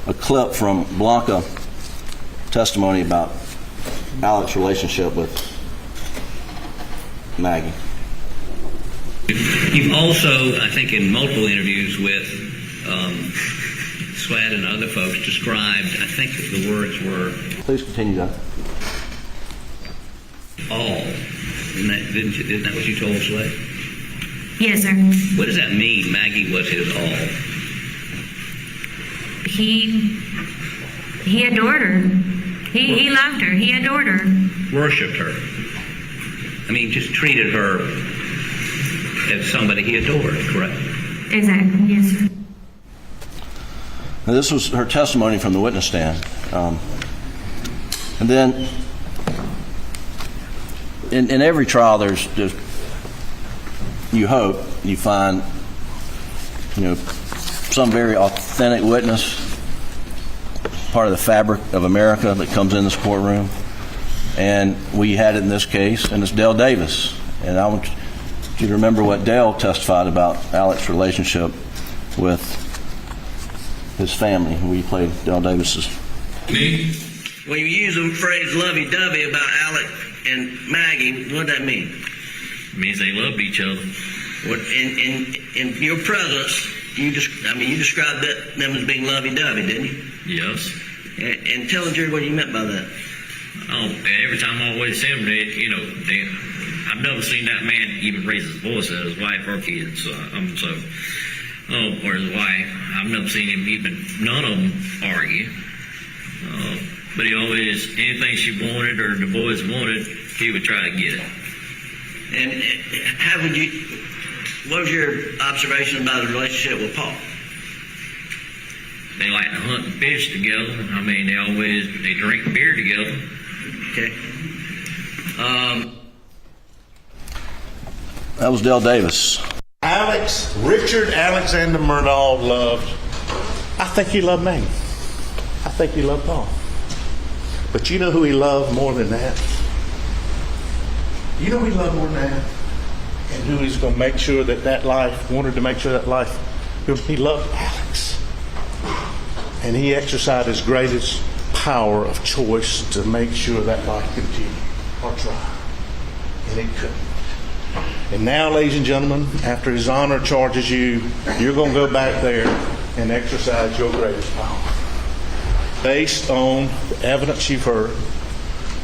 a clip from Blanca testimony about Alex's relationship with Maggie. You've also, I think, in multiple interviews with Sweat and other folks, described, I think the words were... Please continue, Doug. All. Isn't that what you told Sweat? Yes, sir. What does that mean, Maggie was his all? He adored her. He loved her. He adored her. Worshipped her. I mean, just treated her as somebody he adored, correct? Exactly, yes, sir. Now, this was her testimony from the witness stand. And then, in every trial, there's you hope you find, some very authentic witness, part of the fabric of America that comes in this courtroom. And we had it in this case, and it's Dale Davis. And I want you to remember what Dale testified about Alex's relationship with his family. We played Dale Davis's. Me? When you use the phrase lovey-dovey about Alex and Maggie, what does that mean? It means they loved each other. What, in your presence, you described them as being lovey-dovey, didn't you? Yes. And tell the jury what you meant by that. Oh, every time I always say them, I've never seen that man even raise his voice at his wife or kids. Or his wife. I've never seen him even, none of them argue. But he always, anything she wanted or the boys wanted, he would try to get it. And what was your observation about his relationship with Paul? They like to hunt and fish together. I mean, they drink beer together. Okay. That was Dale Davis. Richard Alexander Murdaugh I think he loved Maggie. I think he loved Paul. But you know who he loved more than that? You know who he loved more than that? And who he's going to make sure that life, wanted to make sure that life, he loved Alex. And he exercised his greatest power of choice to make sure that life continued, or try. And it couldn't. And now, ladies and gentlemen, after his honor charges you, you're going to go back there and exercise your greatest power. Based on the evidence you've heard,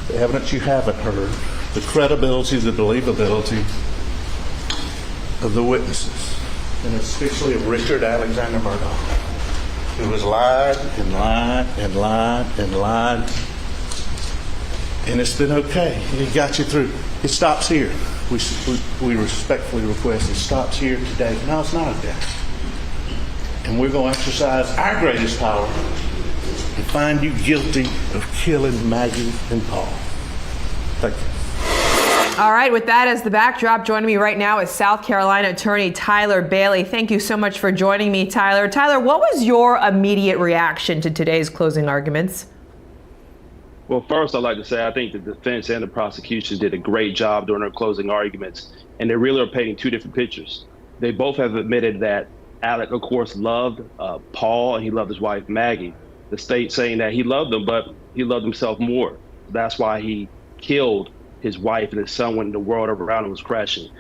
the evidence you haven't heard, the credibility, the believability of the witnesses, and especially of Richard Alexander Murdaugh, who has lied and lied and lied and lied, and it's been okay. He got you through. It stops here. We respectfully request it stops here today. No, it's not okay. And we're going to exercise our greatest power and find you guilty of killing Maggie and Paul. Thank you. All right, with that as the backdrop, joining me right now is South Carolina attorney Tyler Bailey. Thank you so much for joining me, Tyler. Tyler, what was your immediate reaction to today's closing arguments? Well, first, I'd like to say I think the defense and the prosecution did a great job during their closing arguments, and they really are painting two different pictures. They both have admitted that Alec, of course, loved Paul, and he loved his wife, Maggie. The state saying that he loved them, but he loved himself more. That's why he killed his wife and his son when the world around him was crashing.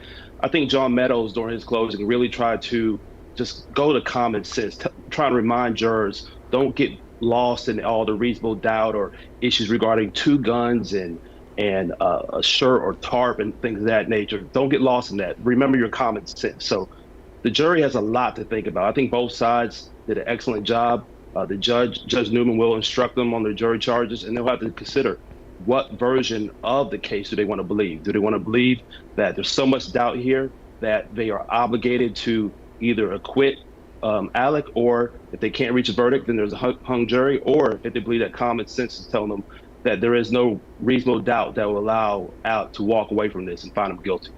I think John Meadows, during his closing, really tried to just go to common sense, trying to remind jurors, don't get lost in all the reasonable doubt or issues regarding two guns and a shirt or tarp and things of that nature. Don't get lost in that. Remember your common sense. So the jury has a lot to think about. I think both sides did an excellent job. The Judge Newman will instruct them on their jury charges, and they'll have to consider what version of the case do they want to believe. Do they want to believe that there's so much doubt here that they are obligated to either acquit Alec, or if they can't reach a verdict, then there's a hung jury, or if they believe that common sense is telling them that there is no reasonable doubt that will allow Alec to walk away from this and find him guilty.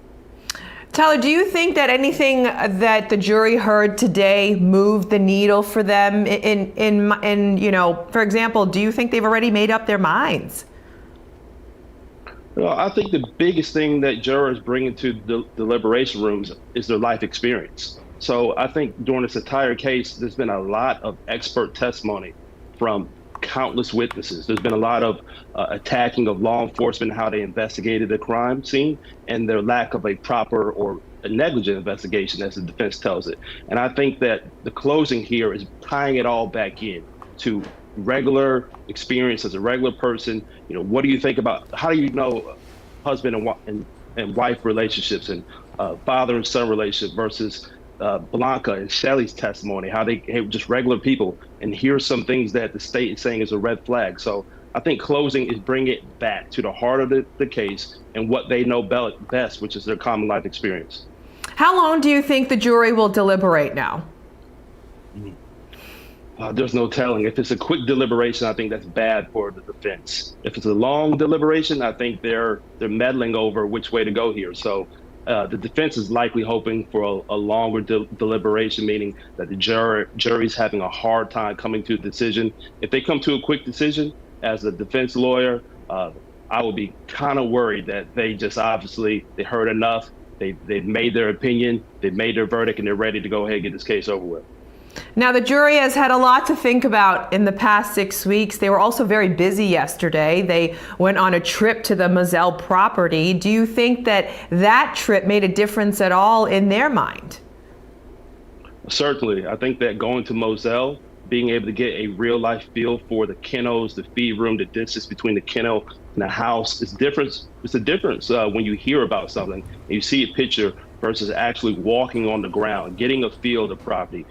Tyler, do you think that anything that the jury heard today moved the needle for them? For example, do you think they've already made up their minds? Well, I think the biggest thing that jurors bring into the deliberation rooms is their life experience. So I think during this entire case, there's been a lot of expert testimony from countless witnesses. There's been a lot of attacking of law enforcement, how they investigated the crime scene, and their lack of a proper or a negligent investigation, as the defense tells it. And I think that the closing here is tying it all back in to regular experience as a regular person. What do you think about, how do you know husband and wife relationships and father and son relationship versus Blanca and Shelley's testimony, how they just regular people, and here's some things that the state is saying is a red flag. So I think closing is bringing it back to the heart of the case and what they know best, which is their common life experience. How long do you think the jury will deliberate now? There's no telling. If it's a quick deliberation, I think that's bad for the defense. If it's a long deliberation, I think they're meddling over which way to go here. So the defense is likely hoping for a longer deliberation, meaning that the jury's having a hard time coming to a decision. If they come to a quick decision, as a defense lawyer, I will be kind of worried that they just obviously, they heard enough, they've made their opinion, they've made their verdict, and they're ready to go ahead and get this case over with. Now, the jury has had a lot to think about in the past 6 weeks. They were also very busy yesterday. They went on a trip to the Moselle property. Do you think that trip made a difference at all in their mind? Certainly. I think that going to Moselle, being able to get a real life feel for the kennels, the feed room, the distance between the kennel and the house, it's different. It's a difference when you hear about something and you see a picture versus actually walking on the ground, getting a feel of the property.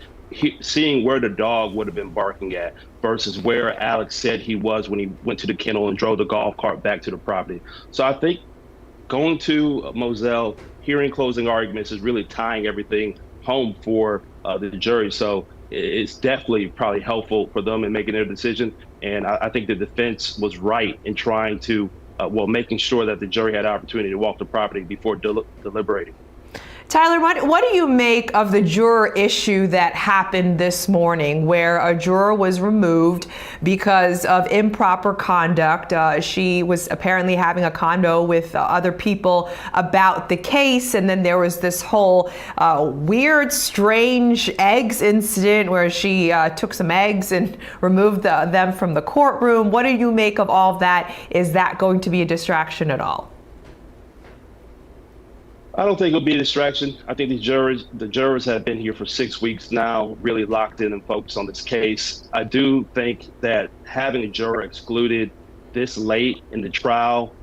Seeing where the dog would have been barking at versus where Alex said he was when he went to the kennel and drove the golf cart back to the property. So I think going to Moselle, hearing closing arguments is really tying everything home for the jury. So it's definitely probably helpful for them in making their decision. And I think the defense was right in trying to, making sure that the jury had the opportunity to walk the property before deliberating. Tyler, what do you make of the juror issue that happened this morning where a juror was removed because of improper conduct? She was apparently having a convo with other people about the case, and then there was this whole weird, strange eggs incident where she took some eggs and removed them from the courtroom. What do you make of all of that? Is that going to be a distraction at all? I don't think it'll be a distraction. I think the jurors have been here for 6 weeks now, really locked in and focused on this case. I do think that having a juror excluded this late in the trial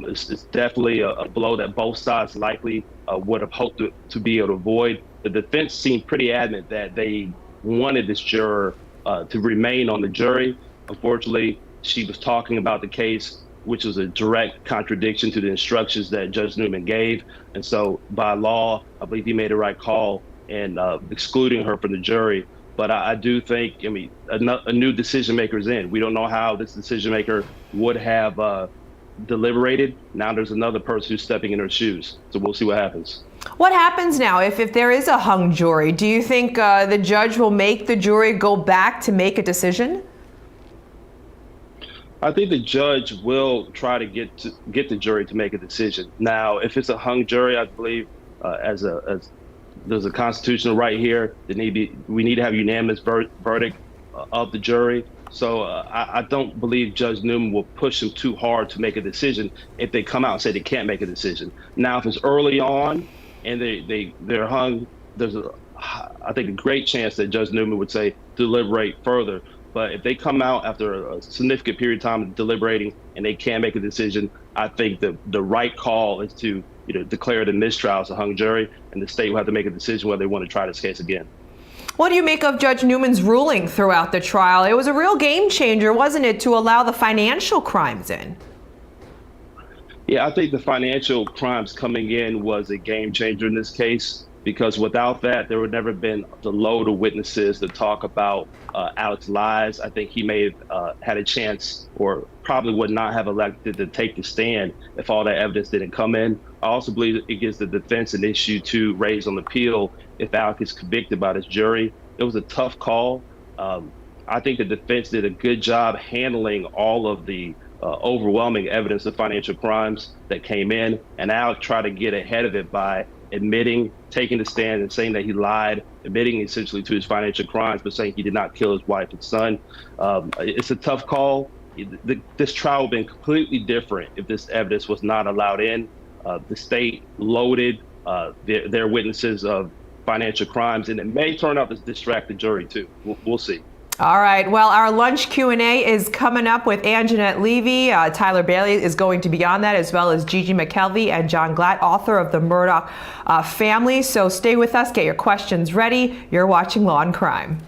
is definitely a blow that both sides likely would have hoped to be able to avoid. The defense seemed pretty adamant that they wanted this juror to remain on the jury. Unfortunately, she was talking about the case, which was a direct contradiction to the instructions that Judge Newman gave. And so by law, I believe he made the right call in excluding her from the jury. But I do think, a new decision maker is in. We don't know how this decision maker would have deliberated. Now there's another person who's stepping in her shoes. So we'll see what happens. What happens now if there is a hung jury? Do you think the judge will make the jury go back to make a decision? I think the judge will try to get the jury to make a decision. Now, if it's a hung jury, I believe as there's a constitutional right here, we need to have unanimous verdict of the jury. So I don't believe Judge Newman will push them too hard to make a decision if they come out and say they can't make a decision. Now, if it's early on and they're hung, there's I think a great chance that Judge Newman would say deliberate further. But if they come out after a significant period of time of deliberating and they can't make a decision, I think the right call is to declare the mistrial as a hung jury, and the state will have to make a decision whether they want to try this case again. What do you make of Judge Newman's ruling throughout the trial? It was a real game changer, wasn't it, to allow the financial crimes in? Yeah, I think the financial crimes coming in was a game changer in this case. because without that, there would never have been the load of witnesses to talk about Alex's lies. I think he may have had a chance, or probably would not have elected to take the stand if all that evidence didn't come in. I also believe it gives the defense an issue to raise on appeal if Alex is convicted by this jury. It was a tough call. I think the defense did a good job handling all of the overwhelming evidence of financial crimes that came in, and Alex tried to get ahead of it by admitting, taking the stand and saying that he lied, admitting essentially to his financial crimes, but saying he did not kill his wife and son. It's a tough call. This trial would have been completely different if this evidence was not allowed in. The state loaded their witnesses of financial crimes, and it may turn out to distract the jury too. We'll see. All right. Well, our lunch Q&A is coming up with Anjanette Levy. Tyler Bailey is going to be on that, as well as Gigi McKelvey and John Glatt, author of The Murdaugh Family. So stay with us. Get your questions ready. You're watching Law and Crime.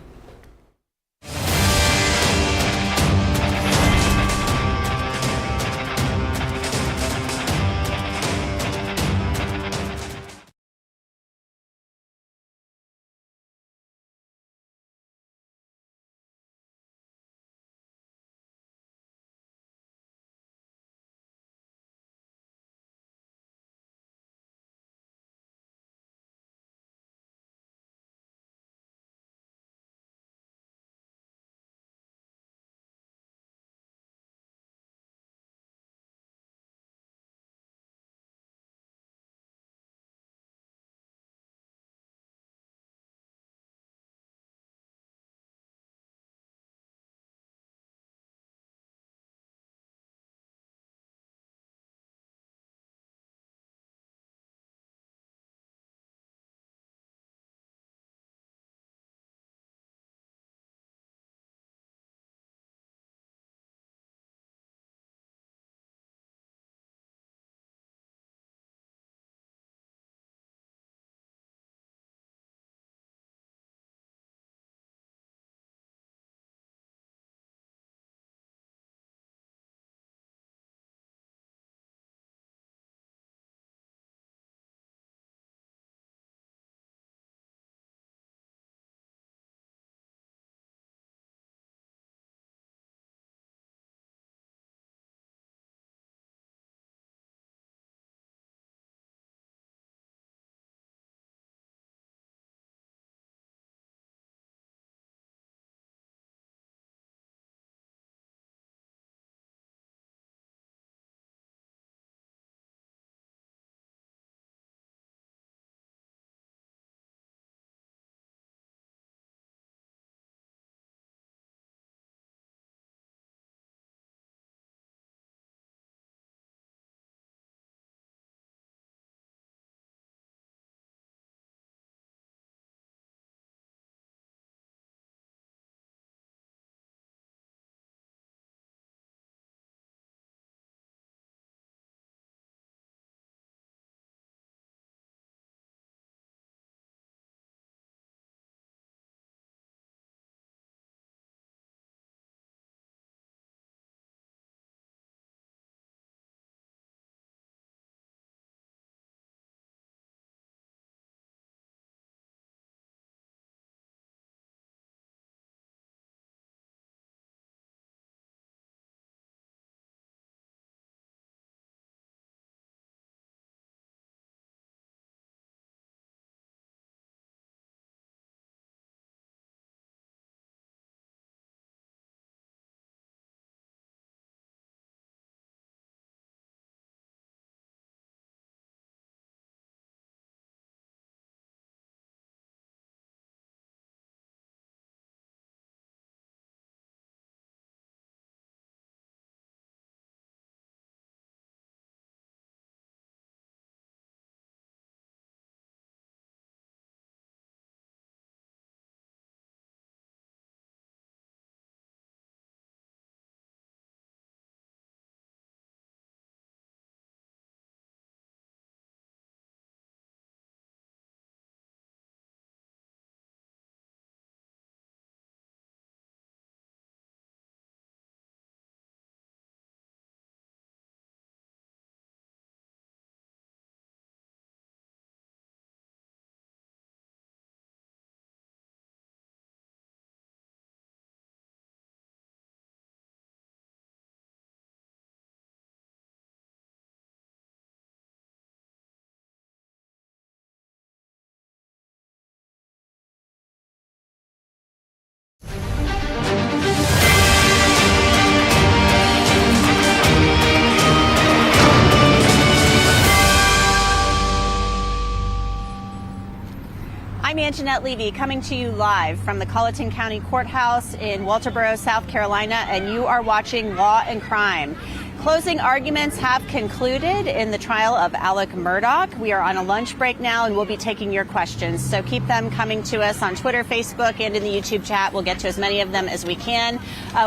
Jeanette Levy coming to you live from the Colleton County Courthouse in Walterboro, South Carolina, and you are watching Law and Crime. Closing arguments have concluded in the trial of Alex Murdaugh. We are on a lunch break now, and we'll be taking your questions. So keep them coming to us on Twitter, Facebook, and in the YouTube chat. We'll get to as many of them as we can.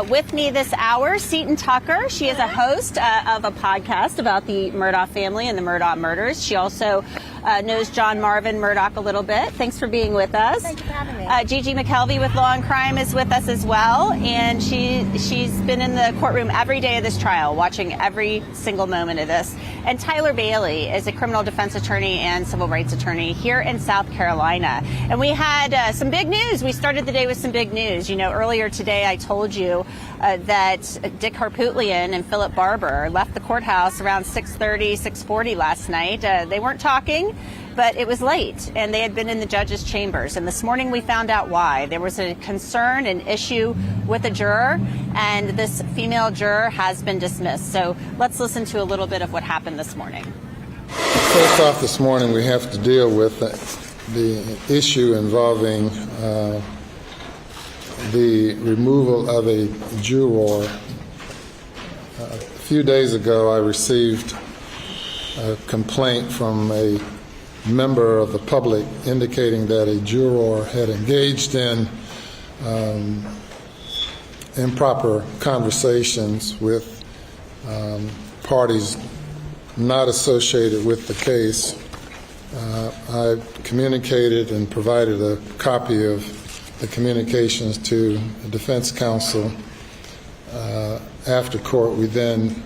With me this hour, Seton Tucker. She is a host of a podcast about the Murdaugh family and the Murdaugh murders. She also knows John Marvin Murdaugh a little bit. Thanks for being with us. Thanks for having me. Gigi McKelvey with Law and Crime is with us as well, and she's been in the courtroom every day of this trial, watching every single moment of this. And Tyler Bailey is a criminal defense attorney and civil rights attorney here in South Carolina. And we had some big news. We started the day with some big news. You know, earlier today I told you that Dick Harpootlian and Philip Barber left the courthouse around 6:30, 6:40 last night. They weren't talking, but it was late, and they had been in the judge's chambers. And this morning we found out why. There was a concern, an issue with a juror, and this female juror has been dismissed. So let's listen to a little bit of what happened this morning. First off, this morning we have to deal with the issue involving the removal of a juror. A few days ago I received a complaint from a member of the public indicating that a juror had engaged in improper conversations with parties not associated with the case. I communicated and provided a copy of the communications to the defense counsel. After court, we then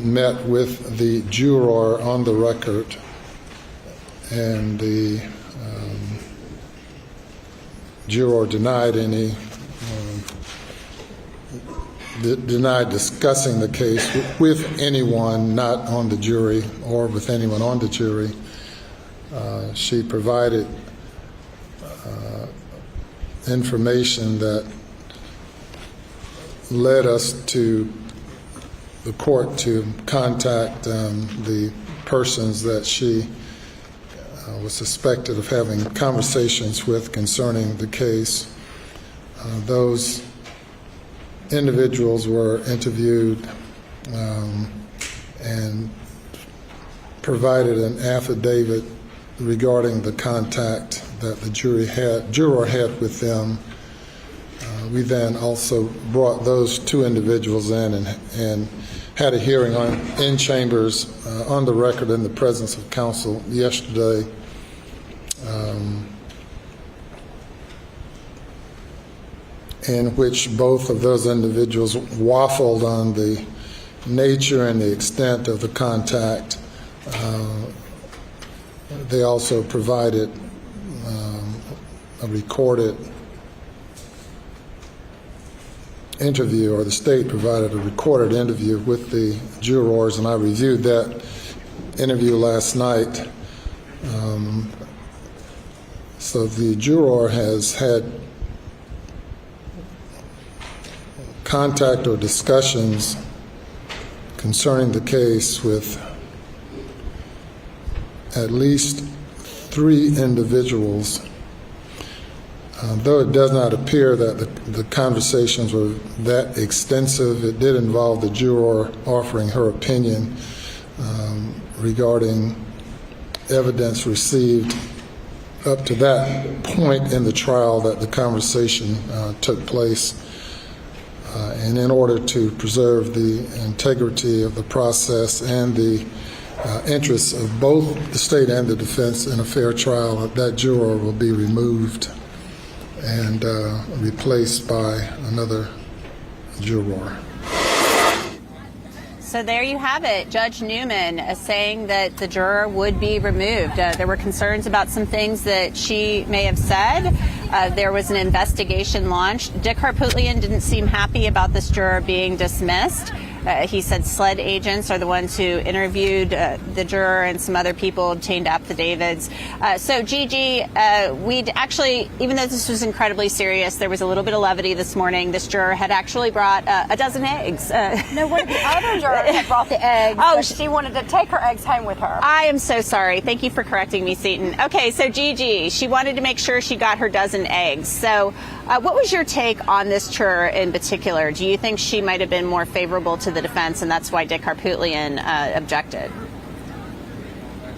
met with the juror on the record, and the juror denied discussing the case with anyone not on the jury or with anyone on the jury. She provided information that led us to the court to contact the persons that she was suspected of having conversations with concerning the case. Those individuals were interviewed and provided an affidavit regarding the contact that the juror had with them. We then also brought those two individuals in and had a hearing in chambers on the record in the presence of counsel yesterday. In which both of those individuals waffled on the nature and the extent of the contact. They also provided a recorded interview, or the state provided a recorded interview with the jurors, and I reviewed that interview last night. So the juror has had contact or discussions concerning the case with at least 3 individuals. Though it does not appear that the conversations were that extensive, it did involve the juror offering her opinion regarding evidence received up to that point in the trial that the conversation took place. And in order to preserve the integrity of the process and the interests of both the state and the defense in a fair trial, that juror will be removed and replaced by another juror. So there you have it. Judge Newman saying that the juror would be removed. There were concerns about some things that she may have said. There was an investigation launched. Dick Harpootlian didn't seem happy about this juror being dismissed. He said SLED agents are the ones who interviewed the juror and some other people, obtained affidavits. So, Gigi, we'd actually, even though this was incredibly serious, there was a little bit of levity this morning. This juror had actually brought a dozen eggs. No, one of the other jurors had brought the eggs. Oh, she wanted to take her eggs home with her. I am so sorry. Thank you for correcting me, Seton. Okay, so Gigi, she wanted to make sure she got her dozen eggs. So what was your take on this juror in particular? Do you think she might have been more favorable to the defense, and that's why Dick Harpootlian objected?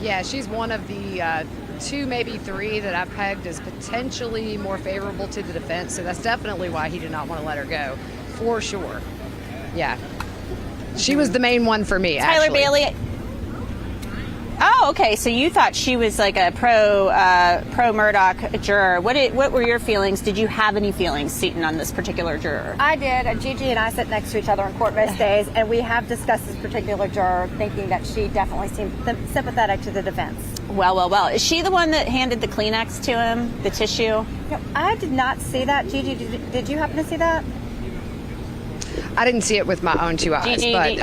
Yeah, she's one of the 2, maybe 3 that I've pegged as potentially more favorable to the defense. So that's definitely why he did not want to let her go, for sure. Yeah. She was the main one for me, Tyler actually. Bailey. Oh, okay. So you thought she was like a pro Murdaugh juror. What were your feelings? Did you have any feelings, Seton, on this particular juror? I did. Gigi and I sit next to each other in court most days, and we have discussed this particular juror, thinking that she definitely seemed sympathetic to the defense. Well. Is she the one that handed the Kleenex to him, the tissue? No, I did not see that. Gigi, did you happen to see that? I didn't see it with my own 2 eyes, Gigi, but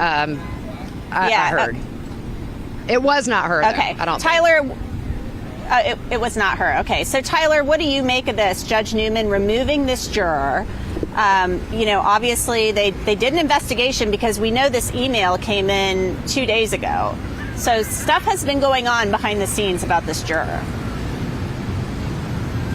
I heard. It was not her, okay. though, I don't Tyler, it was not her. Okay, so Tyler, what do you make of this? Judge Newman removing this juror. Obviously they did an investigation because we know this email came in 2 days ago. So stuff has been going on behind the scenes about this juror.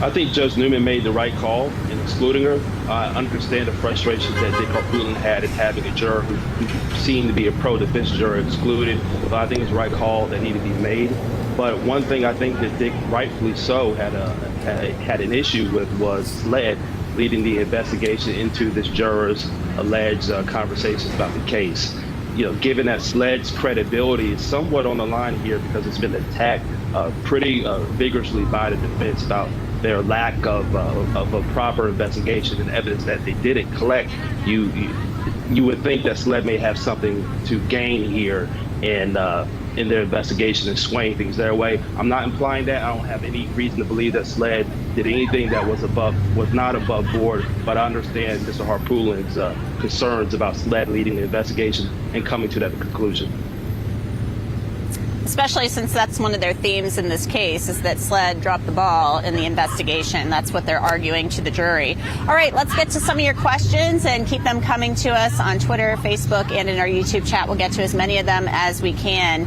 I think Judge Newman made the right call in excluding her. I understand the frustrations that Dick Harpootlian had in having a juror who seemed to be a pro-defense juror excluded. But I think it's the right call that needed to be made. But one thing I think that Dick, rightfully so, had an issue with was SLED leading the investigation into this juror's alleged conversations about the case. Given that SLED's credibility is somewhat on the line here because it's been attacked pretty vigorously by the defense about their lack of a proper investigation and evidence that they didn't collect, you would think that SLED may have something to gain here in their investigation and swaying things their way. I'm not implying that. I don't have any reason to believe that SLED did anything that was not above board, but I understand Mr. Harpootlian's concerns about SLED leading the investigation and coming to that conclusion. Especially since that's one of their themes in this case, is that SLED dropped the ball in the investigation. That's what they're arguing to the jury. All right, let's get to some of your questions and keep them coming to us on Twitter, Facebook, and in our YouTube chat. We'll get to as many of them as we can.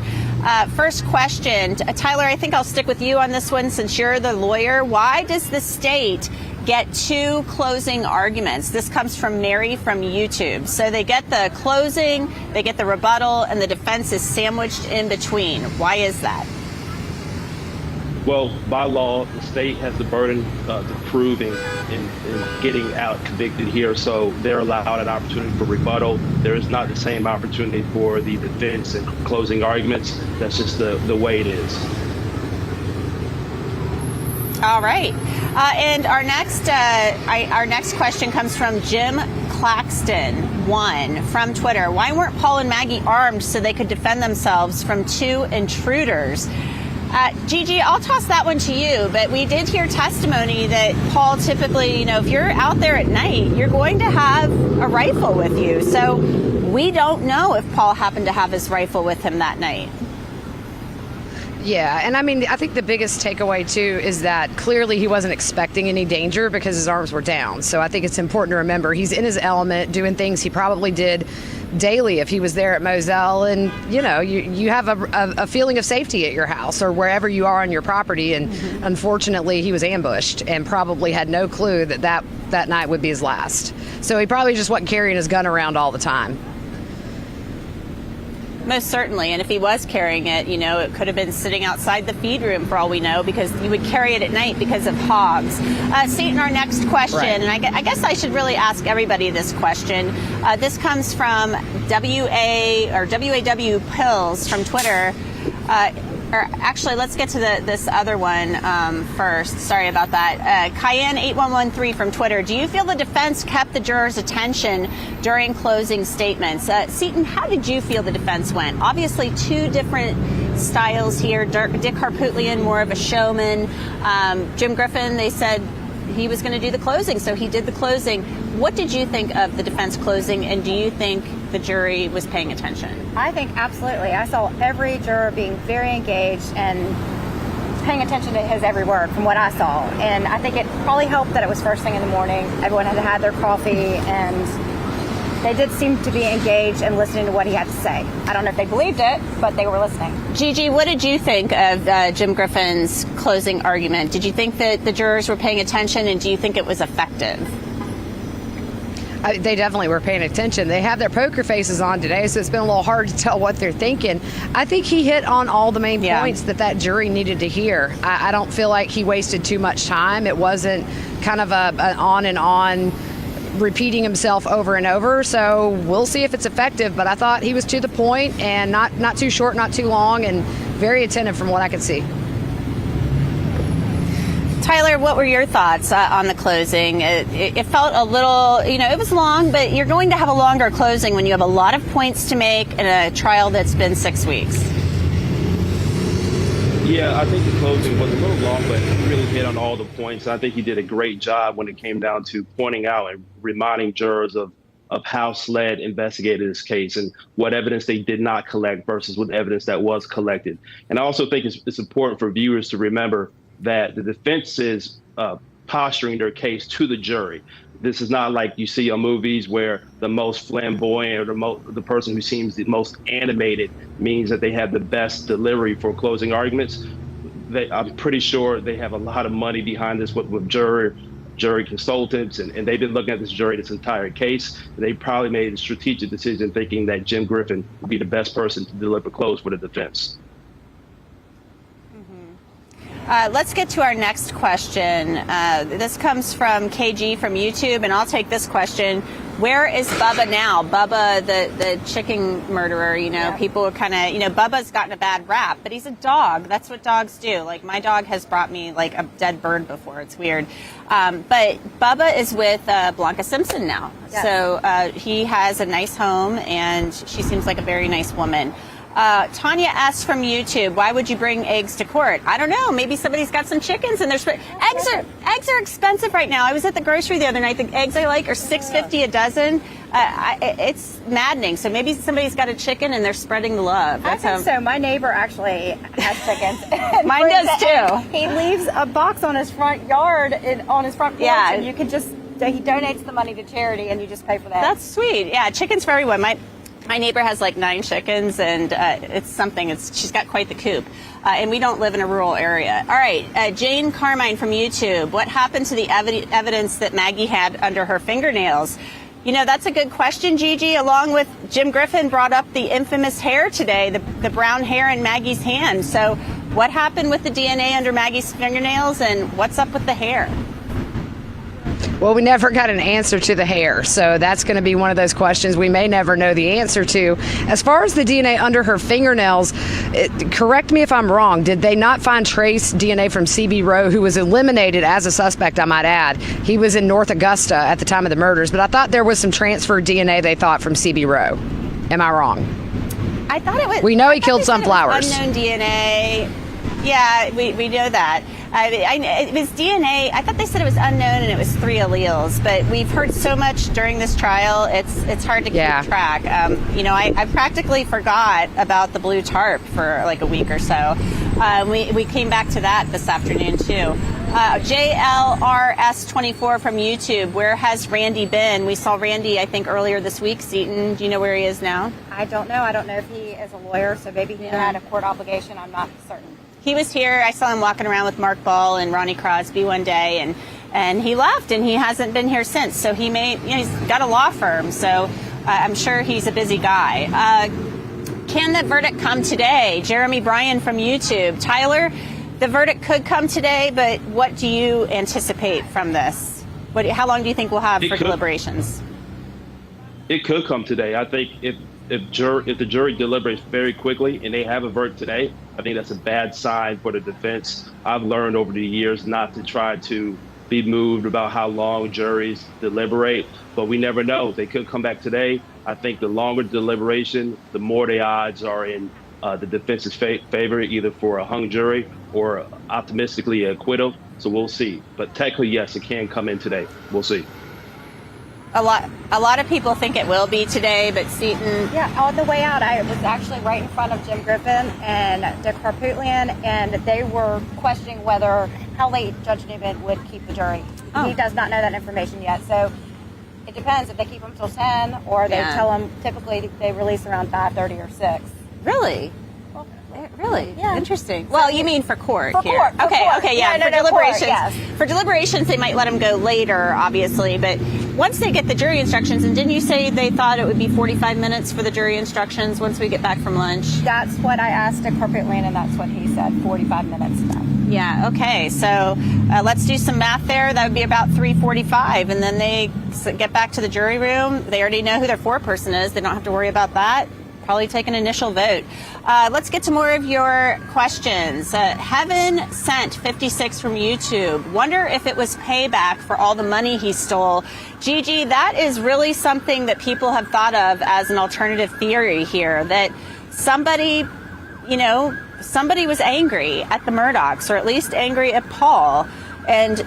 First question, Tyler, I think I'll stick with you on this one since you're the lawyer. Why does the state get 2 closing arguments? This comes from Mary from YouTube. So they get the closing, they get the rebuttal, and the defense is sandwiched in between. Why is that? Well, by law, the state has the burden of proving in getting out convicted here, so they're allowed an opportunity for rebuttal. There is not the same opportunity for the defense in closing arguments. That's just the way it is. All right. And our next question comes from Jim Claxton 1 from Twitter. Why weren't Paul and Maggie armed so they could defend themselves from 2 intruders? Gigi, I'll toss that one to you, but we did hear testimony that Paul typically, if you're out there at night, you're going to have a rifle with you. So we don't know if Paul happened to have his rifle with him that night. Yeah, and I think the biggest takeaway, too, is that clearly he wasn't expecting any danger because his arms were down. So I think it's important to remember he's in his element, doing things he probably did daily if he was there at Moselle. And, you have a feeling of safety at your house or wherever you are on your property. And unfortunately, he was ambushed and probably had no clue that night would be his last. So he probably just wasn't carrying his gun around all the time. Most certainly. And if he was carrying it, it could have been sitting outside the feed room for all we know, because you would carry it at night because of hogs. Seton, our next question, right. And I guess I should really ask everybody this question. This comes from WAW Pills from Twitter. Or actually, let's get to this other one first. Sorry about that. Cayenne8113 from Twitter. Do you feel the defense kept the jurors' attention during closing statements? Seton, how did you feel the defense went? Obviously, 2 different styles here. Dick Harpootlian, more of a showman. Jim Griffin, they said, he was going to do the closing, so he did the closing. What did you think of the defense closing, and do you think the jury was paying attention? I think absolutely. I saw every juror being very engaged and paying attention to his every word from what I saw. And I think it probably helped that it was first thing in the morning. Everyone had had their coffee, and they did seem to be engaged and listening to what he had to say. I don't know if they believed it, but they were listening. Gigi, what did you think of Jim Griffin's closing argument? Did you think that the jurors were paying attention, and do you think it was effective? They definitely were paying attention. They have their poker faces on today, so it's been a little hard to tell what they're thinking. I think he hit on all the main points that jury needed to hear. I don't feel like he wasted too much time. It wasn't kind of an on and on repeating himself over and over, so we'll see if it's effective. But I thought he was to the point and not too short, not too long, and very attentive from what I could see. Tyler, what were your thoughts on the closing? It felt a little, it was long, but you're going to have a longer closing when you have a lot of points to make in a trial that's been 6 weeks. Yeah, I think the closing was a little long, but he really hit on all the points. I think he did a great job when it came down to pointing out and reminding jurors of how SLED investigated this case and what evidence they did not collect versus what evidence that was collected. And I also think it's important for viewers to remember that the defense is posturing their case to the jury. This is not like you see on movies where the most flamboyant or the person who seems the most animated means that they have the best delivery for closing arguments. I'm pretty sure they have a lot of money behind this with jury consultants, and they've been looking at this jury this entire case. They probably made a strategic decision thinking that Jim Griffin would be the best person to deliver close for the defense. Let's get to our next question. This comes from KG from YouTube, and I'll take this question. Where is Bubba now? Bubba, the chicken murderer, people are kind of, Bubba's gotten a bad rap, but he's a dog. That's what dogs do. Like, my dog has brought me, like, a dead bird before. It's weird. But Bubba is with Blanca Simpson now. Yes. So he has a nice home, and she seems like a very nice woman. Tanya S. from YouTube, why would you bring eggs to court? I don't know. Maybe somebody's got some chickens and there's eggs are expensive right now. I was at the grocery the other night. The eggs I like are $6.50 a dozen. It's maddening. So maybe somebody's got a chicken and they're spreading the love. That's I think so. My neighbor actually has chickens. Mine does too. He leaves a box on his front yard, on his front porch, and you can he donates the money to charity and you just pay for that. That's sweet. Yeah, chickens for everyone. My neighbor has like 9 chickens, and it's something. She's got quite the coop, and we don't live in a rural area. All right, Jane Carmine from YouTube. What happened to the evidence that Maggie had under her fingernails? That's a good question, Gigi. Along with Jim Griffin brought up the infamous hair today, the brown hair in Maggie's hand. So what happened with the DNA under Maggie's fingernails, and what's up with the hair? Well, we never got an answer to the hair, so that's going to be one of those questions we may never know the answer to. As far as the DNA under her fingernails, correct me if I'm wrong, did they not find trace DNA from C.B. Rowe, who was eliminated as a suspect, I might add? He was in North Augusta at the time of the murders, but I thought there was some transferred DNA they thought from C.B. Rowe. Am I wrong? I thought it was... We know he killed sunflowers. Unknown DNA. Yeah, we know that. It was DNA. I thought they said it was unknown and it was 3 alleles, but we've heard so much during this trial, it's hard to keep track. I practically forgot about the blue tarp for like a week or so. We came back to that this afternoon too. JLRS24 from YouTube, where has Randy been? We saw Randy, I think, earlier this week. Seaton, do you know where he is now? I don't know. I don't know if he is a lawyer, so maybe he had a court obligation. I'm not certain. He was here. I saw him walking around with Mark Ball and Ronnie Crosby one day, and he left, and he hasn't been here since. So he's got a law firm, so I'm sure he's a busy guy. Can the verdict come today? Jeremy Bryan from YouTube. Tyler, the verdict could come today, but what do you anticipate from this? How long do you think we'll have for deliberations? It could come today. I think if the jury deliberates very quickly and they have a verdict today, I think that's a bad sign for the defense. I've learned over the years not to try to be moved about how long juries deliberate, but we never know. They could come back today. I think the longer deliberation, the more the odds are in the defense's favor, either for a hung jury or optimistically acquittal. So we'll see. But technically, yes, it can come in today. We'll see. A lot of people think it will be today, but Seaton. Yeah, on the way out, I was actually right in front of Jim Griffin and Dick Harpootlian, and they were questioning how late Judge Newman would keep the jury. Oh. He does not know that information yet, so it depends if they keep them till 10 or they tell them typically they release around 5:30 or 6. Really? Really? Yeah. Interesting. Well, you mean for court For here? court, for okay, court. okay, yeah. Yeah, for no, deliberations, court, yes. for deliberations, they might let them go later, obviously. But once they get the jury instructions, and didn't you say they thought it would be 45 minutes for the jury instructions once we get back from lunch? That's what I asked Dick Harpootlian, and that's what he said. 45 minutes then. Yeah. Okay. So let's do some math there. That would be about 3:45, and then they get back to the jury room. They already know who their foreperson is. They don't have to worry about that. Probably take an initial vote. Let's get to more of your questions. Heaven Sent 56 from YouTube. Wonder if it was payback for all the money he stole. Gigi, that is really something that people have thought of as an alternative theory here, that somebody was angry at the Murdaughs, or at least angry at Paul. And,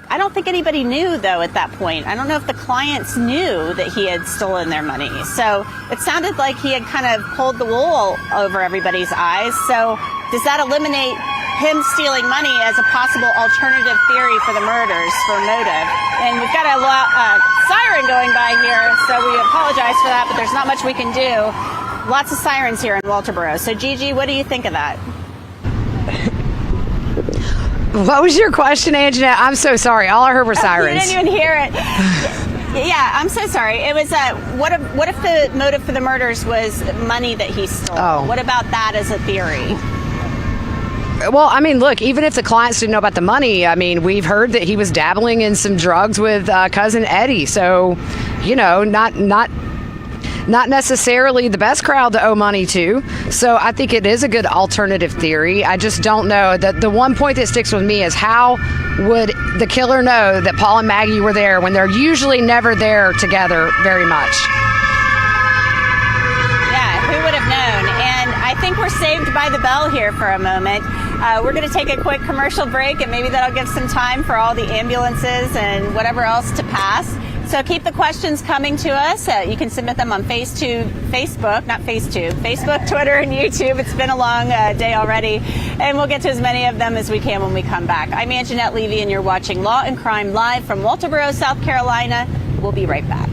I don't think anybody knew, though, at that point. I don't know if the clients knew that he had stolen their money. So it sounded like he had kind of pulled the wool over everybody's eyes. So does that eliminate him stealing money as a possible alternative theory for the murders, for motive? And we've got a siren going by here, so we apologize for that, but there's not much we can do. Lots of sirens here in Walterboro. So, Gigi, what do you think of that? What was your question, Anjanette? I'm so sorry. All I heard were sirens. You didn't even hear it. Yeah, I'm so sorry. It was what if the motive for the murders was money that he stole? Oh. What about that as a theory? Well, I mean, look, even if the clients didn't know about the money, I mean, we've heard that he was dabbling in some drugs with cousin Eddie. So, not necessarily the best crowd to owe money to. So I think it is a good alternative theory. I just don't know. The one point that sticks with me is, how would the killer know that Paul and Maggie were there when they're usually never there together very much? Yeah, who would have known? And I think we're saved by the bell here for a moment. We're going to take a quick commercial break, and maybe that'll give some time for all the ambulances and whatever else to pass. So keep the questions coming to us. You can submit them on Facebook, Twitter, and YouTube. It's been a long day already, and we'll get to as many of them as we can when we come back. I'm Anjanette Levy, and you're watching Law and Crime live from Walterboro, South Carolina. We'll be right back.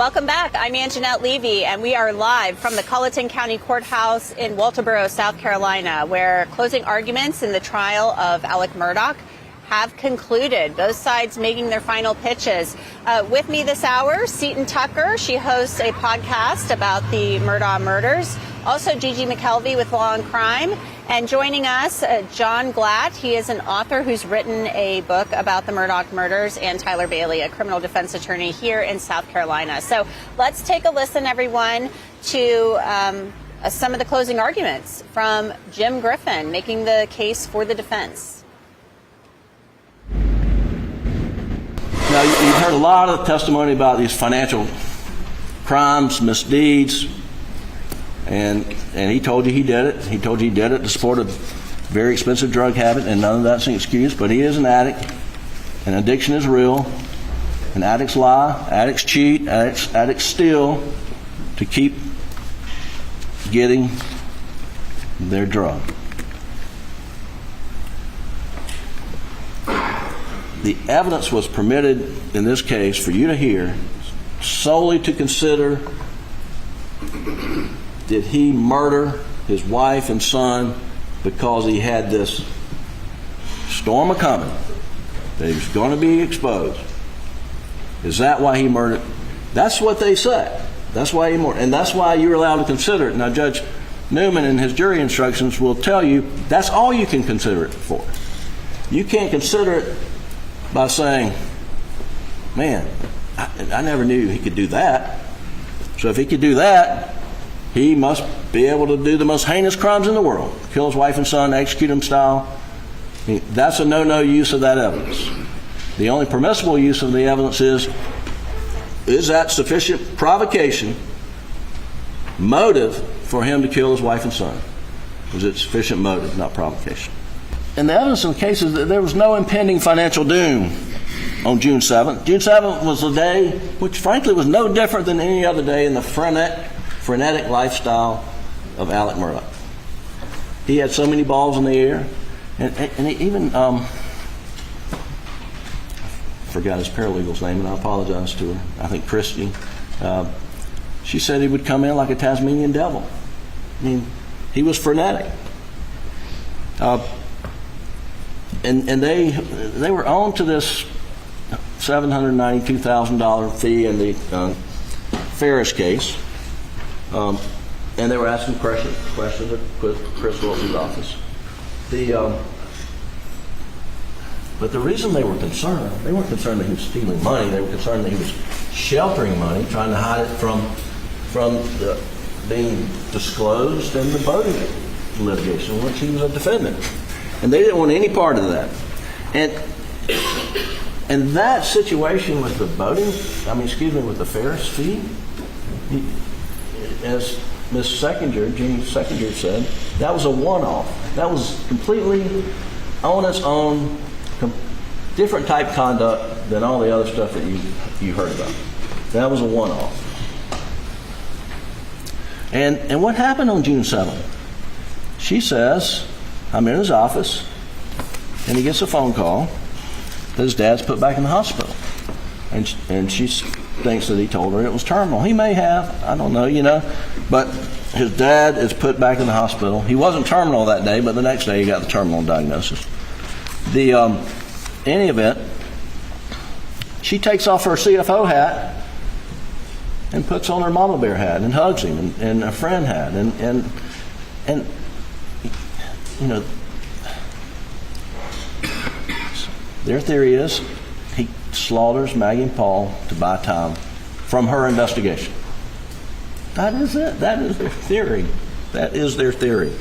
Welcome back. I'm Anjanette Levy, and we are live from the Colleton County Courthouse in Walterboro, South Carolina, where closing arguments in the trial of Alex Murdaugh have concluded, both sides making their final pitches. With me this hour, Seton Tucker. She hosts a podcast about the Murdaugh murders. Also, Gigi McKelvey with Law&Crime. And joining us, John Glatt. He is an author who's written a book about the Murdaugh murders, and Tyler Bailey, a criminal defense attorney here in South Carolina. So let's take a listen, everyone, to some of the closing arguments from Jim Griffin, making the case for the defense. Now, you've heard a lot of testimony about these financial crimes, misdeeds, and he told you he did it. He told you he did it to support a very expensive drug habit, and none of that's an excuse, but he is an addict, and addiction is real, and addicts lie, addicts cheat, addicts steal to keep getting their drug. The evidence was permitted in this case for you to hear solely to consider, did he murder his wife and son because he had this storm coming, that he was going to be exposed? Is that why he murdered? That's what they say. That's why he murdered. And that's why you're allowed to consider it. Now, Judge Newman in his jury instructions will tell you that's all you can consider it for. You can't consider it by saying, man, I never knew he could do that. So if he could do that, he must be able to do the most heinous crimes in the world. Kill his wife and son, execute them style. That's a no-no use of that evidence. The only permissible use of the evidence is that sufficient provocation, motive for him to kill his wife and son? Was it sufficient motive, not provocation? And the evidence in the case is that there was no impending financial doom on June 7th. June 7th was a day which frankly was no different than any other day in the frenetic lifestyle of Alex Murdaugh. He had so many balls in the air, and he even forgot his paralegal's name, and I apologize to her. I think Christy. She said he would come in like a Tasmanian devil. I mean, he was frenetic. And they were on to this $792,000 fee in the Ferris case. And they were asking questions at Chris Wilson's office. But the reason they weren't concerned that he was stealing money. They were concerned that he was sheltering money, trying to hide it from being disclosed in the boating litigation, in which he was a defendant. And they didn't want any part of that. And that situation with the with the Ferris fee, as Ms. Seckinger, Jeannie Seckinger said, that was a one-off. That was completely on its own, different type conduct than all the other stuff that you heard about. That was a one-off. And what happened on June 7th? She says, I'm in his office, and he gets a phone call that his dad's put back in the hospital. And she thinks that he told her it was terminal. He may have, I don't know, but his dad is put back in the hospital. He wasn't terminal that day, but the next day he got the terminal diagnosis. Any event, she takes off her CFO hat and puts on her mama bear hat and hugs him, and a friend hat, and their theory is he slaughters Maggie and Paul to buy time from her investigation. That is it. That is their theory. That is their theory.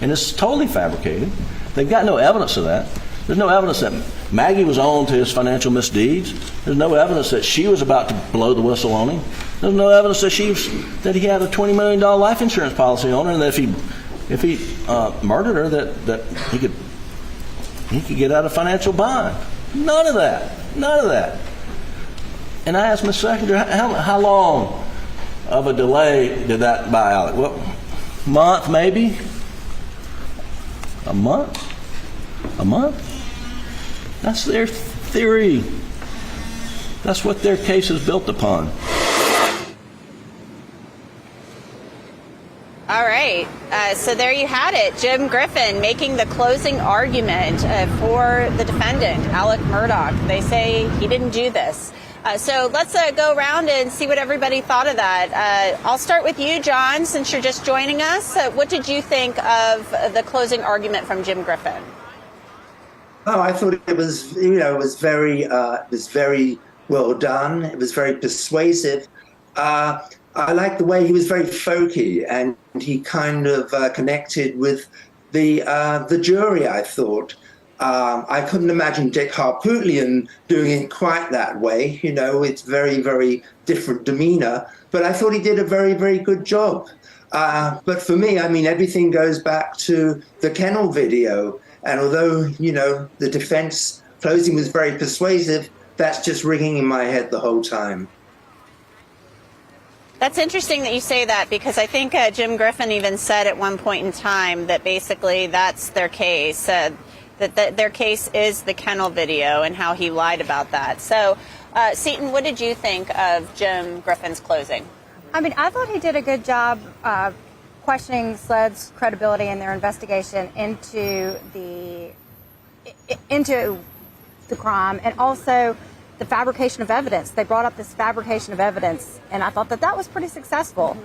And it's totally fabricated. They've got no evidence of that. There's no evidence that Maggie was on to his financial misdeeds. There's no evidence that she was about to blow the whistle on him. There's no evidence that he had a $20 million life insurance policy on her, and that if he murdered her, that he could get out of financial bind. None of that. And I asked Ms. Seckinger, how long of a delay did that buy Alex? Well, month maybe? A month? That's their theory. That's what their case is built upon. right. So there you had it. Jim Griffin making the closing argument for the defendant, Alex Murdaugh. They say he didn't do this. So let's go around and see what everybody thought of that. I'll start with you, John, since you're just joining us. What did you think of the closing argument from Jim Griffin? Oh, I thought it was, it was very well done. It was very persuasive. I like the way he was very folky, and he kind of connected with the jury, I thought. I couldn't imagine Dick Harpootlian doing it quite that way. It's very, very different demeanor. But I thought he did a very, very good job. But for me, everything goes back to the kennel video. And although, the defense closing was very persuasive, that's just ringing in my head the whole time. That's interesting that you say that, because I think Jim Griffin even said at one point in time that basically that's their case, that their case is the kennel video and how he lied about that. So, Seton, what did you think of Jim Griffin's closing? I thought he did a good job questioning SLED's credibility in their investigation into the crime, and also the fabrication of evidence. They brought up this fabrication of evidence, and I thought that was pretty successful.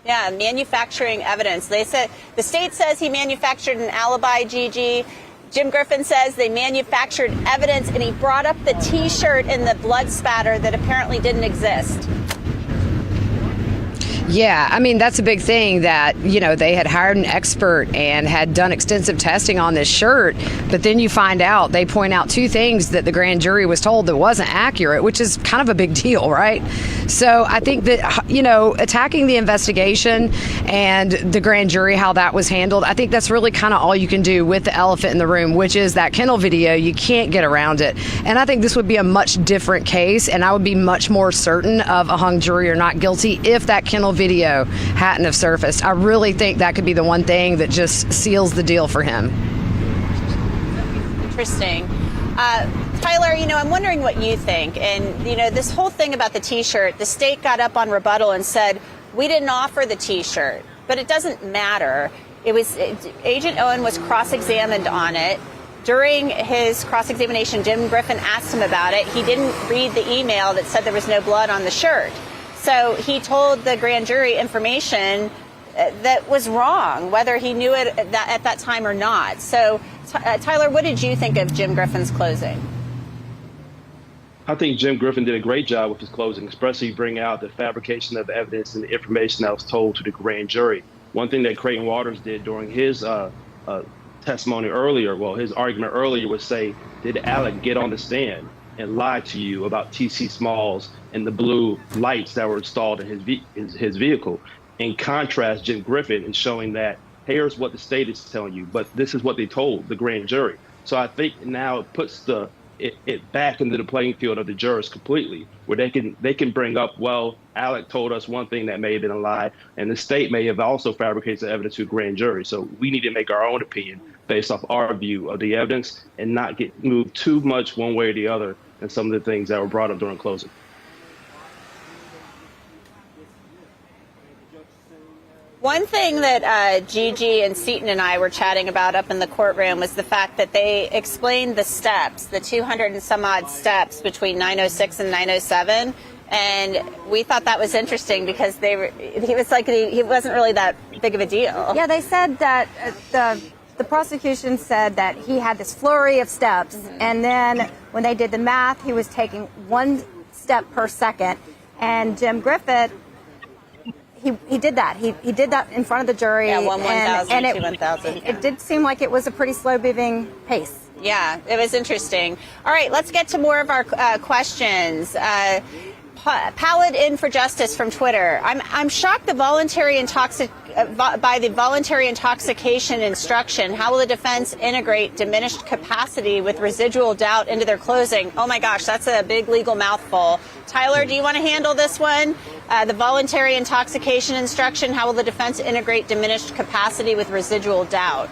Yeah, manufacturing evidence. They said the state says he manufactured an alibi, Gigi. Jim Griffin says they manufactured evidence, and he brought up the T-shirt and the blood spatter that apparently didn't exist. Yeah, that's a big thing that, they had hired an expert and had done extensive testing on this shirt, but then you find out, they point out two things that the grand jury was told that wasn't accurate, which is kind of a big deal, right? So I think that, attacking the investigation and the grand jury, how that was handled, I think that's really kind of all you can do with the elephant in the room, which is that kennel video. You can't get around it. And I think this would be a much different case, and I would be much more certain of a hung jury or not guilty if that kennel video hadn't have surfaced. I really think that could be the one thing that just seals the deal for him. Interesting. Tyler, I'm wondering what you think. And, this whole thing about the T-shirt, the state got up on rebuttal and said, we didn't offer the T-shirt, but it doesn't matter. Agent Owen was cross-examined on it. During his cross-examination, Jim Griffin asked him about it. He didn't read the email that said there was no blood on the shirt. So he told the grand jury information that was wrong, whether he knew it at that time or not. So, Tyler, what did you think of Jim Griffin's closing? I think Jim Griffin did a great job with his closing, especially bringing out the fabrication of evidence and the information that was told to the grand jury. One thing that Creighton Waters did during his testimony earlier, his argument earlier, was say, did Alec get on the stand and lie to you about T.C. Smalls and the blue lights that were installed in his vehicle? In contrast, Jim Griffin is showing that here's what the state is telling you, but this is what they told the grand jury. So I think now it puts it back into the playing field of the jurors completely, where they can bring up, well, Alec told us one thing that may have been a lie, and the state may have also fabricated the evidence to a grand jury. So we need to make our own opinion based off our view of the evidence and not get moved too much one way or the other in some of the things that were brought up during closing. One thing that Gigi and Seton and I were chatting about up in the courtroom was the fact that they explained the steps, the 200 and some odd steps between 906 and 907. And we thought that was interesting because he was like, he wasn't really that big of a deal. Yeah, they said that the prosecution said that he had this flurry of steps, and then when they did the math, he was taking one step per second. And Jim Griffith, he did that. He did that in front of the jury. Yeah, 1,000, 1,000. It did seem like it was a pretty slow-moving pace. Yeah, it was interesting. All right, let's get to more of our questions. Pallid in for Justice from Twitter. I'm shocked by the voluntary intoxication instruction. How will the defense integrate diminished capacity with residual doubt into their closing? Oh my gosh, that's a big legal mouthful. Tyler, do you want to handle this one? The voluntary intoxication instruction. How will the defense integrate diminished capacity with residual doubt?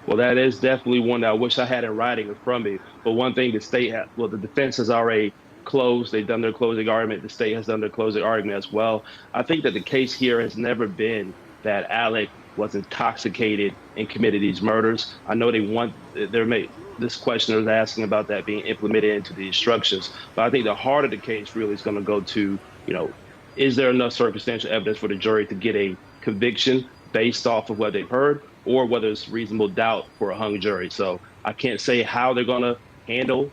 Well, that is definitely one that I wish I had in writing in front of me. But one thing the defense has already closed. They've done their closing argument. The state has done their closing argument as well. I think that the case here has never been that Alec was intoxicated and committed these murders. I know this questioner is asking about that being implemented into the instructions, but I think the heart of the case really is going to go to, is there enough circumstantial evidence for the jury to get a conviction based off of what they've heard, or whether it's reasonable doubt for a hung jury. So I can't say how they're going to handle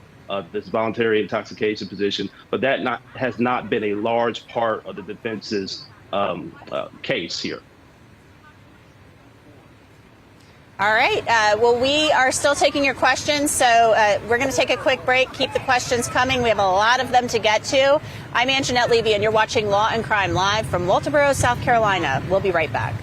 this voluntary intoxication position, but that has not been a large part of the defense's case here. All right. Well, we are still taking your questions, so we're going to take a quick break. Keep the questions coming. We have a lot of them to get to. I'm Anjanette Levy, and you're watching Law and Crime live from Walterboro, South Carolina. We'll be right back.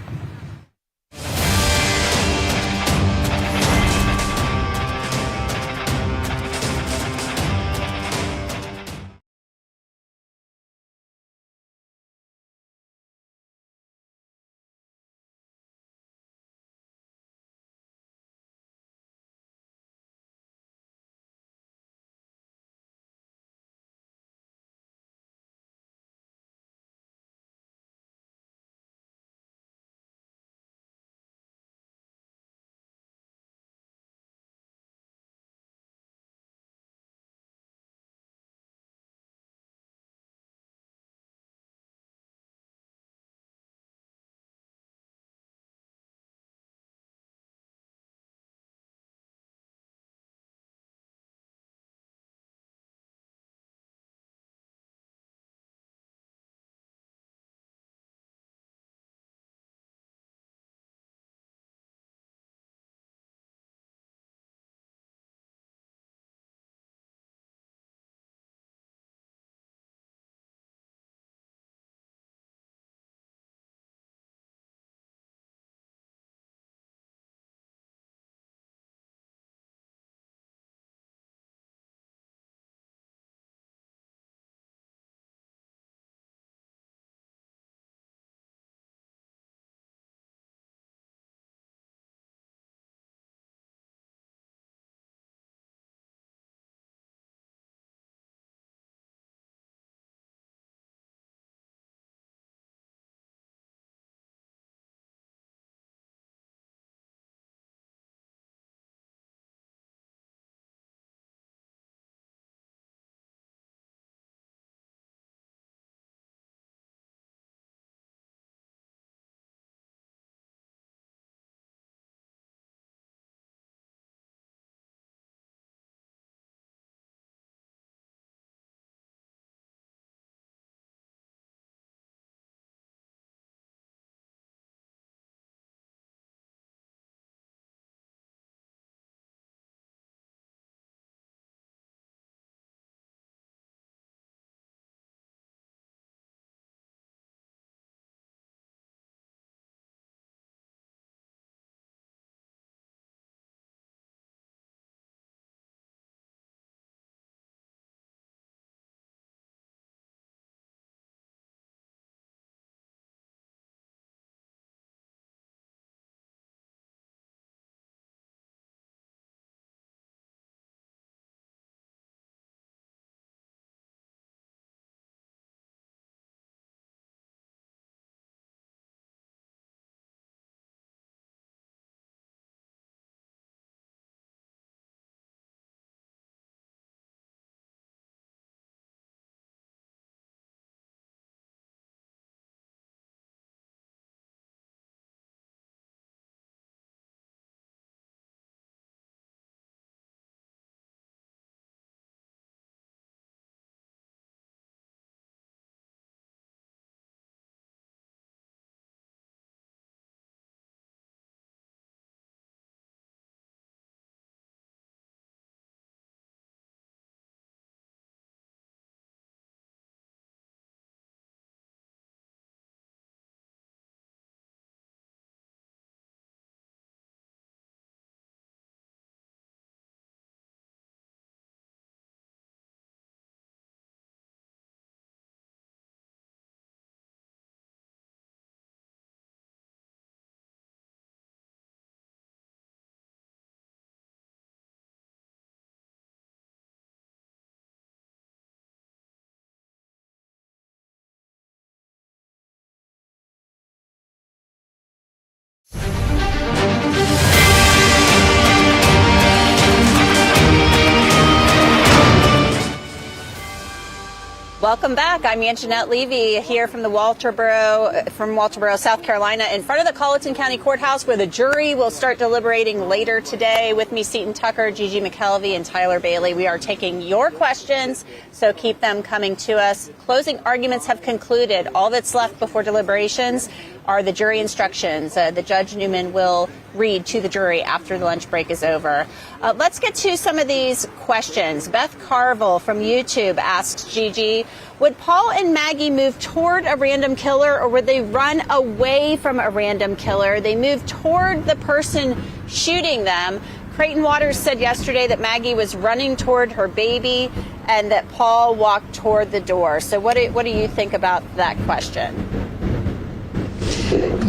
Welcome back. I'm Anjanette Levy here from Walterboro, South Carolina, in front of the Colleton County Courthouse, where the jury will start deliberating later today. With me, Seton Tucker, Gigi McKelvey, and Tyler Bailey. We are taking your questions, so keep them coming to us. Closing arguments have concluded. All that's left before deliberations are the jury instructions. The Judge Newman will read to the jury after the lunch break is over. Let's get to some of these questions. Beth Carville from YouTube asks Gigi, would Paul and Maggie move toward a random killer, or would they run away from a random killer? They moved toward the person shooting them. Creighton Waters said yesterday that Maggie was running toward her baby and that Paul walked toward the door. So what do you think about that question?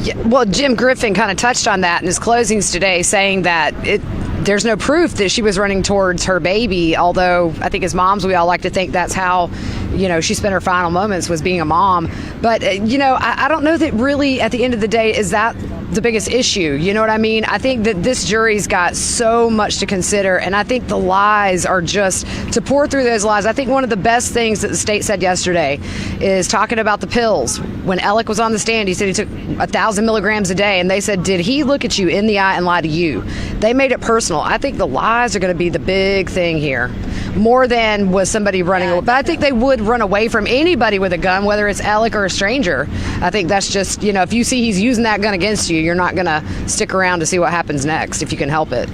Yeah, well, Jim Griffin kind of touched on that in his closings today, saying that there's no proof that she was running towards her baby, although I think as moms, we all like to think that's how, she spent her final moments, was being a mom. But, I don't know that really at the end of the day, is that the biggest issue? You know what I mean? I think that this jury's got so much to consider, and I think the lies are just, to pour through those lies. I think one of the best things that the state said yesterday is talking about the pills. When Alec was on the stand, he said he took 1,000 milligrams a day, and they said, did he look at you in the eye and lie to you? They made it personal. I think the lies are going to be the big thing here, more than was somebody running away. But I think they would run away from anybody with a gun, whether it's Alec or a stranger. I think that's just, if you see he's using that gun against you, you're not going to stick around to see what happens next if you can help it.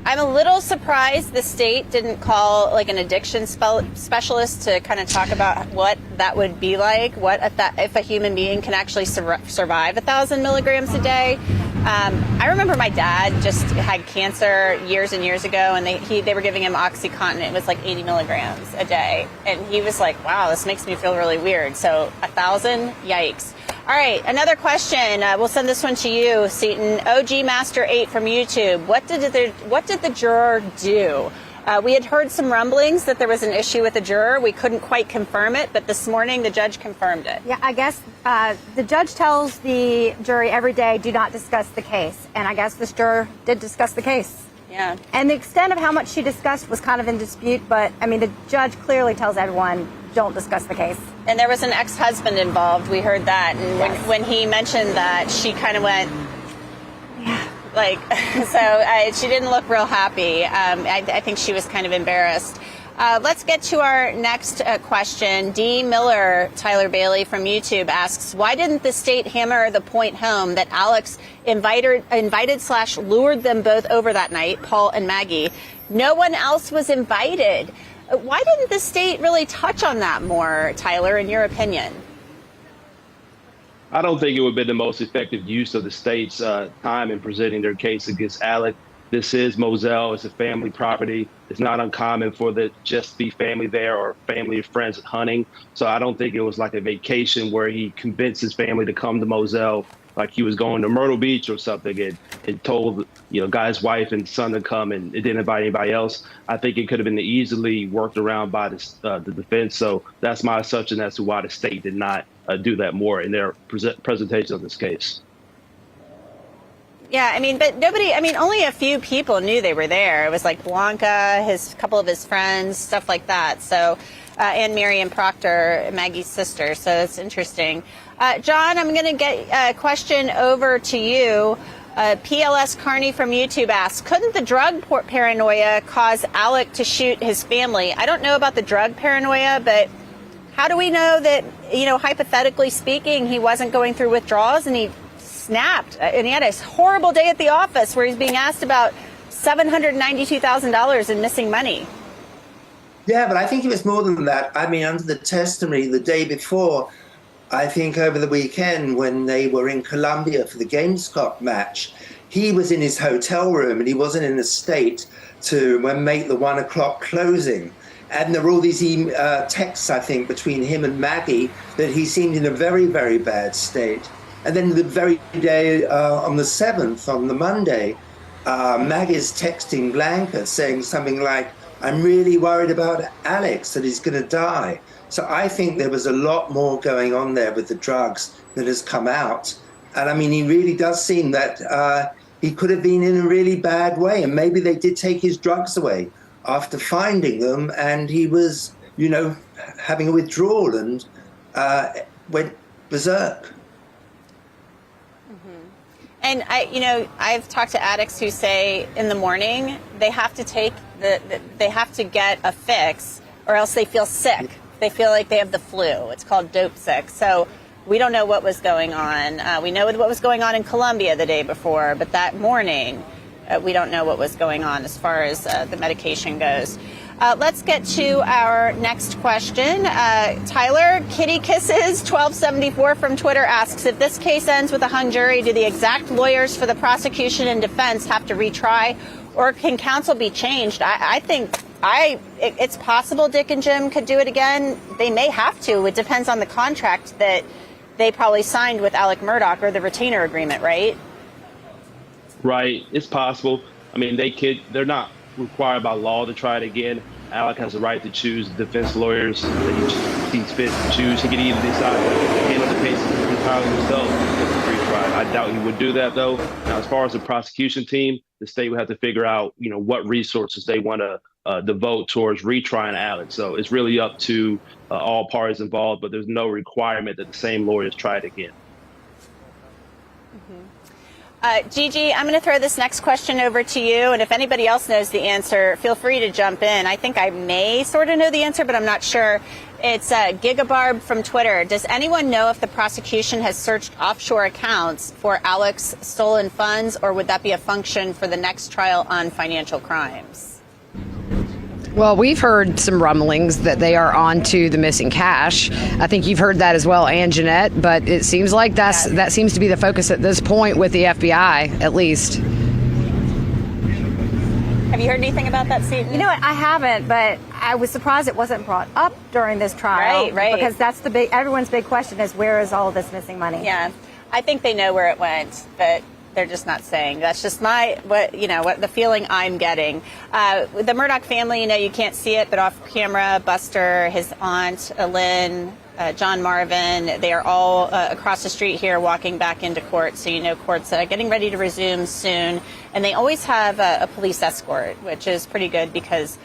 I'm a little surprised the state didn't call an addiction specialist to kind of talk about what that would be like, if a human being can actually survive 1,000 milligrams a day. I remember my dad just had cancer years and years ago, and they were giving him OxyContin. It was 80 milligrams a day, and he was like, "Wow, this makes me feel really weird." So 1,000, yikes! All right, another question. We'll send this one to you, Seton. OG Master 8 from YouTube. What did the juror do? We had heard some rumblings that there was an issue with the juror. We couldn't quite confirm it, but this morning the judge confirmed it. Yeah, I guess the judge tells the jury every day, do not discuss the case. And I guess this juror did discuss the case. Yeah. And the extent of how much she discussed was kind of in dispute, but the judge clearly tells everyone, don't discuss the case. And there was an ex-husband involved. We heard that. And yes. when he mentioned that, she kind of went, yeah. She didn't look real happy. I think she was kind of embarrassed. Let's get to our next question. D. Miller, Tyler Bailey from YouTube asks, why didn't the state hammer the point home that Alex invited/lured them both over that night, Paul and Maggie? No one else was invited. Why didn't the state really touch on that more, Tyler, in your opinion? I don't think it would have been the most effective use of the state's time in presenting their case against Alec. This is Moselle. It's a family property. It's not uncommon for the just be family there or family and friends hunting. So I don't think it was like a vacation where he convinced his family to come to Moselle, like he was going to Myrtle Beach or something, and told guy's wife and son to come, and it didn't invite anybody else. I think it could have been easily worked around by the defense. So that's my assumption as to why the state did not do that more in their presentation of this case. Yeah, but nobody, only a few people knew they were there. It was like Blanca, a couple of his friends, stuff like that. So, and Marion Proctor, Maggie's sister. So it's interesting. John, I'm going to get a question over to you. PLS Carney from YouTube asks, couldn't the drug paranoia cause Alec to shoot his family? I don't know about the drug paranoia, but how do we know that, hypothetically speaking, he wasn't going through withdrawals and he snapped, and he had a horrible day at the office where he's being asked about $792,000 in missing money. Yeah, but I think it was more than that. Under the testimony the day before, I think over the weekend when they were in Columbia for the Gamescom match, he was in his hotel room and he wasn't in a state to make the 1 o'clock closing. And there were all these texts, I think, between him and Maggie that he seemed in a very, very bad state. And then the very day on the 7th, on the Monday, Maggie's texting Blanca saying something like, I'm really worried about Alex, that he's going to die. So I think there was a lot more going on there with the drugs that has come out. And he really does seem that he could have been in a really bad way. And maybe they did take his drugs away after finding them. And he was, having a withdrawal and went berserk. And I've talked to addicts who say in the morning they have to they have to get a fix, or else they feel sick. They feel like they have the flu. It's called dope sick. So we don't know what was going on. We know what was going on in Colombia the day before, but that morning we don't know what was going on as far as the medication goes. Let's get to our next question. Tyler, Kitty Kisses 1274 from Twitter asks, if this case ends with a hung jury, do the exact lawyers for the prosecution and defense have to retry, or can counsel be changed? I think it's possible Dick and Jim could do it again. They may have to. It depends on the contract that they probably signed with Alex Murdaugh, or the retainer agreement, right? Right. It's possible. I mean, they're not required by law to try it again. Alec has the right to choose defense lawyers that he sees fit to choose. He could either decide to handle the case entirely himself with a free trial. I doubt he would do that, though. Now, as far as the prosecution team, the state would have to figure out, what resources they want to devote towards retrying Alex. So it's really up to all parties involved, but there's no requirement that the same lawyers try it again. Gigi, I'm going to throw this next question over to you, and if anybody else knows the answer, feel free to jump in. I think I may sort of know the answer, but I'm not sure. It's Gigabarb from Twitter. Does anyone know if the prosecution has searched offshore accounts for Alex's stolen funds, or would that be a function for the next trial on financial crimes? Well, we've heard some rumblings that they are on to the missing cash. I think you've heard that as well, Ann Jeanette, but it seems like that seems to be the focus at this point with the FBI, at least. Have you heard anything about that, Seton? You know what? I haven't, but I was surprised it wasn't brought up during this trial. Right. Because that's everyone's big question is, where is all of this missing money? Yeah, I think they know where it went, but they're just not saying. That's just what the feeling I'm getting. The Murdaugh family, you can't see it, but off camera, Buster, his aunt, Lynn, John Marvin, they are all across the street here walking back into court. So, court's getting ready to resume soon. And they always have a police escort, which is pretty good because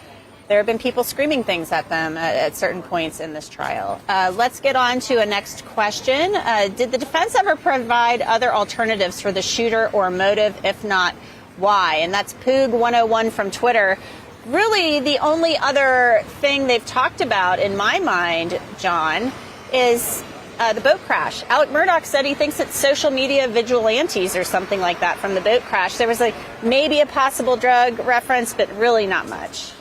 there have been people screaming things at them at certain points in this trial. Let's get on to a next question. Did the defense ever provide other alternatives for the shooter or motive? If not, why? And that's Poog101 from Twitter. Really, the only other thing they've talked about, in my mind, John, is the boat crash. Alex Murdaugh said he thinks it's social media vigilantes or something like that from the boat crash. There was maybe a possible drug reference, but really not much.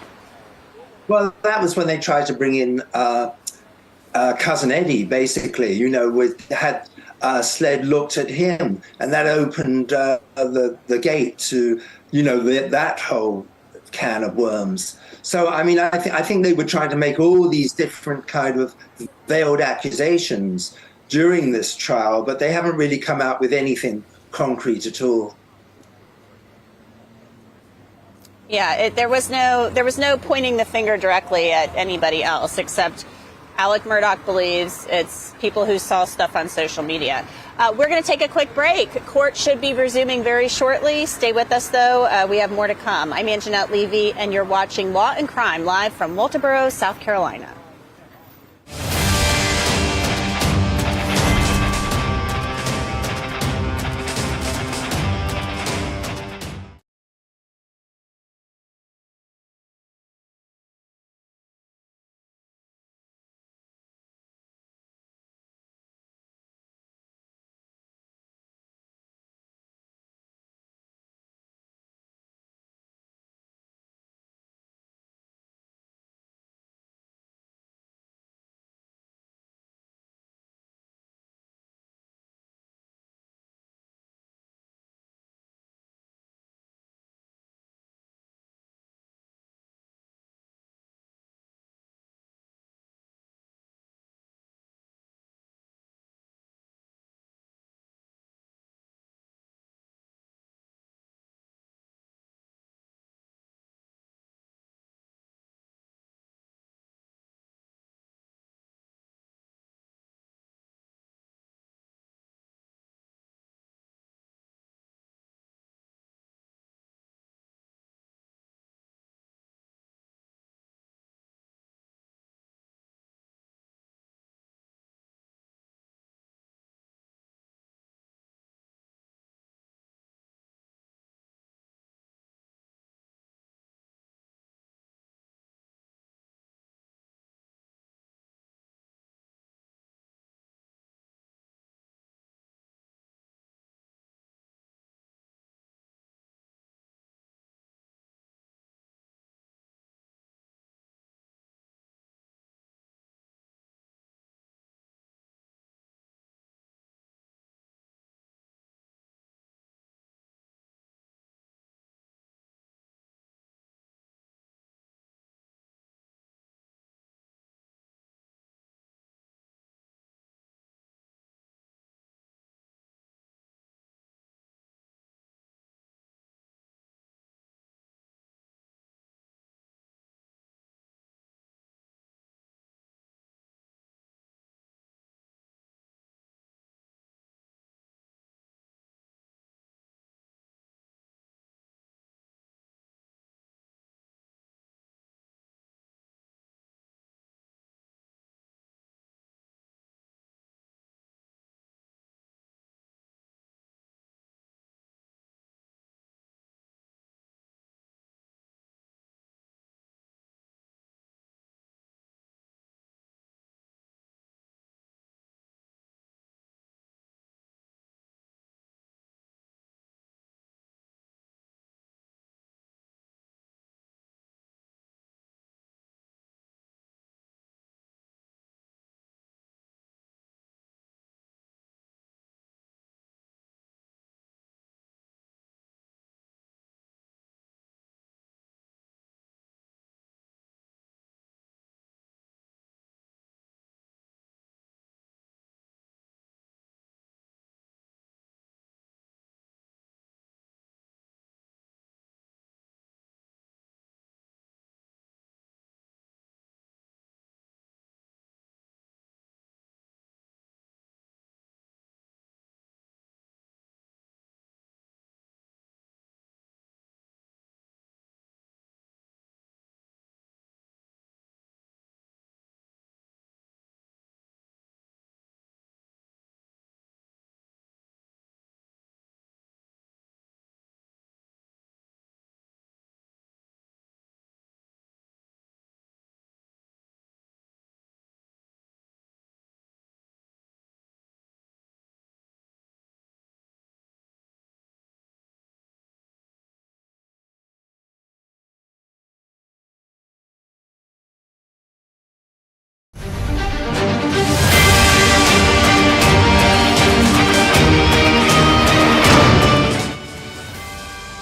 Well, that was when they tried to bring in Cousin Eddie, basically, had SLED looked at him, and that opened the gate to, that whole can of worms. So, I mean, I think they were trying to make all these different kind of veiled accusations during this trial, but they haven't really come out with anything concrete at all. Yeah, there was no pointing the finger directly at anybody else, except Alex Murdaugh believes it's people who saw stuff on social media. We're going to take a quick break. Court should be resuming very shortly. Stay with us, though. We have more to come. I'm Anjanette Levy, and you're watching Law and Crime live from Walterboro, South Carolina.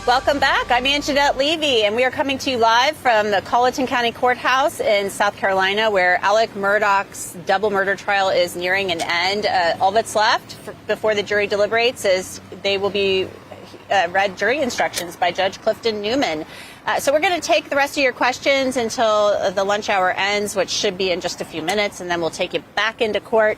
Welcome back. I'm Anjanette Levy, and we are coming to you live from the Colleton County Courthouse in South Carolina, where Alex Murdaugh's double murder trial is nearing an end. All that's left before the jury deliberates is they will be read jury instructions by Judge Clifton Newman. So we're going to take the rest of your questions until the lunch hour ends, which should be in just a few minutes, and then we'll take you back into court.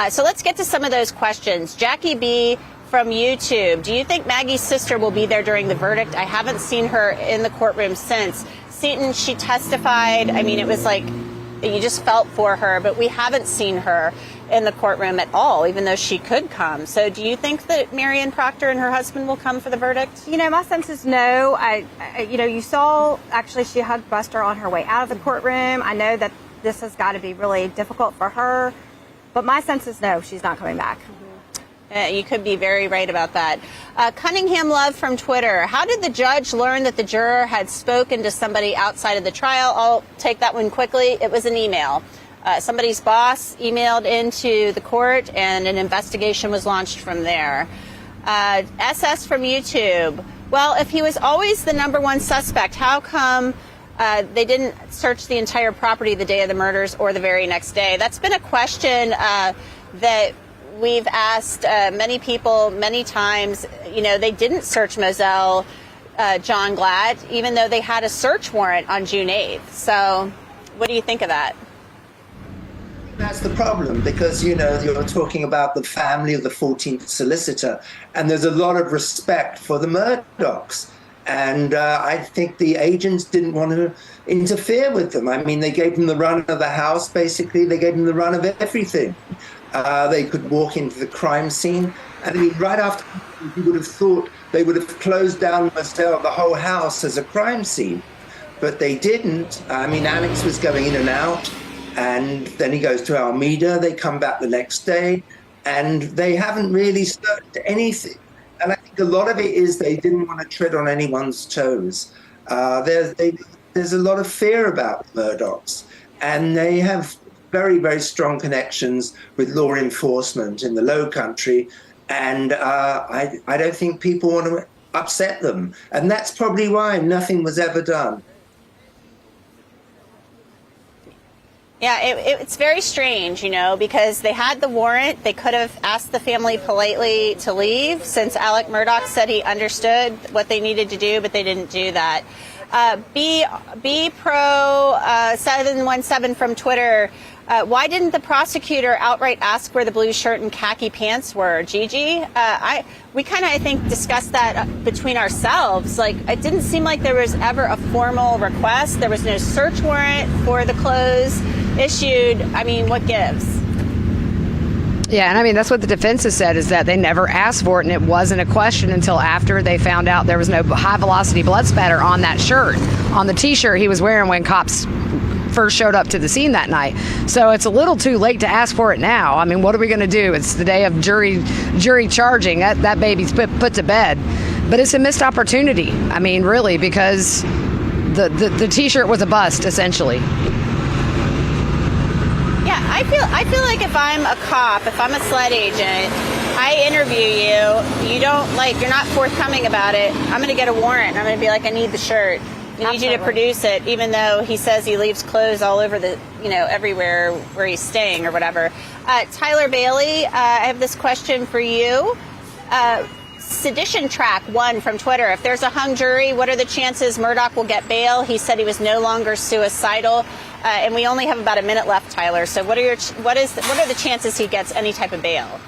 So let's get to some of those questions. Jackie B. from YouTube, do you think Maggie's sister will be there during the verdict? I haven't seen her in the courtroom since. Seton, she testified. I mean, it was like you just felt for her, but we haven't seen her in the courtroom at all, even though she could come. So do you think that Marion Proctor and her husband will come for the verdict? You know, my sense is no. You saw, actually, she hugged Buster on her way out of the courtroom. I know that this has got to be really difficult for her, but my sense is no, she's not coming back. You could be very right about that. Cunningham Love from Twitter. How did the judge learn that the juror had spoken to somebody outside of the trial? I'll take that one quickly. It was an email. Somebody's boss emailed into the court, and an investigation was launched from there. SS from YouTube. Well, if he was always the number one suspect, how come they didn't search the entire property the day of the murders or the very next day? That's been a question that we've asked many people many times. You know, they didn't search Moselle, John Glad, even though they had a search warrant on June 8th. So what do you think of that? That's the problem, because, you know, you're talking about the family of the 14th solicitor, and there's a lot of respect for the Murdaughs. And I think the agents didn't want to interfere with them. I mean, they gave them the run of the house, basically. They gave them the run of everything. They could walk into the crime scene. And I mean, right after, you would have thought they would have closed down Moselle, the whole house, as a crime scene. But they didn't. I mean, Alex was going in and out. And then he goes to Almeida. They come back the next day. And they haven't really searched anything. And I think a lot of it is they didn't want to tread on anyone's toes. There's a lot of fear about Murdaughs. And they have very, very strong connections with law enforcement in the Low Country, and I don't think people want to upset them, and that's probably why nothing was ever done. Yeah, it's very strange, you know, because they had the warrant. They could have asked the family politely to leave, since Alex Murdaugh said he understood what they needed to do, but they didn't do that. B Pro 717 from Twitter. Why didn't the prosecutor outright ask where the blue shirt and khaki pants were? Gigi, we kind of, I think, discussed that between ourselves. Like, it didn't seem like there was ever a formal request. There was no search warrant for the clothes issued. I mean, what gives? Yeah, and I mean, that's what the defense has said, is that they never asked for it, and it wasn't a question until after they found out there was no high-velocity blood spatter on that shirt, on the T-shirt he was wearing when cops first showed up to the scene that night. So it's a little too late to ask for it now. I mean, what are we going to do? It's the day of jury charging. That baby's put to bed. But it's a missed opportunity. I mean, really, because the T-shirt was a bust, essentially. Yeah, I feel like if I'm a cop, if I'm a SLED agent, I interview you, you're not forthcoming about it, I'm going to get a warrant. I'm going to be like, I need the shirt. I need you to produce it, even though he says he leaves clothes all over the, everywhere where he's staying or whatever. Tyler Bailey, I have this question for you. Sedition Track 1 from Twitter. If there's a hung jury, what are the chances Murdaugh will get bail? He said he was no longer suicidal. And we only have about a minute left, Tyler. So what are the chances he gets any type of bail?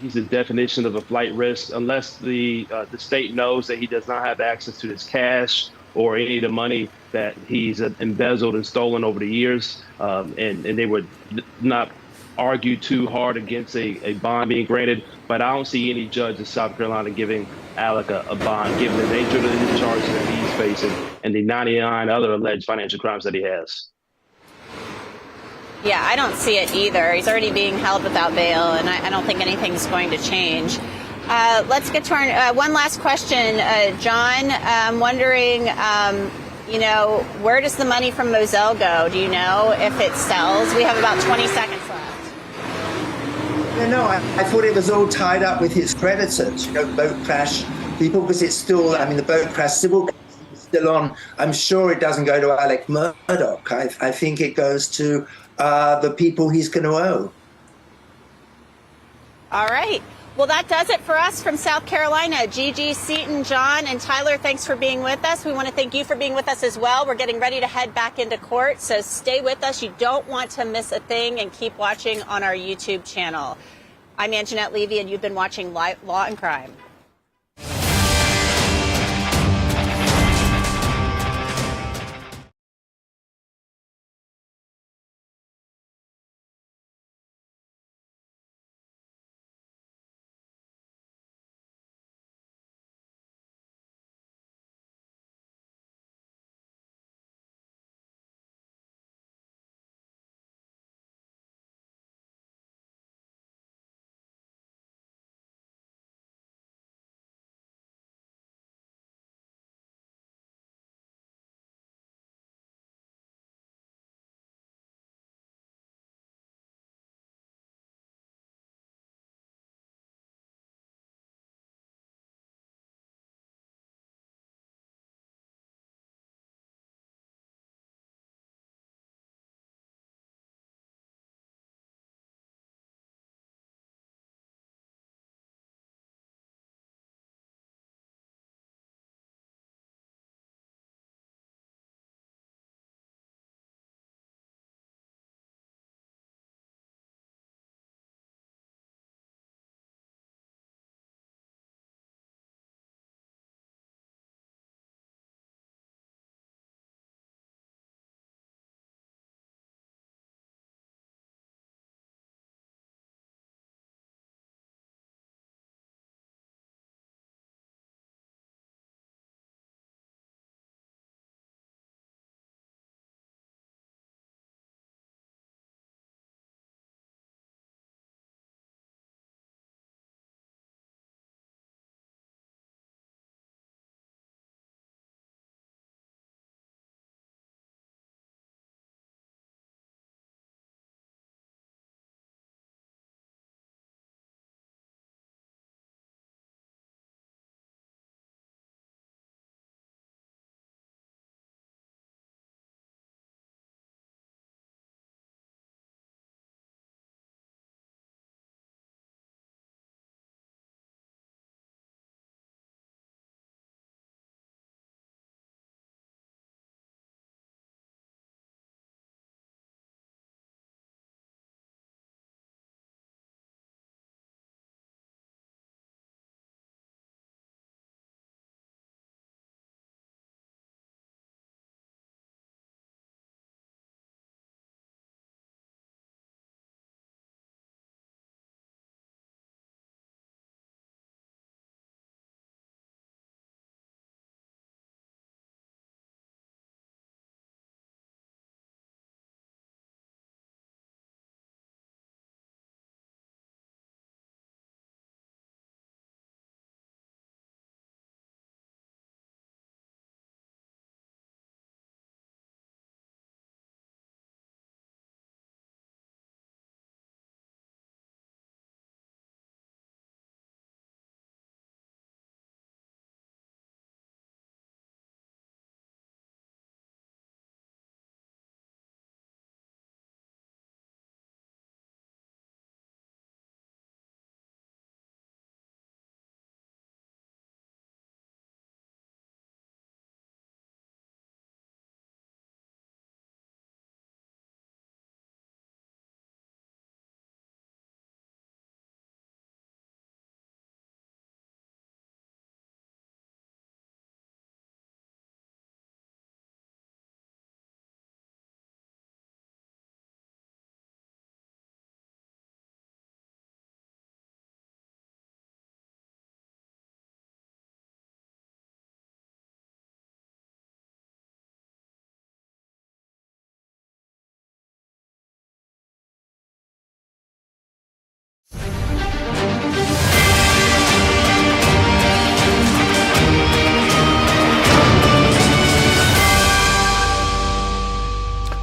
He's a definition of a flight risk, unless the state knows that he does not have access to his cash or any of the money that he's embezzled and stolen over the years, and they would not argue too hard against a bond being granted. But I don't see any judge in South Carolina giving Alec a bond, given the nature of the charges that he's facing and the 99 other alleged financial crimes that he has. Yeah, I don't see it either. He's already being held without bail, and I don't think anything's going to change. Let's get to our one last question. John, I'm wondering, where does the money from Moselle go? Do you know if it sells? We have about 20 seconds left. No, I thought it was all tied up with his creditors, boat crash people, because it's still, the boat crash civil case is still on. I'm sure it doesn't go to Alex Murdaugh. I think it goes to the people he's going to owe. All right. Well, that does it for us from South Carolina. Gigi, Seaton, John, and Tyler, thanks for being with us. We want to thank you for being with us as well. We're getting ready to head back into court, so stay with us. You don't want to miss a thing, and keep watching on our YouTube channel. I'm Anjanette Levy, and you've been watching Law and Crime.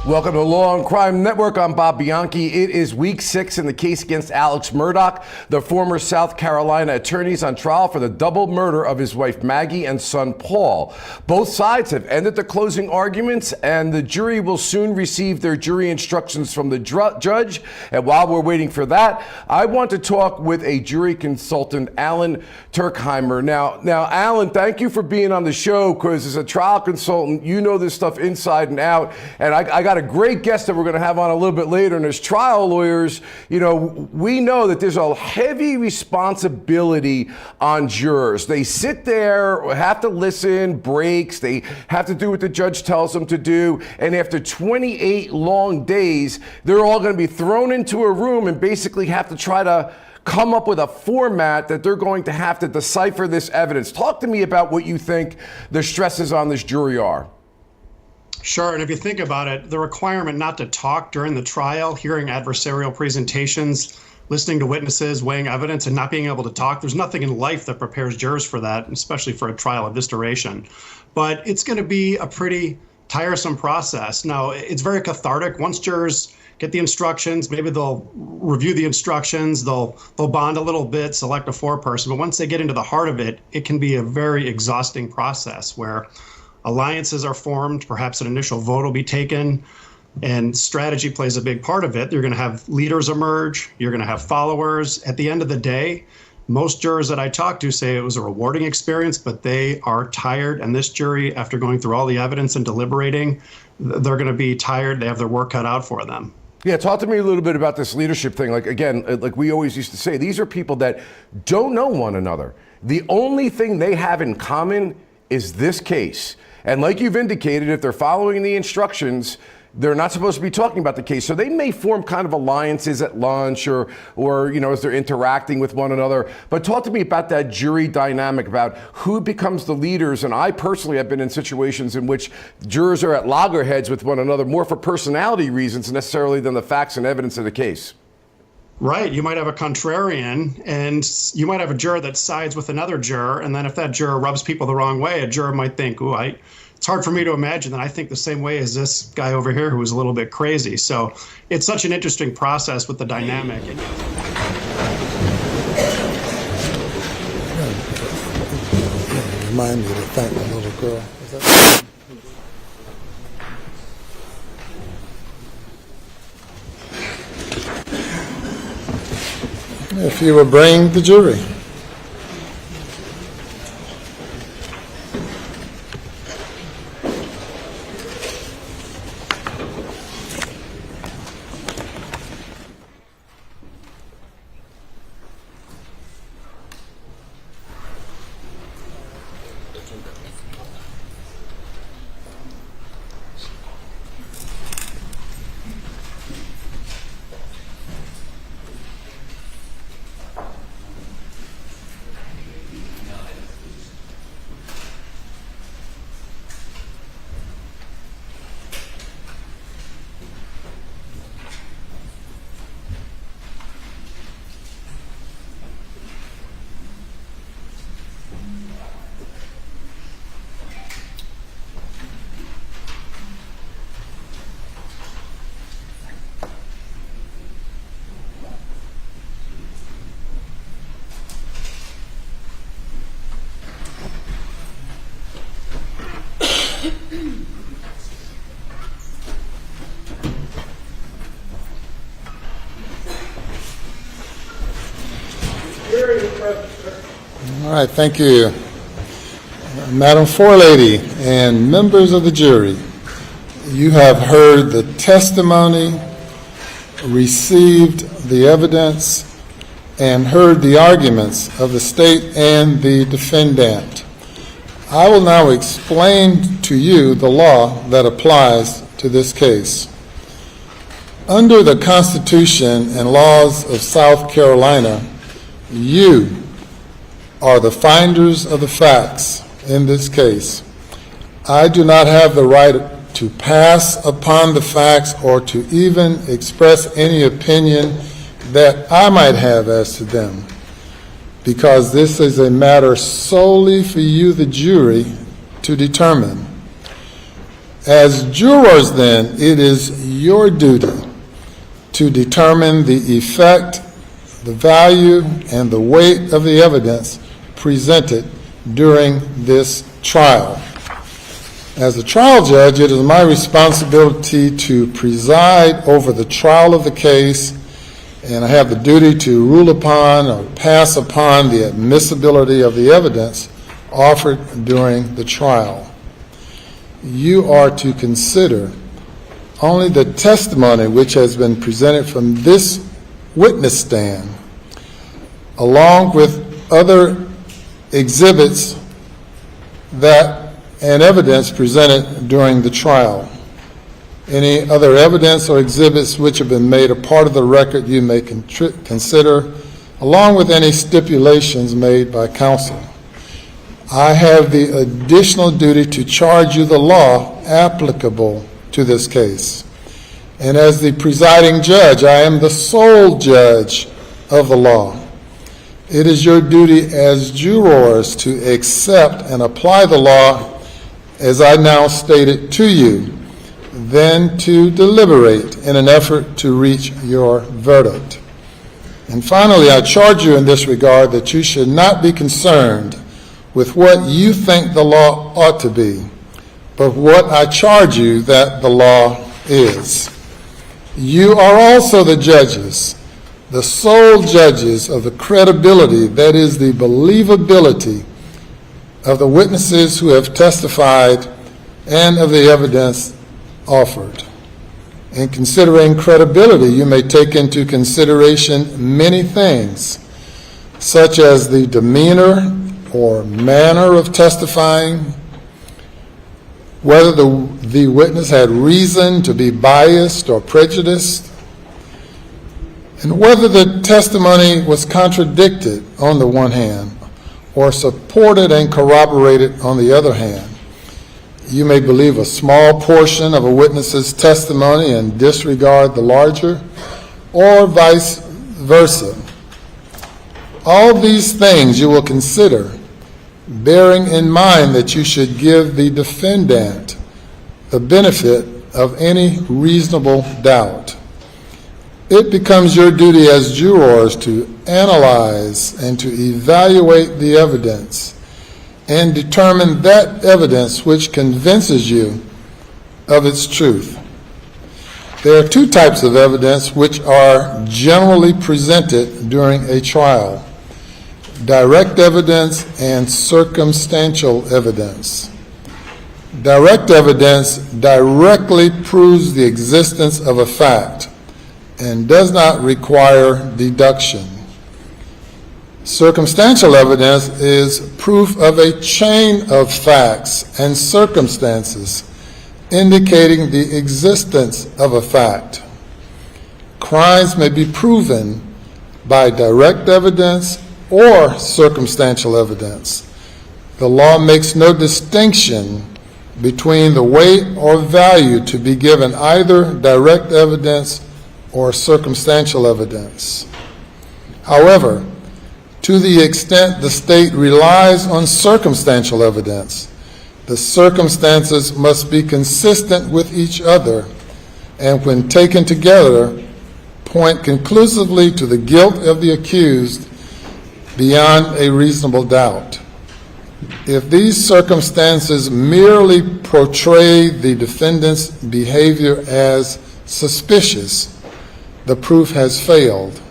Welcome to Law and Crime Network. I'm Bob Bianchi. It is week 6 in the case against Alex Murdaugh. The former South Carolina attorney is on trial for the double murder of his wife Maggie and son Paul. Both sides have ended the closing arguments, and the jury will soon receive their jury instructions from the judge. And while we're waiting for that, I want to talk with a jury consultant, Alan Turkheimer. Now, Alan, thank you for being on the show, because as a trial consultant, you know this stuff inside and out. And I got a great guest that we're going to have on a little bit later. And as trial lawyers, you know, we know that there's a heavy responsibility on jurors. They sit there, have to listen, breaks, they have to do what the judge tells them to do. And after 28 long days, they're all going to be thrown into a room and basically have to try to come up with a format that they're going to have to decipher this evidence. Talk to me about what you think the stresses on this jury are. Sure, and if you think about it, the requirement not to talk during the trial, hearing adversarial presentations, listening to witnesses, weighing evidence, and not being able to talk, there's nothing in life that prepares jurors for that, especially for a trial of this duration. But it's going to be a pretty tiresome process. Now, it's very cathartic. Once jurors get the instructions, maybe they'll review the instructions, they'll bond a little bit, select a foreperson. But once they get into the heart of it, it can be a very exhausting process where alliances are formed, perhaps an initial vote will be taken, and strategy plays a big part of it. You're going to have leaders emerge, you're going to have followers. At the end of the day, most jurors that I talk to say it was a rewarding experience, but they are tired. And this jury, after going through all the evidence and deliberating, they're going to be tired. They have their work cut out for them. Yeah, talk to me a little bit about this leadership thing. Like, again, like we always used to say, these are people that don't know one another. The only thing they have in common is this case. And like you've indicated, if they're following the instructions, they're not supposed to be talking about the case. So they may form kind of alliances at lunch or you know, as they're interacting with one another. But talk to me about that jury dynamic, about who becomes the leaders. And I personally have been in situations in which jurors are at loggerheads with one another more for personality reasons necessarily than the facts and evidence of the case. Right. You might have a contrarian, and you might have a juror that sides with another juror. And then if that juror rubs people the wrong way, a juror might think, ooh, it's hard for me to imagine that I think the same way as this guy over here who was a little bit crazy. So it's such an interesting process with the dynamic. Remind me to thank the little girl. If you would bring the jury. All right, thank you. Madam Forelady and members of the jury, you have heard the testimony, received the evidence, and heard the arguments of the state and the defendant. I will now explain to you the law that applies to this case. Under the Constitution and laws of South Carolina, you are the finders of the facts in this case. I do not have the right to pass upon the facts or to even express any opinion that I might have as to them, because this is a matter solely for you, the jury, to determine. As jurors, then, it is your duty to determine the effect, the value, and the weight of the evidence presented during this trial. As a trial judge, it is my responsibility to preside over the trial of the case, and I have the duty to rule upon or pass upon the admissibility of the evidence offered during the trial. You are to consider only the testimony which has been presented from this witness stand, along with other exhibits and evidence presented during the trial. Any other evidence or exhibits which have been made a part of the record you may consider, along with any stipulations made by counsel. I have the additional duty to charge you the law applicable to this case. And as the presiding judge, I am the sole judge of the law. It is your duty as jurors to accept and apply the law as I now state it to you, then to deliberate in an effort to reach your verdict. And finally, I charge you in this regard that you should not be concerned with what you think the law ought to be, but what I charge you that the law is. You are also the judges, the sole judges of the credibility, that is the believability, of the witnesses who have testified and of the evidence offered. In considering credibility, you may take into consideration many things, such as the demeanor or manner of testifying, whether the witness had reason to be biased or prejudiced, and whether the testimony was contradicted on the one hand or supported and corroborated on the other hand. You may believe a small portion of a witness's testimony and disregard the larger, or vice versa. All these things you will consider, bearing in mind that you should give the defendant the benefit of any reasonable doubt. It becomes your duty as jurors to analyze and to evaluate the evidence and determine that evidence which convinces you of its truth. There are two types of evidence which are generally presented during a trial: direct evidence and circumstantial evidence. Direct evidence directly proves the existence of a fact and does not require deduction. Circumstantial evidence is proof of a chain of facts and circumstances indicating the existence of a fact. Crimes may be proven by direct evidence or circumstantial evidence. The law makes no distinction between the weight or value to be given either direct evidence or circumstantial evidence. However, to the extent the state relies on circumstantial evidence, the circumstances must be consistent with each other, and when taken together, point conclusively to the guilt of the accused beyond a reasonable doubt. If these circumstances merely portray the defendant's behavior as suspicious, the proof has failed.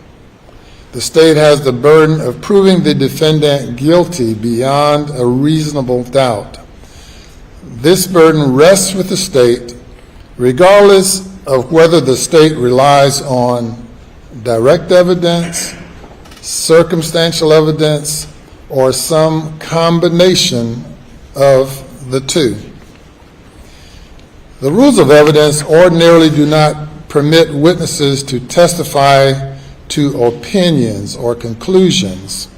The state has the burden of proving the defendant guilty beyond a reasonable doubt. This burden rests with the state, regardless of whether the state relies on direct evidence, circumstantial evidence, or some combination of the two. The rules of evidence ordinarily do not permit witnesses to testify to opinions or conclusions.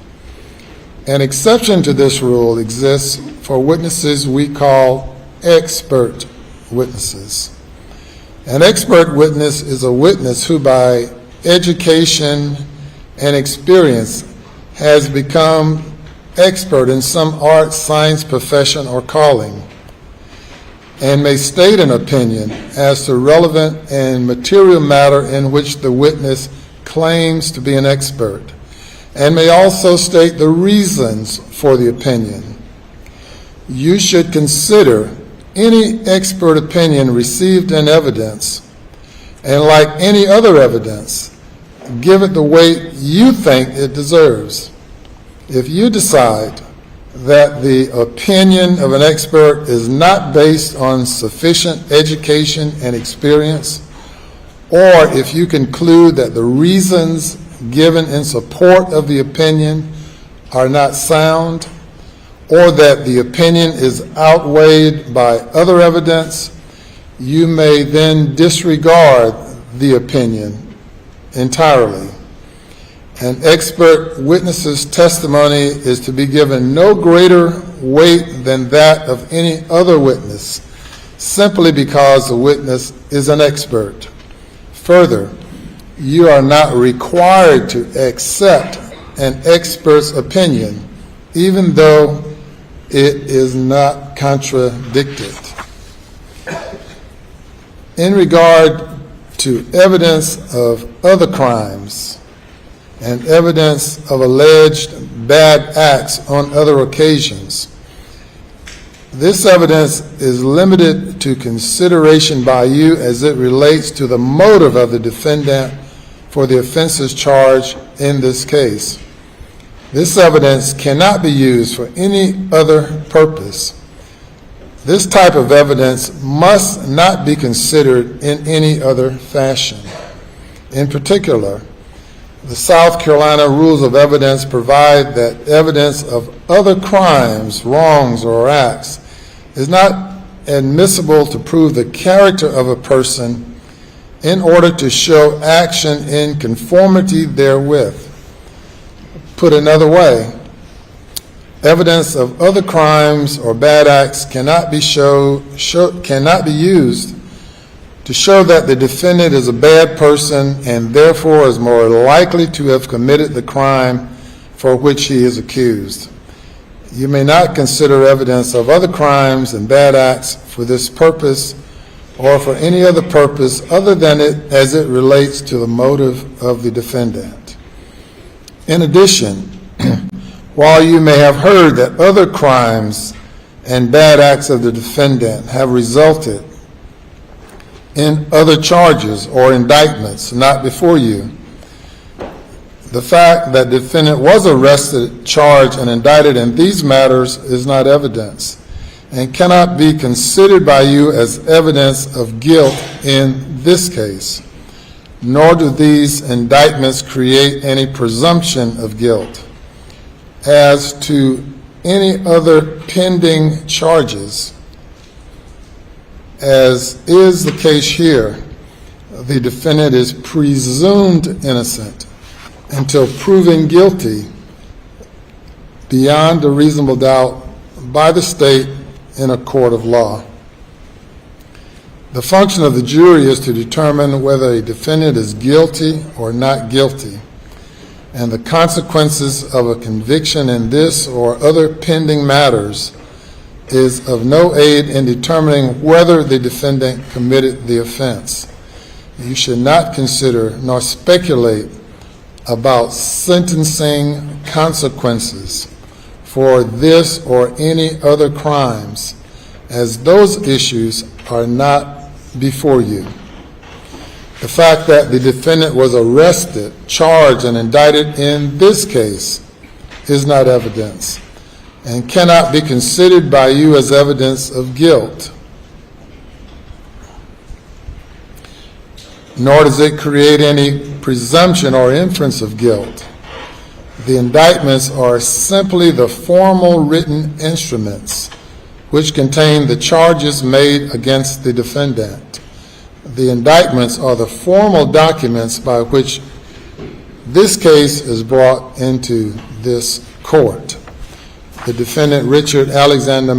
An exception to this rule exists for witnesses we call expert witnesses. An expert witness is a witness who, by education and experience, has become expert in some art, science, profession, or calling. and may state an opinion as to relevant and material matter in which the witness claims to be an expert, and may also state the reasons for the opinion. You should consider any expert opinion received in evidence, and like any other evidence, give it the weight you think it deserves. If you decide that the opinion of an expert is not based on sufficient education and experience, or if you conclude that the reasons given in support of the opinion are not sound, or that the opinion is outweighed by other evidence, you may then disregard the opinion entirely. An expert witness's testimony is to be given no greater weight than that of any other witness, simply because the witness is an expert. Further, you are not required to accept an expert's opinion, even though it is not contradicted. In regard to evidence of other crimes and evidence of alleged bad acts on other occasions, this evidence is limited to consideration by you as it relates to the motive of the defendant for the offenses charged in this case. This evidence cannot be used for any other purpose. This type of evidence must not be considered in any other fashion. In particular, the South Carolina Rules of Evidence provide that evidence of other crimes, wrongs, or acts is not admissible to prove the character of a person in order to show action in conformity therewith. Put another way, evidence of other crimes or bad acts cannot be used to show that the defendant is a bad person and therefore is more likely to have committed the crime for which he is accused. You may not consider evidence of other crimes and bad acts for this purpose or for any other purpose other than it as it relates to the motive of the defendant. In addition, while you may have heard that other crimes and bad acts of the defendant have resulted in other charges or indictments not before you, the fact that the defendant was arrested, charged, and indicted in these matters is not evidence and cannot be considered by you as evidence of guilt in this case, nor do these indictments create any presumption of guilt. As to any other pending charges, as is the case here, the defendant is presumed innocent until proven guilty beyond a reasonable doubt by the state in a court of law. The function of the jury is to determine whether a defendant is guilty or not guilty, and the consequences of a conviction in this or other pending matters is of no aid in determining whether the defendant committed the offense. You should not consider nor speculate about sentencing consequences for this or any other crimes, as those issues are not before you. The fact that the defendant was arrested, charged, and indicted in this case is not evidence and cannot be considered by you as evidence of guilt. Nor does it create any presumption or inference of guilt. The indictments are simply the formal written instruments which contain the charges made against the defendant. The indictments are the formal documents by which this case is brought into this court. The defendant, Richard Alexander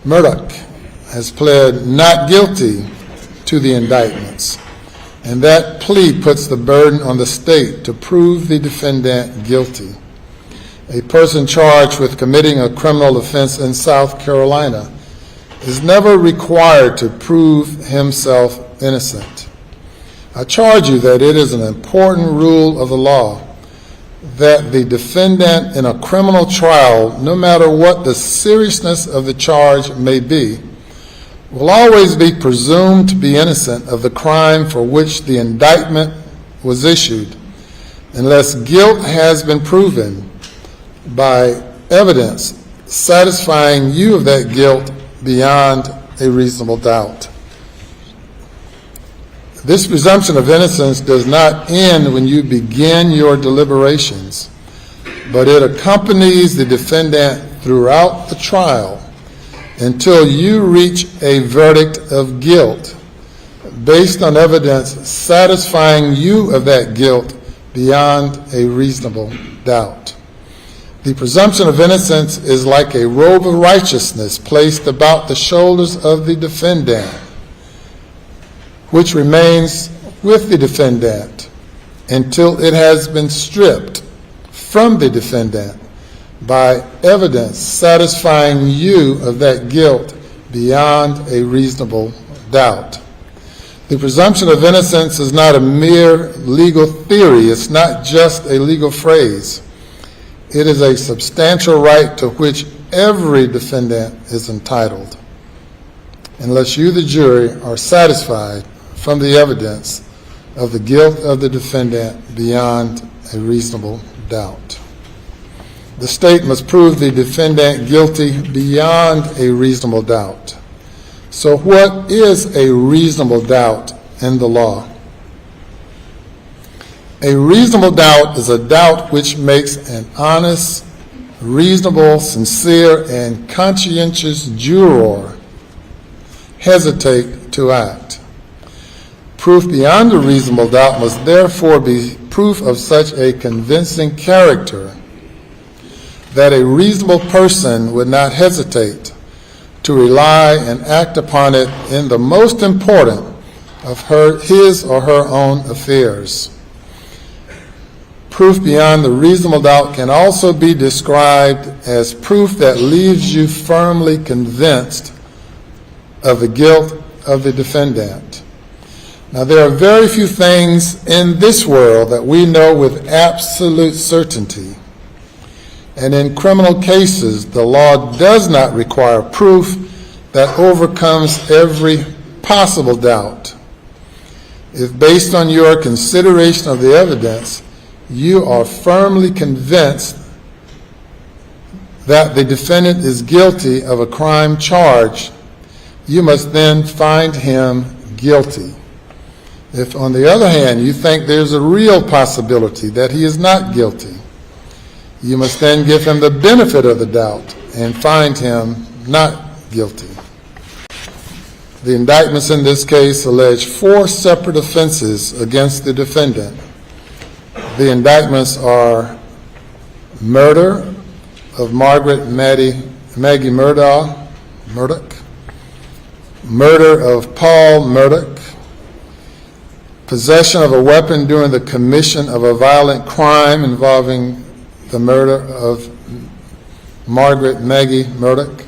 Murdaugh, has pled not guilty to the indictments, and that plea puts the burden on the state to prove the defendant guilty. A person charged with committing a criminal offense in South Carolina is never required to prove himself innocent. I charge you that it is an important rule of the law that the defendant in a criminal trial, no matter what the seriousness of the charge may be, will always be presumed to be innocent of the crime for which the indictment was issued, unless guilt has been proven by evidence satisfying you of that guilt beyond a reasonable doubt. This presumption of innocence does not end when you begin your deliberations, but it accompanies the defendant throughout the trial until you reach a verdict of guilt based on evidence satisfying you of that guilt beyond a reasonable doubt. The presumption of innocence is like a robe of righteousness placed about the shoulders of the defendant, which remains with the defendant until it has been stripped from the defendant by evidence satisfying you of that guilt beyond a reasonable doubt. The presumption of innocence is not a mere legal theory. It's not just a legal phrase. It is a substantial right to which every defendant is entitled, unless you, the jury, are satisfied from the evidence of the guilt of the defendant beyond a reasonable doubt. The state must prove the defendant guilty beyond a reasonable doubt. So what is a reasonable doubt in the law? A reasonable doubt is a doubt which makes an honest, reasonable, sincere, and conscientious juror hesitate to act. Proof beyond a reasonable doubt must therefore be proof of such a convincing character that a reasonable person would not hesitate to rely and act upon it in the most important of his or her own affairs. Proof beyond the reasonable doubt can also be described as proof that leaves you firmly convinced of the guilt of the defendant. Now, there are very few things in this world that we know with absolute certainty. And in criminal cases, the law does not require proof that overcomes every possible doubt. If based on your consideration of the evidence, you are firmly convinced that the defendant is guilty of a crime charged, you must then find him guilty. If, on the other hand, you think there's a real possibility that he is not guilty, you must then give him the benefit of the doubt and find him not guilty. The indictments in this case allege 4 separate offenses against the defendant. The indictments are murder of Maggie Murdaugh, murder of Paul Murdaugh, possession of a weapon during the commission of a violent crime involving the murder of Maggie Murdaugh,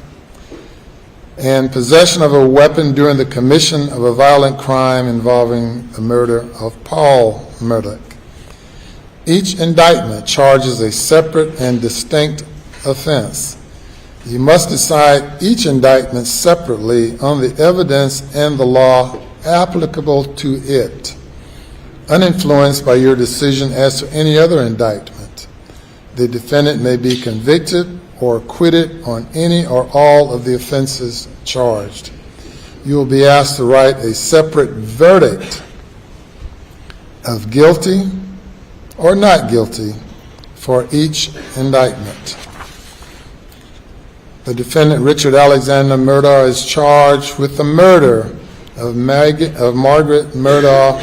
and possession of a weapon during the commission of a violent crime involving the murder of Paul Murdaugh. Each indictment charges a separate and distinct offense. You must decide each indictment separately on the evidence and the law applicable to it, uninfluenced by your decision as to any other indictment. The defendant may be convicted or acquitted on any or all of the offenses charged. You will be asked to write a separate verdict of guilty or not guilty for each indictment. The defendant, Richard Alexander Murdaugh, is charged with the murder of Margaret Murdaugh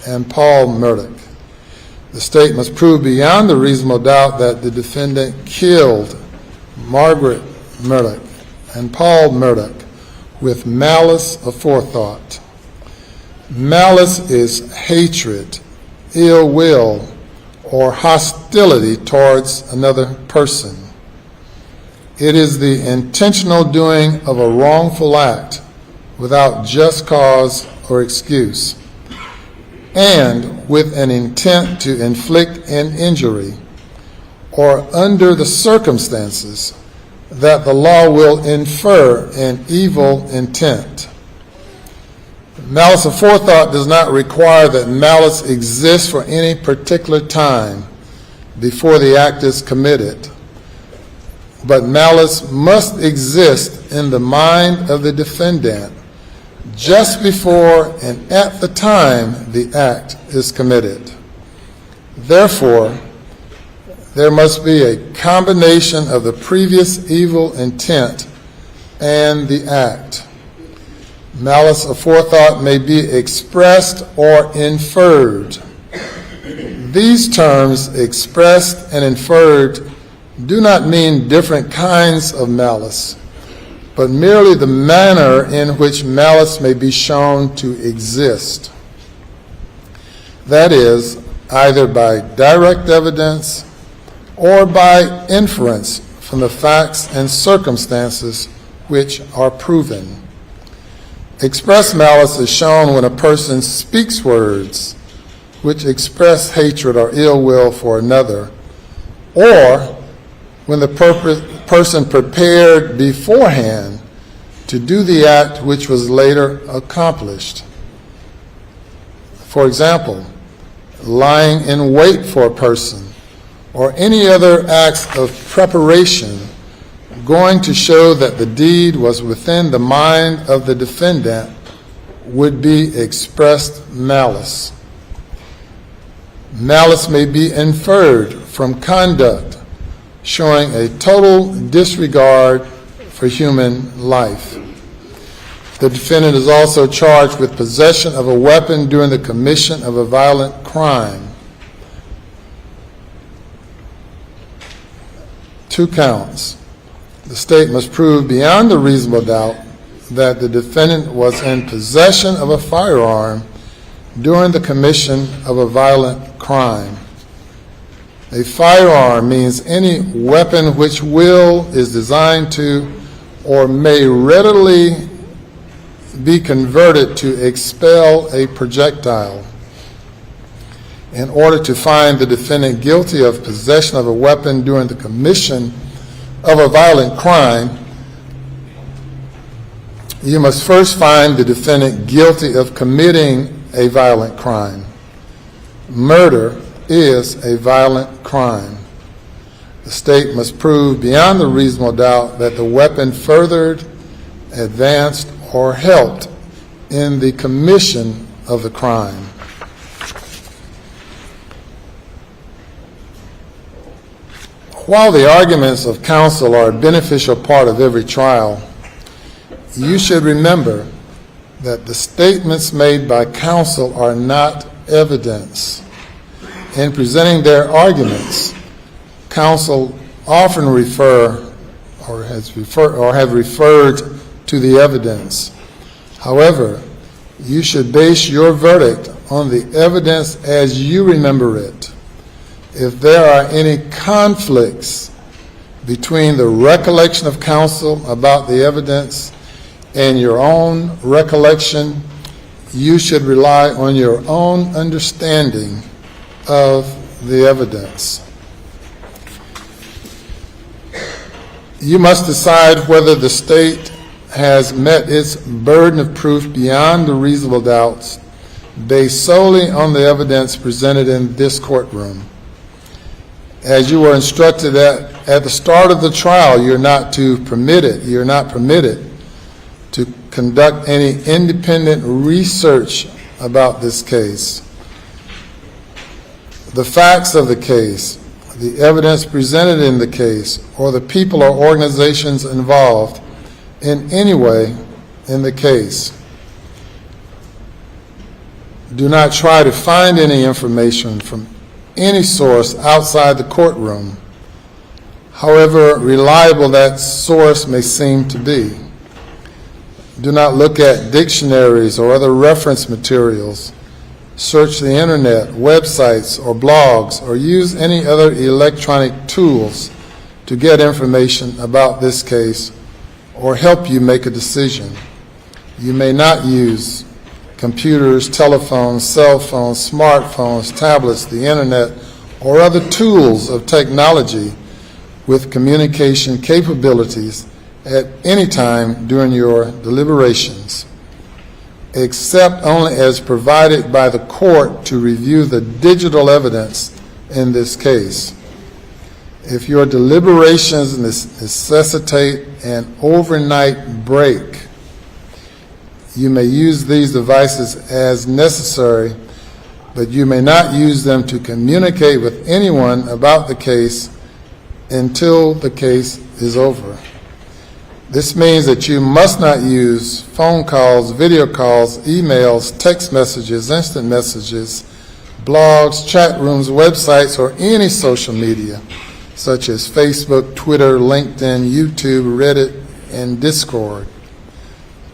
and Paul Murdaugh. The state must prove beyond a reasonable doubt that the defendant killed Margaret Murdaugh and Paul Murdaugh with malice aforethought. Malice is hatred, ill will, or hostility towards another person. It is the intentional doing of a wrongful act without just cause or excuse, and with an intent to inflict an injury, or under the circumstances that the law will infer an evil intent. Malice aforethought does not require that malice exists for any particular time before the act is committed, but malice must exist in the mind of the defendant just before and at the time the act is committed. Therefore, there must be a combination of the previous evil intent and the act. Malice aforethought may be expressed or inferred. These terms, expressed and inferred, do not mean different kinds of malice, but merely the manner in which malice may be shown to exist. That is, either by direct evidence or by inference from the facts and circumstances which are proven. Express malice is shown when a person speaks words which express hatred or ill will for another, or when the person prepared beforehand to do the act which was later accomplished. For example, lying in wait for a person, or any other acts of preparation going to show that the deed was within the mind of the defendant would be expressed malice. Malice may be inferred from conduct showing a total disregard for human life. The defendant is also charged with possession of a weapon during the commission of a violent crime. 2 counts. The state must prove beyond a reasonable doubt that the defendant was in possession of a firearm during the commission of a violent crime. A firearm means any weapon which is designed to or may readily be converted to expel a projectile. In order to find the defendant guilty of possession of a weapon during the commission of a violent crime, you must first find the defendant guilty of committing a violent crime. Murder is a violent crime. The state must prove beyond a reasonable doubt that the weapon furthered, advanced, or helped in the commission of the crime. While the arguments of counsel are a beneficial part of every trial, you should remember that the statements made by counsel are not evidence. In presenting their arguments, counsel often have referred to the evidence. However, you should base your verdict on the evidence as you remember it. If there are any conflicts between the recollection of counsel about the evidence and your own recollection, you should rely on your own understanding of the evidence. You must decide whether the state has met its burden of proof beyond a reasonable doubt based solely on the evidence presented in this courtroom. As you were instructed at the start of the trial, you're not permitted to conduct any independent research about this case. The facts of the case, the evidence presented in the case, or the people or organizations involved in any way in the case. Do not try to find any information from any source outside the courtroom, however reliable that source may seem to be. Do not look at dictionaries or other reference materials. Search the internet, websites, or blogs, or use any other electronic tools to get information about this case or help you make a decision. You may not use computers, telephones, cell phones, smartphones, tablets, the internet, or other tools of technology with communication capabilities at any time during your deliberations, except only as provided by the court to review the digital evidence in this case. If your deliberations necessitate an overnight break, you may use these devices as necessary, but you may not use them to communicate with anyone about the case until the case is over. This means that you must not use phone calls, video calls, emails, text messages, instant messages, blogs, chat rooms, websites, or any social media, such as Facebook, Twitter, LinkedIn, YouTube, Reddit, and Discord,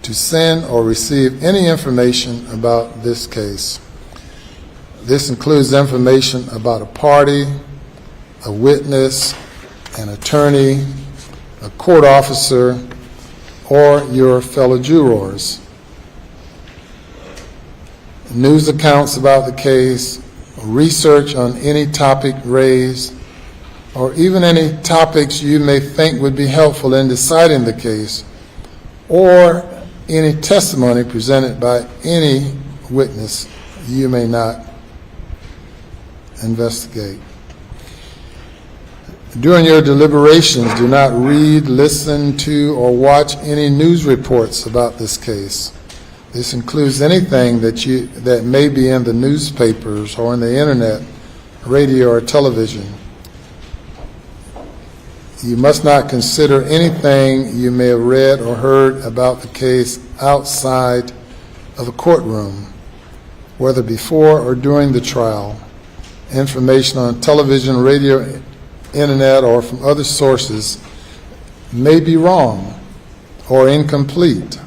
to send or receive any information about this case. This includes information about a party, a witness, an attorney, a court officer, or your fellow jurors. News accounts about the case, research on any topic raised, or even any topics you may think would be helpful in deciding the case, or any testimony presented by any witness you may not investigate. During your deliberations, do not read, listen to, or watch any news reports about this case. This includes anything that may be in the newspapers or on the internet, radio, or television. You must not consider anything you may have read or heard about the case outside of a courtroom, whether before or during the trial. Information on television, radio, internet, or from other sources may be wrong or incomplete.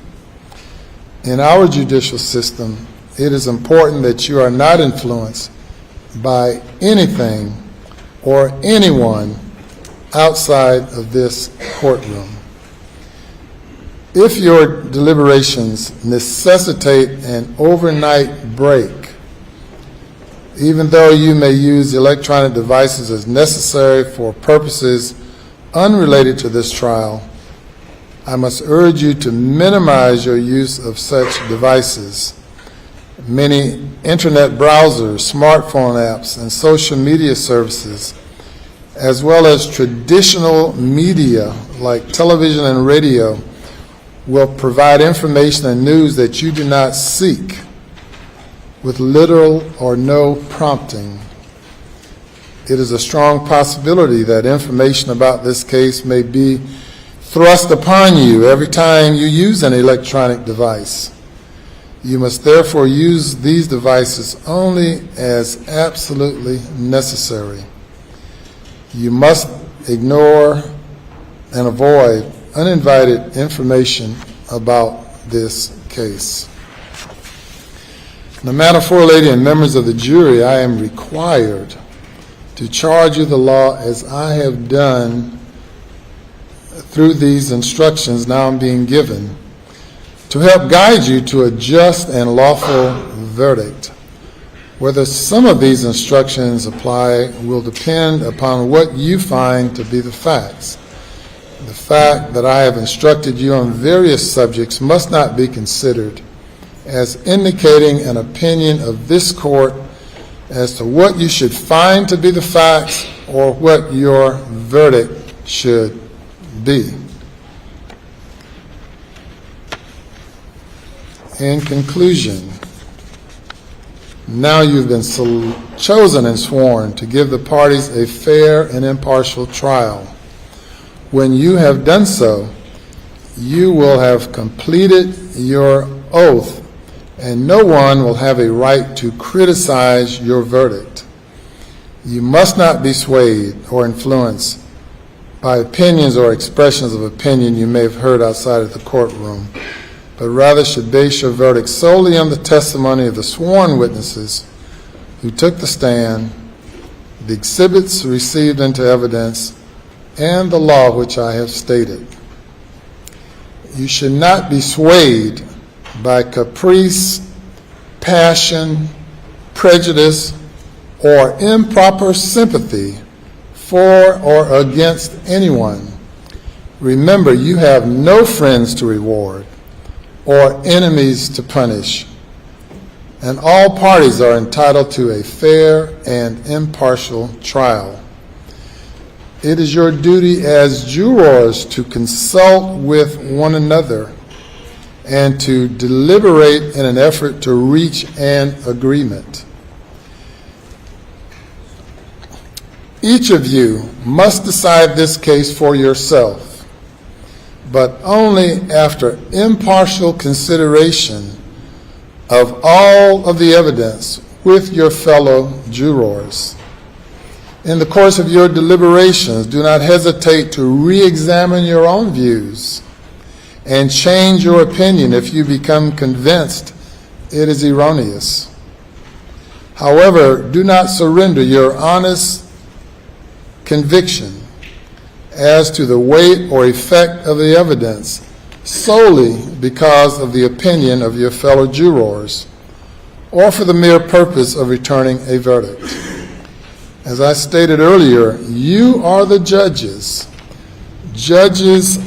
In our judicial system, it is important that you are not influenced by anything or anyone outside of this courtroom. If your deliberations necessitate an overnight break, even though you may use electronic devices as necessary for purposes unrelated to this trial, I must urge you to minimize your use of such devices. Many internet browsers, smartphone apps, and social media services, as well as traditional media like television and radio, will provide information and news that you do not seek, with little or no prompting. It is a strong possibility that information about this case may be thrust upon you every time you use an electronic device. You must therefore use these devices only as absolutely necessary. You must ignore and avoid uninvited information about this case. No matter for lady and members of the jury, I am required to charge you the law as I have done through these instructions now I'm being given, to help guide you to a just and lawful verdict. Whether some of these instructions apply will depend upon what you find to be the facts. The fact that I have instructed you on various subjects must not be considered as indicating an opinion of this court as to what you should find to be the facts or what your verdict should be. In conclusion, now you've been chosen and sworn to give the parties a fair and impartial trial. When you have done so, you will have completed your oath, and no one will have a right to criticize your verdict. You must not be swayed or influenced by opinions or expressions of opinion you may have heard outside of the courtroom, but rather should base your verdict solely on the testimony of the sworn witnesses who took the stand, the exhibits received into evidence, and the law which I have stated. You should not be swayed by caprice, passion, prejudice, or improper sympathy for or against anyone. Remember, you have no friends to reward or enemies to punish, and all parties are entitled to a fair and impartial trial. It is your duty as jurors to consult with one another and to deliberate in an effort to reach an agreement. Each of you must decide this case for yourself, but only after impartial consideration of all of the evidence with your fellow jurors. In the course of your deliberations, do not hesitate to re-examine your own views and change your opinion if you become convinced it is erroneous. However, do not surrender your honest conviction as to the weight or effect of the evidence solely because of the opinion of your fellow jurors or for the mere purpose of returning a verdict. As I stated earlier, you are the judges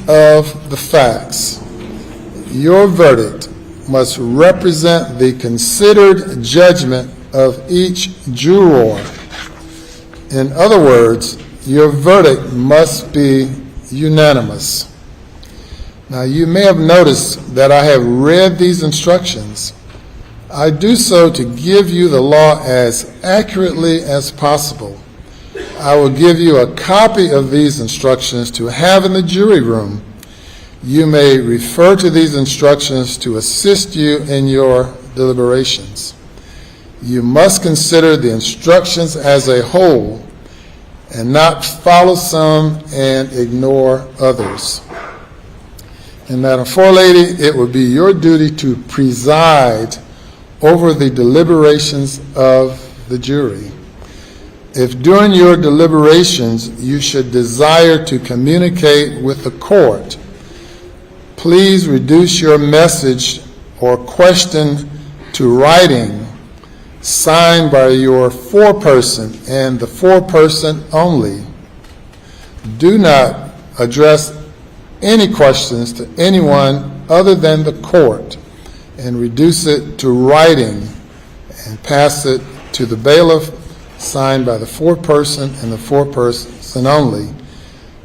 of the facts. Your verdict must represent the considered judgment of each juror. In other words, your verdict must be unanimous. Now, you may have noticed that I have read these instructions. I do so to give you the law as accurately as possible. I will give you a copy of these instructions to have in the jury room. You may refer to these instructions to assist you in your deliberations. You must consider the instructions as a whole and not follow some and ignore others. And Madam Forelady, it will be your duty to preside over the deliberations of the jury. If during your deliberations you should desire to communicate with the court, please reduce your message or question to writing, signed by your foreperson and the foreperson only. Do not address any questions to anyone other than the court, and reduce it to writing and pass it to the bailiff, signed by the foreperson and the foreperson only.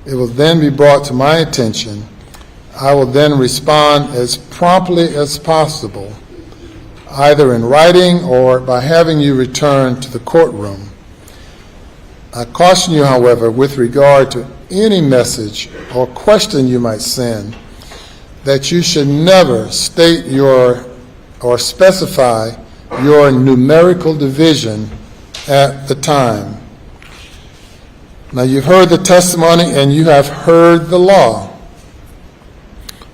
It will then be brought to my attention. I will then respond as promptly as possible, either in writing or by having you return to the courtroom. I caution you, however, with regard to any message or question you might send, that you should never state or specify your numerical division at the time. Now, you've heard the testimony and you have heard the law.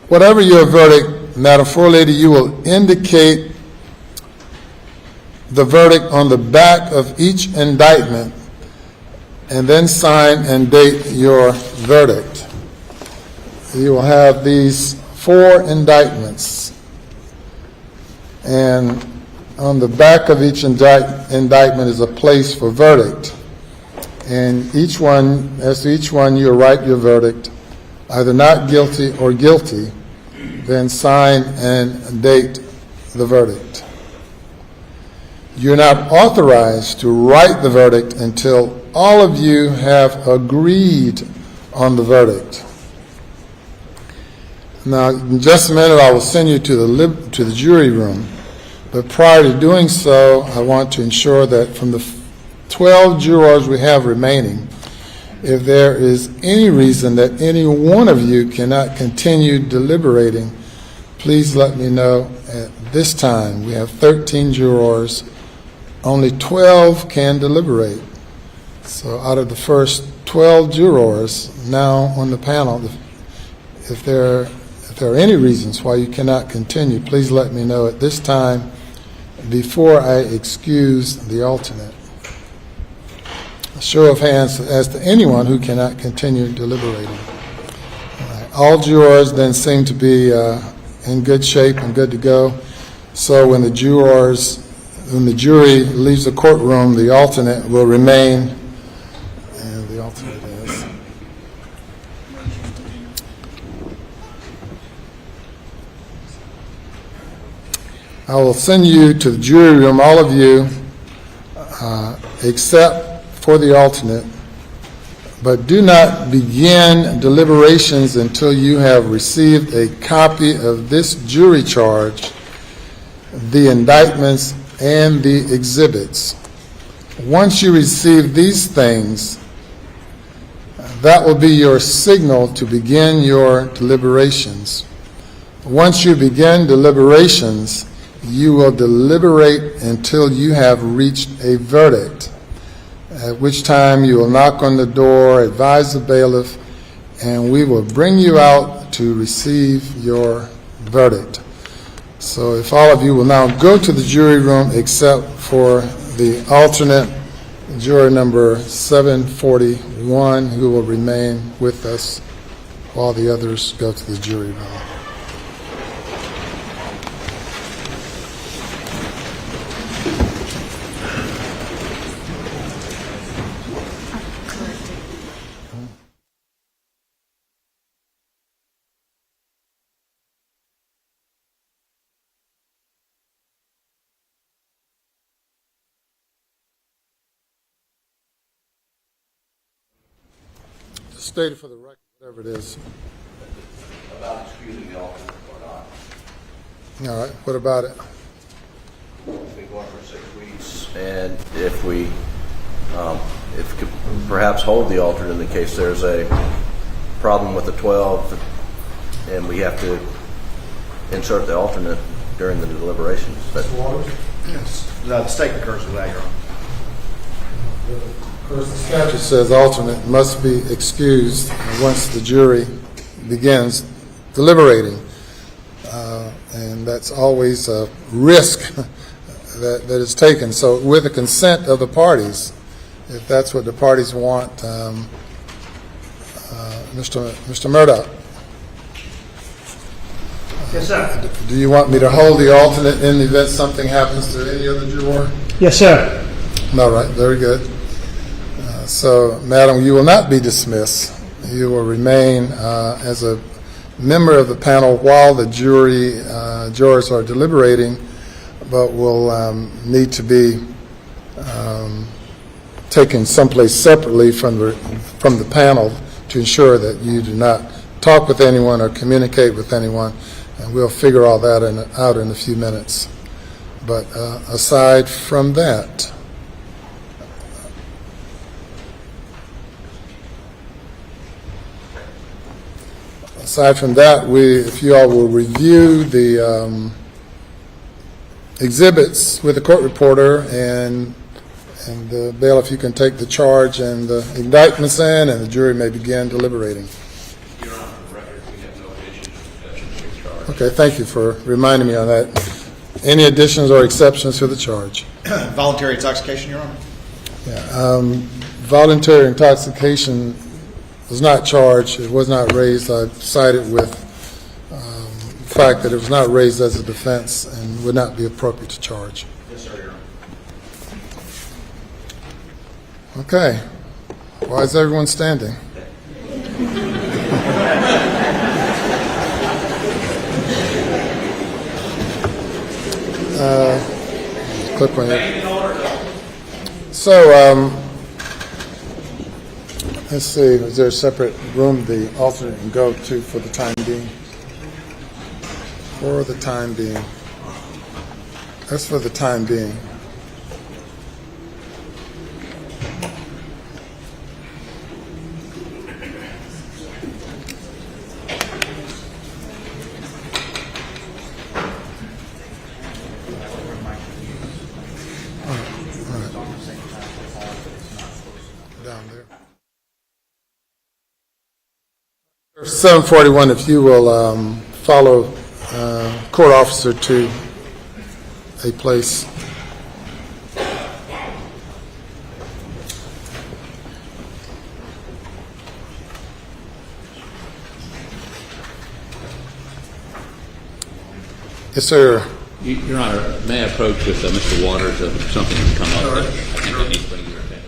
Whatever your verdict, Madam Forelady, you will indicate the verdict on the back of each indictment and then sign and date your verdict. You will have these 4 indictments, and on the back of each indictment is a place for verdict. And each one, as to each one, you write your verdict, either not guilty or guilty, then sign and date the verdict. You're not authorized to write the verdict until all of you have agreed on the verdict. Now, in just a minute, I will send you to the jury room. But prior to doing so, I want to ensure that from the 12 jurors we have remaining, if there is any reason that any one of you cannot continue deliberating, please let me know at this time. We have 13 jurors. Only 12 can deliberate. So out of the first 12 jurors now on the panel, if there are any reasons why you cannot continue, please let me know at this time before I excuse the alternate. Show of hands as to anyone who cannot continue deliberating. All jurors then seem to be in good shape and good to go. So when the jury leaves the courtroom, the alternate will remain. And the alternate is. I will send you to the jury room, all of you, except for the alternate. But do not begin deliberations until you have received a copy of this jury charge, the indictments, and the exhibits. Once you receive these things, that will be your signal to begin your deliberations. Once you begin deliberations, you will deliberate until you have reached a verdict, at which time you will knock on the door, advise the bailiff, and we will bring you out to receive your verdict. So if all of you will now go to the jury room except for the alternate, juror number 741, who will remain with us while the others go to the jury room. Stated for the record, whatever it is. About excusing the alternate or not. All right, what about it? We've been going for 6 weeks, and if we could perhaps hold the alternate in the case there's a problem with the 12 and we have to insert the alternate during the deliberations. Yes. The state concurs with that, Your Honor. Of course, the statute says alternate must be excused once the jury begins deliberating. And that's always a risk that is taken. So with the consent of the parties, if that's what the parties want, Mr. Murdaugh. Yes, sir. Do you want me to hold the alternate in the event something happens to any other juror? Yes, sir. All right, very good. So, Madam, you will not be dismissed. You will remain as a member of the panel while the jurors are deliberating, but will need to be taken someplace separately from the panel to ensure that you do not talk with anyone or communicate with anyone, and we'll figure all that out in a few minutes. But aside from that, if you all will review the exhibits with the court reporter and the bailiff, you can take the charge and the indictments in, and the jury may begin deliberating. Your Honor, for the record, we have no additions or exceptions to the charge. Okay, thank you for reminding me on that. Any additions or exceptions to the charge? Voluntary intoxication, Your Honor. Yeah, voluntary intoxication was not charged. It was not raised. I cited with the fact that it was not raised as a defense and would not be appropriate to charge. Yes, sir, Your Honor. Okay. Why is everyone standing? Clip on here. So, let's see, is there a separate room the alternate can go to for the time being? For the time being. That's for the time being. Down there. 741, if you will follow court officer to a place. Yes, sir. Your Honor, may I approach with Mr. Waters if something has come up that I think that needs to bring to your attention?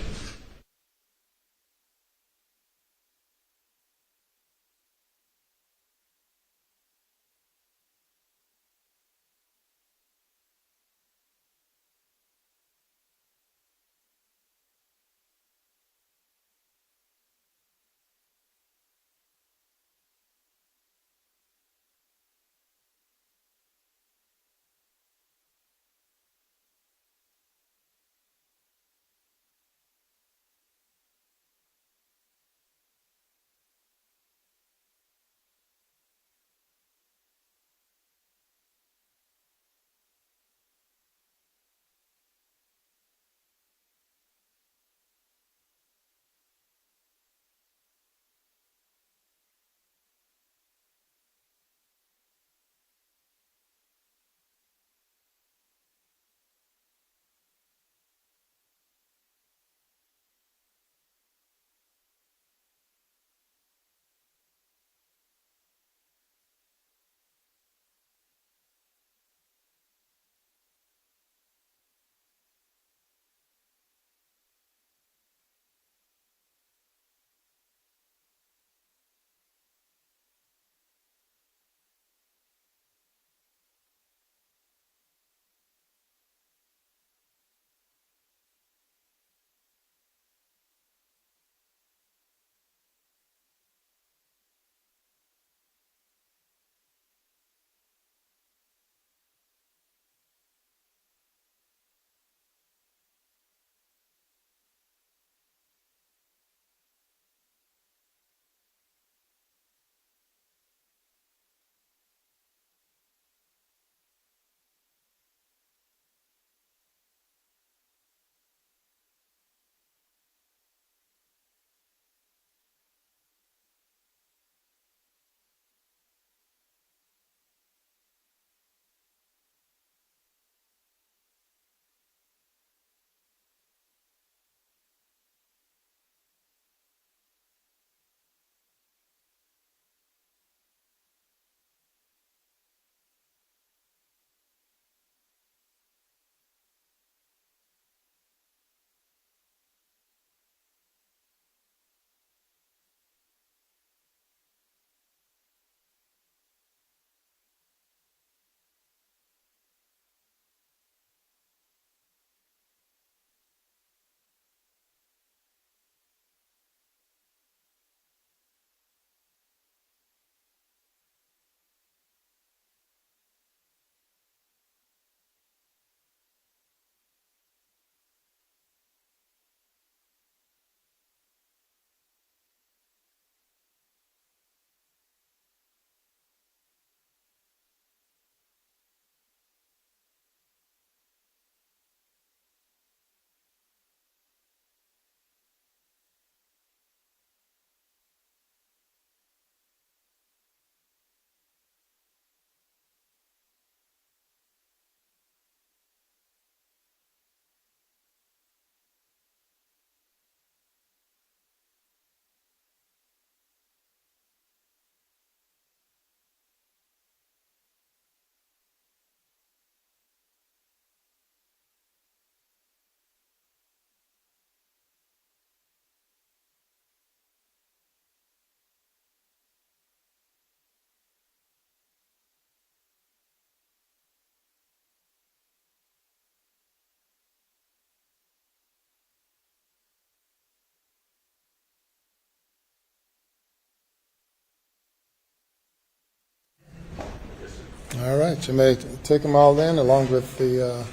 All right, you may take them all in along with the,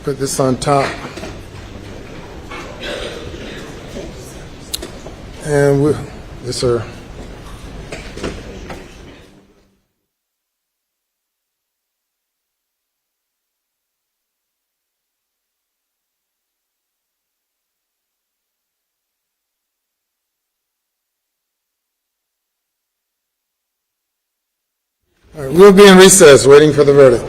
put this on top. And yes, sir. All right, we'll be in recess waiting for the verdict.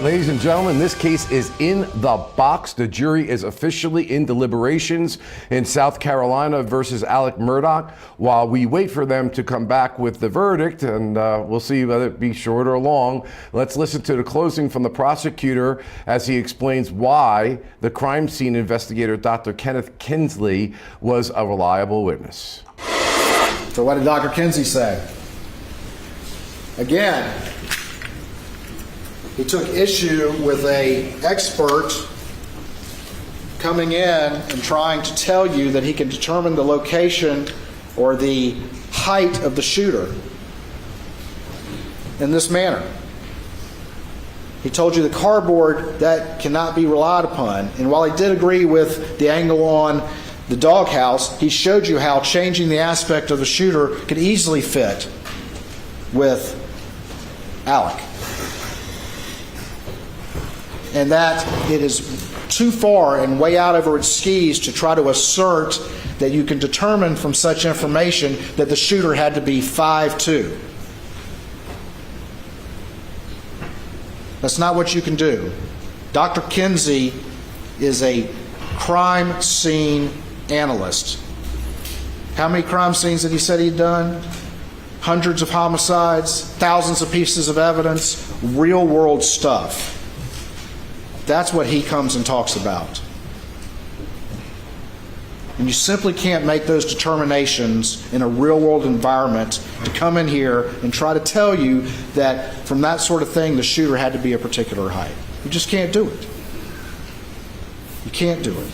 ladies and gentlemen, this case is in the box. The jury is officially in deliberations in South Carolina versus Alex Murdaugh. While we wait for them to come back with the verdict, and we'll see whether it be short or long, let's listen to the closing from the prosecutor as he explains why the crime scene investigator, Dr. Kenneth Kinsley, was a reliable witness. So what did Dr. Kinsey say? Again, he took issue with an expert coming in and trying to tell you that he can determine the location or the height of the shooter in this manner. He told you the cardboard, that cannot be relied upon. And while he did agree with the angle on the doghouse, he showed you how changing the aspect of the shooter could easily fit with Alec. And that it is too far and way out over its skis to try to assert that you can determine from such information that the shooter had to be 5'2". That's not what you can do. Dr. Kinsey is a crime scene analyst. How many crime scenes did he say he'd done? Hundreds of homicides, thousands of pieces of evidence, real world stuff. That's what he comes and talks about. And you simply can't make those determinations in a real world environment to come in here and try to tell you that from that sort of thing the shooter had to be a particular height. You just can't do it. You can't do it.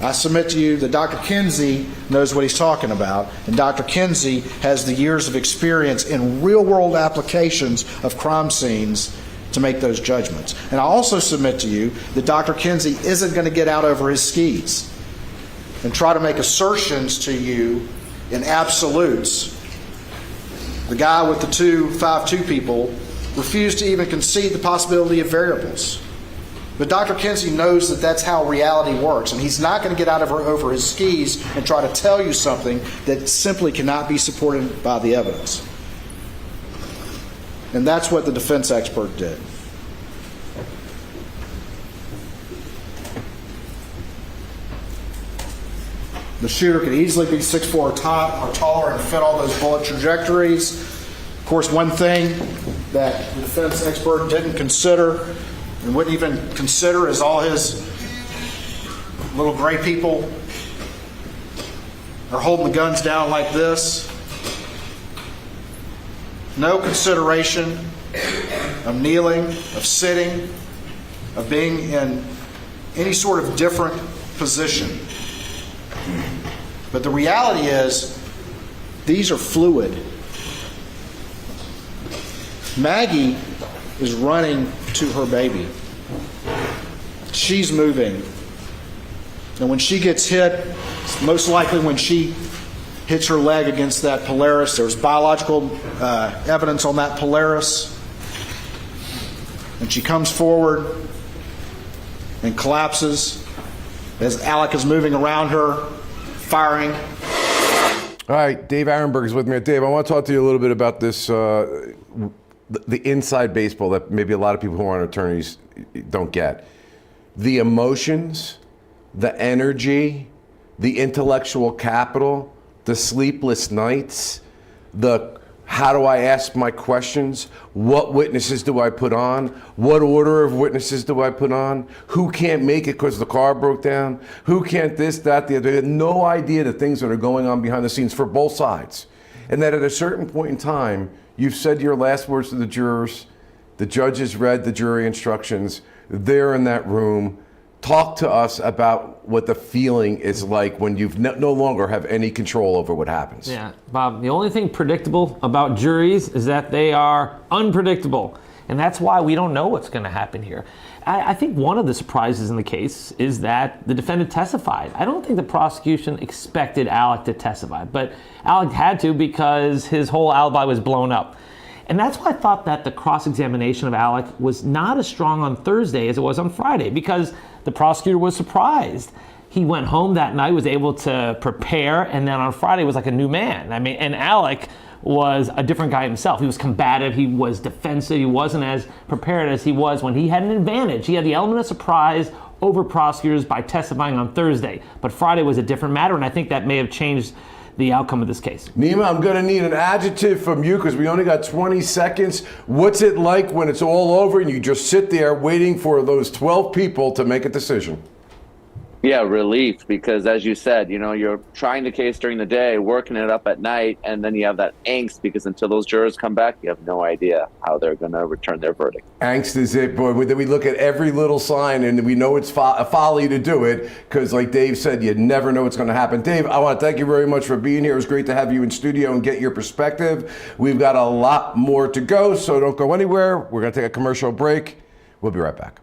I submit to you that Dr. Kinsey knows what he's talking about, and Dr. Kinsey has the years of experience in real world applications of crime scenes to make those judgments. And I also submit to you that Dr. Kinsey isn't going to get out over his skis and try to make assertions to you in absolutes. The guy with the 5'2" people refused to even concede the possibility of variables. But Dr. Kinsey knows that that's how reality works, and he's not going to get out over his skis and try to tell you something that simply cannot be supported by the evidence. And that's what the defense expert did. The shooter could easily be 6'4" or taller and fit all those bullet trajectories. Of course, one thing that the defense expert didn't consider and wouldn't even consider is all his little gray people are holding the guns down like this. No consideration of kneeling, of sitting, of being in any sort of different position. But the reality is, these are fluid. Maggie is running to her baby. She's moving. And when she gets hit, it's most likely when she hits her leg against that Polaris. There's biological evidence on that Polaris. And she comes forward and collapses as Alec is moving around her, firing. All right, Dave Arenberg is with me. Dave, I want to talk to you a little bit about this, the inside baseball that maybe a lot of people who aren't attorneys don't get. The emotions, the energy, the intellectual capital, the sleepless nights, the how do I ask my questions? What witnesses do I put on? What order of witnesses do I put on? Who can't make it because the car broke down? Who can't this, that, the other? They have no idea the things that are going on behind the scenes for both sides. And that at a certain point in time, you've said your last words to the jurors, the judges read the jury instructions, they're in that room. Talk to us about what the feeling is like when you've no longer have any control over what happens. Yeah, Bob, the only thing predictable about juries is that they are unpredictable. And that's why we don't know what's going to happen here. I think one of the surprises in the case is that the defendant testified. I don't think the prosecution expected Alec to testify, but Alec had to because his whole alibi was blown up. And that's why I thought that the cross-examination of Alec was not as strong on Thursday as it was on Friday, because the prosecutor was surprised. He went home that night, was able to prepare, and then on Friday was like a new man. I mean, and Alec was a different guy himself. He was combative, he was defensive, he wasn't as prepared as he was when he had an advantage. He had the element of surprise over prosecutors by testifying on Thursday. But Friday was a different matter, and I think that may have changed the outcome of this case. Nima, I'm going to need an adjective from you because we only got 20 seconds. What's it like when it's all over and you just sit there waiting for those 12 people to make a decision? Yeah, relief, because as you said, you know, you're trying the case during the day, working it up at night, and then you have that angst because until those jurors come back, you have no idea how they're going to return their verdict. Angst is it, boy. We look at every little sign and we know it's a folly to do it because, like Dave said, you never know what's going to happen. Dave, I want to thank you very much for being here. It was great to have you in studio and get your perspective. We've got a lot more to go, so don't go anywhere. We're going to take a commercial break. We'll be right back.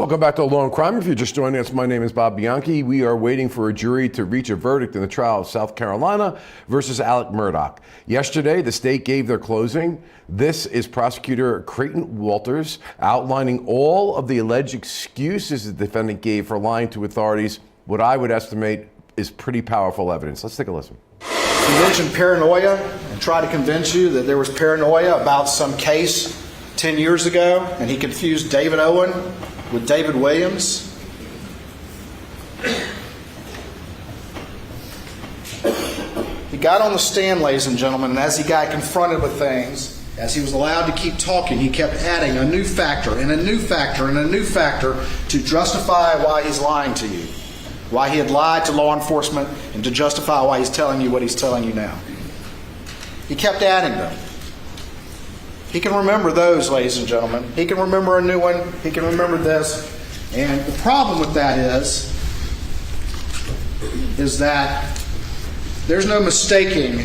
Welcome back to Law&Crime. If you're just joining us, my name is Bob Bianchi. We are waiting for a jury to reach a verdict in the trial of South Carolina versus Alex Murdaugh. Yesterday, the state gave their closing. This is Prosecutor Creighton Walters outlining all of the alleged excuses the defendant gave for lying to authorities, what I would estimate is pretty powerful evidence. Let's take a listen. He mentioned paranoia and tried to convince you that there was paranoia about some case 10 years ago, and he confused David Owen with David Williams. He got on the stand, ladies and gentlemen, and as he got confronted with things, as he was allowed to keep talking, he kept adding a new factor and a new factor and a new factor to justify why he's lying to you, why he had lied to law enforcement, and to justify why he's telling you what he's telling you now. He kept adding them. He can remember those, ladies and gentlemen. He can remember a new one. He can remember this. And the problem with that is that there's no mistaking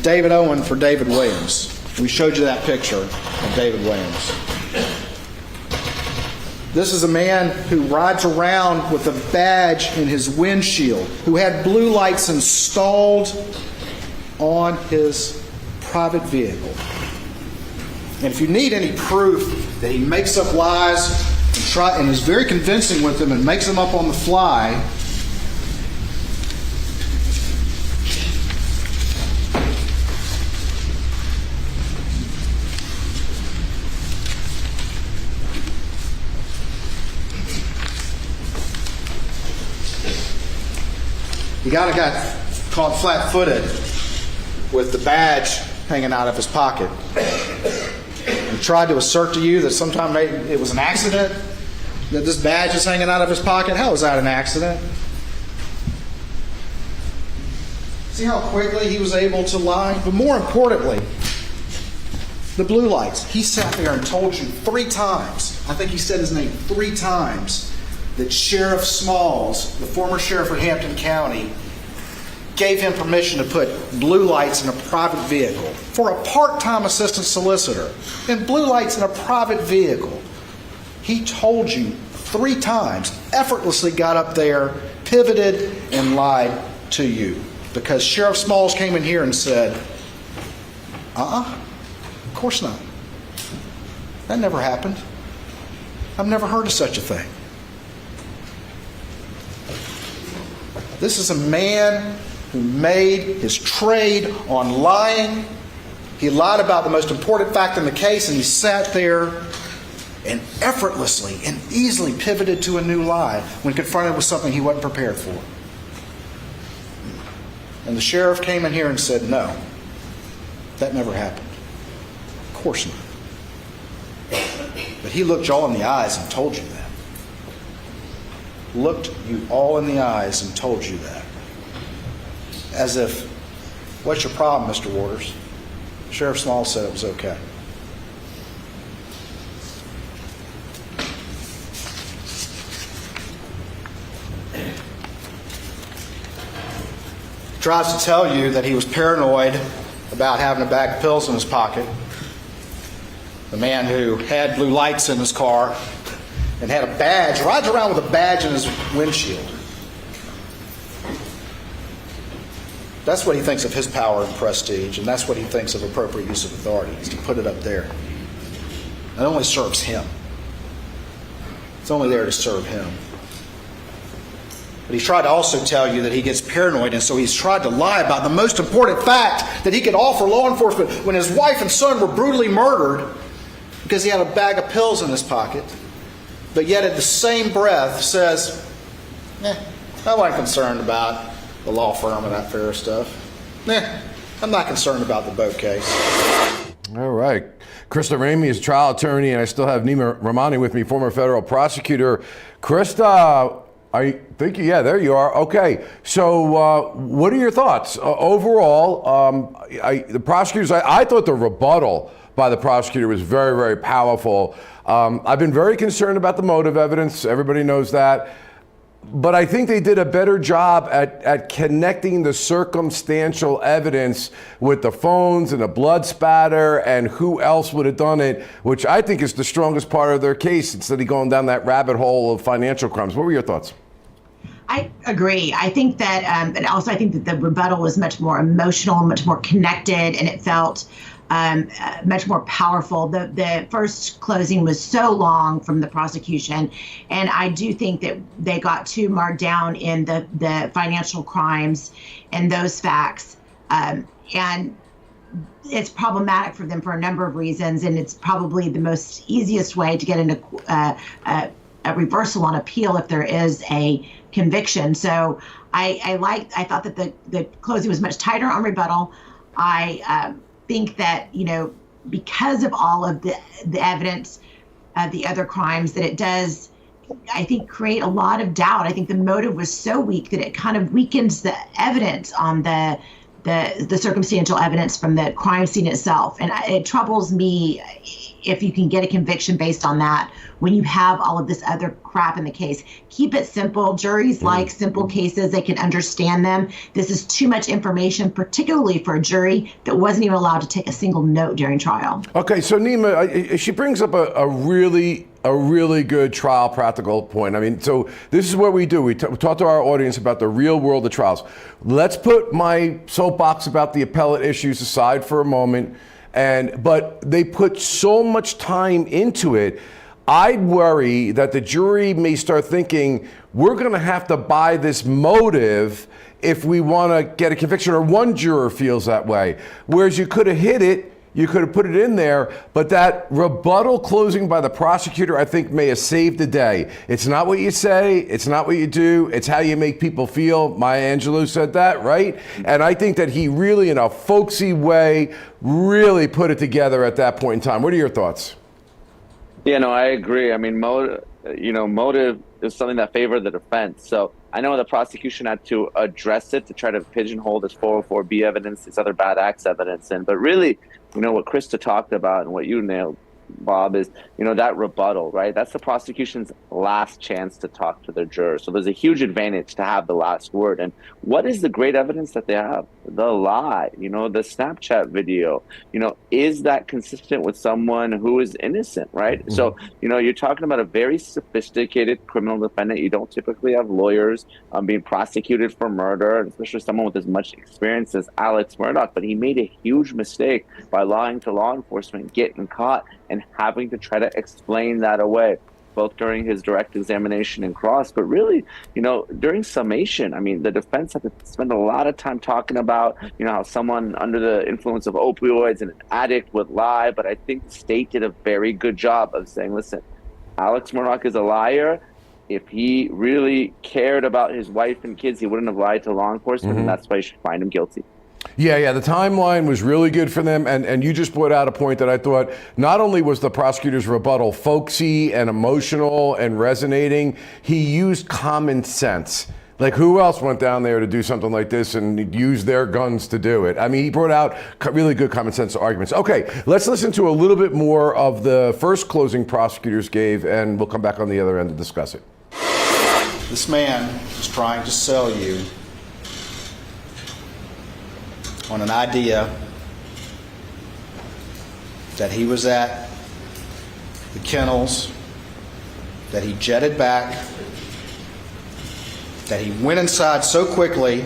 David Owen for David Williams. We showed you that picture of David Williams. This is a man who rides around with a badge in his windshield, who had blue lights installed on his private vehicle. And if you need any proof that he makes up lies and is very convincing with them and makes them up on the fly, he got caught flat-footed with the badge hanging out of his pocket. He tried to assert to you that sometime it was an accident, that this badge is hanging out of his pocket. How is that an accident? See how quickly he was able to lie? But more importantly, the blue lights. He sat there and told you 3 times, I think he said his name 3 times, that Sheriff Smalls, the former sheriff of Hampton County, gave him permission to put blue lights in a private vehicle for a part-time assistant solicitor. And blue lights in a private vehicle. He told you 3 times, effortlessly got up there, pivoted, and lied to you. Because Sheriff Smalls came in here and said, of course not. That never happened. I've never heard of such a thing. This is a man who made his trade on lying. He lied about the most important fact in the case, and he sat there and effortlessly and easily pivoted to a new lie when confronted with something he wasn't prepared for. And the sheriff came in here and said, no, that never happened. Of course not. But he looked you all in the eyes and told you that. Looked you all in the eyes and told you that. As if, what's your problem, Mr. Waters? Sheriff Smalls said it was okay. He tries to tell you that he was paranoid about having a bag of pills in his pocket. The man who had blue lights in his car and had a badge, rides around with a badge in his windshield. That's what he thinks of his power and prestige, and that's what he thinks of appropriate use of authority, is to put it up there. It only serves him. It's only there to serve him. But he's tried to also tell you that he gets paranoid, and so he's tried to lie about the most important fact that he could offer law enforcement when his wife and son were brutally murdered because he had a bag of pills in his pocket, but yet at the same breath says, I wasn't concerned about the law firm and that fair stuff. I'm not concerned about the boat case. All right. Krista Ramey is trial attorney, and I still have Nima Ramani with me, former federal prosecutor. Krista, there you are. Okay. So what are your thoughts? Overall, the prosecutors, I thought the rebuttal by the prosecutor was very, very powerful. I've been very concerned about the motive evidence. Everybody knows that. but I think they did a better job at connecting the circumstantial evidence with the phones and the blood spatter and who else would have done it, which I think is the strongest part of their case, instead of going down that rabbit hole of financial crimes. What were your thoughts? I agree. I think that, and also I think that the rebuttal was much more emotional, much more connected, and it felt much more powerful. The first closing was so long from the prosecution, and I do think that they got too marred down in the financial crimes and those facts. And it's problematic for them for a number of reasons, and it's probably the most easiest way to get into a reversal on appeal if there is a conviction. So I thought that the closing was much tighter on rebuttal. I think that, because of all of the evidence of the other crimes, that it does, I think, create a lot of doubt. I think the motive was so weak that it kind of weakens the evidence on the circumstantial evidence from the crime scene itself. And it troubles me if you can get a conviction based on that when you have all of this other crap in the case. Keep it simple. Juries like simple cases. They can understand them. This is too much information, particularly for a jury that wasn't even allowed to take a single note during trial. Okay, so Nima, she brings up a really good trial practical point. I mean, so this is what we do. We talk to our audience about the real world of trials. Let's put my soapbox about the appellate issues aside for a moment. But they put so much time into it. I'd worry that the jury may start thinking, we're going to have to buy this motive if we want to get a conviction, or one juror feels that way. Whereas you could have hit it, you could have put it in there, but that rebuttal closing by the prosecutor, I think, may have saved the day. It's not what you say, it's not what you do, it's how you make people feel. Maya Angelou said that, right? And I think that he really, in a folksy way, really put it together at that point in time. What are your thoughts? Yeah, no, I agree. I mean, motive is something that favored the defense. So I know the prosecution had to address it to try to pigeonhole this 404B evidence, this other bad acts evidence in. But really, what Krista talked about and what you nailed, Bob, is, that rebuttal, right? That's the prosecution's last chance to talk to their jurors. So there's a huge advantage to have the last word. And what is the great evidence that they have? The lie, the Snapchat video, is that consistent with someone who is innocent, right? Mm-hmm. So, you're talking about a very sophisticated criminal defendant. You don't typically have lawyers being prosecuted for murder, especially someone with as much experience as Alex Murdaugh. But he made a huge mistake by lying to law enforcement, getting caught, and having to try to explain that away, both during his direct examination and cross, but really, during summation. I mean, the defense had to spend a lot of time talking about, how someone under the influence of opioids and an addict would lie. But I think the state did a very good job of saying, listen, Alex Murdaugh is a liar. If he really cared about his wife and kids, he wouldn't have lied to law enforcement, and that's why you should find him guilty. Yeah, the timeline was really good for them, and you just brought out a point that I thought not only was the prosecutor's rebuttal folksy and emotional and resonating, he used common sense. Like, who else went down there to do something like this and use their guns to do it? I mean, he brought out really good common sense arguments. Okay, let's listen to a little bit more of the first closing prosecutors gave, and we'll come back on the other end to discuss it. This man is trying to sell you on an idea that he was at the kennels, that he jetted back, that he went inside so quickly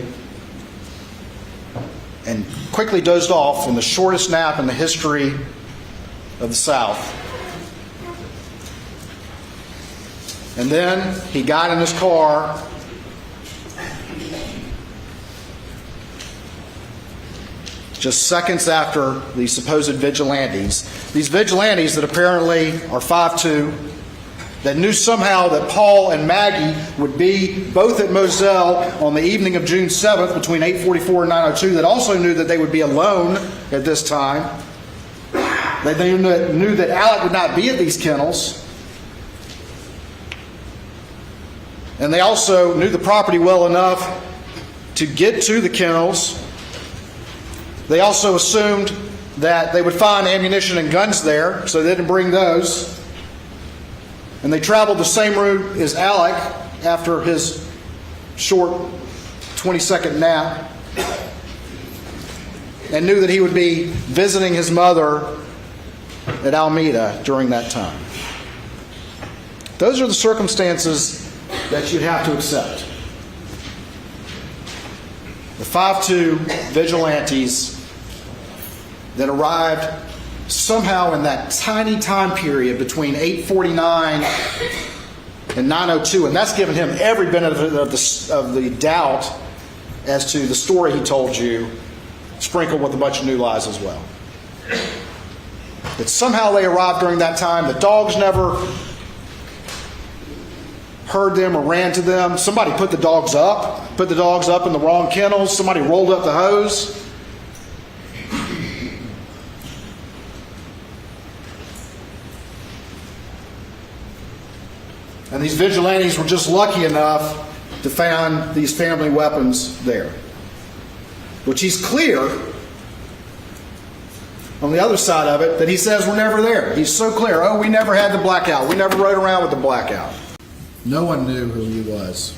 and quickly dozed off in the shortest nap in the history of the South. And then he got in his car just seconds after the supposed vigilantes. These vigilantes that apparently are 5'2", that knew somehow that Paul and Maggie would be both at Moselle on the evening of June 7th between 8:44 and 9:02, that also knew that they would be alone at this time. They knew that Alec would not be at these kennels. And they also knew the property well enough to get to the kennels. They also assumed that they would find ammunition and guns there, so they didn't bring those. And they traveled the same route as Alec after his short 20-second nap and knew that he would be visiting his mother at Alameda during that time. Those are the circumstances that you'd have to accept. The 5'2" vigilantes that arrived somehow in that tiny time period between 8:49 and 9:02, and that's given him every benefit of the doubt as to the story he told you, sprinkled with a bunch of new lies as well. That somehow they arrived during that time. The dogs never heard them or ran to them. Somebody put the dogs up in the wrong kennels. Somebody rolled up the hose. And these vigilantes were just lucky enough to find these family weapons there. Which he's clear on the other side of it that he says were never there. He's so clear. Oh, we never had the blackout. We never rode around with the blackout. No one knew who he was.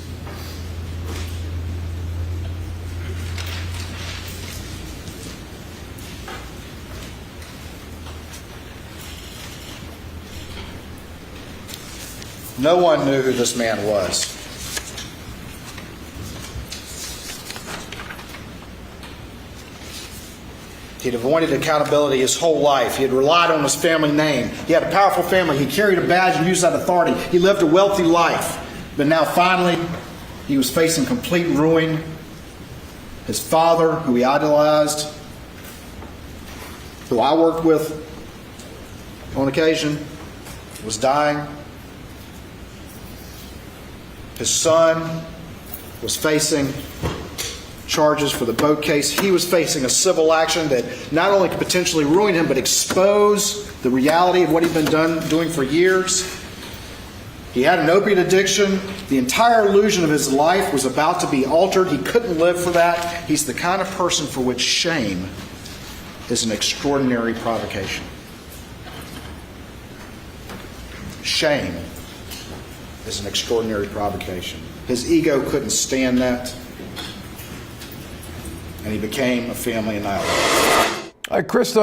No one knew who this man was. He'd avoided accountability his whole life. He had relied on his family name. He had a powerful family. He carried a badge and used that authority. He lived a wealthy life. But now finally, he was facing complete ruin. His father, who he idolized, who I worked with on occasion, was dying. His son was facing charges for the boat case. He was facing a civil action that not only could potentially ruin him, but expose the reality of what he'd been doing for years. He had an opiate addiction. The entire illusion of his life was about to be altered. He couldn't live for that. He's the kind of person for which shame is an extraordinary provocation. Shame is an extraordinary provocation. His ego couldn't stand that, and he became a family annihilator. All right, Krista,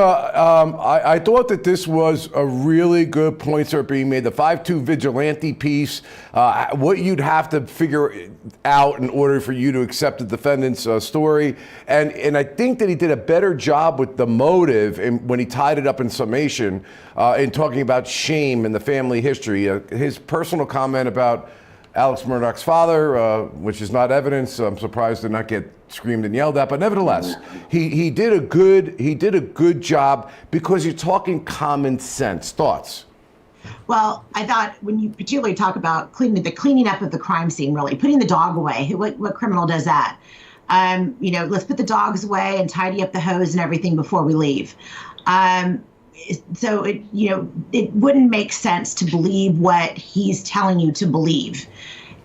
I thought that this was a really good point that are being made. The 5'2" vigilante piece, what you'd have to figure out in order for you to accept the defendant's story. And I think that he did a better job with the motive when he tied it up in summation in talking about shame and the family history. His personal comment about Alex Murdaugh's father, which is not evidence. I'm surprised to not get screamed and yelled at, but nevertheless, he did a good job because you're talking common sense. Thoughts? Well, I thought when you particularly talk about the cleaning up of the crime scene, really putting the dog away. What criminal does that? Let's put the dogs away and tidy up the hose and everything before we leave. So it wouldn't make sense to believe what he's telling you to believe.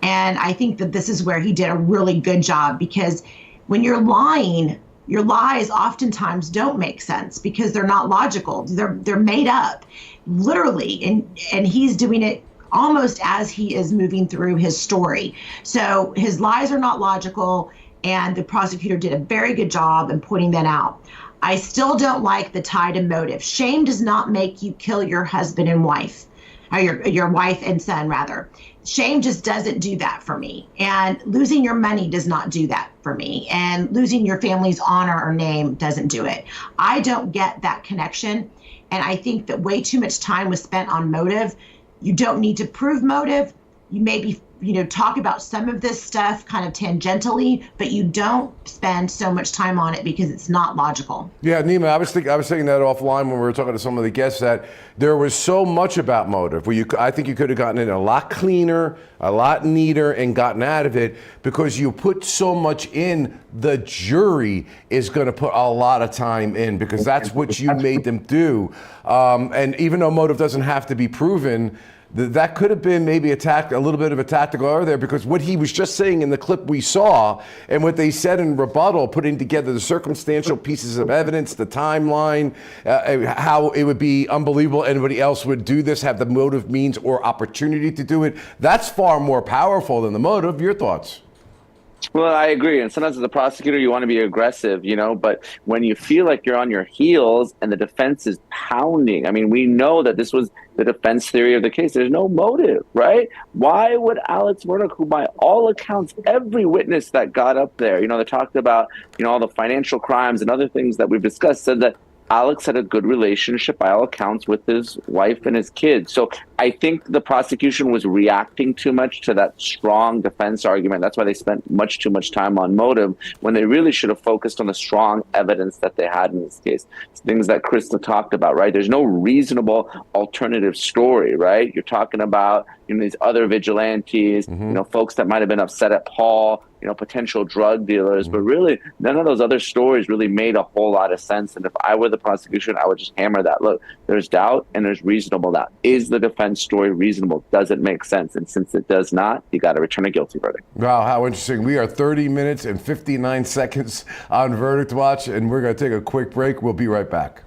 And I think that this is where he did a really good job, because when you're lying, your lies oftentimes don't make sense because they're not logical. They're made up, literally. And he's doing it almost as he is moving through his story. So his lies are not logical, and the prosecutor did a very good job in pointing that out. I still don't like the tie to motive. Shame does not make you kill your husband and wife, or your wife and son, rather. Shame just doesn't do that for me. And losing your money does not do that for me. And losing your family's honor or name doesn't do it. I don't get that connection. And I think that way too much time was spent on motive. You don't need to prove motive. You maybe talk about some of this stuff kind of tangentially, but you don't spend so much time on it because it's not logical. Yeah, Nima, I was thinking that offline when we were talking to some of the guests, that there was so much about motive where I think you could have gotten it a lot cleaner, a lot neater, and gotten out of it, because you put so much in. The jury is going to put a lot of time in because that's what you made them do. And even though motive doesn't have to be proven, that could have been maybe a little bit of a tactical error there, because what he was just saying in the clip we saw and what they said in rebuttal, putting together the circumstantial pieces of evidence, the timeline, how it would be unbelievable anybody else would do this, have the motive, means, or opportunity to do it. That's far more powerful than the motive. Your thoughts? Well, I agree. And sometimes as a prosecutor, you want to be aggressive, but when you feel like you're on your heels and the defense is pounding, I mean, we know that this was the defense theory of the case. There's no motive, right? Why would Alex Murdaugh, who by all accounts, every witness that got up there, they talked about, all the financial crimes and other things that we've discussed, said that Alex had a good relationship by all accounts with his wife and his kids. So I think the prosecution was reacting too much to that strong defense argument. That's why they spent much too much time on motive when they really should have focused on the strong evidence that they had in this case. It's things that Krista talked about, right? There's no reasonable alternative story, right? You're talking about these other vigilantes, folks that might have been upset at Paul, potential drug dealers, but really none of those other stories really made a whole lot of sense. And if I were the prosecution, I would just hammer that. Look, there's doubt and there's reasonable doubt. Is the defense story reasonable? Does it make sense? And since it does not, you got to return a guilty verdict. Wow, how interesting. We are 30 minutes and 59 seconds on Verdict Watch, and we're going to take a quick break. We'll be right back.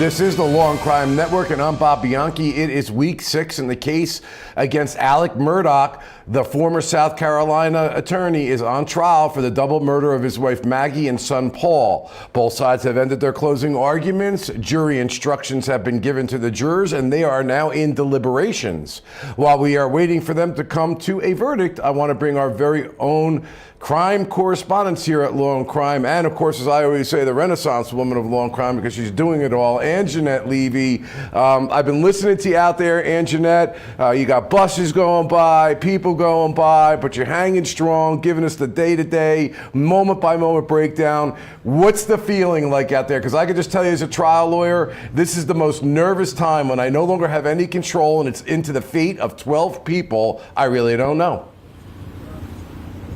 This is the Law&Crime Network, and I'm Bob Bianchi. It is week 6 in the case against Alex Murdaugh. The former South Carolina attorney is on trial for the double murder of his wife Maggie and son Paul. Both sides have ended their closing arguments. Jury instructions have been given to the jurors, and they are now in deliberations. While we are waiting for them to come to a verdict, I want to bring our very own crime correspondents here at Law&Crime, and of course, as I always say, the Renaissance woman of Law&Crime, because she's doing it all, Anjanette Levy. I've been listening to you out there, Anjanette. You got buses going by, people going by, but you're hanging strong, giving us the day-to-day, moment-by-moment breakdown. What's the feeling like out there? Because I can just tell you as a trial lawyer, this is the most nervous time when I no longer have any control and it's into the fate of 12 people. I really don't know.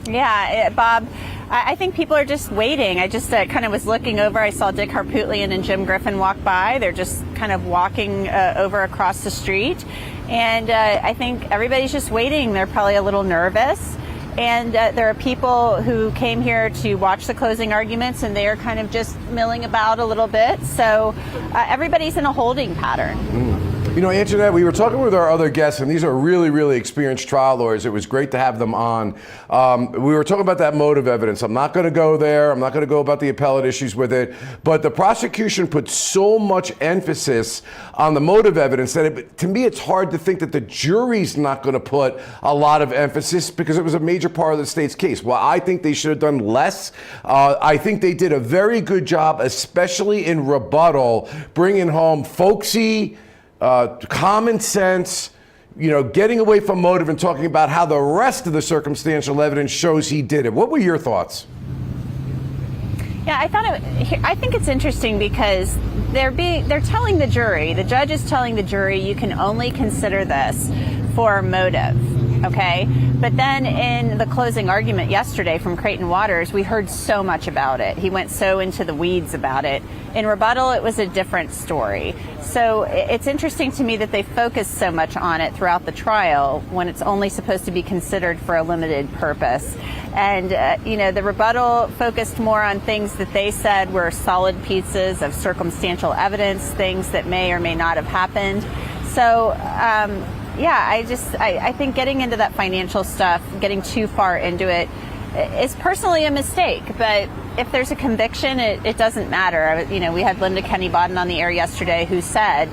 Yeah, Bob, I think people are just waiting. I just kind of was looking over. I saw Dick Harpootlian and Jim Griffin walk by. They're just kind of walking over across the street. And I think everybody's just waiting. They're probably a little nervous. And there are people who came here to watch the closing arguments, and they are kind of just milling about a little bit. So everybody's in a holding pattern. You know, Anjanette, we were talking with our other guests, and these are really, really experienced trial lawyers. It was great to have them on. We were talking about that motive evidence. I'm not going to go there. I'm not going to go about the appellate issues with it. But the prosecution put so much emphasis on the motive evidence that, to me, it's hard to think that the jury's not going to put a lot of emphasis because it was a major part of the state's case. Well, I think they should have done less. I think they did a very good job, especially in rebuttal, bringing home folksy, common sense, you know, getting away from motive and talking about how the rest of the circumstantial evidence shows he did it. What were your thoughts? Yeah, I think it's interesting because they're telling the jury, the judge is telling the jury, you can only consider this for motive. Okay, but then in the closing argument yesterday from Creighton Waters, we heard so much about it. He went so into the weeds about it. In rebuttal, it was a different story. So it's interesting to me that they focused so much on it throughout the trial when it's only supposed to be considered for a limited purpose. And, you know, the rebuttal focused more on things that they said were solid pieces of circumstantial evidence, things that may or may not have happened. So, yeah, I think getting into that financial stuff, getting too far into it, is personally a mistake. But if there's a conviction, it doesn't matter. You know, we had Linda Kenny Bodden on the air yesterday who said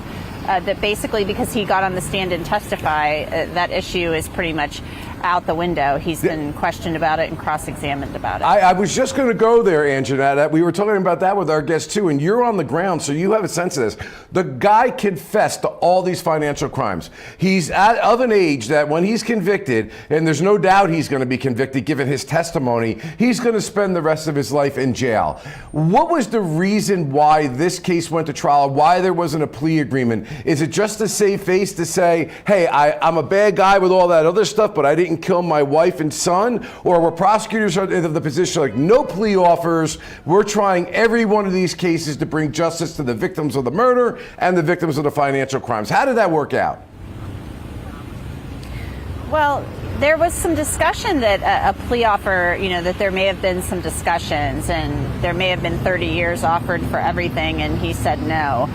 that basically because he got on the stand and testify, that issue is pretty much out the window. He's been questioned about it and cross-examined about it. I was just going to go there, Anjanette. We were talking about that with our guests too, and you're on the ground, so you have a sense of this. The guy confessed to all these financial crimes. He's of an age that when he's convicted, and there's no doubt he's going to be convicted given his testimony, he's going to spend the rest of his life in jail. What was the reason why this case went to trial, why there wasn't a plea agreement? Is it just to save face to say, hey, I'm a bad guy with all that other stuff, but I didn't kill my wife and son? Or were prosecutors in the position like, no plea offers, we're trying every one of these cases to bring justice to the victims of the murder and the victims of the financial crimes? How did that work out? Well, there was some discussion that a plea offer, you know, that there may have been some discussions and there may have been 30 years offered for everything, and he said no.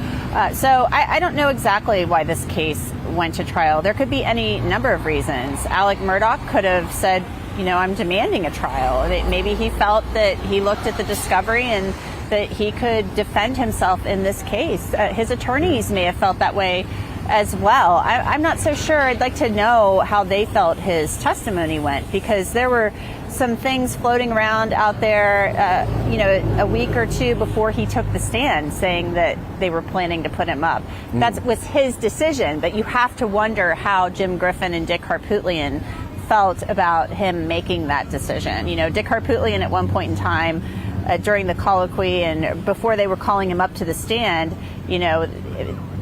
So I don't know exactly why this case went to trial. There could be any number of reasons. Alex Murdaugh could have said, you know, I'm demanding a trial. Maybe he felt that he looked at the discovery and that he could defend himself in this case. His attorneys may have felt that way as well. I'm not so sure. I'd like to know how they felt his testimony went, because there were some things floating around out there, you know, a week or two before he took the stand, saying that they were planning to put him up. That was his decision, but you have to wonder how Jim Griffin and Dick Harpootlian felt about him making that decision. You know, Dick Harpootlian at one point in time, during the colloquy and before they were calling him up to the stand, you know,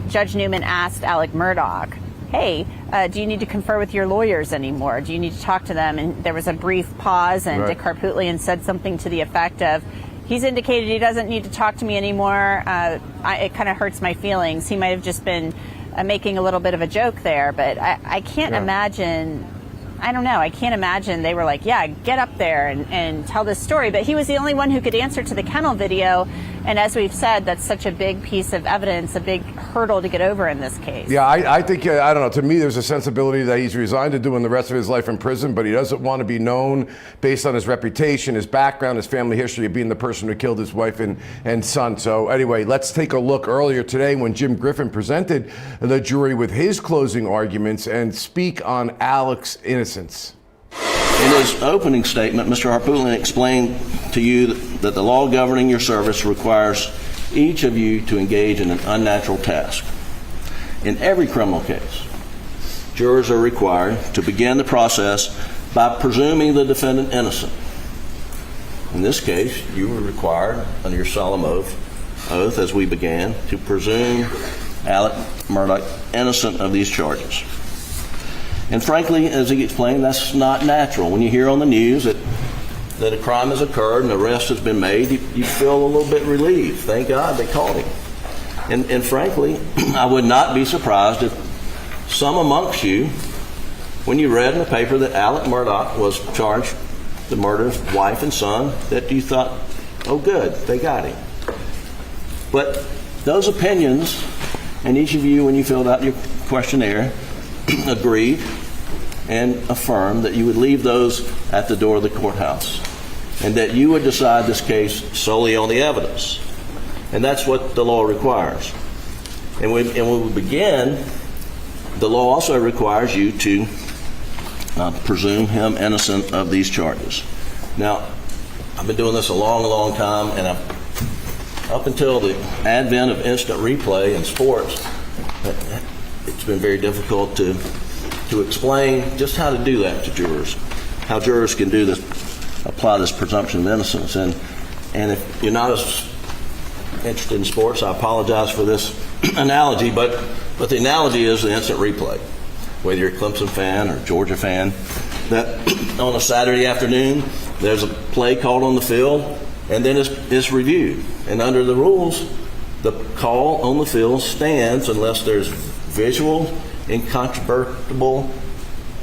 Judge Newman asked Alex Murdaugh, hey, do you need to confer with your lawyers anymore? Do you need to talk to them? And there was a brief pause, and Dick Harpootlian said something to the effect of, he's indicated he doesn't need to talk to me anymore. It kind of hurts my feelings. He might have just been making a little bit of a joke there, but I can't imagine, I don't know, I can't imagine they were like, yeah, get up there and tell this story. But he was the only one who could answer to the kennel video And as we've said, that's such a big piece of evidence, a big hurdle to get over in this case. Yeah, I think, I don't know, to me there's a sensibility that he's resigned to doing the rest of his life in prison, but he doesn't want to be known based on his reputation, his background, his family history of being the person who killed his wife and son. So anyway, let's take a look earlier today when Jim Griffin presented the jury with his closing arguments and speak on Alex's innocence. In his opening statement, Mr. Harpootlian explained to you that the law governing your service requires each of you to engage in an unnatural task. In every criminal case, jurors are required to begin the process by presuming the defendant innocent. In this case, you were required, under your solemn oath as we began, to presume Alex Murdaugh innocent of these charges. And frankly, as he explained, that's not natural. When you hear on the news that a crime has occurred and an arrest has been made, you feel a little bit relieved. Thank God they caught him. And frankly, I would not be surprised if some amongst you, when you read in the paper that Alex Murdaugh was charged with the murder of wife and son, that you thought, oh good, they got him. But those opinions, and each of you, when you filled out your questionnaire, agreed and affirmed that you would leave those at the door of the courthouse and that you would decide this case solely on the evidence. And that's what the law requires. And when we begin, the law also requires you to presume him innocent of these charges. Now, I've been doing this a long, long time, and up until the advent of instant replay in sports, it's been very difficult to explain just how to do that to jurors, how jurors can do this, apply this presumption of innocence. And if you're not as interested in sports, I apologize for this analogy, but the analogy is the instant replay. Whether you're a Clemson fan or a Georgia fan, that on a Saturday afternoon, there's a play called on the field, and then it's reviewed. And under the rules, the call on the field stands unless there's visual, incontrovertible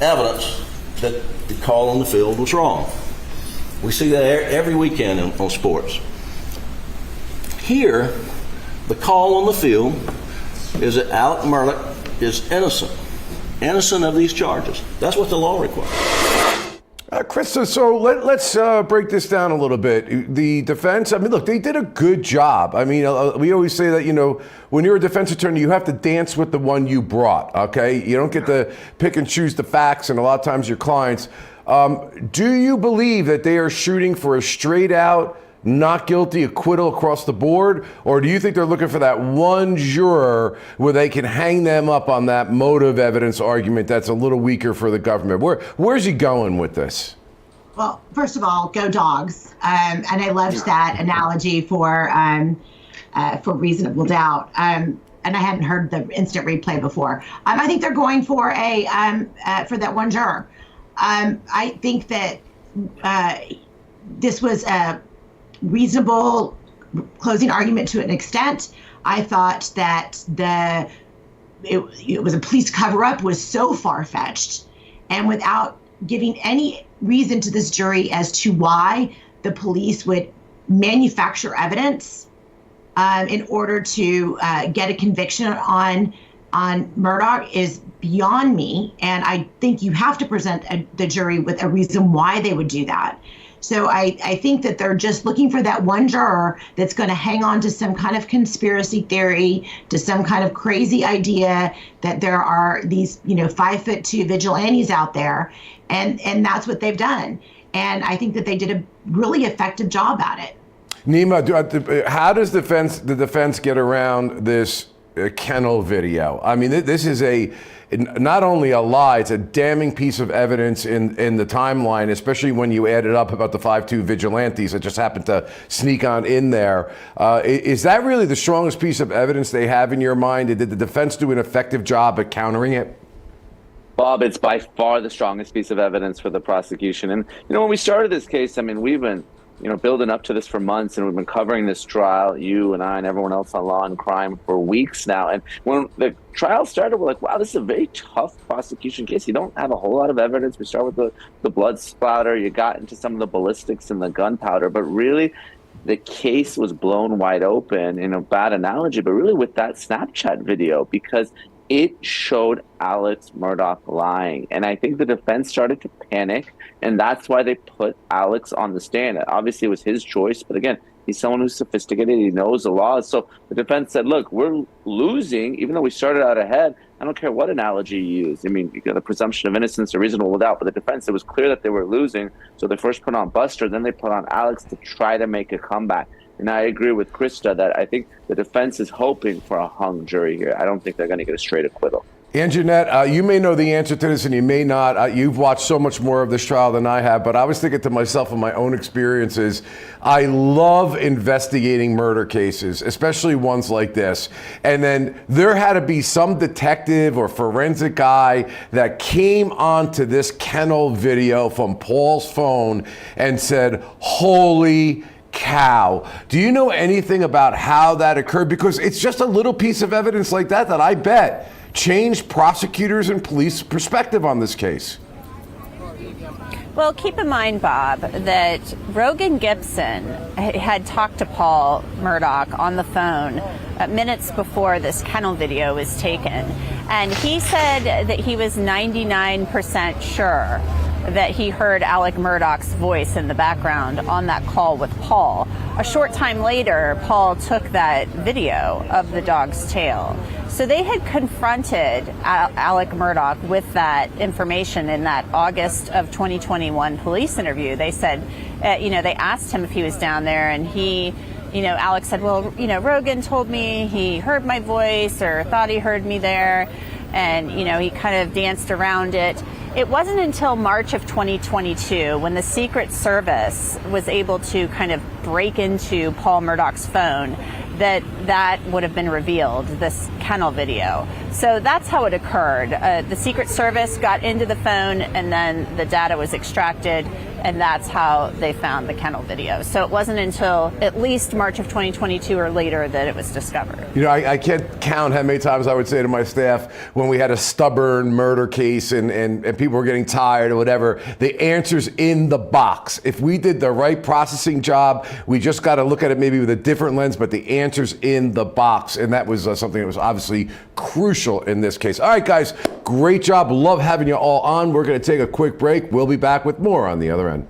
evidence that the call on the field was wrong. We see that every weekend on sports. Here, the call on the field is that Alex Murdaugh is innocent of these charges. That's what the law requires. Krista, so let's break this down a little bit. The defense, I mean, look, they did a good job. I mean, we always say that, when you're a defense attorney, you have to dance with the one you brought, okay? You don't get to pick and choose the facts, and a lot of times your clients. Do you believe that they are shooting for a straight out, not guilty acquittal across the board? Or do you think they're looking for that one juror where they can hang them up on that motive evidence argument that's a little weaker for the government? Where's he going with this? Well, first of all, go Dogs. And I loved that analogy for reasonable doubt. And I hadn't heard the instant replay before. I think they're going for for that one juror. I think that this was a reasonable closing argument to an extent. I thought that it was a police cover-up was so far-fetched, and without giving any reason to this jury as to why the police would manufacture evidence in order to get a conviction on Murdaugh is beyond me. And I think you have to present the jury with a reason why they would do that. So I think that they're just looking for that one juror that's going to hang on to some kind of conspiracy theory, to some kind of crazy idea that there are these, 5'2" vigilantes out there. And that's what they've done. And I think that they did a really effective job at it. Nima, how does the defense get around this kennel video? I mean, this is not only a lie, it's a damning piece of evidence in the timeline, especially when you add it up about the 5'2" vigilantes that just happened to sneak on in there. Is that really the strongest piece of evidence they have in your mind? Did the defense do an effective job at countering it? Bob, it's by far the strongest piece of evidence for the prosecution. And, when we started this case, I mean, we've been, building up to this for months, and we've been covering this trial, you and I and everyone else on Law&Crime, for weeks now. And when the trial started, we're like, wow, this is a very tough prosecution case. You don't have a whole lot of evidence. We start with the blood splatter. You got into some of the ballistics and the gunpowder. But really, the case was blown wide open, in a bad analogy, but really with that Snapchat video, because it showed Alex Murdaugh lying. And I think the defense started to panic, and that's why they put Alex on the stand. Obviously, it was his choice, but again, he's someone who's sophisticated, he knows the law. So the defense said, look, we're losing, even though we started out ahead. I don't care what analogy you use. I mean, you got the presumption of innocence or reasonable doubt, but the defense, it was clear that they were losing. So they first put on Buster, then they put on Alex to try to make a comeback. And I agree with Krista that I think the defense is hoping for a hung jury here. I don't think they're going to get a straight acquittal. And Jeanette, you may know the answer to this and you may not. You've watched so much more of this trial than I have, but I was thinking to myself in my own experiences, I love investigating murder cases, especially ones like this. And then there had to be some detective or forensic guy that came onto this kennel video from Paul's phone and said, holy cow. Do you know anything about how that occurred? Because it's just a little piece of evidence like that I bet changed prosecutors and police perspective on this case. Well, keep in mind, Bob, that Rogan Gibson had talked to Paul Murdaugh on the phone minutes before this kennel video was taken. And he said that he was 99% sure that he heard Alex Murdaugh's voice in the background on that call with Paul. A short time later, Paul took that video of the dog's tail. So they had confronted Alex Murdaugh with that information in that August of 2021 police interview. They said, they asked him if he was down there, and he, Alex said, well, Rogan told me he heard my voice or thought he heard me there. And, he kind of danced around it. It wasn't until March of 2022 when the Secret Service was able to kind of break into Paul Murdaugh's phone that would have been revealed, this kennel video. So that's how it occurred. The Secret Service got into the phone, and then the data was extracted, and that's how they found the kennel video. So it wasn't until at least March of 2022 or later that it was discovered. I can't count how many times I would say to my staff when we had a stubborn murder case and people were getting tired or whatever, the answer's in the box. If we did the right processing job, we just got to look at it maybe with a different lens, but the answer's in the box. And that was something that was obviously crucial in this case. All right, guys, great job. Love having you all on. We're going to take a quick break. We'll be back with more on the other end.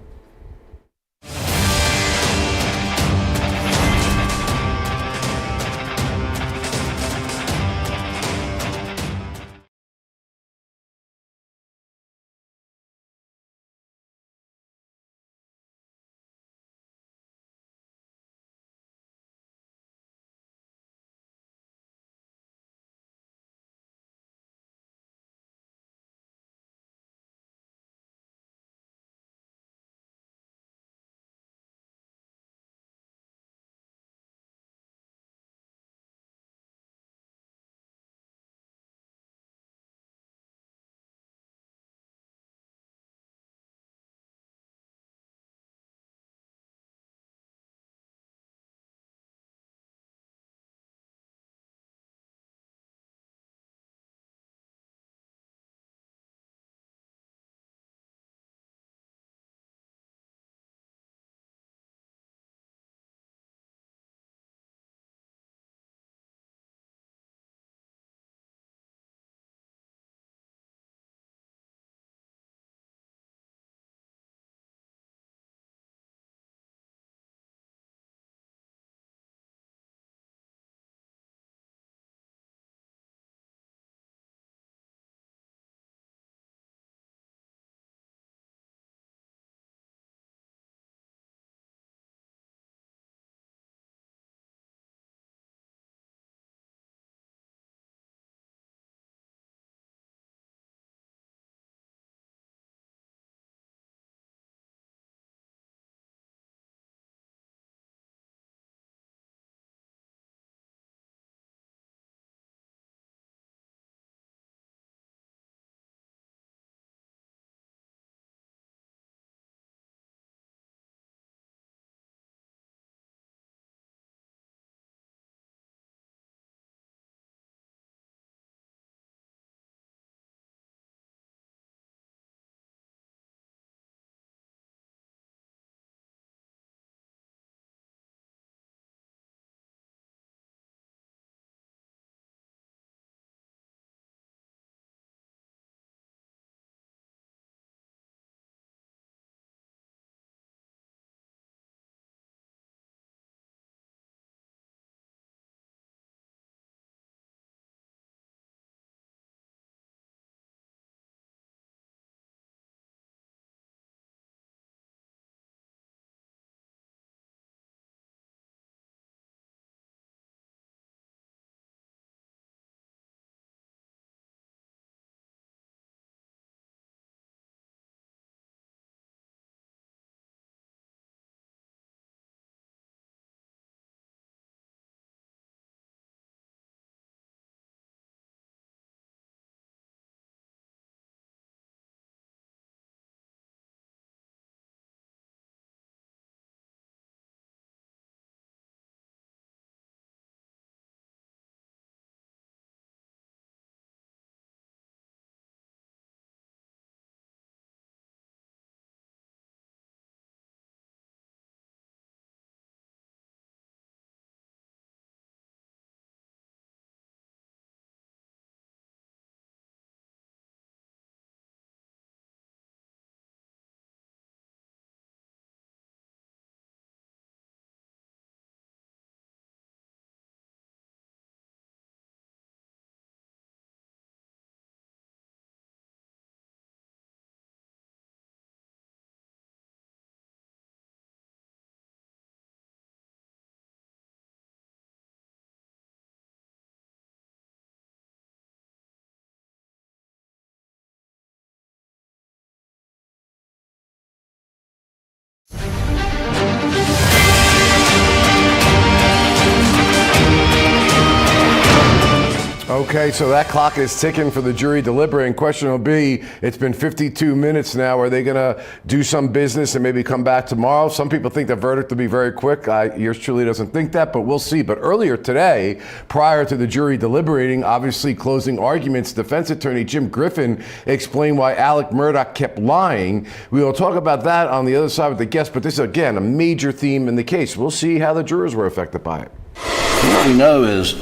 Okay, so that clock is ticking for the jury deliberating. Question will be, it's been 52 minutes now. Are they going to do some business and maybe come back tomorrow? Some people think the verdict will be very quick. Yours truly doesn't think that, but we'll see. But earlier today, prior to the jury deliberating, obviously closing arguments, defense attorney Jim Griffin explained why Alex Murdaugh kept lying. We will talk about that on the other side with the guest, but this is, again, a major theme in the case. We'll see how the jurors were affected by it. What we know is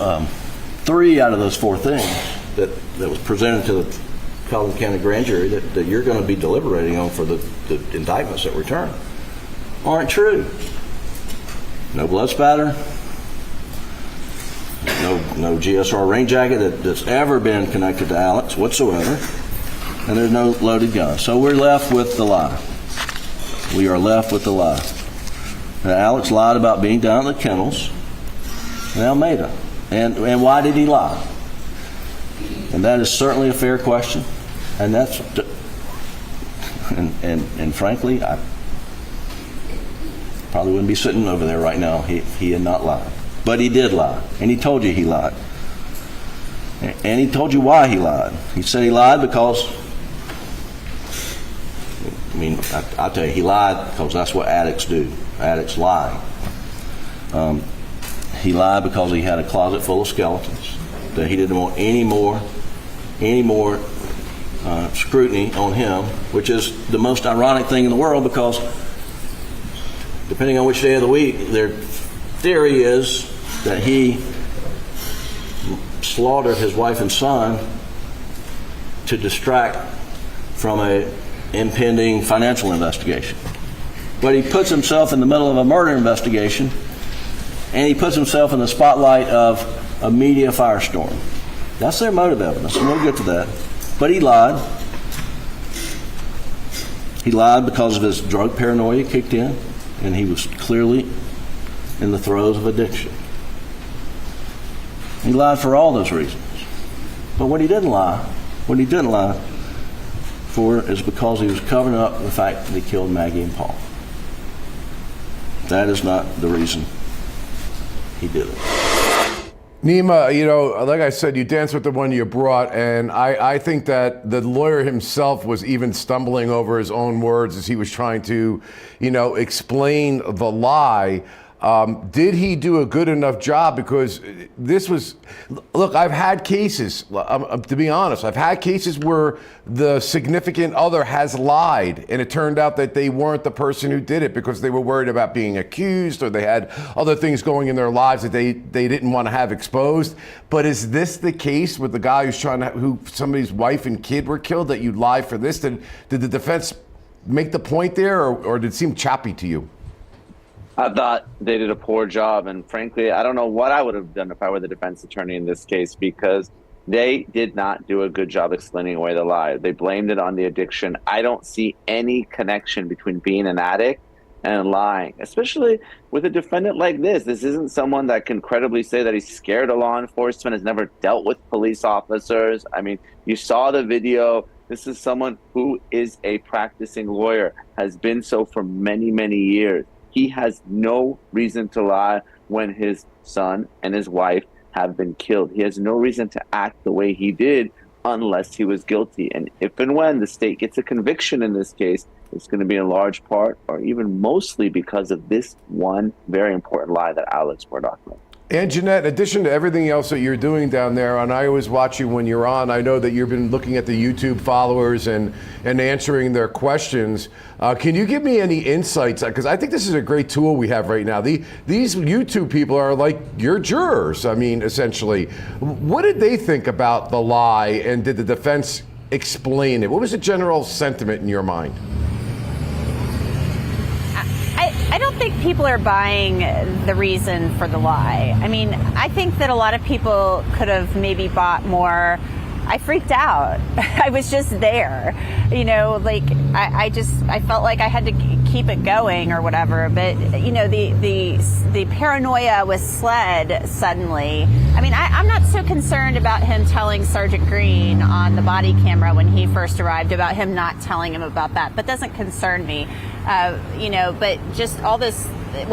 3 out of those 4 things that was presented to the Collin County Grand Jury that you're going to be deliberating on for the indictments that return aren't true. No blood spatter, no GSR rain jacket that's ever been connected to Alex whatsoever, and there's no loaded gun. So we're left with the lie. We are left with the lie. Now, Alex lied about being down at the kennels in Alameda. And why did he lie? And that is certainly a fair question. And that's, and frankly, I probably wouldn't be sitting over there right now if he had not lied. But he did lie, and he told you he lied. And he told you why he lied. He said he lied because, I'll tell you, he lied because that's what addicts do. Addicts lie. He lied because he had a closet full of skeletons, that he didn't want any more scrutiny on him, which is the most ironic thing in the world because depending on which day of the week, their theory is that he slaughtered his wife and son to distract from an impending financial investigation. But he puts himself in the middle of a murder investigation, and he puts himself in the spotlight of a media firestorm. That's their motive evidence, and we'll get to that. But he lied. He lied because of his drug paranoia kicked in, and he was clearly in the throes of addiction. He lied for all those reasons. But what he didn't lie for is because he was covering up the fact that he killed Maggie and Paul. That is not the reason he did it. Nima, like I said, you danced with the one you brought, and I think that the lawyer himself was even stumbling over his own words as he was trying to, explain the lie. Did he do a good enough job? Because this was, look, I've had cases, to be honest, I've had cases where the significant other has lied and it turned out that they weren't the person who did it because they were worried about being accused or they had other things going in their lives that they didn't want to have exposed. But is this the case with the guy who somebody's wife and kid were killed, that you lie for this? Did the defense make the point there, or did it seem choppy to you? I thought they did a poor job, and frankly, I don't know what I would have done if I were the defense attorney in this case, because they did not do a good job explaining away the lie. They blamed it on the addiction. I don't see any connection between being an addict and lying, especially with a defendant like this. This isn't someone that can credibly say that he's scared of law enforcement, has never dealt with police officers. I mean, you saw the video. This is someone who is a practicing lawyer, has been so for many, many years. He has no reason to lie when his son and his wife have been killed. He has no reason to act the way he did unless he was guilty. And if and when the state gets a conviction in this case, it's going to be in large part or even mostly because of this one very important lie that Alex Murdaugh made. And Jeanette, in addition to everything else that you're doing down there, and I always watch you when you're on, I know that you've been looking at the YouTube followers and answering their questions. Can you give me any insights? Because I think this is a great tool we have right now. These YouTube people are like your jurors, essentially. What did they think about the lie, and did the defense explain it? What was the general sentiment in your mind? I don't think people are buying the reason for the lie. I think that a lot of people could have maybe bought more. I freaked out. I was just there, I felt like I had to keep it going or whatever. But the paranoia was sled suddenly. I'm not so concerned about him telling Sergeant Green on the body camera when he first arrived about him not telling him about that. That doesn't concern me, But just all this. It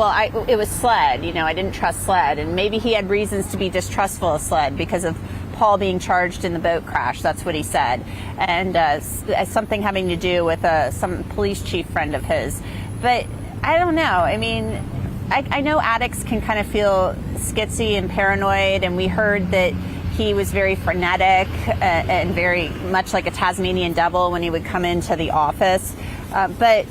was Sled. I didn't trust Sled, and maybe he had reasons to be distrustful of Sled because of Paul being charged in the boat crash. That's what he said. And something having to do with some police chief friend of his. But I don't know. I mean, I know addicts can kind of feel skitsy and paranoid, and we heard that he was very frenetic and very much like a Tasmanian devil when he would come into the office. But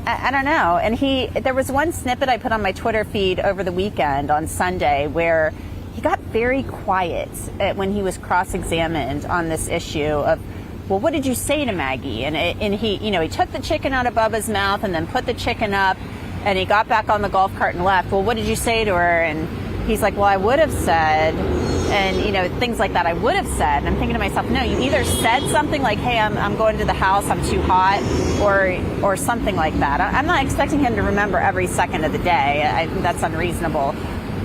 I don't know. And there was one snippet I put on my Twitter feed over the weekend on Sunday where he got very quiet when he was cross-examined on this issue of, well, what did you say to Maggie? And he, he took the chicken out of Bubba's mouth and then put the chicken up, and he got back on the golf cart and left. Well, what did you say to her? And he's like, well, I would have said, and things like that I would have said. And I'm thinking to myself, no, you either said something like, hey, I'm going to the house, I'm too hot, or something like that. I'm not expecting him to remember every second of the day. I think that's unreasonable.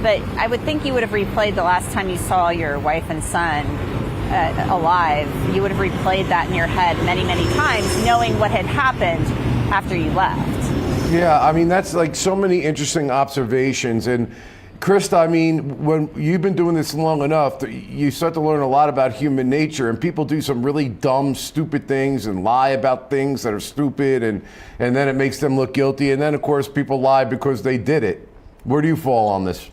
But I would think you would have replayed the last time you saw your wife and son alive. You would have replayed that in your head many, many times, knowing what had happened after you left. Yeah, I mean, that's like so many interesting observations. And Krista, I mean, when you've been doing this long enough, you start to learn a lot about human nature, and people do some really dumb, stupid things and lie about things that are stupid, and then it makes them look guilty. And then, of course, people lie because they did it. Where do you fall on this?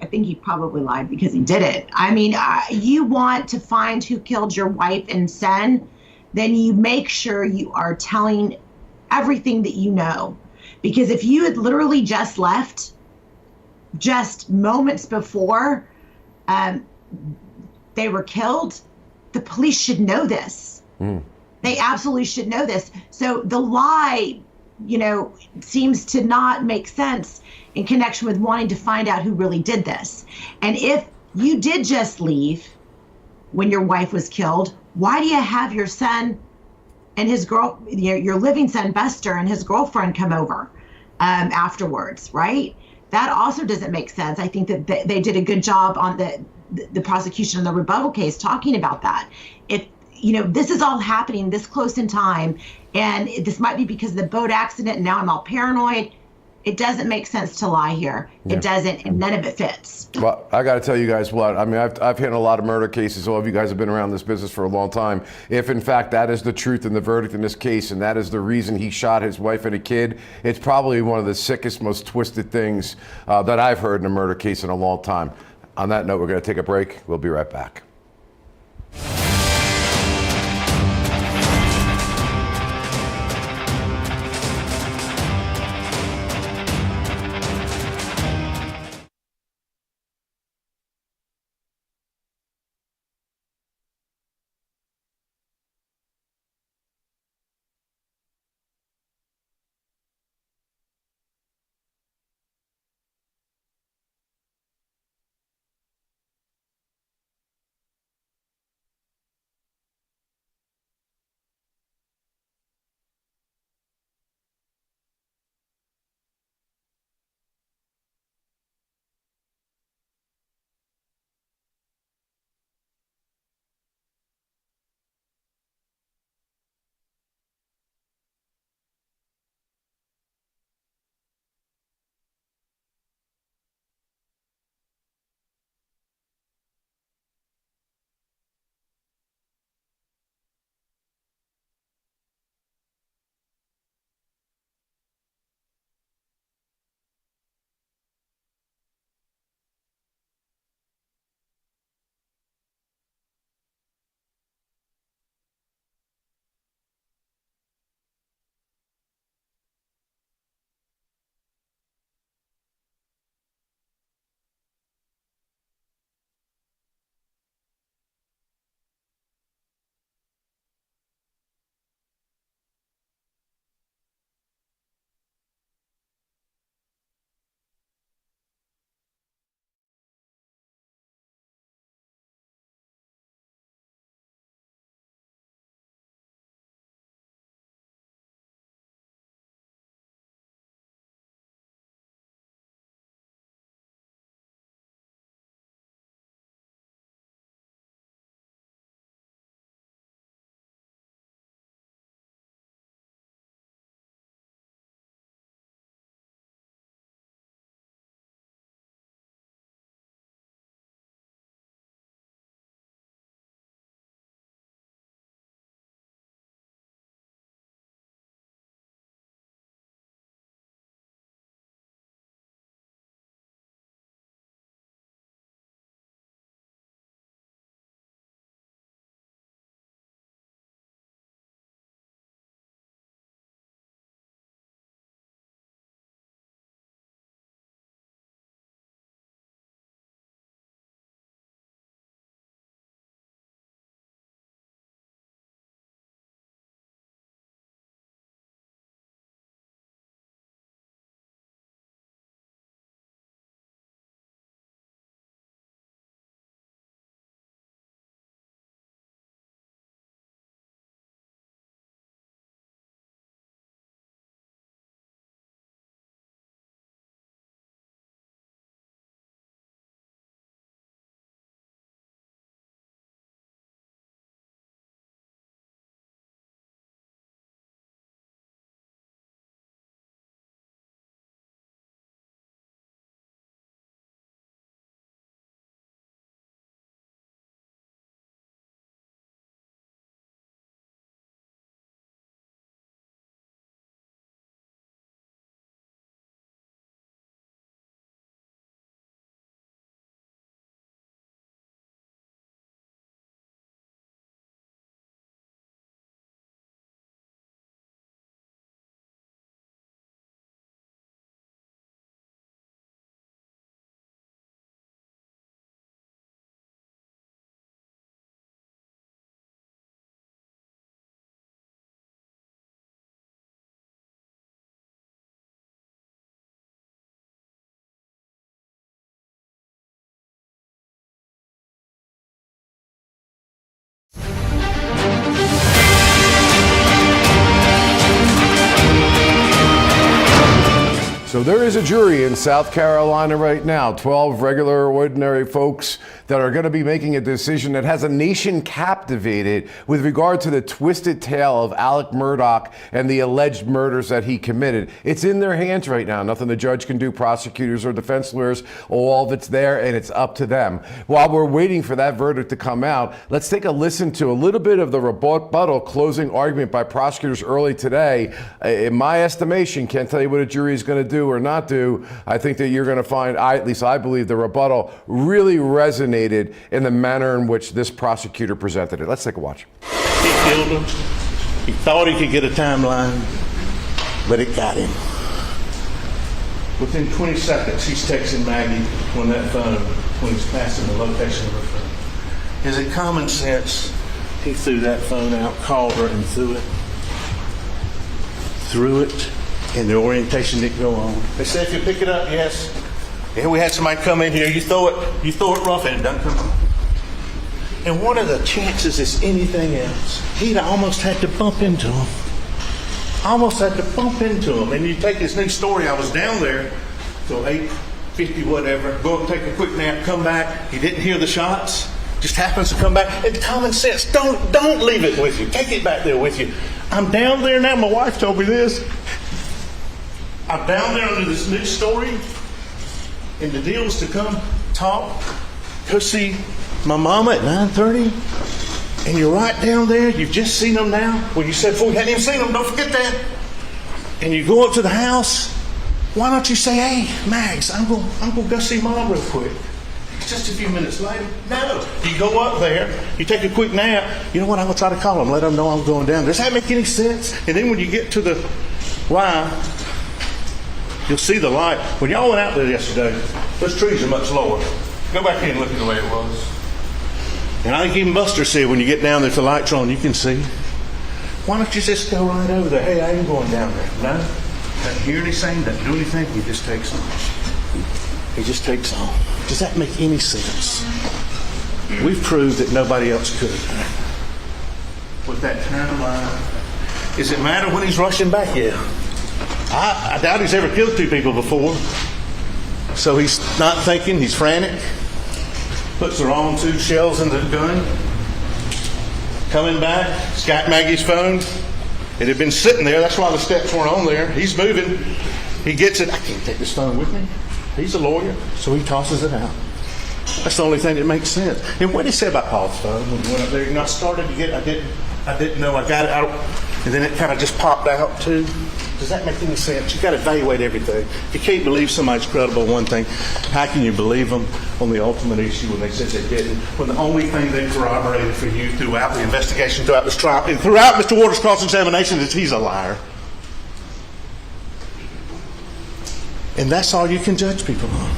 I think he probably lied because he did it. I mean, you want to find who killed your wife and son, then you make sure you are telling everything that you know. Because if you had literally just left just moments before they were killed, the police should know this. They absolutely should know this. So the lie, seems to not make sense in connection with wanting to find out who really did this. And if you did just leave when your wife was killed, why do you have your son and his girl, your living son, Buster, and his girlfriend come over afterwards, right? That also doesn't make sense. I think that they did a good job on the prosecution and the rebuttal case talking about that. If, this is all happening this close in time, and this might be because of the boat accident, and now I'm all paranoid. It doesn't make sense to lie here. Yeah. It doesn't, and none of it fits. Well, I got to tell you guys what. I mean, I've handled a lot of murder cases. All of you guys have been around this business for a long time. If, in fact, that is the truth in the verdict in this case, and that is the reason he shot his wife and a kid, it's probably one of the sickest, most twisted things that I've heard in a murder case in a long time. On that note, we're going to take a break. We'll be right back. So there is a jury in South Carolina right now, 12 regular, ordinary folks that are going to be making a decision that has a nation captivated with regard to the twisted tale of Alex Murdaugh and the alleged murders that he committed. It's in their hands right now. Nothing the judge can do, prosecutors or defense lawyers, all of it's there and it's up to them. While we're waiting for that verdict to come out, let's take a listen to a little bit of the rebuttal closing argument by prosecutors early today. In my estimation, can't tell you what a jury is going to do or not do. I think that you're going to find, at least I believe, the rebuttal really resonated in the manner in which this prosecutor presented it. Let's take a watch. He killed him. He thought he could get a timeline, but it got him. Within 20 seconds, he's texting Maggie on that phone when he's passing the location of her phone. Is it common sense? He threw that phone out, called her, and threw it, and the orientation didn't go on. They said, if you pick it up, yes. Yeah, we had somebody come in here, you throw it rough, and it doesn't come on. And one of the chances is anything else. He'd almost had to bump into him. And you take this new story, I was down there till 8:50, whatever, go and take a quick nap, come back, he didn't hear the shots, just happens to come back. And common sense, don't leave it with you. Take it back there with you. I'm down there now, my wife told me this. I'm down there under this new story, and the deal is to come talk, go see my mama at 9:30, and you're right down there, you've just seen them now. Well, you said before we hadn't even seen them, don't forget that. And you go up to the house, why don't you say, hey, Mags, I'm going to go see Mom real quick. It's just a few minutes later. No, you go up there, you take a quick nap, you know what, I'm going to try to call them, let them know I'm going down. Does that make any sense? And then when you get to the line, you'll see the light. When y'all went out there yesterday, those trees are much lower. Go back in and look at the way it was. And I think even Buster said when you get down there, if the light's on, you can see. Why don't you just go right over there? Hey, I ain't going down there. No, doesn't hear anything, doesn't do anything. He just takes on. Does that make any sense? We've proved that nobody else could. With that timeline, does it matter when he's rushing back? Yeah. I doubt he's ever killed two people before. So he's not thinking, he's frantic. Puts the wrong two shells in the gun. Coming back, he's got Maggie's phone. It had been sitting there, that's why the steps weren't on there. He's moving. He gets it. I can't take this phone with me. He's a lawyer, so he tosses it out. That's the only thing that makes sense. And what did he say about Paul's phone when he went up there? You know, I started to get it, I didn't know I got it, and then it kind of just popped out too. Does that make any sense? You've got to evaluate everything. If you can't believe somebody's credible one thing, how can you believe them on the ultimate issue when they said they didn't? When the only thing they corroborated for you throughout the investigation, throughout this trial, and throughout Mr. Waters' cross-examination is he's a liar. And that's all you can judge people on.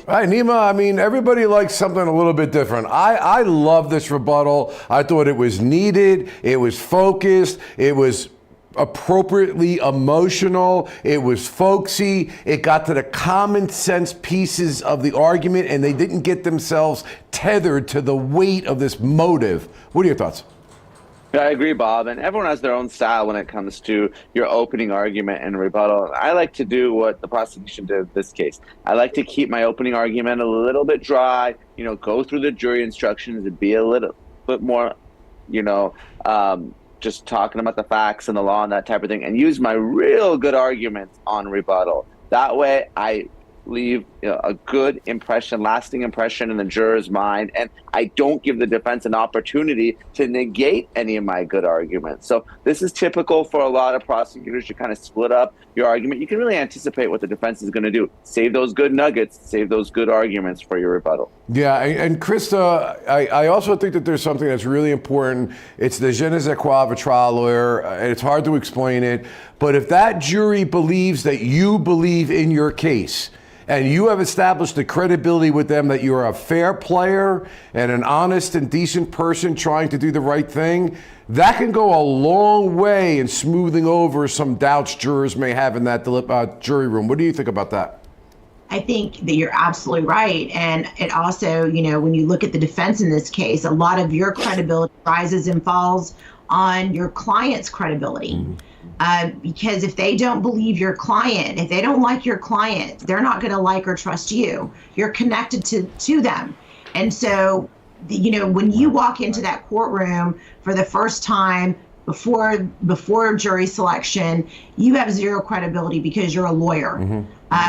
All right, Nima, I mean, everybody likes something a little bit different. I love this rebuttal. I thought it was needed. It was focused. It was appropriately emotional. It was folksy. It got to the common sense pieces of the argument, and they didn't get themselves tethered to the weight of this motive. What are your thoughts? Yeah, I agree, Bob. And everyone has their own style when it comes to your opening argument and rebuttal. I like to do what the prosecution did in this case. I like to keep my opening argument a little bit dry, go through the jury instructions and be a little bit more, just talking about the facts and the law and that type of thing, and use my real good arguments on rebuttal. That way I leave a good impression, lasting impression in the juror's mind, and I don't give the defense an opportunity to negate any of my good arguments. So this is typical for a lot of prosecutors. You kind of split up your argument. You can really anticipate what the defense is going to do. Save those good nuggets, save those good arguments for your rebuttal. Yeah, and Krista, I also think that there's something that's really important. It's the je ne sais quoi of a trial lawyer. It's hard to explain it, but if that jury believes that you believe in your case, and you have established the credibility with them that you're a fair player and an honest and decent person trying to do the right thing, that can go a long way in smoothing over some doubts jurors may have in that jury room. What do you think about that? I think that you're absolutely right. And it also, when you look at the defense in this case, a lot of your credibility rises and falls on your client's credibility. Because if they don't believe your client, if they don't like your client, they're not going to like or trust you. You're connected to them. And so, when you walk into that courtroom for the first time before jury selection, you have zero credibility because you're a lawyer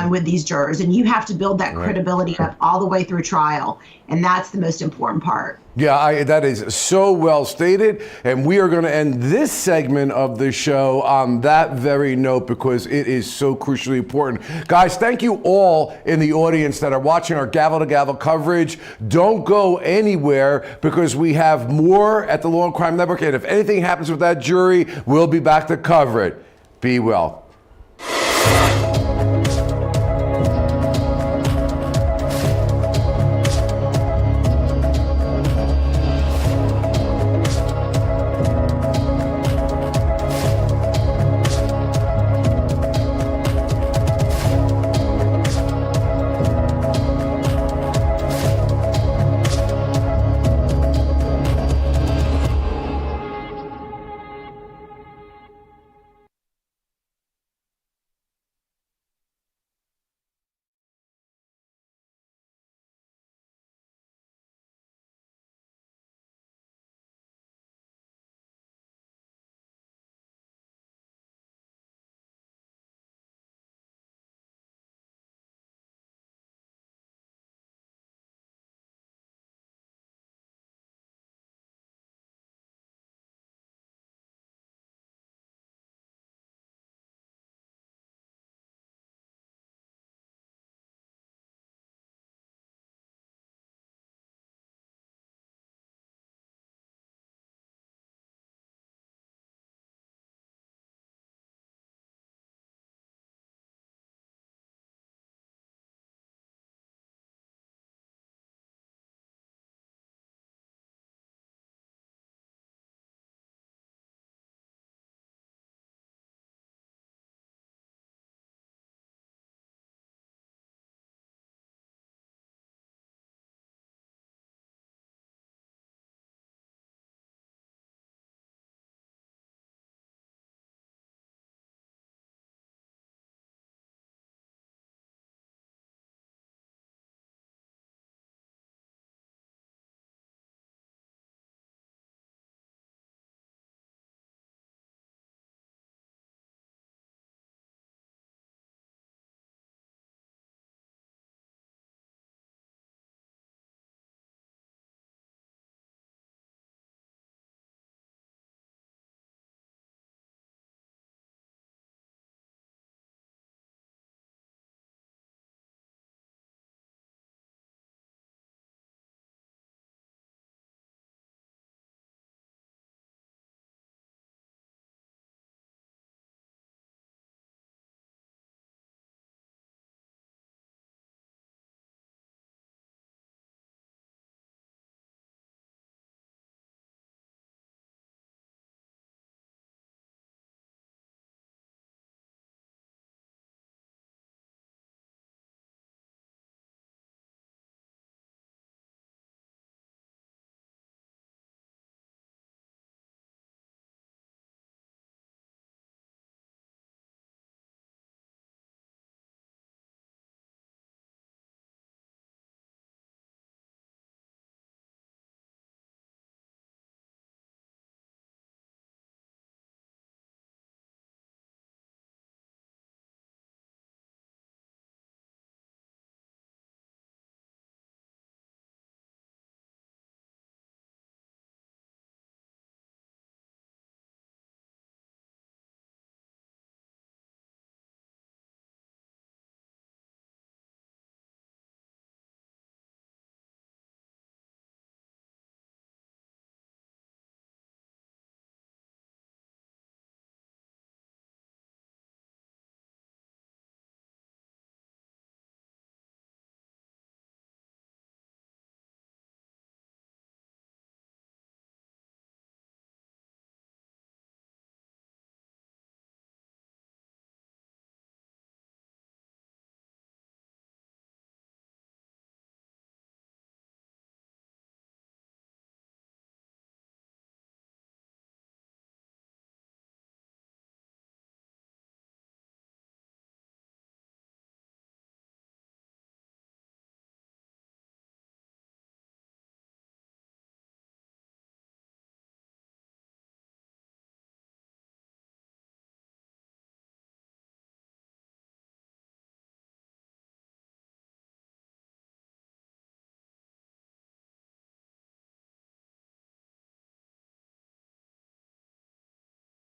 with these jurors, and you have to build that credibility up all the way through trial, and that's the most important part. Yeah, that is so well stated, and we are going to end this segment of the show on that very note because it is so crucially important. Guys, thank you all in the audience that are watching our Gavel to Gavel coverage. Don't go anywhere because we have more at the Law and Crime Network, and if anything happens with that jury, we'll be back to cover it. Be well.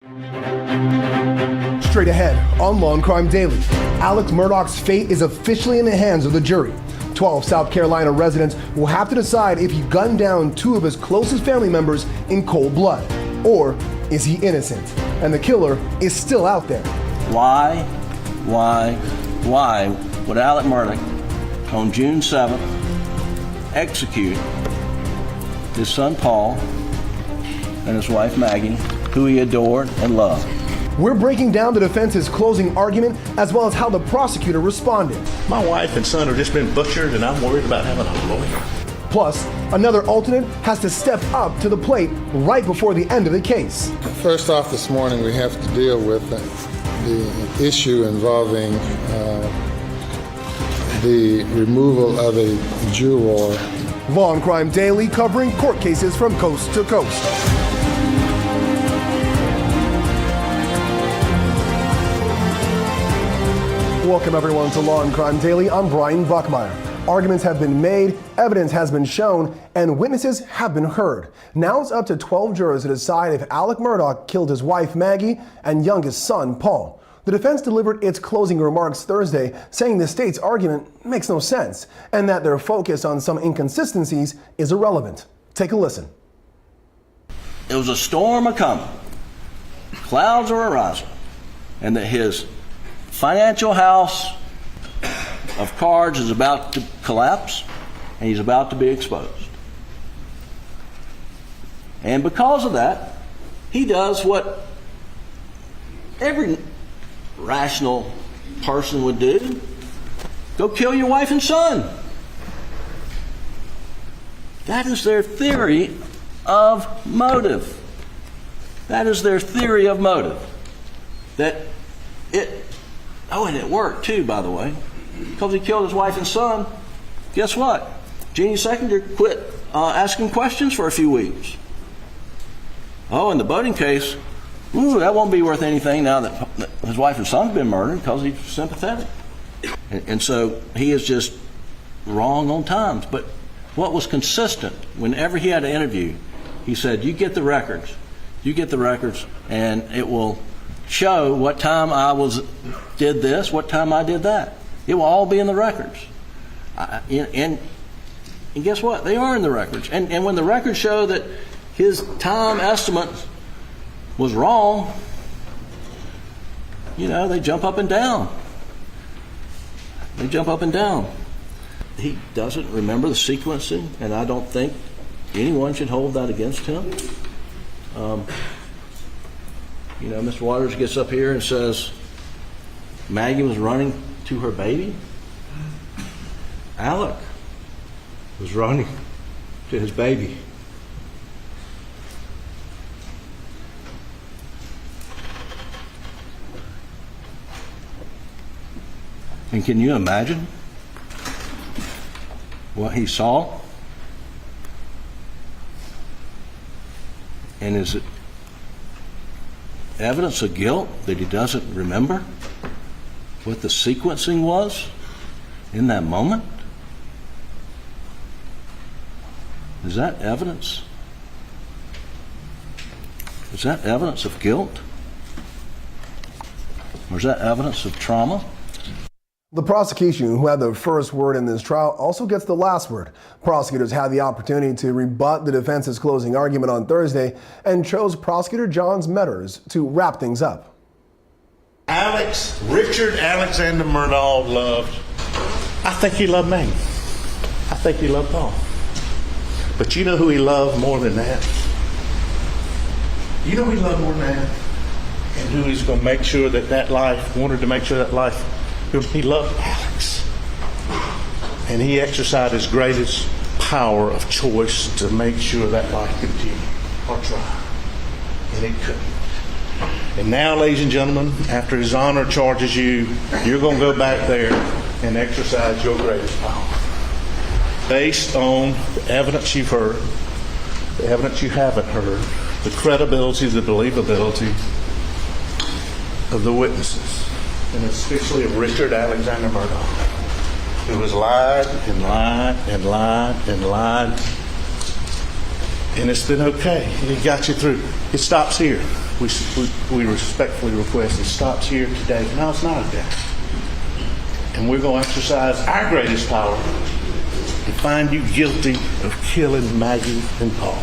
Straight ahead on Law and Crime Daily, Alex Murdaugh's fate is officially in the hands of the jury. 12 South Carolina residents will have to decide if he gunned down 2 of his closest family members in cold blood, or is he innocent? And the killer is still out there. Why would Alex Murdaugh on June 7th execute his son Paul and his wife Maggie, who he adored and loved? We're breaking down the defense's closing argument as well as how the prosecutor responded. My wife and son have just been butchered, and I'm worried about having a lawyer. Plus, another alternate has to step up to the plate right before the end of the case. First off, this morning we have to deal with the issue involving the removal of a juror. Law and Crime Daily, covering court cases from coast to coast. Welcome everyone to Law and Crime Daily. I'm Brian Buckmeyer. Arguments have been made, evidence has been shown, and witnesses have been heard. Now it's up to 12 jurors to decide if Alex Murdaugh killed his wife Maggie and youngest son Paul. The defense delivered its closing remarks Thursday, saying the state's argument makes no sense and that their focus on some inconsistencies is irrelevant. Take a listen. It was a storm a-coming. Clouds are arising. And that his financial house of cards is about to collapse, and he's about to be exposed. And because of that, he does what every rational person would do: go kill your wife and son. That is their theory of motive. That is their theory of motive. And it worked too, by the way, because he killed his wife and son. Guess what? Jeannie Seconder quit asking questions for a few weeks. Oh, in the boating case, that won't be worth anything now that his wife and son's been murdered, because he's sympathetic. And so he is just wrong on times. But what was consistent, whenever he had an interview, he said, you get the records, and it will show what time I did this, what time I did that. It will all be in the records. And guess what? They are in the records. And when the records show that his time estimate was wrong, they jump up and down. He doesn't remember the sequencing, and I don't think anyone should hold that against him. Mr. Waters gets up here and says Maggie was running to her baby. Alec was running to his baby. And can you imagine what he saw? And is it evidence of guilt that he doesn't remember what the sequencing was in that moment? Is that evidence? Is that evidence of guilt? Or is that evidence of trauma? The prosecution, who had the first word in this trial, also gets the last word. Prosecutors had the opportunity to rebut the defense's closing argument on Thursday and chose Prosecutor John Meadors to wrap things up. Richard Alexander Murdaugh I think he loved Maggie. I think he loved Paul. But you know who he loved more than that? You know who he loved more than that? And who he's going to make sure that life, wanted to make sure that life, he loved Alex. And he exercised his greatest power of choice to make sure that life continued, or try. And it couldn't. And now, ladies and gentlemen, after his honor charges you, you're going to go back there and exercise your greatest power. Based on the evidence you've heard, the evidence you haven't heard, the credibility, the believability of the witnesses, and especially of Richard Alexander Murdaugh, who has lied and lied and lied and lied, and it's been okay. He got you through. It stops here. we respectfully request it stops here today. No, it's not a death. And we're going to exercise our greatest power to find you guilty of killing Maggie and Paul.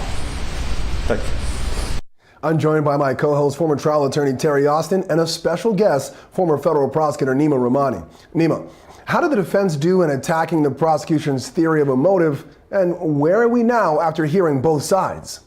Thank you. I'm joined by my co-host, former trial attorney Terry Austin, and a special guest, former federal prosecutor Nima Rahmani. Nima, how did the defense do in attacking the prosecution's theory of a motive, and where are we now after hearing both sides?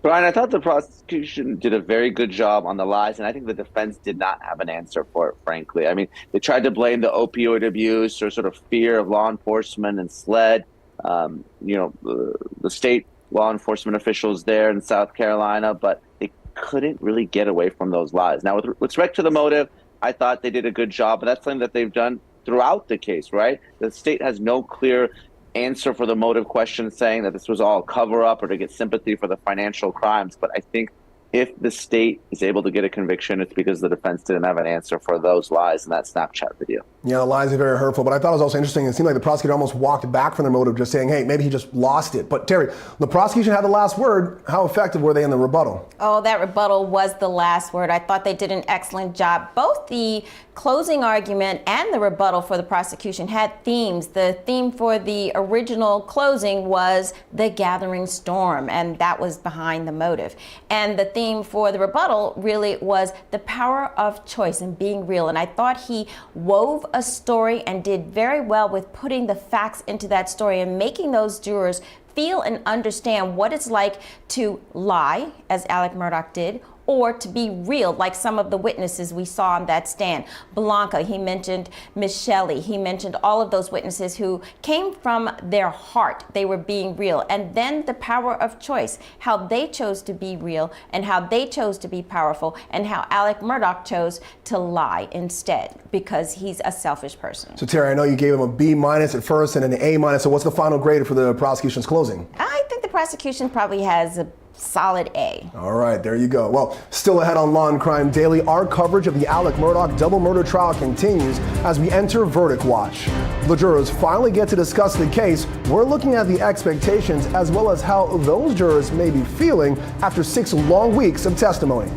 Brian, I thought the prosecution did a very good job on the lies, and I think the defense did not have an answer for it, frankly. I mean, they tried to blame the opioid abuse or sort of fear of law enforcement and SLED. The state law enforcement officials there in South Carolina, but they couldn't really get away from those lies. Now, with respect to the motive, I thought they did a good job, but that's something that they've done throughout the case, right? The state has no clear answer for the motive question, saying that this was all cover up or to get sympathy for the financial crimes. But I think if the state is able to get a conviction, it's because the defense didn't have an answer for those lies in that Snapchat video. Yeah, the lies are very hurtful, but I thought it was also interesting. It seemed like the prosecutor almost walked back from their motive, just saying, hey, maybe he just lost it. But Terry, the prosecution had the last word. How effective were they in the rebuttal? Oh, that rebuttal was the last word. I thought they did an excellent job. Both the closing argument and the rebuttal for the prosecution had themes. The theme for the original closing was the gathering storm, and that was behind the motive. And the theme for the rebuttal really was the power of choice and being real. And I thought he wove a story and did very well with putting the facts into that story and making those jurors feel and understand what it's like to lie, as Alex Murdaugh did, or to be real, like some of the witnesses we saw on that stand. Blanca, he mentioned Miss Shelley, he mentioned all of those witnesses who came from their heart. They were being real. And then the power of choice, how they chose to be real and how they chose to be powerful and how Alex Murdaugh chose to lie instead because he's a selfish person. So Terry, I know you gave him a B- at first and an A-. So what's the final grade for the prosecution's closing? I think the prosecution probably has a solid A. All right, there you go. Well, still ahead on Law and Crime Daily, our coverage of the Alex Murdaugh double murder trial continues as we enter verdict watch. The jurors finally get to discuss the case. We're looking at the expectations as well as how those jurors may be feeling after 6 long weeks of testimony.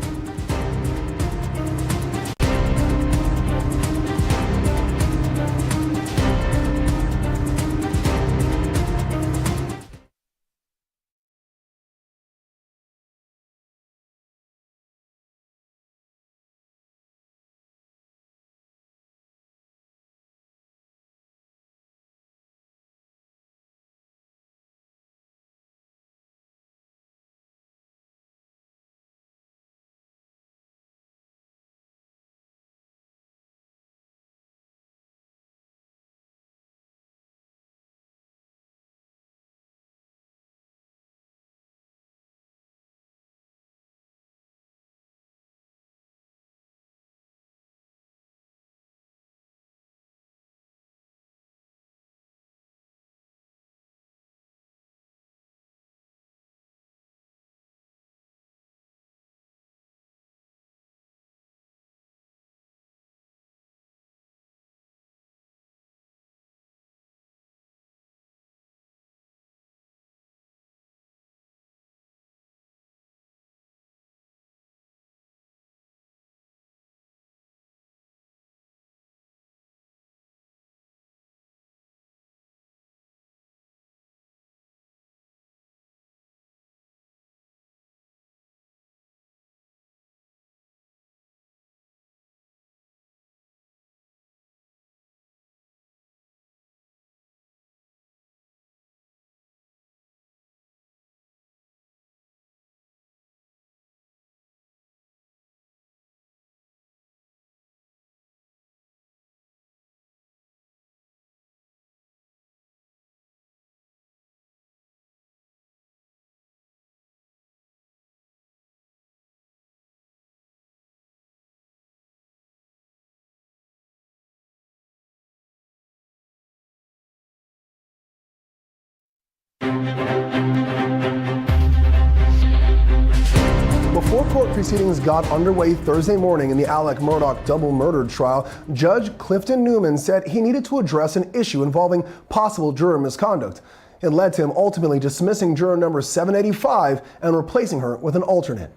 Before court proceedings got underway Thursday morning in the Alex Murdaugh double murder trial, Judge Clifton Newman said he needed to address an issue involving possible juror misconduct. It led to him ultimately dismissing juror number 785 and replacing her with an alternate.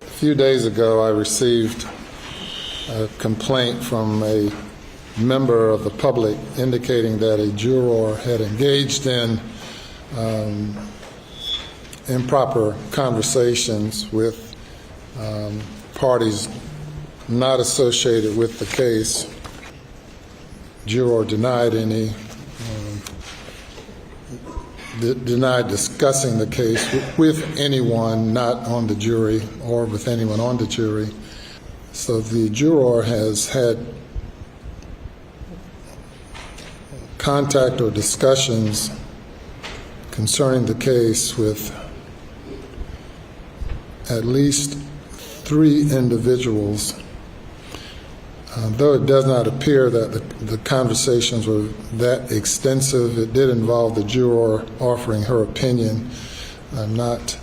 A few days ago, I received a complaint from a member of the public indicating that a juror had engaged in improper conversations with parties not associated with the case. Juror denied denied discussing the case with anyone not on the jury or with anyone on the jury. So the juror has had contact or discussions concerning the case with at least 3 individuals. Though it does not appear that the conversations were that extensive, it did involve the juror offering her opinion. I'm not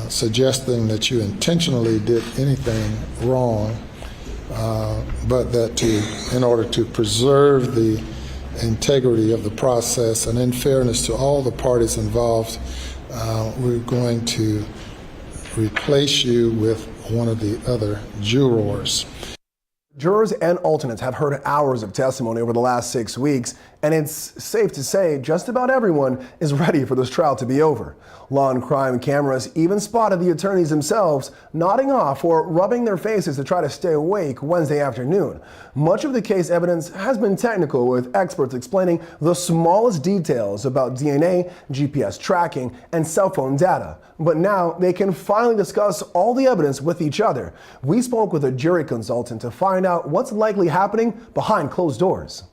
suggesting that you intentionally did anything wrong, but that in order to preserve the integrity of the process and in fairness to all the parties involved, we're going to replace you with one of the other jurors. Jurors and alternates have heard hours of testimony over the last 6 weeks, and it's safe to say just about everyone is ready for this trial to be over. Law&Crime cameras even spotted the attorneys themselves nodding off or rubbing their faces to try to stay awake Wednesday afternoon. Much of the case evidence has been technical, with experts explaining the smallest details about DNA, GPS tracking, and cell phone data. But now they can finally discuss all the evidence with each other. We spoke with a jury consultant to find out what's likely happening behind closed doors.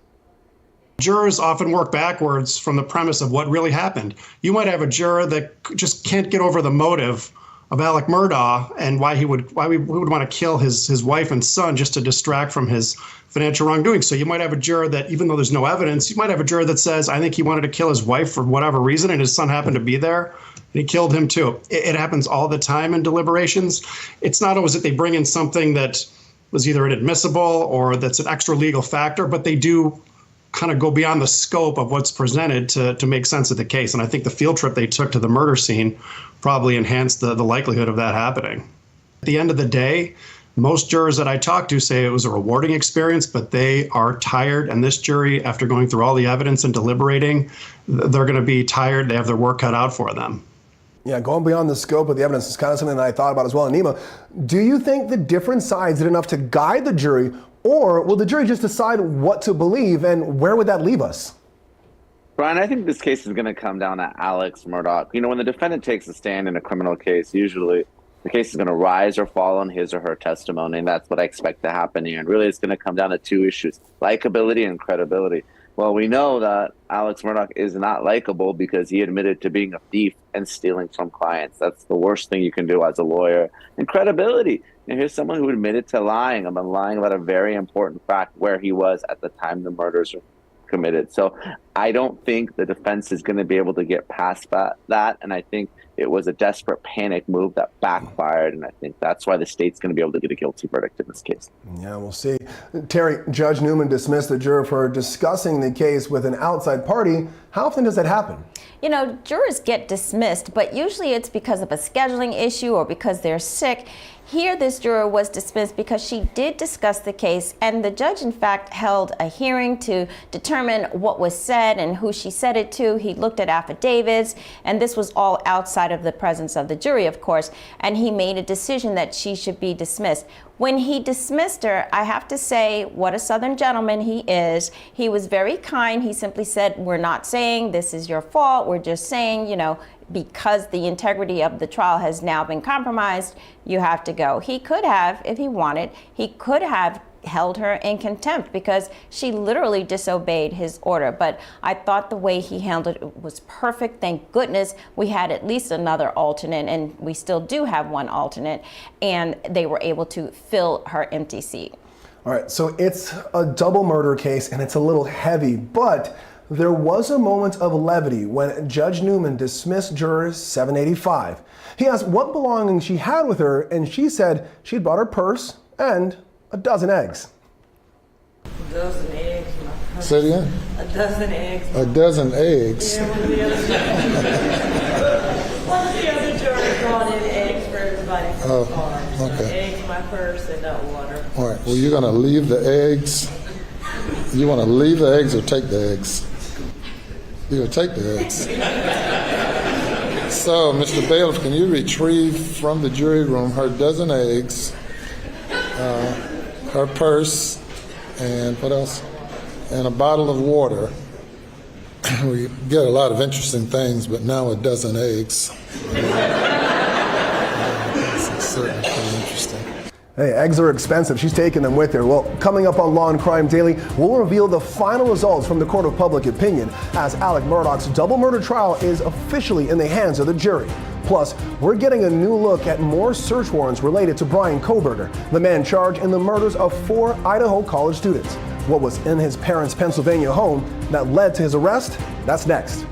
Jurors often work backwards from the premise of what really happened. You might have a juror that just can't get over the motive of Alex Murdaugh and why he would want to kill his wife and son just to distract from his financial wrongdoing. So you might have a juror that, even though there's no evidence, you might have a juror that says, I think he wanted to kill his wife for whatever reason, and his son happened to be there, and he killed him too. It happens all the time in deliberations. It's not always that they bring in something that was either inadmissible or that's an extra legal factor, but they do kind of go beyond the scope of what's presented to make sense of the case. And I think the field trip they took to the murder scene probably enhanced the likelihood of that happening. At the end of the day, most jurors that I talk to say it was a rewarding experience, but they are tired. And this jury, after going through all the evidence and deliberating, they're going to be tired. They have their work cut out for them. Yeah, going beyond the scope of the evidence is kind of something that I thought about as well. And Nima, do you think the different sides did enough to guide the jury, or will the jury just decide what to believe, and where would that leave us? Brian, I think this case is going to come down to Alex Murdaugh. You know, when the defendant takes a stand in a criminal case, usually the case is going to rise or fall on his or her testimony, and that's what I expect to happen here. And really, it's going to come down to 2 issues: likability and credibility. Well, we know that Alex Murdaugh is not likable because he admitted to being a thief and stealing from clients. That's the worst thing you can do as a lawyer. And credibility. And here's someone who admitted to lying about a very important fact, where he was at the time the murders were committed. So I don't think the defense is going to be able to get past that. And I think it was a desperate panic move that backfired. And I think that's why the state's going to be able to get a guilty verdict in this case. Yeah, we'll see. Terry, Judge Newman dismissed the juror for discussing the case with an outside party. How often does that happen? You know, jurors get dismissed, but usually it's because of a scheduling issue or because they're sick. Here, this juror was dismissed because she did discuss the case, and the judge, in fact, held a hearing to determine what was said and who she said it to. He looked at affidavits, and this was all outside of the presence of the jury, of course, and he made a decision that she should be dismissed. When he dismissed her, I have to say, what a Southern gentleman he is. He was very kind. He simply said, we're not saying this is your fault. We're just saying, you know, because the integrity of the trial has now been compromised, you have to go. He could have, if he wanted, he could have held her in contempt because she literally disobeyed his order. But I thought the way he handled it was perfect. Thank goodness we had at least another alternate, and we still do have one alternate, and they were able to fill her empty seat. All right, so it's a double murder case, and it's a little heavy, but there was a moment of levity when Judge Newman dismissed juror 785. He asked what belongings she had with her, and she said she'd brought her purse and a dozen eggs. A dozen eggs, my purse. Say it again? A dozen eggs. A dozen eggs? Yeah, one of the other jurors brought in eggs for everybody Okay. Eggs in my purse and not water. All right. Well, you're going to leave the eggs. You want to leave the eggs or take the eggs? You're going to take the eggs. So, Mr. Bailiff, can you retrieve from the jury room her dozen eggs, her purse, and what else? And a bottle of water. We get a lot of interesting things, but now a dozen eggs. It's certainly kind of interesting. Hey, eggs are expensive. She's taking them with her. Well, coming up on Law and Crime Daily, we'll reveal the final results from the Court of Public Opinion as Alex Murdaugh's double murder trial is officially in the hands of the jury. Plus, we're getting a new look at more search warrants related to Bryan Kohberger, the man charged in the murders of 4 Idaho college students. What was in his parents' Pennsylvania home that led to his arrest? That's next.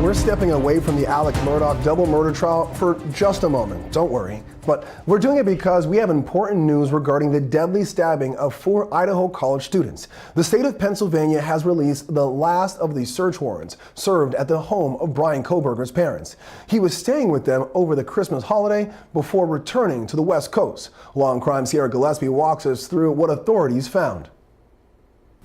We're stepping away from the Alex Murdaugh double murder trial for just a moment. Don't worry. But we're doing it because we have important news regarding the deadly stabbing of 4 Idaho college students. The state of Pennsylvania has released the last of the search warrants served at the home of Bryan Kohberger's parents. He was staying with them over the Christmas holiday before returning to the West Coast. Law and Crime Sierra Gillespie walks us through what authorities found.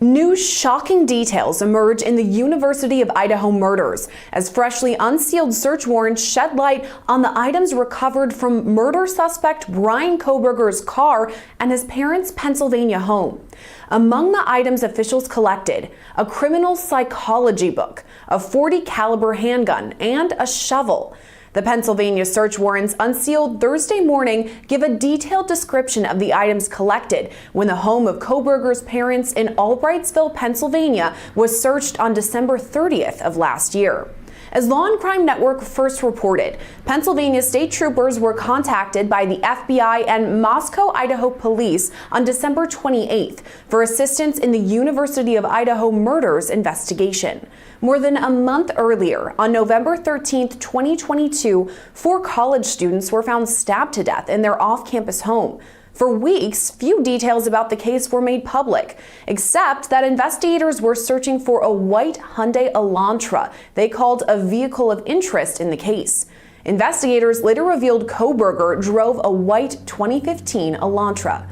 New shocking details emerge in the University of Idaho murders as freshly unsealed search warrants shed light on the items recovered from murder suspect Bryan Kohberger's car and his parents' Pennsylvania home. Among the items officials collected, a criminal psychology book, a .40 caliber handgun, and a shovel. The Pennsylvania search warrants unsealed Thursday morning give a detailed description of the items collected when the home of Kohberger's parents in Albrightsville, Pennsylvania was searched on December 30th of last year. As Law and Crime Network first reported, Pennsylvania state troopers were contacted by the FBI and Moscow, Idaho police on December 28th for assistance in the University of Idaho murders investigation. More than a month earlier, on November 13th, 2022, 4 college students were found stabbed to death in their off-campus home. For weeks, few details about the case were made public, except that investigators were searching for a white Hyundai Elantra they called a vehicle of interest in the case. Investigators later revealed Kohberger drove a white 2015 Elantra.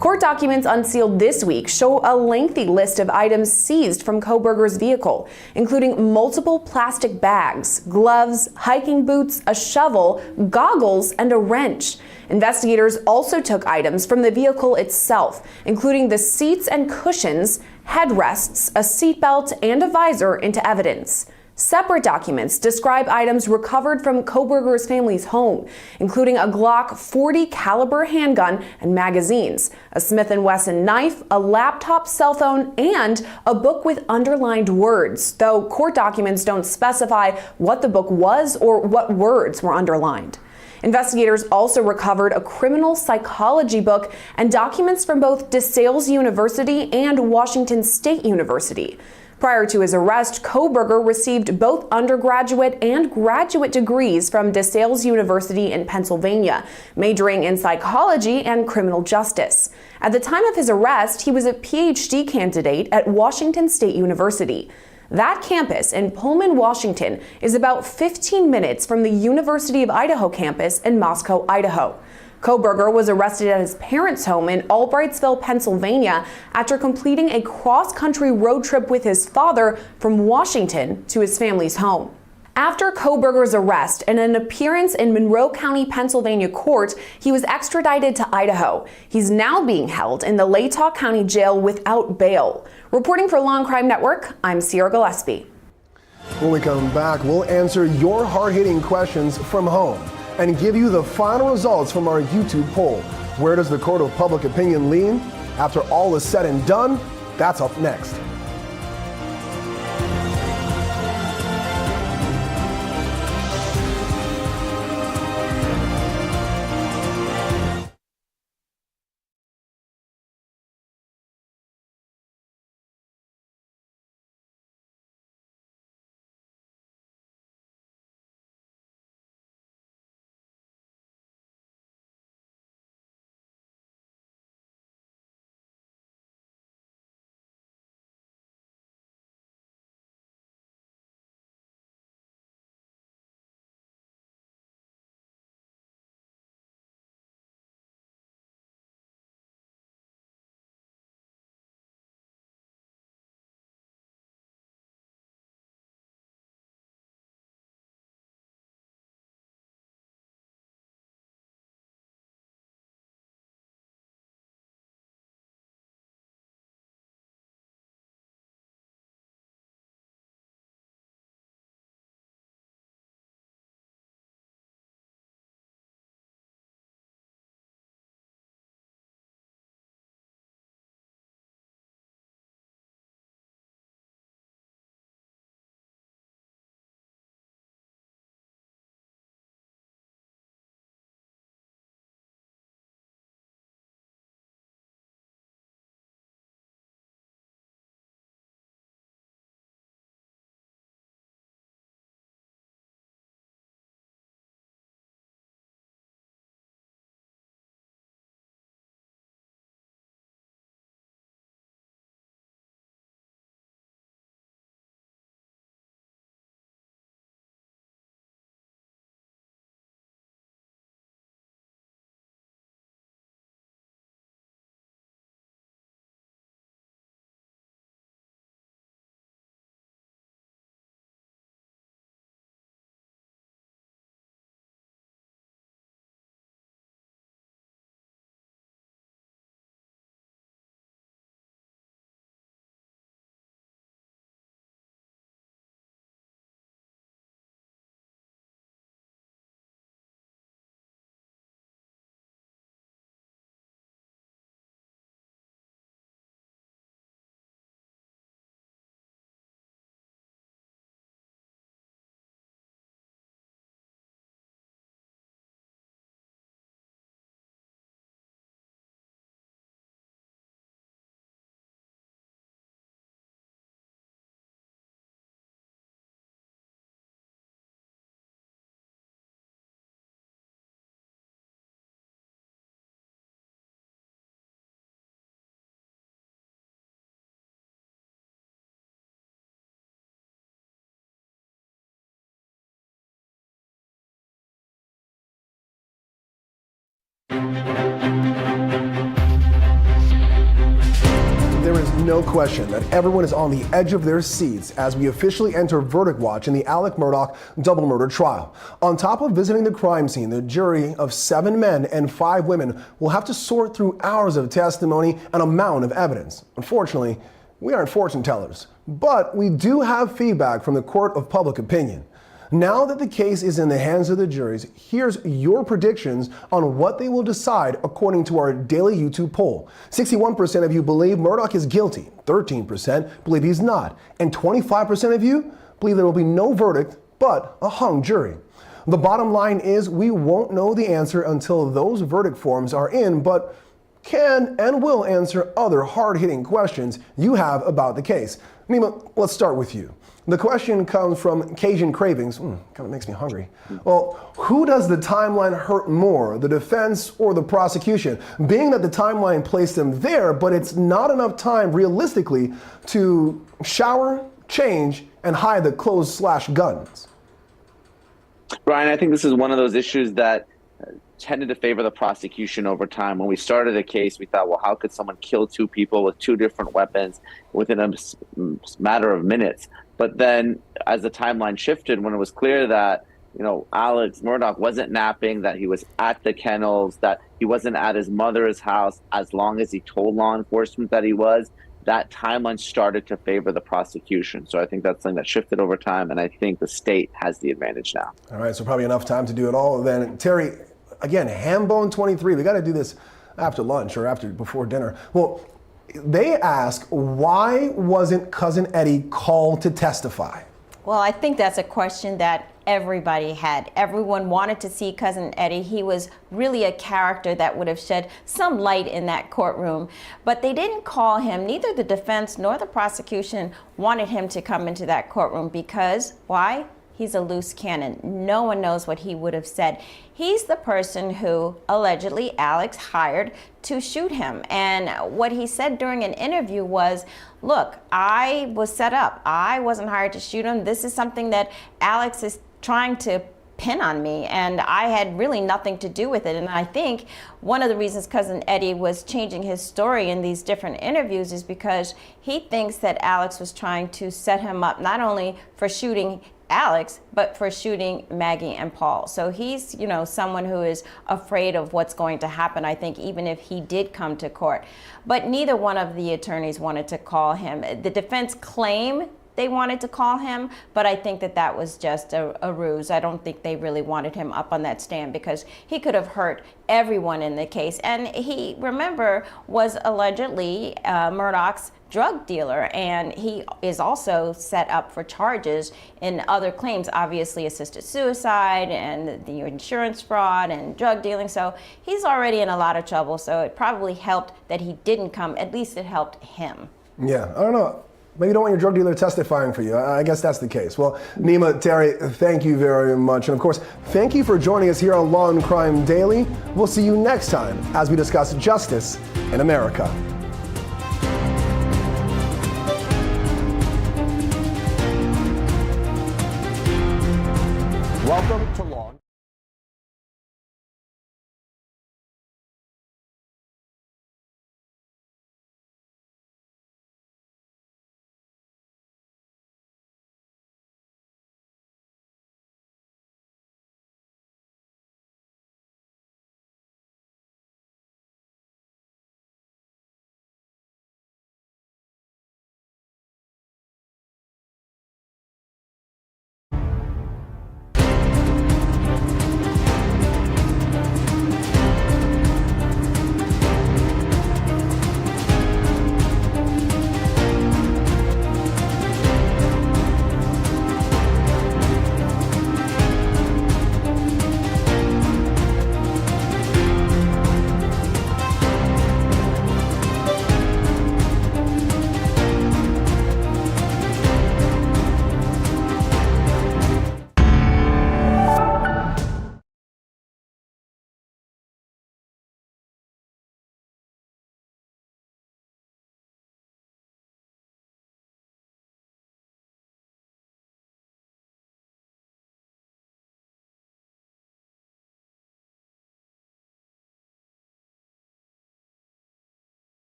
Court documents unsealed this week show a lengthy list of items seized from Kohberger's vehicle, including multiple plastic bags, gloves, hiking boots, a shovel, goggles, and a wrench. Investigators also took items from the vehicle itself, including the seats and cushions, headrests, a seatbelt, and a visor into evidence. Separate documents describe items recovered from Kohberger's family's home, including a Glock 40 caliber handgun and magazines, a Smith & Wesson knife, a laptop, cell phone, and a book with underlined words, though court documents don't specify what the book was or what words were underlined. Investigators also recovered a criminal psychology book and documents from both DeSales University and Washington State University. Prior to his arrest, Kohberger received both undergraduate and graduate degrees from DeSales University in Pennsylvania, majoring in psychology and criminal justice. At the time of his arrest, he was a PhD candidate at Washington State University. That campus in Pullman, Washington, is about 15 minutes from the University of Idaho campus in Moscow, Idaho. Kohberger was arrested at his parents' home in Albrightsville, Pennsylvania, after completing a cross-country road trip with his father from Washington to his family's home. After Kohberger's arrest and an appearance in Monroe County, Pennsylvania court, he was extradited to Idaho. He's now being held in the Latah County Jail without bail. Reporting for Law&Crime Network, I'm Sierra Gillespie. When we come back, we'll answer your hard-hitting questions from home and give you the final results from our YouTube poll. Where does the court of public opinion lean? After all is said and done, that's up next. There is no question that everyone is on the edge of their seats as we officially enter verdict watch in the Alex Murdaugh double murder trial. On top of visiting the crime scene, the jury of 7 men and 5 women will have to sort through hours of testimony and a mountain of evidence. Unfortunately, we aren't fortune tellers, but we do have feedback from the court of public opinion. Now that the case is in the hands of the juries, here's your predictions on what they will decide according to our daily YouTube poll. 61% of you believe Murdaugh is guilty, 13% believe he's not, and 25% of you believe there will be no verdict but a hung jury. The bottom line is we won't know the answer until those verdict forms are in, but can and will answer other hard-hitting questions you have about the case. Nima, let's start with you. The question comes from Cajun Cravings. Kind of makes me hungry. Well, who does the timeline hurt more, the defense or the prosecution? Being that the timeline placed them there, but it's not enough time realistically to shower, change, and hide the clothes/guns. Brian, I think this is one of those issues that tended to favor the prosecution over time. When we started the case, we thought, well, how could someone kill 2 people with 2 different weapons within a matter of minutes? But then as the timeline shifted, when it was clear that, Alex Murdaugh wasn't napping, that he was at the kennels, that he wasn't at his mother's house as long as he told law enforcement that he was, that timeline started to favor the prosecution. So I think that's something that shifted over time, and I think the state has the advantage now. All right, so probably enough time to do it all. Then, Terry, again, Hambone 23, we got to do this after lunch or before dinner. Well, they ask, why wasn't Cousin Eddie called to testify? Well, I think that's a question that everybody had. Everyone wanted to see Cousin Eddie. He was really a character that would have shed some light in that courtroom. But they didn't call him. Neither the defense nor the prosecution wanted him to come into that courtroom because, why? He's a loose cannon. No one knows what he would have said. He's the person who allegedly Alex hired to shoot him. And what he said during an interview was, look, I was set up. I wasn't hired to shoot him. This is something that Alex is trying to pin on me, and I had really nothing to do with it. And I think one of the reasons Cousin Eddie was changing his story in these different interviews is because he thinks that Alex was trying to set him up not only for shooting Alex, but for shooting Maggie and Paul. So he's, someone who is afraid of what's going to happen, I think, even if he did come to court. But neither one of the attorneys wanted to call him. The defense claimed they wanted to call him, but I think that was just a ruse. I don't think they really wanted him up on that stand because he could have hurt everyone in the case. And he, remember, was allegedly Murdaugh's drug dealer, and he is also set up for charges in other claims, obviously assisted suicide and the insurance fraud and drug dealing. So he's already in a lot of trouble. So it probably helped that he didn't come. At least it helped him. Yeah, I don't know. Maybe you don't want your drug dealer testifying for you. I guess that's the case. Well, Nima, Terry, thank you very much. And of course, thank you for joining us here on Law and Crime Daily. We'll see you next time as we discuss justice in America. Welcome to Law.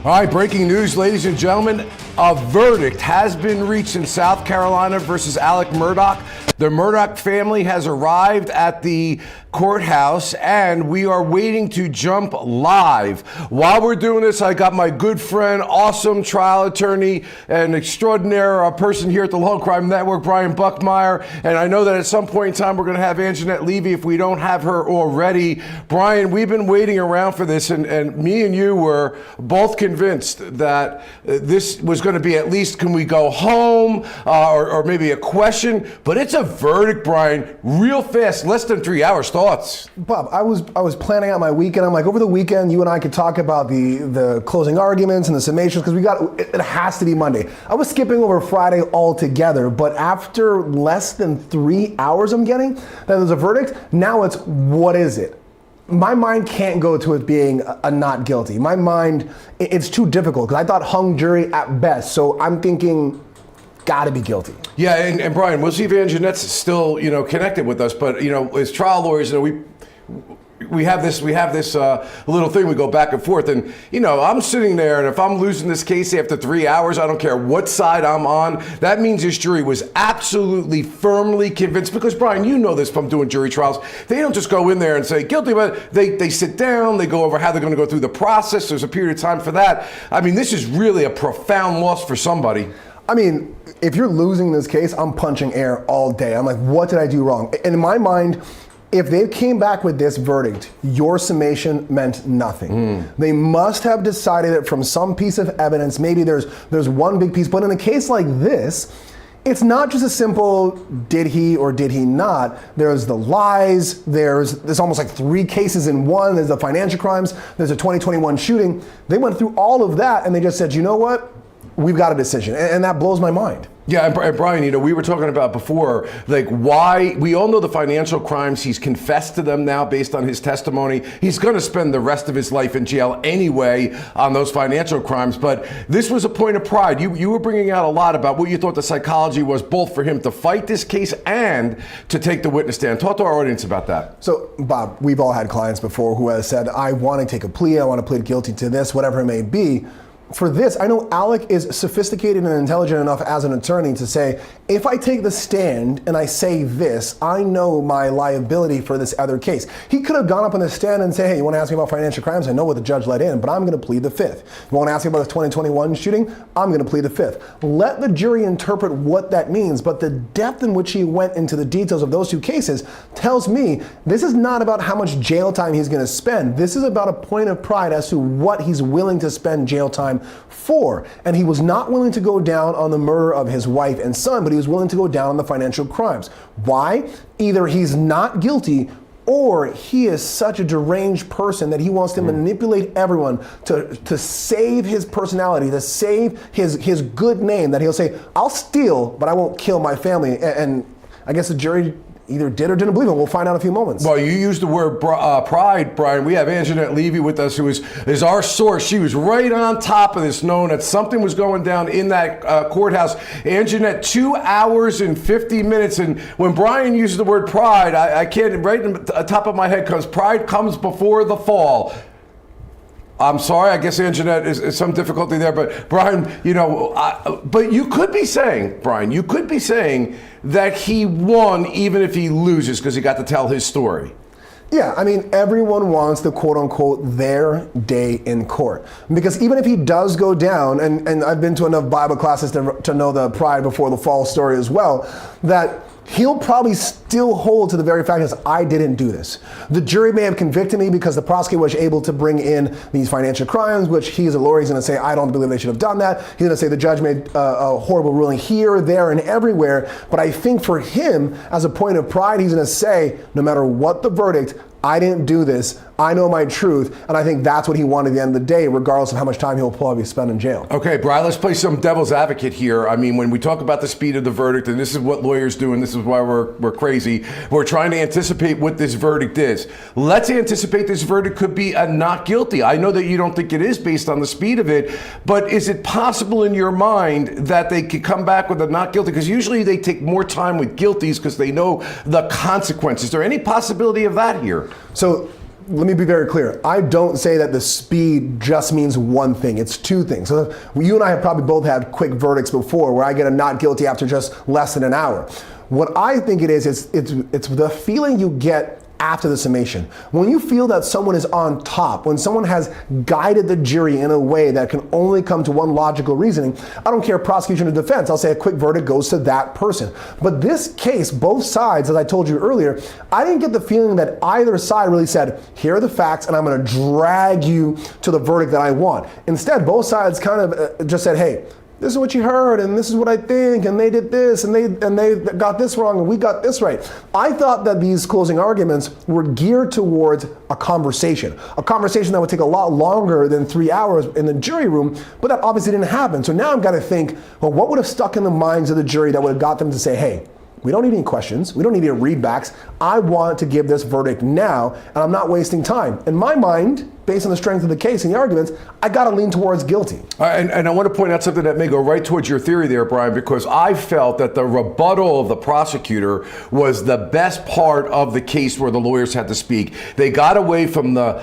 All right, breaking news, ladies and gentlemen. A verdict has been reached in South Carolina versus Alex Murdaugh. The Murdaugh family has arrived at the courthouse, and we are waiting to jump live. While we're doing this, I got my good friend, awesome trial attorney, and extraordinary person here at the Law&Crime Network, Brian Buckmeyer. And I know that at some point in time, we're going to have Anjanette Levy if we don't have her already. Brian, we've been waiting around for this, and me and you were both convinced that this was going to be at least, can we go home, or maybe a question, but it's a verdict, Brian, real fast, less than 3 hours. Thoughts? Bob, I was planning out my weekend. I'm like, over the weekend, you and I could talk about the closing arguments and the summations, because it has to be Monday. I was skipping over Friday altogether, but after less than 3 hours I'm getting, that there's a verdict, now it's, what is it? My mind can't go to it being a not guilty. My mind, it's too difficult, because I thought hung jury at best, so I'm thinking, gotta be guilty. Yeah, and Brian, we'll see if Anjanette's still, connected with us. But as trial lawyers, we have this little thing, we go back and forth, and I'm sitting there, and if I'm losing this case after 3 hours, I don't care what side I'm on. That means this jury was absolutely firmly convinced, because Brian, you know this from doing jury trials. They don't just go in there and say guilty, but they sit down, they go over how they're going to go through the process. There's a period of time for that. I mean, this is really a profound loss for somebody. I mean, if you're losing this case, I'm punching air all day. I'm like, what did I do wrong? And in my mind, if they came back with this verdict, your summation meant nothing. They must have decided it from some piece of evidence. Maybe there's one big piece, but in a case like this, it's not just a simple, did he or did he not? There's the lies, there's almost like 3 cases in one, there's the financial crimes, there's a 2021 shooting. They went through all of that and they just said, you know what? We've got a decision, and that blows my mind. Yeah, and Brian, we were talking about before, like, why, we all know the financial crimes, he's confessed to them now based on his testimony. He's going to spend the rest of his life in jail anyway on those financial crimes, but this was a point of pride. You were bringing out a lot about what you thought the psychology was, both for him to fight this case and to take the witness stand. Talk to our audience about that. So, Bob, we've all had clients before who have said, I want to take a plea, I want to plead guilty to this, whatever it may be. For this, I know Alec is sophisticated and intelligent enough as an attorney to say, if I take the stand and I say this, I know my liability for this other case. He could have gone up on the stand and say, hey, you want to ask me about financial crimes? I know what the judge let in, but I'm going to plead the 5th. You want to ask me about the 2021 shooting? I'm going to plead the 5th. Let the jury interpret what that means, but the depth in which he went into the details of those 2 cases tells me this is not about how much jail time he's going to spend. This is about a point of pride as to what he's willing to spend jail time for. And he was not willing to go down on the murder of his wife and son, but he was willing to go down on the financial crimes. Why? Either he's not guilty, or he is such a deranged person that he wants to manipulate everyone to save his personality, to save his good name, that he'll say, I'll steal, but I won't kill my family. And I guess the jury either did or didn't believe him. We'll find out in a few moments. Well, you used the word pride, Brian. We have Anjanette Levy with us, who is our source. She was right on top of this, knowing that something was going down in that courthouse. Anjanette, 2 hours and 50 minutes. And when Brian uses the word pride, I can't, right in the top of my head comes, pride comes before the fall. I'm sorry, I guess Anjanette is some difficulty there, but Brian, but you could be saying, Brian, that he won even if he loses because he got to tell his story. Yeah, I mean, everyone wants the quote-unquote their day in court. Because even if he does go down, and I've been to enough Bible classes to know the pride before the fall story as well, that he'll probably still hold to the very fact that I didn't do this. The jury may have convicted me because the prosecutor was able to bring in these financial crimes, which he's a lawyer, he's going to say, I don't believe they should have done that. He's going to say the judge made a horrible ruling here, there, and everywhere. But I think for him, as a point of pride, he's going to say, no matter what the verdict, I didn't do this. I know my truth, and I think that's what he wanted at the end of the day, regardless of how much time he'll probably spend in jail. Okay, Brian, let's play some devil's advocate here. I mean, when we talk about the speed of the verdict, and this is what lawyers do, and this is why we're crazy, we're trying to anticipate what this verdict is. Let's anticipate this verdict could be a not guilty. I know that you don't think it is based on the speed of it, but is it possible in your mind that they could come back with a not guilty? Because usually they take more time with guilties because they know the consequences. Is there any possibility of that here? So let me be very clear. I don't say that the speed just means one thing. It's two things. So you and I have probably both had quick verdicts before where I get a not guilty after just less than an hour. What I think it is, it's the feeling you get after the summation. When you feel that someone is on top, when someone has guided the jury in a way that can only come to one logical reasoning, I don't care prosecution or defense, I'll say a quick verdict goes to that person. But this case, both sides, as I told you earlier, I didn't get the feeling that either side really said, here are the facts and I'm going to drag you to the verdict that I want. Instead, both sides kind of just said, hey, this is what you heard, and this is what I think, and they did this, and they got this wrong, and we got this right. I thought that these closing arguments were geared towards a conversation that would take a lot longer than 3 hours in the jury room, but that obviously didn't happen. So now I've got to think, well, what would have stuck in the minds of the jury that would have got them to say, hey, we don't need any questions. We don't need any readbacks. I want to give this verdict now, and I'm not wasting time. In my mind, based on the strength of the case and the arguments, I got to lean towards guilty. And I want to point out something that may go right towards your theory there, Brian, because I felt that the rebuttal of the prosecutor was the best part of the case where the lawyers had to speak. They got away from the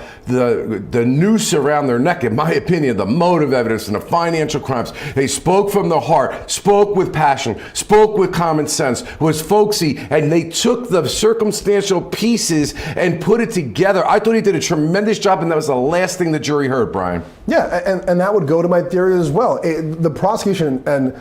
noose around their neck, in my opinion, the motive evidence and the financial crimes. They spoke from the heart, spoke with passion, spoke with common sense, was folksy, and they took the circumstantial pieces and put it together. I thought he did a tremendous job, and that was the last thing the jury heard, Brian. Yeah, and that would go to my theory as well. The prosecution, and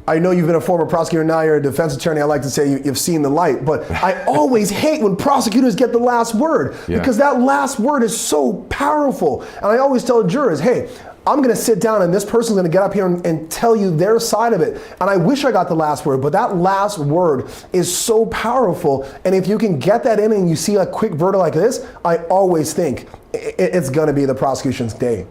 I know you've been a former prosecutor, now you're a defense attorney, I like to say you've seen the light, but I always hate when prosecutors get the last word, because that last word is so powerful. And I always tell jurors, hey, I'm going to sit down and this person's going to get up here and tell you their side of it. And I wish I got the last word, but that last word is so powerful. And if you can get that in and you see a quick verdict like this, I always think it's going to be the prosecution's day.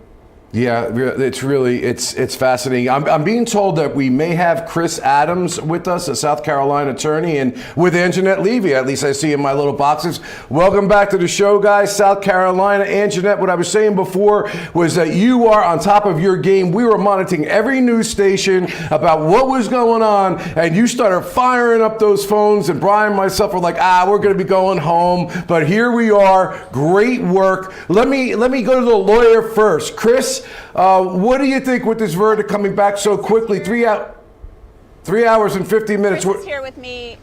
Yeah, it's fascinating. I'm being told that we may have Chris Adams with us, a South Carolina attorney, and with Anjanette Levy, at least I see in my little boxes. Welcome back to the show, guys. South Carolina. Anjanette, what I was saying before was that you are on top of your game. We were monitoring every news station about what was going on, and you started firing up those phones, and Brian and myself were like, we're going to be going home. But here we are. Great work. Let me go to the lawyer first. Chris, what do you think with this verdict coming back so quickly? 3 hours and 50 minutes. Chris is here with me.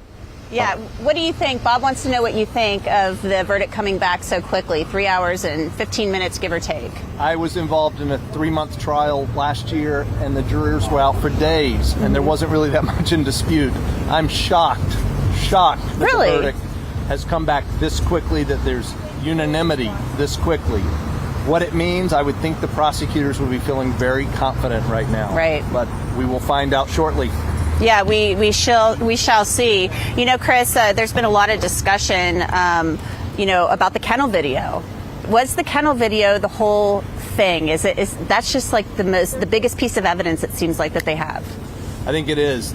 Yeah, what do you think? Bob wants to know what you think of the verdict coming back so quickly, 3 hours and 15 minutes, give or take. I was involved in a 3-month trial last year, and the jurors were out for days, and there wasn't really that much in dispute. I'm shocked that the verdict has come back this quickly, that there's unanimity this quickly. What it means, I would think the prosecutors would be feeling very confident right now. Right. But we will find out shortly. Yeah, we shall see. You know, Chris, there's been a lot of discussion, about the kennel video. Was the kennel video the whole thing? That's just like the biggest piece of evidence it seems like that they have? I think it is.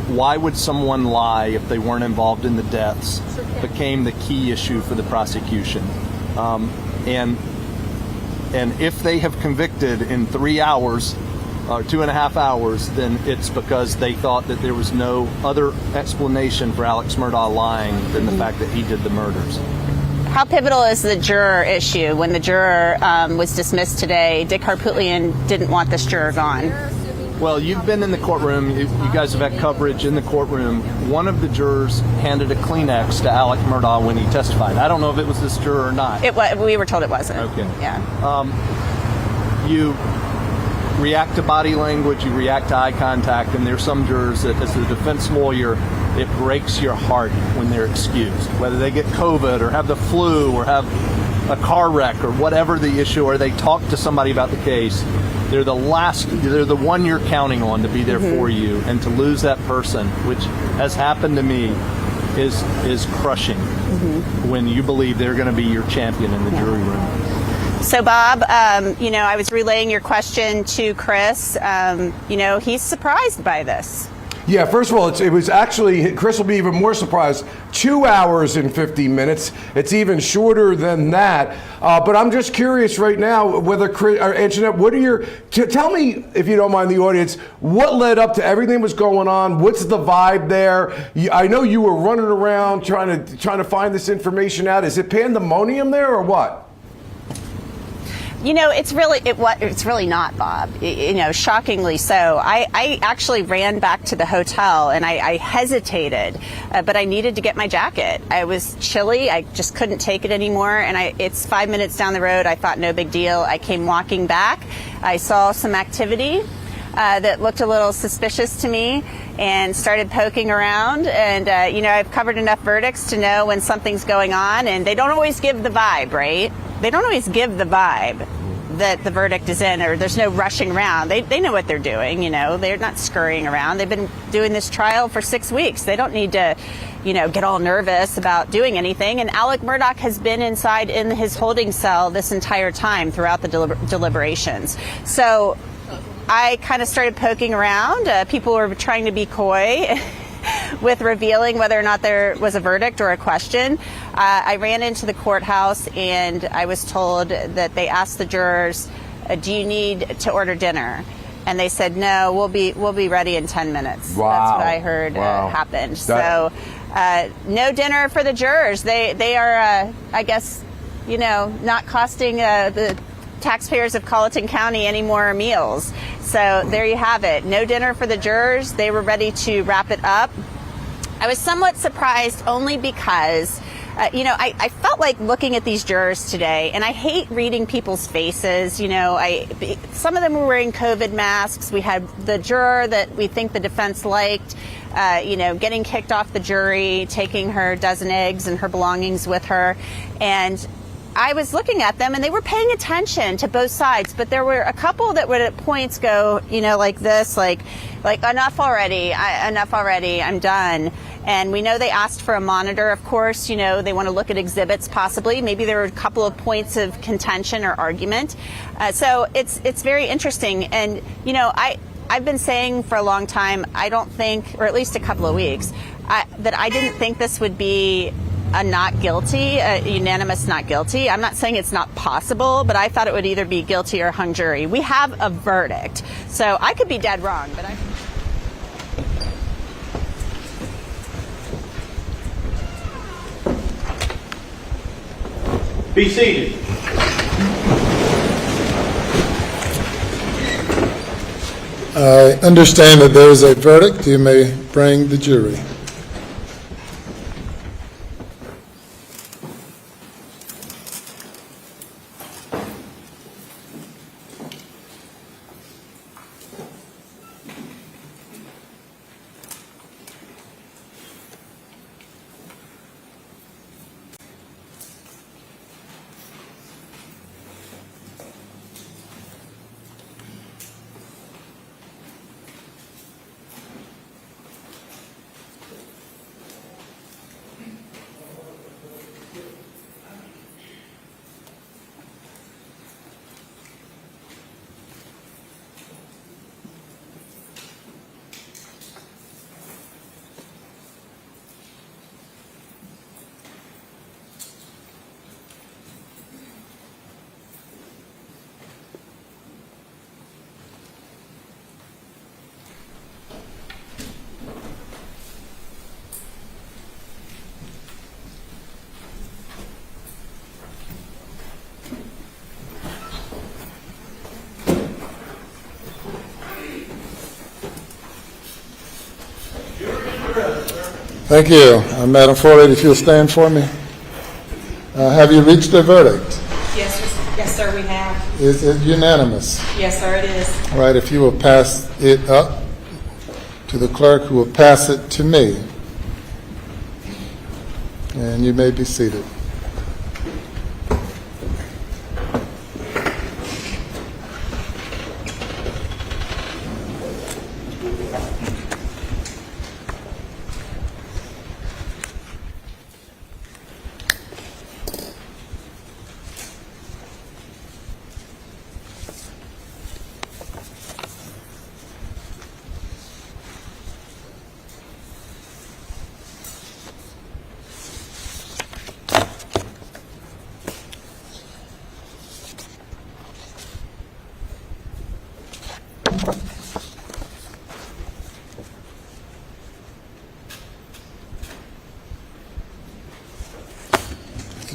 Why would someone lie if they weren't involved in the deaths became the key issue for the prosecution. And if they have convicted in 3 hours, or 2.5 hours, then it's because they thought that there was no other explanation for Alex Murdaugh lying than the fact that he did the murders. How pivotal is the juror issue? When the juror was dismissed today, Dick Harpootlian didn't want this juror gone. Well, you've been in the courtroom. You guys have had coverage in the courtroom. One of the jurors handed a Kleenex to Alex Murdaugh when he testified. I don't know if it was this juror or not. We were told it wasn't. Okay. Yeah. You react to body language, you react to eye contact, and there's some jurors that, as a defense lawyer, it breaks your heart when they're excused. Whether they get COVID or have the flu or have a car wreck or whatever the issue, or they talk to somebody about the case, they're the one you're counting on to be there for you, and to lose that person, which has happened to me, is crushing when you believe they're going to be your champion in the jury room. So Bob, I was relaying your question to Chris. He's surprised by this. Yeah, first of all, it was actually, Chris will be even more surprised, 2 hours and 50 minutes. It's even shorter than that. But I'm just curious right now whether, Chris, or Antoinette, what are your, tell me, if you don't mind the audience, what led up to everything that was going on? What's the vibe there? I know you were running around trying to find this information out. Is it pandemonium there or what? You know, it's really not, Bob. You know, shockingly so. I actually ran back to the hotel and I hesitated, but I needed to get my jacket. I was chilly. I just couldn't take it anymore. And it's 5 minutes down the road. I thought no big deal. I came walking back. I saw some activity that looked a little suspicious to me and started poking around. And, you know, I've covered enough verdicts to know when something's going on, and they don't always give the vibe, right? They don't always give the vibe that the verdict is in, or there's no rushing around. They know what they're doing, you know. They're not scurrying around. They've been doing this trial for 6 weeks. They don't need to, you know, get all nervous about doing anything. And Alex Murdaugh has been inside in his holding cell this entire time throughout the deliberations. So I kind of started poking around. People were trying to be coy with revealing whether or not there was a verdict or a question. I ran into the courthouse and I was told that they asked the jurors, do you need to order dinner? And they said, no, we'll be ready in 10 minutes. Wow. That's what I heard happened. So no dinner for the jurors. They are, I guess, you know, not costing the taxpayers of Colleton County any more meals. So there you have it. No dinner for the jurors. They were ready to wrap it up. I was somewhat surprised only because, you know, I felt like looking at these jurors today, and I hate reading people's faces. You know, some of them were wearing COVID masks. We had the juror that we think the defense liked, you know, getting kicked off the jury, taking her dozen eggs and her belongings with her. And I was looking at them and they were paying attention to both sides, but there were a couple that would at points go, you know, like this, like enough already, I'm done. And we know they asked for a monitor, of course, you know, they want to look at exhibits possibly. Maybe there were a couple of points of contention or argument. So it's very interesting. And, you know, I've been saying for a long time, I don't think, or at least a couple of weeks, that I didn't think this would be a not guilty, a unanimous not guilty. I'm not saying it's not possible, but I thought it would either be guilty or hung jury. We have a verdict. So I could be dead wrong, but Be seated. I understand that there is a verdict. You may bring the jury. Thank you. Madam Forley, if you'll stand for me. Have you reached a verdict? Yes, sir, we have. Is it unanimous? Yes, sir, it is. All right, if you will pass it up to the clerk, who will pass it to me. And you may be seated.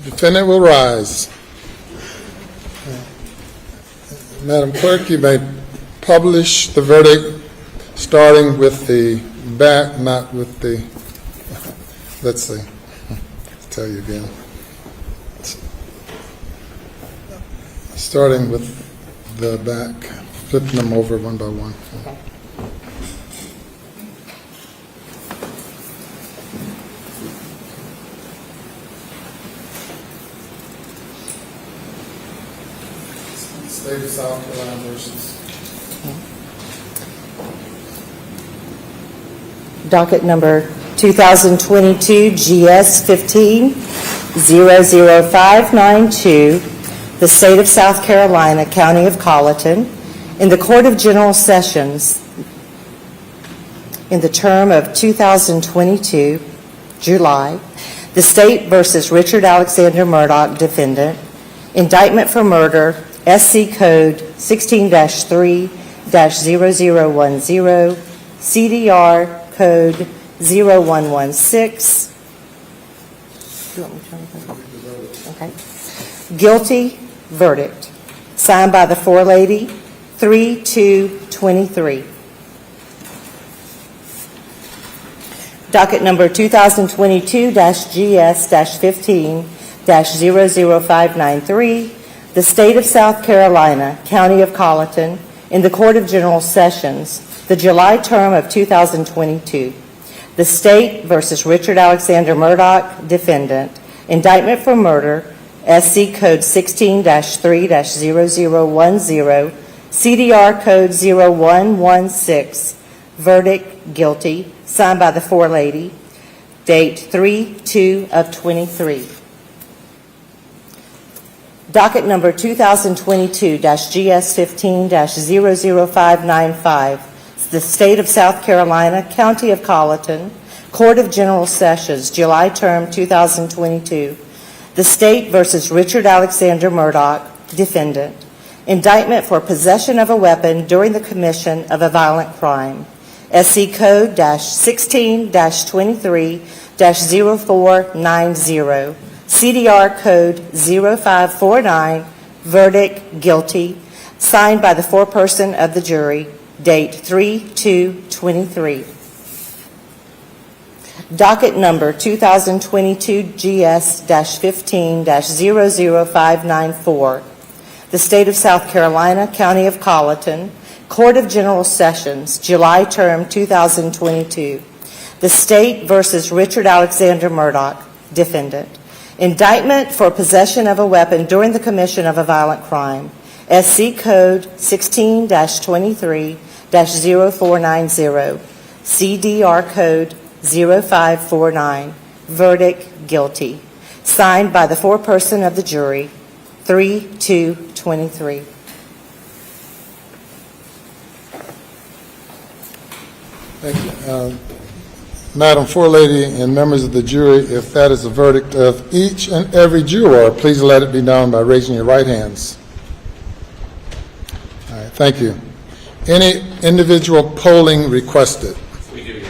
The defendant will rise. Madam Clerk, you may publish the verdict starting with the back, not with the, let's see, I'll tell you again. Starting with the back, flipping them over one by one. Okay. State of South Carolina versus. Docket number 2022 GS 15-00592, the State of South Carolina, County of Colleton, in the Court of General Sessions in the term of 2022, July, the State versus Richard Alexander Murdaugh, defendant, indictment for murder, SC Code 16-3-0010, CDR Code 0116. Okay. Guilty verdict. Signed by the forelady, 3/2/23. Docket number 2022 GS-15-00593, the State of South Carolina, County of Colleton, in the Court of General Sessions, the July term of 2022. The State versus Richard Alexander Murdaugh, defendant, indictment for murder, SC Code 16-3-0010, CDR Code 0116, verdict guilty, signed by the forelady, date 3/2/23. Docket number 2022 GS-15-00595, the State of South Carolina, County of Colleton, Court of General Sessions, July term 2022. The State versus Richard Alexander Murdaugh, defendant. Indictment for possession of a weapon during the commission of a violent crime. SC Code -16-23-0490. CDR Code 0549. Verdict guilty. Signed by the foreperson of the jury. Date 3/2/23. Docket number 2022 GS-15-00594. The State of South Carolina, County of Colleton, Court of General Sessions, July term 2022. The State versus Richard Alexander Murdaugh, defendant. Indictment for possession of a weapon during the commission of a violent crime. SC Code 16-23-0490. CDR Code 0549. Verdict guilty. Signed by the foreperson of the jury. 3/2/23. Thank you. Madam Forelady and members of the jury, if that is the verdict of each and every juror, please let it be known by raising your right hands. All right, thank you. Any individual polling requested? We do, Your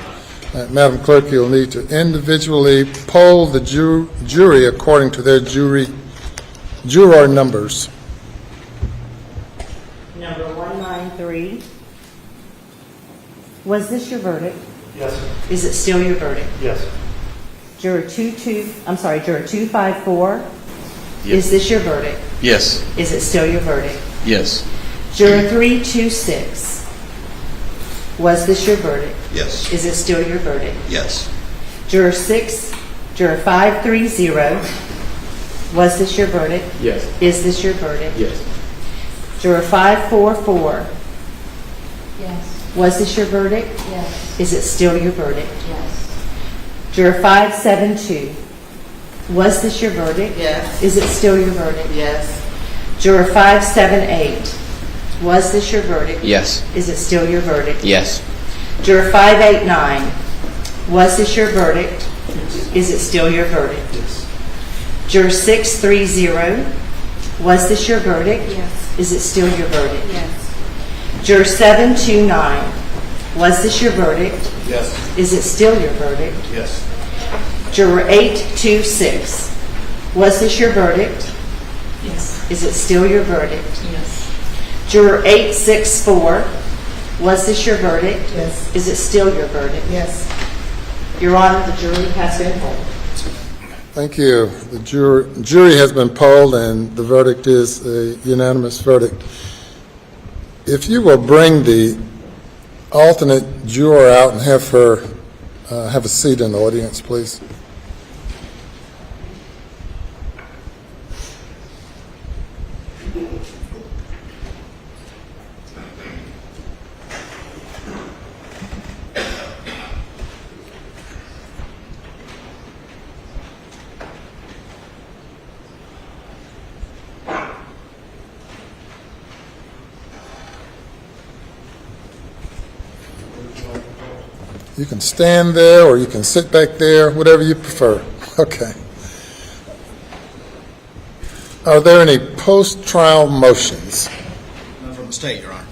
Honor. Madam Clerk, you'll need to individually poll the jury according to their juror numbers. Number 193. Was this your verdict? Yes. Is it still your verdict? Yes. Juror 254. Yes. Is this your verdict? Yes. Is it still your verdict? Yes. Juror 326. Was this your verdict? Yes. Is it still your verdict? Yes. Juror 530. Was this your verdict? Yes. Is this your verdict? Yes. Juror 544. Yes. Was this your verdict? Yes. Is it still your verdict? Yes. Juror 572. Was this your verdict? Yes. Is it still your verdict? Yes. Juror 578. Was this your verdict? Yes. Is it still your verdict? Yes. Juror 589. Was this your verdict? Is it still your verdict? Yes. Juror 630. Was this your verdict? Yes. Is it still your verdict? Yes. Juror 729. Was this your verdict? Yes. Is it still your verdict? Yes. Juror 826. Was this your verdict? Yes. Is it still your verdict? Yes. Juror 864, was this your verdict? Yes. Is it still your verdict? Yes. Your Honor, the jury has been polled. Thank you. The jury has been polled, and the verdict is a unanimous verdict. If you will bring the alternate juror out and have her have a seat in the audience, please. You can stand there or you can sit back there, whatever you prefer. Okay. Are there any post-trial motions? None from the state, Your Honor.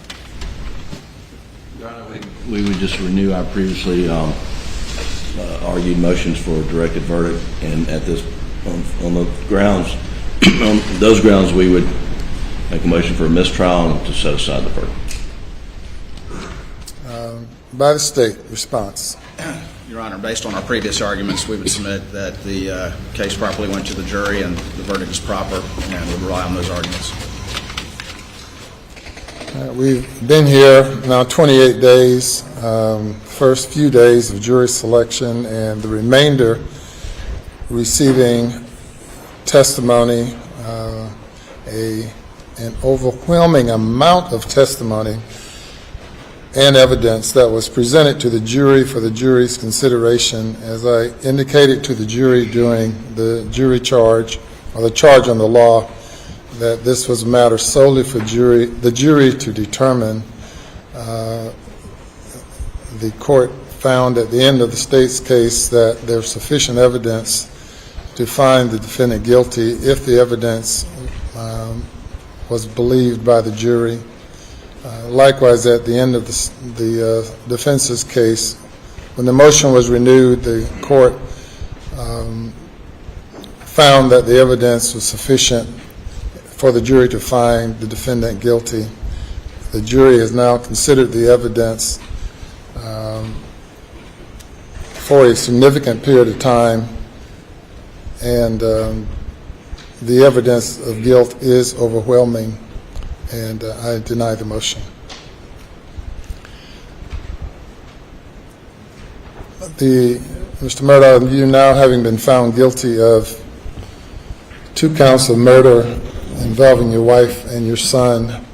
We would just renew our previously argued motions for a directed verdict, and at this, on the grounds, on those grounds, we would make a motion for a mistrial and to set aside the verdict. By the state, response. Your Honor, based on our previous arguments, we would submit that the case properly went to the jury and the verdict is proper, and we rely on those arguments. We've been here now 28 days, first few days of jury selection, and the remainder receiving testimony, an overwhelming amount of testimony and evidence that was presented to the jury for the jury's consideration. As I indicated to the jury during the jury charge, or the charge on the law, that this was a matter solely for the jury to determine. The court found at the end of the state's case that there's sufficient evidence to find the defendant guilty if the evidence was believed by the jury. Likewise, at the end of the defense's case, when the motion was renewed, the court found that the evidence was sufficient for the jury to find the defendant guilty. The jury has now considered the evidence for a significant period of time, and the evidence of guilt is overwhelming, and I deny the motion. Mr. Murdaugh, you now having been found guilty of 2 counts of murder involving your wife and your son,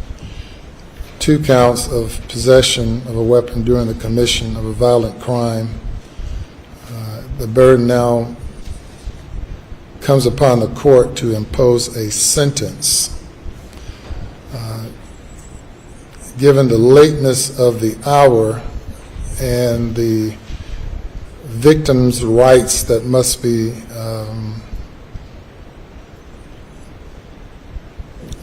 2 counts of possession of a weapon during the commission of a violent crime, the burden now comes upon the court to impose a sentence. Given the lateness of the hour and the victim's rights that must be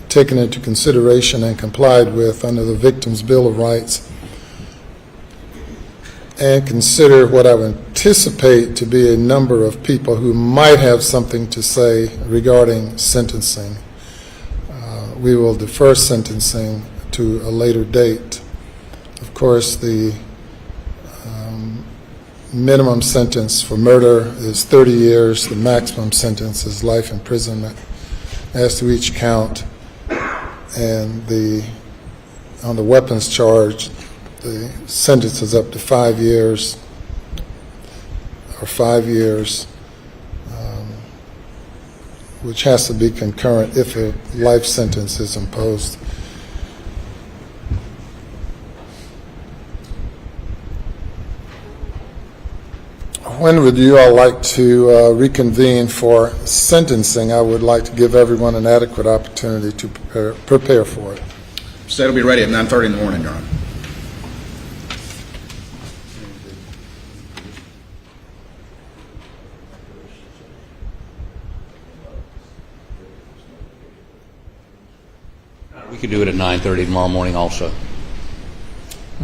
taken into consideration and complied with under the Victim's Bill of Rights, and consider what I would anticipate to be a number of people who might have something to say regarding sentencing, we will defer sentencing to a later date. Of course, the minimum sentence for murder is 30 years. The maximum sentence is life imprisonment as to each count. And on the weapons charge, the sentence is up to 5 years, or 5 years, which has to be concurrent if a life sentence is imposed. When would you all like to reconvene for sentencing? I would like to give everyone an adequate opportunity to prepare for it. State will be ready at 9:30 in the morning, Your Honor. We could do it at 9:30 tomorrow morning also.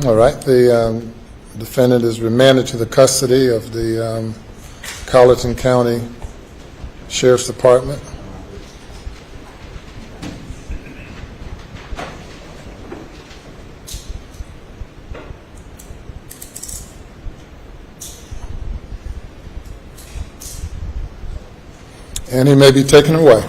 All right. The defendant is remanded to the custody of the Colleton County Sheriff's Department. And he may be taken away.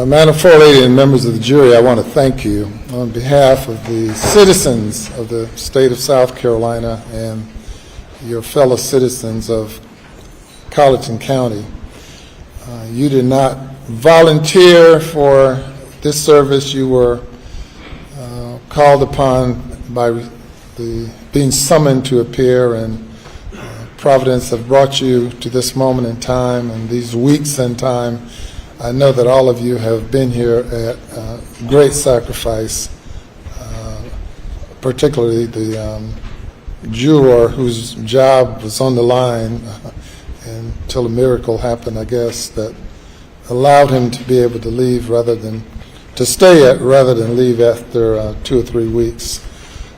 Madam Floor Lady and members of the jury, I want to thank you on behalf of the citizens of the state of South Carolina and your fellow citizens of Colleton County. You did not volunteer for this service. You were called upon by being summoned to appear, and Providence have brought you to this moment in time and these weeks in time. I know that all of you have been here at great sacrifice, particularly the juror whose job was on the line until a miracle happened, I guess, that allowed him to be able to leave rather than leave after 2 or 3 weeks.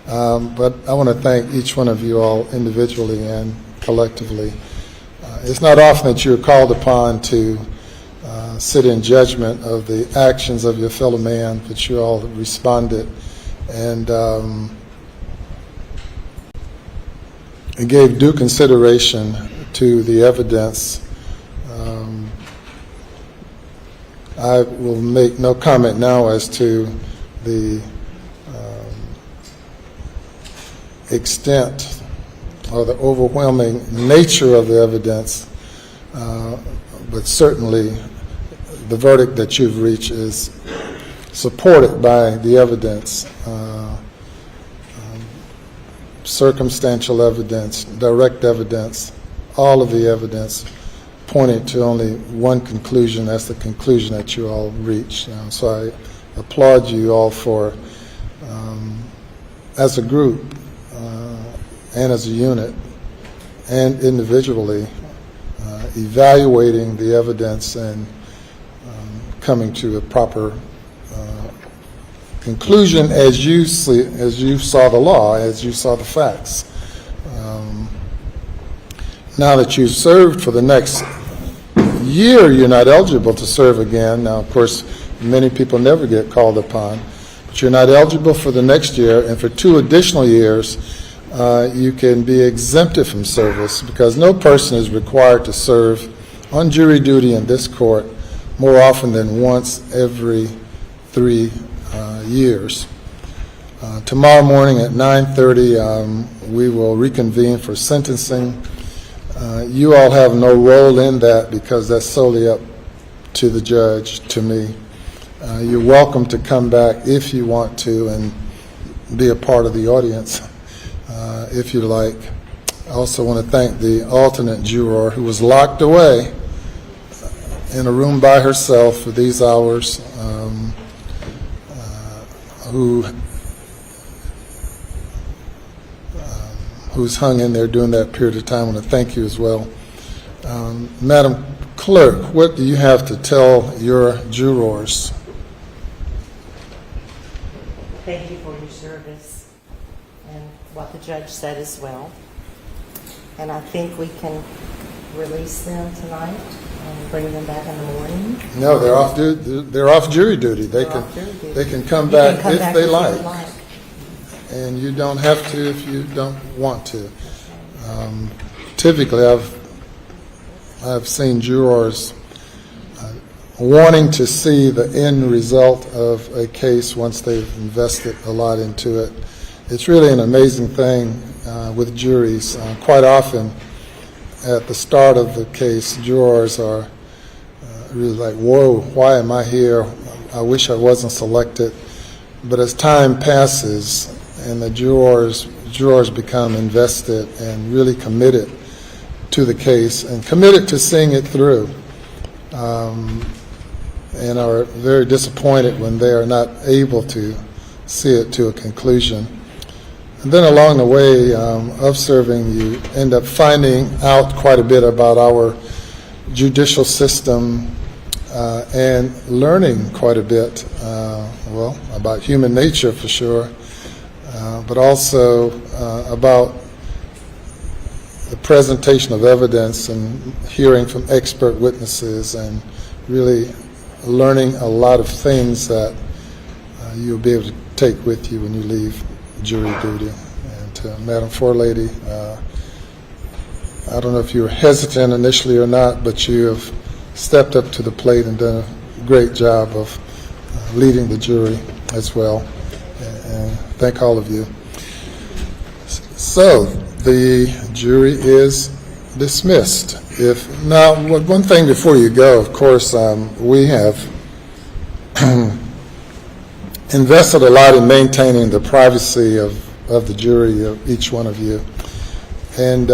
But I want to thank each one of you all individually and collectively. It's not often that you're called upon to sit in judgment of the actions of your fellow man, but you all responded and gave due consideration to the evidence. I will make no comment now as to the extent or the overwhelming nature of the evidence, but certainly the verdict that you've reached is supported by the evidence, circumstantial evidence, direct evidence, all of the evidence pointing to only one conclusion. That's the conclusion that you all reached. So I applaud you all for, as a group and as a unit and individually, evaluating the evidence and coming to a proper conclusion as you saw the law, as you saw the facts. Now that you've served for the next year, you're not eligible to serve again. Now, of course, many people never get called upon, but you're not eligible for the next year, and for 2 additional years, you can be exempted from service because no person is required to serve on jury duty in this court more often than once every 3 years. Tomorrow morning at 9:30, we will reconvene for sentencing. You all have no role in that because that's solely up to the judge, to me. You're welcome to come back if you want to and be a part of the audience if you like. I also want to thank the alternate juror who was locked away in a room by herself for these hours, who's hung in there during that period of time. I want to thank you as well. Madam Clerk, what do you have to tell your jurors? Thank you for your service and what the judge said as well. And I think we can release them tonight and bring them back in the morning. No, they're off jury duty. They can come back if they like. And you don't have to if you don't want to. Typically, I've seen jurors wanting to see the end result of a case once they've invested a lot into it. It's really an amazing thing with juries. Quite often, at the start of the case, jurors are really like, whoa, why am I here? I wish I wasn't selected. But as time passes and the jurors become invested and really committed to the case and committed to seeing it through, and are very disappointed when they are not able to see it to a conclusion. And then along the way of serving, you end up finding out quite a bit about our judicial system and learning quite a bit, about human nature for sure, but also about the presentation of evidence and hearing from expert witnesses, and really learning a lot of things that you'll be able to take with you when you leave jury duty. And to Madam Forelady, I don't know if you were hesitant initially or not, but you have stepped up to the plate and done a great job of leading the jury as well. And thank all of you. So the jury is dismissed. Now, one thing before you go, of course, we have invested a lot in maintaining the privacy of the jury, of each one of you. And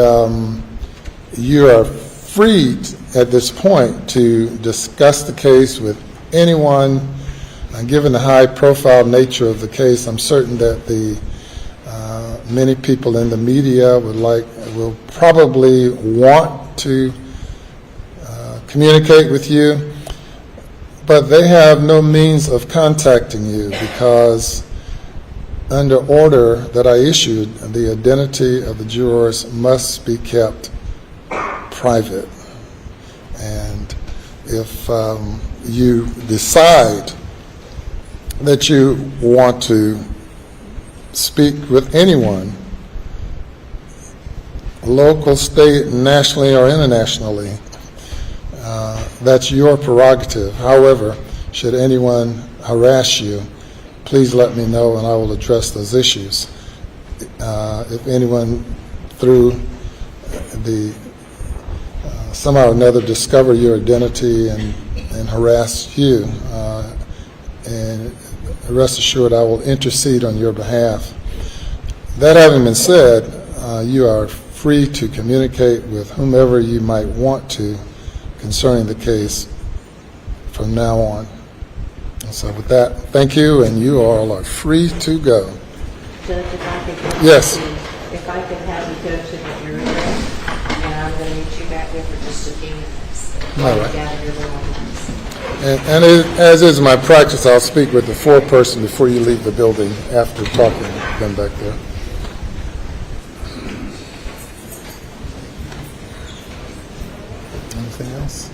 you are free at this point to discuss the case with anyone. Given the high-profile nature of the case, I'm certain that the many people in the media will probably want to communicate with you, but they have no means of contacting you because under order that I issued, the identity of the jurors must be kept private. And if you decide that you want to speak with anyone, local, state, nationally, or internationally, that's your prerogative. However, should anyone harass you, please let me know and I will address those issues. If anyone through somehow or another discover your identity and harass you, and rest assured I will intercede on your behalf. That having been said, you are free to communicate with whomever you might want to concerning the case from now on. And so with that, thank you, and you all are free to go. Judge, if I could Yes. If I could have you go to the jury room, and I'm going to meet you back there for just a few minutes. All right. Gather your belongings. And as is my practice, I'll speak with the foreperson before you leave the building after talking to them back there. Anything else?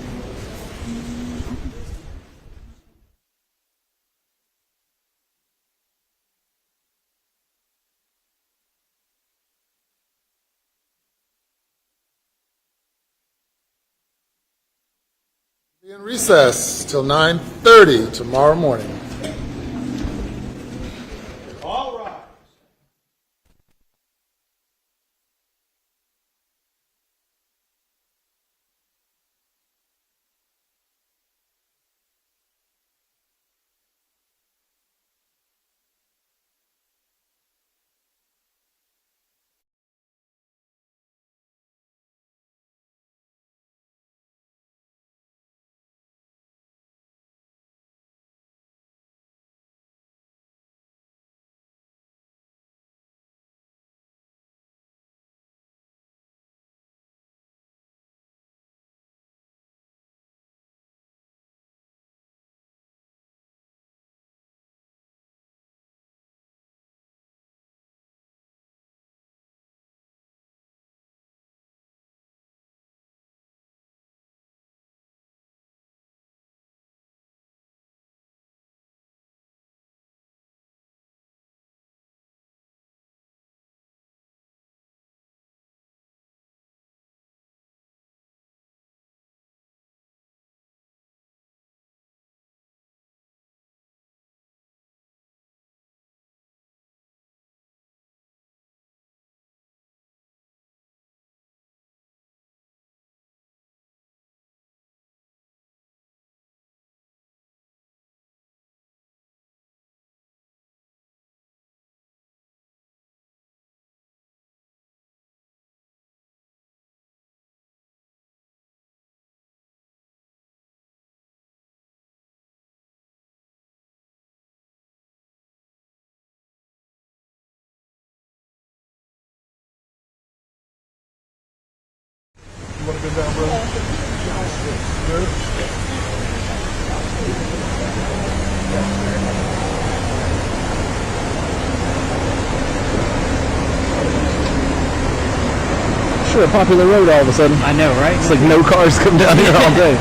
Be in recess till 9:30 tomorrow morning. want to go down, bro? Good? Sure, a popular road all of a sudden. I know, right? It's like no cars come down here all day.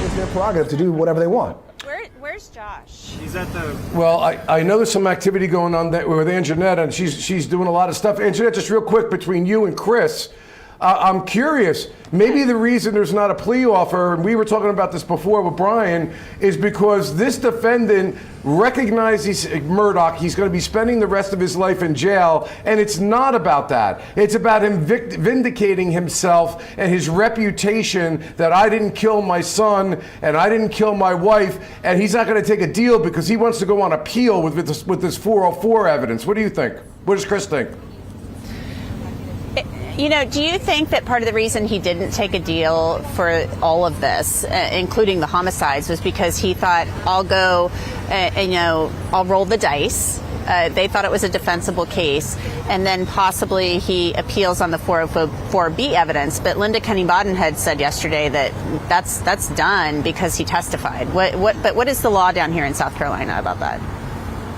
It's their prerogative to do whatever they want. Where's Josh? He's at the. Well, I know there's some activity going on with Anjanette, and she's doing a lot of stuff. Anjanette, just real quick, between you and Chris, I'm curious, maybe the reason there's not a plea offer, and we were talking about this before with Brian, is because this defendant recognizes Murdaugh. He's going to be spending the rest of his life in jail, and it's not about that. It's about him vindicating himself and his reputation that I didn't kill my son and I didn't kill my wife, and he's not going to take a deal because he wants to go on appeal with this 404 evidence. What do you think? What does Chris think? You know, do you think that part of the reason he didn't take a deal for all of this, including the homicides, was because he thought, I'll go, I'll roll the dice. They thought it was a defensible case, and then possibly he appeals on the 404B evidence. But Linda Cunningham had said yesterday that that's done because he testified. But what is the law down here in South Carolina about that?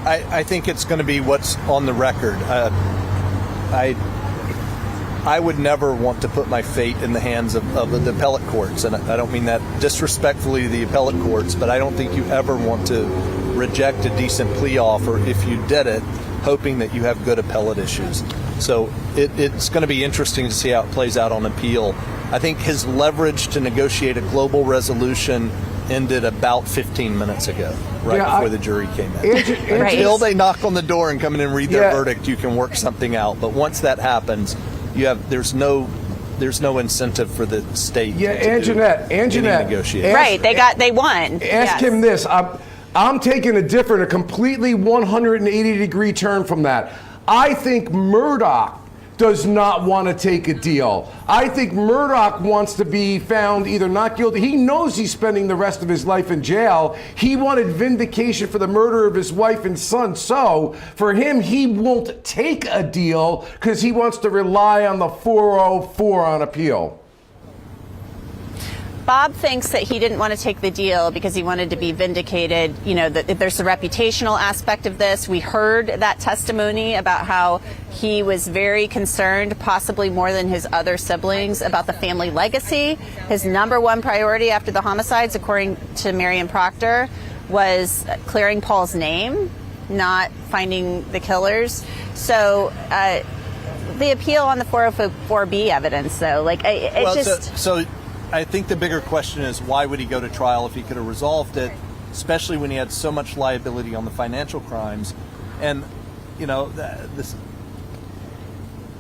I think it's going to be what's on the record. I would never want to put my fate in the hands of the appellate courts, and I don't mean that disrespectfully to the appellate courts, but I don't think you ever want to reject a decent plea offer if you did it, hoping that you have good appellate issues. So it's going to be interesting to see how it plays out on appeal. I think his leverage to negotiate a global resolution ended about 15 minutes ago, before the jury came in. Until they knock on the door and come in and read their verdict, you can work something out. But once that happens, there's no incentive for the state to Anjanette, negotiate. Right, they won. Ask him this. I'm taking a completely 180-degree turn from that. I think Murdaugh does not want to take a deal. I think Murdaugh wants to be found either not guilty. He knows he's spending the rest of his life in jail. He wanted vindication for the murder of his wife and son. So for him, he won't take a deal because he wants to rely on the 404 on appeal. Bob thinks that he didn't want to take the deal because he wanted to be vindicated. You know, that there's the reputational aspect of this. We heard that testimony about how he was very concerned, possibly more than his other siblings, about the family legacy. His number one priority after the homicides, according to Marion Proctor, was clearing Paul's name, not finding the killers. So the appeal on the 404B evidence, though, So I think the bigger question is, why would he go to trial if he could have resolved it, especially when he had so much liability on the financial crimes? And,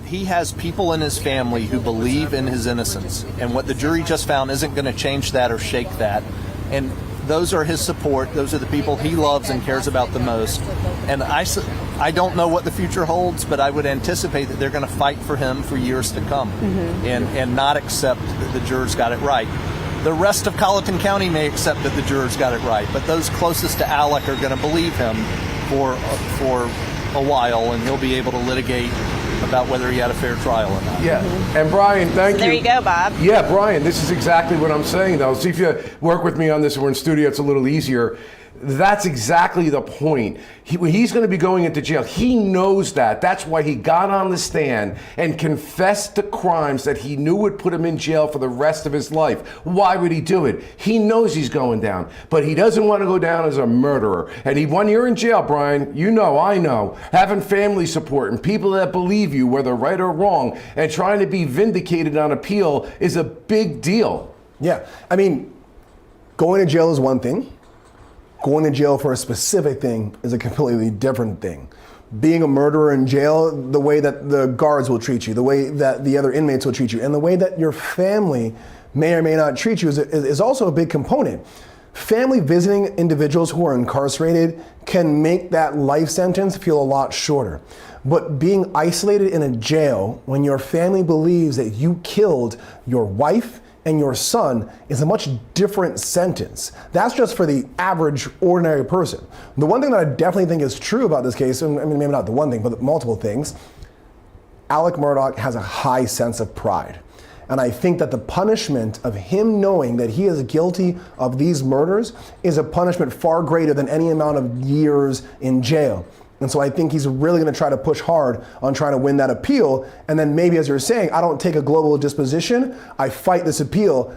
he has people in his family who believe in his innocence. And what the jury just found isn't going to change that or shake that. And those are his support. Those are the people he loves and cares about the most. And I don't know what the future holds, but I would anticipate that they're going to fight for him for years to come and not accept that the jurors got it right. The rest of Colleton County may accept that the jurors got it right, but those closest to Alec are going to believe him for a while, and he'll be able to litigate about whether he had a fair trial or not. Yeah, and Brian, thank you. There you go, Bob. Yeah, Brian, this is exactly what I'm saying, though. See, if you work with me on this and we're in studio, it's a little easier. That's exactly the point. He's going to be going into jail. He knows that. That's why he got on the stand and confessed to crimes that he knew would put him in jail for the rest of his life. Why would he do it? He knows he's going down, but he doesn't want to go down as a murderer. And when you're in jail, Brian, you know, I know, having family support and people that believe you, whether right or wrong, and trying to be vindicated on appeal is a big deal. Yeah, I mean, going to jail is one thing. Going to jail for a specific thing is a completely different thing. Being a murderer in jail, the way that the guards will treat you, the way that the other inmates will treat you, and the way that your family may or may not treat you is also a big component. Family visiting individuals who are incarcerated can make that life sentence feel a lot shorter. But being isolated in a jail when your family believes that you killed your wife and your son is a much different sentence. That's just for the average, ordinary person. The one thing that I definitely think is true about this case, and I mean, maybe not the one thing, but multiple things, Alex Murdaugh has a high sense of pride. And I think that the punishment of him knowing that he is guilty of these murders is a punishment far greater than any amount of years in jail. And so I think he's really going to try to push hard on trying to win that appeal. And then maybe, as you're saying, I don't take a global disposition. I fight this appeal,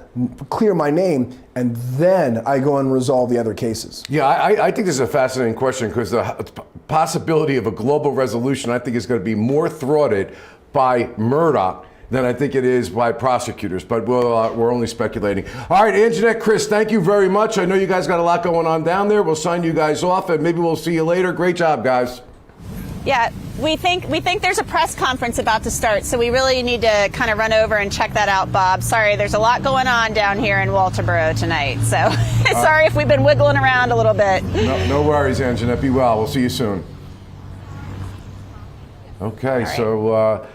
clear my name, and then I go and resolve the other cases. Yeah, I think this is a fascinating question because the possibility of a global resolution, I think, is going to be more thwarted by Murdaugh than I think it is by prosecutors, but we're only speculating. All right, Anjanette, Chris, thank you very much. I know you guys got a lot going on down there. We'll sign you guys off, and maybe we'll see you later. Great job, guys. Yeah, we think there's a press conference about to start, so we really need to kind of run over and check that out, Bob. Sorry, there's a lot going on down here in Walterboro tonight, so sorry if we've been wiggling around a little bit. No worries, Anjanette. Be well. We'll see you soon. Okay, right. So,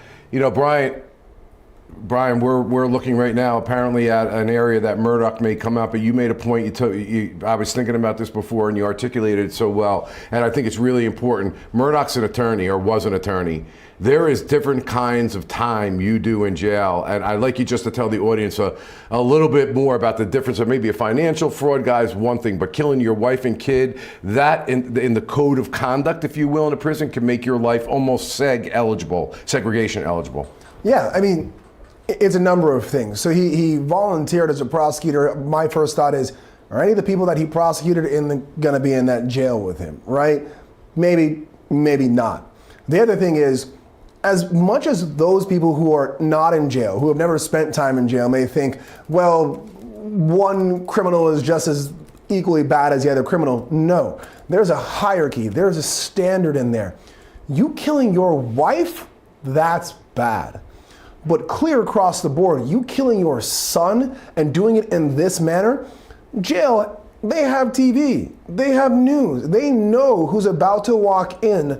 Brian, we're looking right now apparently at an area that Murdaugh may come out, but you made a point, I was thinking about this before and you articulated it so well, and I think it's really important. Murdaugh's an attorney, or was an attorney. There is different kinds of time you do in jail, and I'd like you just to tell the audience a little bit more about the difference of maybe a financial fraud guy is one thing, but killing your wife and kid, that in the code of conduct, if you will, in a prison can make your life almost segregation eligible. Yeah, I mean, it's a number of things. So he volunteered as a prosecutor. My first thought is, are any of the people that he prosecuted going to be in that jail with him, right? Maybe not. The other thing is, as much as those people who are not in jail, who have never spent time in jail, may think, well, one criminal is just as equally bad as the other criminal. No, there's a hierarchy. There's a standard in there. You killing your wife, that's bad. But clear across the board, you killing your son and doing it in this manner, jail, they have TV, they have news, they know who's about to walk in,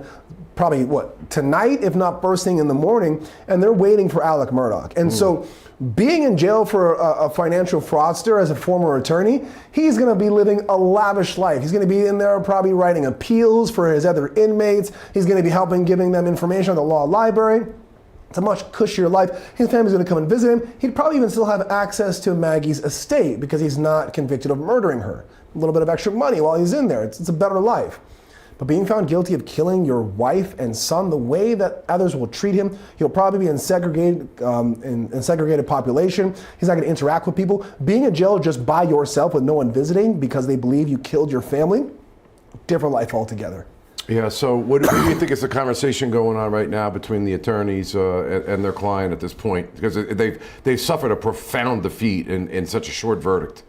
probably tonight, if not first thing in the morning, and they're waiting for Alex Murdaugh. And so being in jail for a financial fraudster as a former attorney, he's gonna be living a lavish life. He's gonna be in there probably writing appeals for his other inmates. He's gonna be giving them information on the law library. It's a much cushier life. His family's gonna come and visit him. He'd probably even still have access to Maggie's estate because he's not convicted of murdering her. A little bit of extra money while he's in there. It's a better life. But being found guilty of killing your wife and son, the way that others will treat him, he'll probably be in segregated population. He's not gonna interact with people. Being in jail just by yourself with no one visiting because they believe you killed your family, different life altogether. Yeah, so what do you think is the conversation going on right now between the attorneys and their client at this point? Because they've suffered a profound defeat in such a short verdict.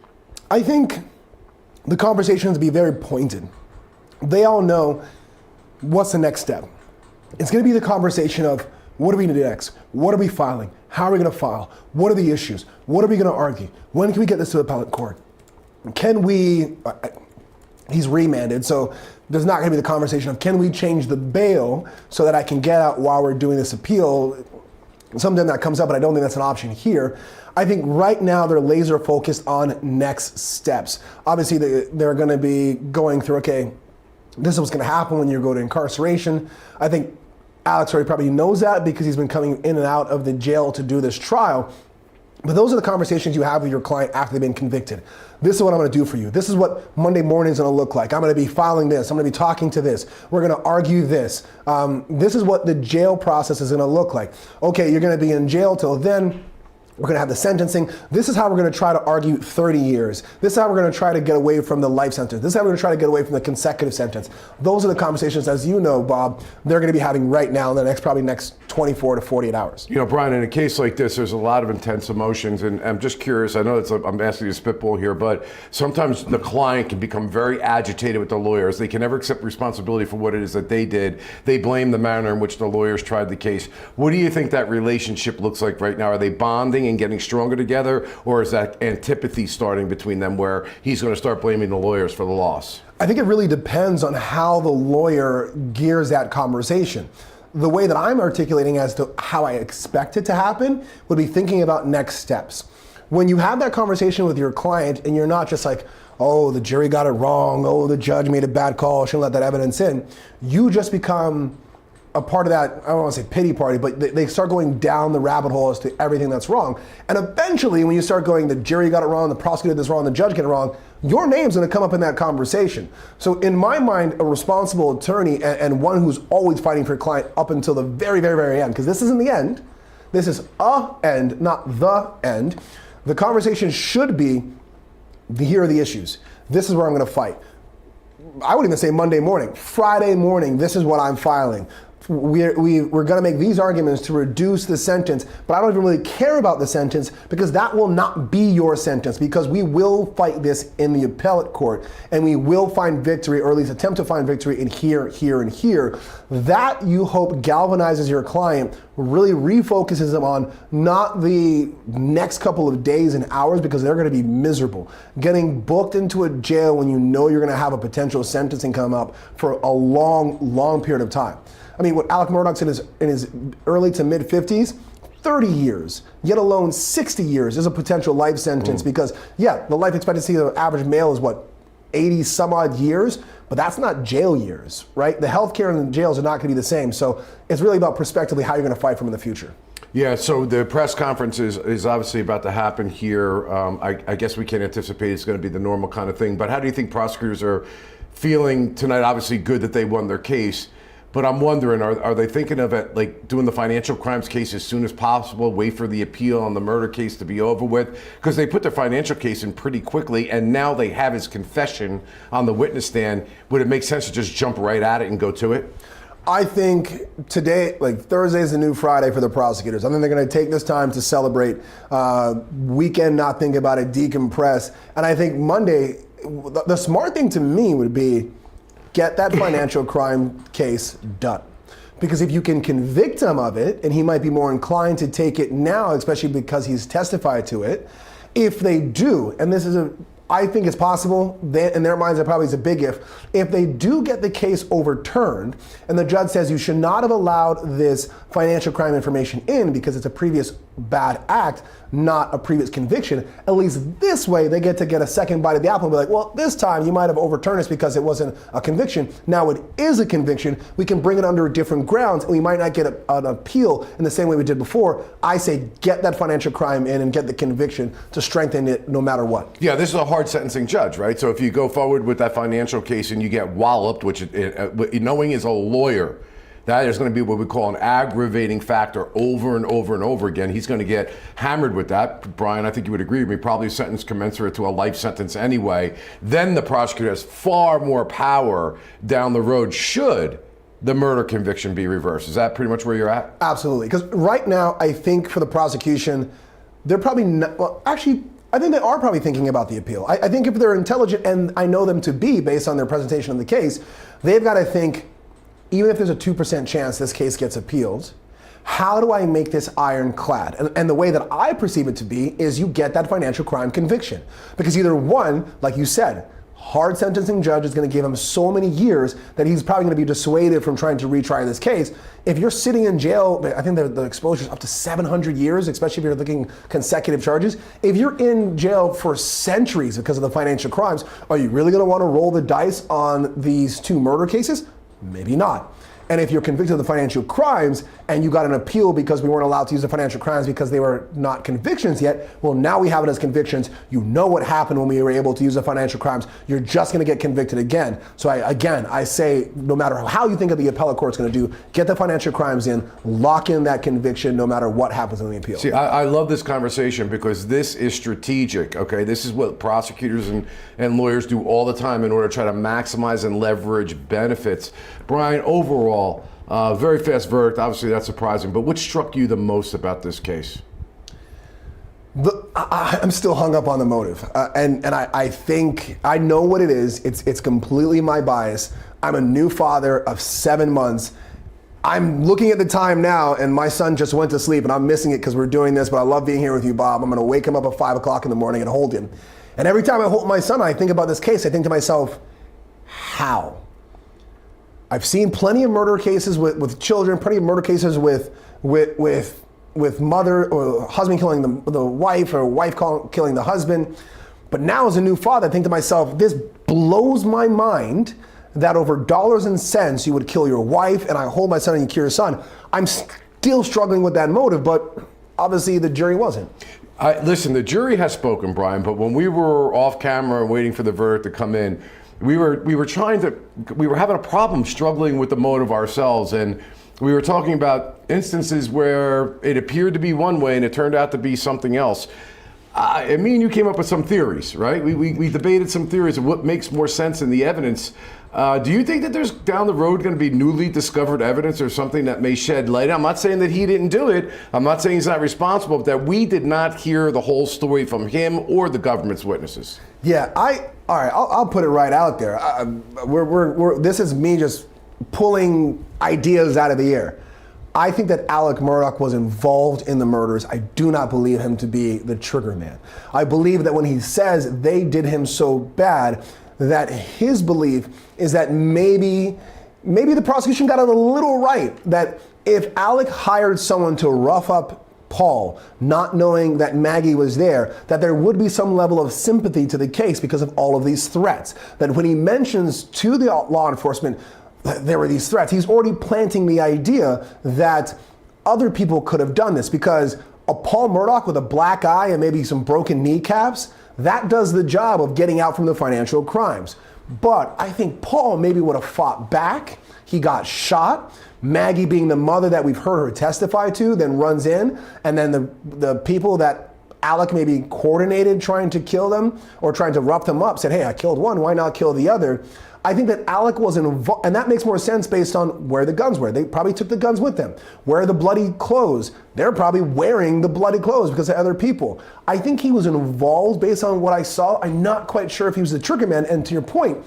I think the conversations be very pointed. They all know what's the next step. It's gonna be the conversation of, what are we gonna do next? What are we filing? How are we gonna file? What are the issues? What are we gonna argue? When can we get this to appellate court? He's remanded, so there's not going to be the conversation of, can we change the bail so that I can get out while we're doing this appeal? Sometimes that comes up, but I don't think that's an option here. I think right now they're laser focused on next steps. Obviously, they're going to be going through, okay, this is what's going to happen when you go to incarceration. I think Alex already probably knows that because he's been coming in and out of the jail to do this trial. But those are the conversations you have with your client after they've been convicted. This is what I'm gonna do for you. This is what Monday morning is gonna look like. I'm gonna be filing this. I'm gonna be talking to this. We're gonna argue this. This is what the jail process is gonna look like. Okay, you're gonna be in jail till then. We're gonna have the sentencing. This is how we're gonna try to argue 30 years. This is how we're gonna try to get away from the life sentence. This is how we're gonna try to get away from the consecutive sentence. Those are the conversations, as you know, Bob, they're gonna be having right now in the next 24 to 48 hours. You know, Brian, in a case like this, there's a lot of intense emotions, and I'm just curious, I know I'm asking you to spitball here, but sometimes the client can become very agitated with the lawyers. They can never accept responsibility for what it is that they did. They blame the manner in which the lawyers tried the case. What do you think that relationship looks like right now? Are they bonding and getting stronger together, or is that antipathy starting between them where he's going to start blaming the lawyers for the loss? I think it really depends on how the lawyer gears that conversation. The way that I'm articulating as to how I expect it to happen would be thinking about next steps. When you have that conversation with your client and you're not just like, oh, the jury got it wrong, oh, the judge made a bad call, shouldn't let that evidence in, you just become a part of that, I don't want to say pity party, but they start going down the rabbit hole as to everything that's wrong. And eventually, when you start going, the jury got it wrong, the prosecutor did this wrong, the judge got it wrong, your name's going to come up in that conversation. So in my mind, a responsible attorney and one who's always fighting for your client up until the very, very, very end, because this isn't the end, this is a end, not the end. The conversation should be, here are the issues. This is where I'm going to fight. I would even say Monday morning, Friday morning, this is what I'm filing. We're going to make these arguments to reduce the sentence, but I don't even really care about the sentence because that will not be your sentence, because we will fight this in the appellate court and we will find victory, or at least attempt to find victory in here, here, and here. That, you hope, galvanizes your client, really refocuses them on not the next couple of days and hours, because they're going to be miserable. Getting booked into a jail when you know you're going to have a potential sentencing come up for a long, long period of time. I mean, what Alex Murdaugh's in his early to mid 50s, 30 years, yet alone 60 years is a potential life sentence because, yeah, the life expectancy of the average male is what, 80 some odd years, but that's not jail years, right? The healthcare in the jails are not going to be the same. So it's really about prospectively how you're going to fight from in the future. Yeah, so the press conference is obviously about to happen here. I guess we can anticipate it's going to be the normal kind of thing, but how do you think prosecutors are feeling tonight? Obviously good that they won their case. But I'm wondering, are they thinking of it like doing the financial crimes case as soon as possible, wait for the appeal on the murder case to be over with? Because they put their financial case in pretty quickly, and now they have his confession on the witness stand. Would it make sense to just jump right at it and go to it? I think today, like Thursday is the new Friday for the prosecutors. I think they're going to take this time to celebrate, weekend, not think about it, decompress. And I think Monday, the smart thing to me would be, get that financial crime case done. Because if you can convict him of it, and he might be more inclined to take it now, especially because he's testified to it, if they do, and this is I think it's possible, in their minds it probably is a big if they do get the case overturned, and the judge says you should not have allowed this financial crime information in because it's a previous bad act, not a previous conviction, at least this way they get to get a second bite of the apple and be like, well, this time you might have overturned this because it wasn't a conviction. Now it is a conviction. We can bring it under different grounds, and we might not get an appeal in the same way we did before. I say get that financial crime in and get the conviction to strengthen it no matter what. Yeah, this is a hard sentencing judge, right? So if you go forward with that financial case and you get walloped, which knowing as a lawyer, that is going to be what we call an aggravating factor over and over and over again. He's going to get hammered with that. Brian, I think you would agree with me, probably a sentence commensurate to a life sentence anyway. Then the prosecutor has far more power down the road should the murder conviction be reversed. Is that pretty much where you're at? Absolutely. Because right now, I think for the prosecution, they're probably not, well, actually, I think they are probably thinking about the appeal. I think if they're intelligent, and I know them to be based on their presentation of the case, they've got to think, even if there's a 2% chance this case gets appealed, how do I make this ironclad? And the way that I perceive it to be is you get that financial crime conviction. Because either one, like you said, hard sentencing judge is going to give him so many years that he's probably going to be dissuaded from trying to retry this case. If you're sitting in jail, I think the exposure is up to 700 years, especially if you're looking consecutive charges. If you're in jail for centuries because of the financial crimes, are you really going to want to roll the dice on these two murder cases? Maybe not. And if you're convicted of the financial crimes and you got an appeal because we weren't allowed to use the financial crimes because they were not convictions yet, well, now we have it as convictions. You know what happened when we were able to use the financial crimes. You're just going to get convicted again. So I say, no matter how you think of the appellate court's going to do, get the financial crimes in, lock in that conviction no matter what happens in the appeal. See, I love this conversation because this is strategic, okay? This is what prosecutors and lawyers do all the time in order to try to maximize and leverage benefits. Brian, overall, very fast verdict. Obviously, that's surprising. But what struck you the most about this case? I'm still hung up on the motive. And I think I know what it is. It's completely my bias. I'm a new father of 7 months. I'm looking at the time now, and my son just went to sleep, and I'm missing it because we're doing this, but I love being here with you, Bob. I'm going to wake him up at 5 o'clock in the morning and hold him. And every time I hold my son, I think about this case. I think to myself, how? I've seen plenty of murder cases with children, plenty of murder cases with with mother or husband killing the wife or wife killing the husband. But now as a new father, I think to myself, this blows my mind that over dollars and cents you would kill your wife, and I hold my son and you kill your son. I'm still struggling with that motive, but obviously the jury wasn't. Listen, the jury has spoken, Brian, but when we were off camera waiting for the verdict to come in, we were having a problem struggling with the motive ourselves, and we were talking about instances where it appeared to be one way and it turned out to be something else. Me and you came up with some theories, right? We debated some theories of what makes more sense in the evidence. Do you think that there's down the road going to be newly discovered evidence or something that may shed light? I'm not saying that he didn't do it. I'm not saying he's not responsible, but that we did not hear the whole story from him or the government's witnesses. Yeah, all right, I'll put it right out there. This is me just pulling ideas out of the air. I think that Alex Murdaugh was involved in the murders. I do not believe him to be the trigger man. I believe that when he says they did him so bad, that his belief is that maybe the prosecution got it a little right, that if Alex hired someone to rough up Paul, not knowing that Maggie was there, that there would be some level of sympathy to the case because of all of these threats. That when he mentions to the law enforcement there were these threats, he's already planting the idea that other people could have done this, because a Paul Murdaugh with a black eye and maybe some broken kneecaps, that does the job of getting out from the financial crimes. But I think Paul maybe would have fought back. He got shot. Maggie, being the mother that we've heard her testify to, then runs in, and then the people that Alec maybe coordinated trying to kill them or trying to rough them up said, hey, I killed one, why not kill the other? I think that Alec was involved, and that makes more sense based on where the guns were. They probably took the guns with them. Where are the bloody clothes? They're probably wearing the bloody clothes because of other people. I think he was involved based on what I saw. I'm not quite sure if he was the trigger man, and to your point,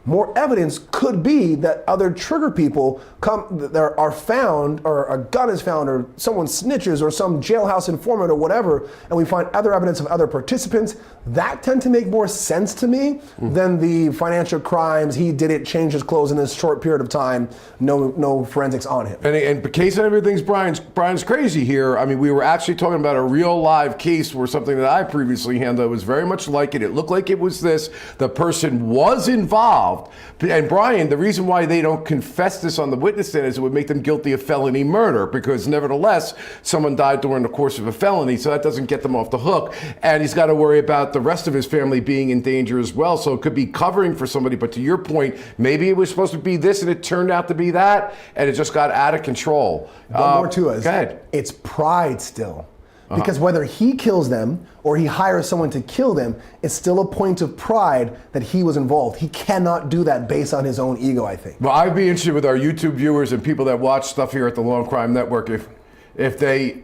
more evidence could be that other trigger people are found, or a gun is found, or someone snitches, or some jailhouse informant or whatever, and we find other evidence of other participants. That tend to make more sense to me than the financial crimes. He did it, changed his clothes in this short period of time, no forensics on him. And the case and everything's Brian's crazy here. I mean, we were actually talking about a real live case where something that I previously handled was very much like it. It looked like it was this. The person was involved. And Brian, the reason why they don't confess this on the witness stand is it would make them guilty of felony murder, because nevertheless, someone died during the course of a felony, so that doesn't get them off the hook. And he's got to worry about the rest of his family being in danger as well. So it could be covering for somebody. But to your point, maybe it was supposed to be this and it turned out to be that, and it just got out of control. One more to us. Go ahead. It's pride still. Because whether he kills them or he hires someone to kill them, it's still a point of pride that he was involved. He cannot do that based on his own ego, I think. Well, I'd be interested with our YouTube viewers and people that watch stuff here at the Law&Crime Network if they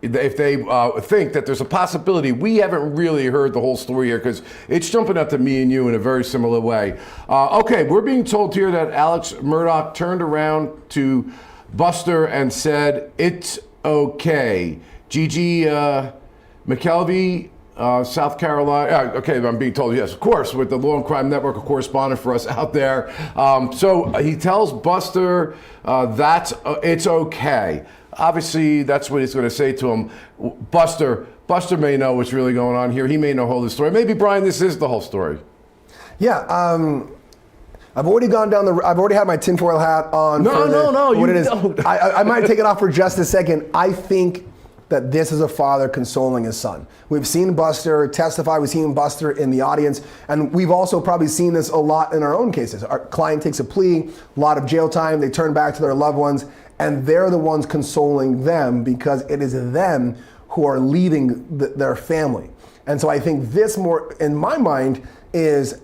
think that there's a possibility. We haven't really heard the whole story here because it's jumping up to me and you in a very similar way. Okay, we're being told here that Alex Murdaugh turned around to Buster and said, it's okay. Gigi McKelvey, South Carolina. Okay, I'm being told, yes, of course, with the Law&Crime Network, a correspondent for us out there. So he tells Buster that it's okay. Obviously, that's what he's going to say to him. Buster may know what's really going on here. He may know the whole story. Maybe, Brian, this is the whole story. Yeah. I've already gone down I've already had my tinfoil hat on. No, you don't. I might take it off for just a second. I think that this is a father consoling his son. We've seen Buster testify, we've seen Buster in the audience, and we've also probably seen this a lot in our own cases. Our client takes a plea, a lot of jail time, they turn back to their loved ones, and they're the ones consoling them because it is them who are leaving their family. And so I think this more, in my mind, is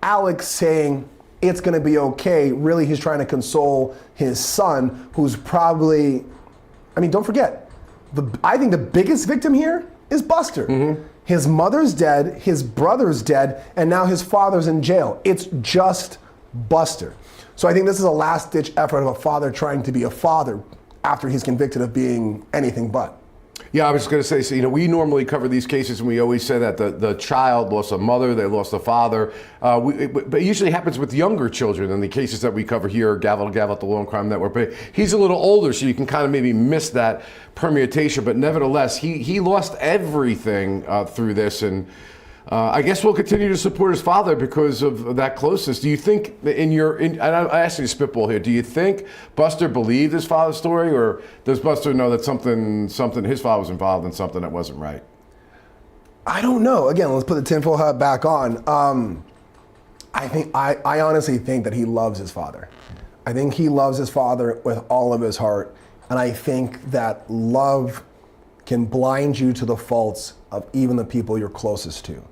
Alex saying, it's gonna be okay. Really, he's trying to console his son, who's probably, don't forget, I think the biggest victim here is Buster. His mother's dead, his brother's dead, and now his father's in jail. It's just Buster. So I think this is a last-ditch effort of a father trying to be a father after he's convicted of being anything but. Yeah, I was going to say, so, we normally cover these cases and we always say that the child lost a mother, they lost a father. But it usually happens with younger children in the cases that we cover here, gavel to gavel at the Law&Crime Network. But he's a little older, so you can kind of maybe miss that permutation. But nevertheless, he lost everything through this. And I guess we'll continue to support his father because of that closeness. Do you think and I asked you to spitball here, do you think Buster believed his father's story, or does Buster know that something his father was involved in something that wasn't right? I don't know. Again, let's put the tinfoil hat back on. I honestly think that he loves his father. I think he loves his father with all of his heart. And I think that love can blind you to the faults of even the people you're closest to.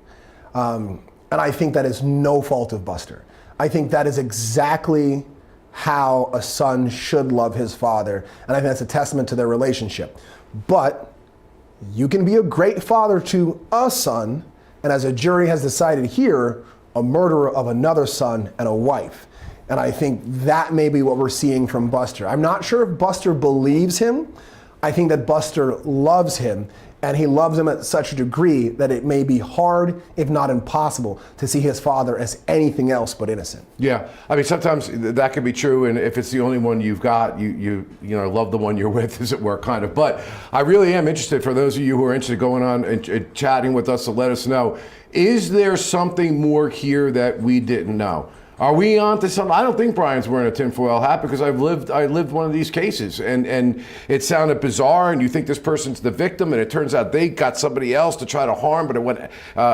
And I think that is no fault of Buster. I think that is exactly how a son should love his father. And I think that's a testament to their relationship. But you can be a great father to a son, and as a jury has decided here, a murderer of another son and a wife. And I think that may be what we're seeing from Buster. I'm not sure if Buster believes him. I think that Buster loves him, and he loves him at such a degree that it may be hard, if not impossible, to see his father as anything else but innocent. Yeah, I mean, sometimes that can be true, and if it's the only one you've got, you love the one you're with, as it were, kind of. But I really am interested, for those of you who are interested, going on and chatting with us to let us know, is there something more here that we didn't know? Are we on to something? I don't think Brian's wearing a tinfoil hat, because I lived one of these cases, and it sounded bizarre, and you think this person's the victim, and it turns out they got somebody else to try to harm, but it went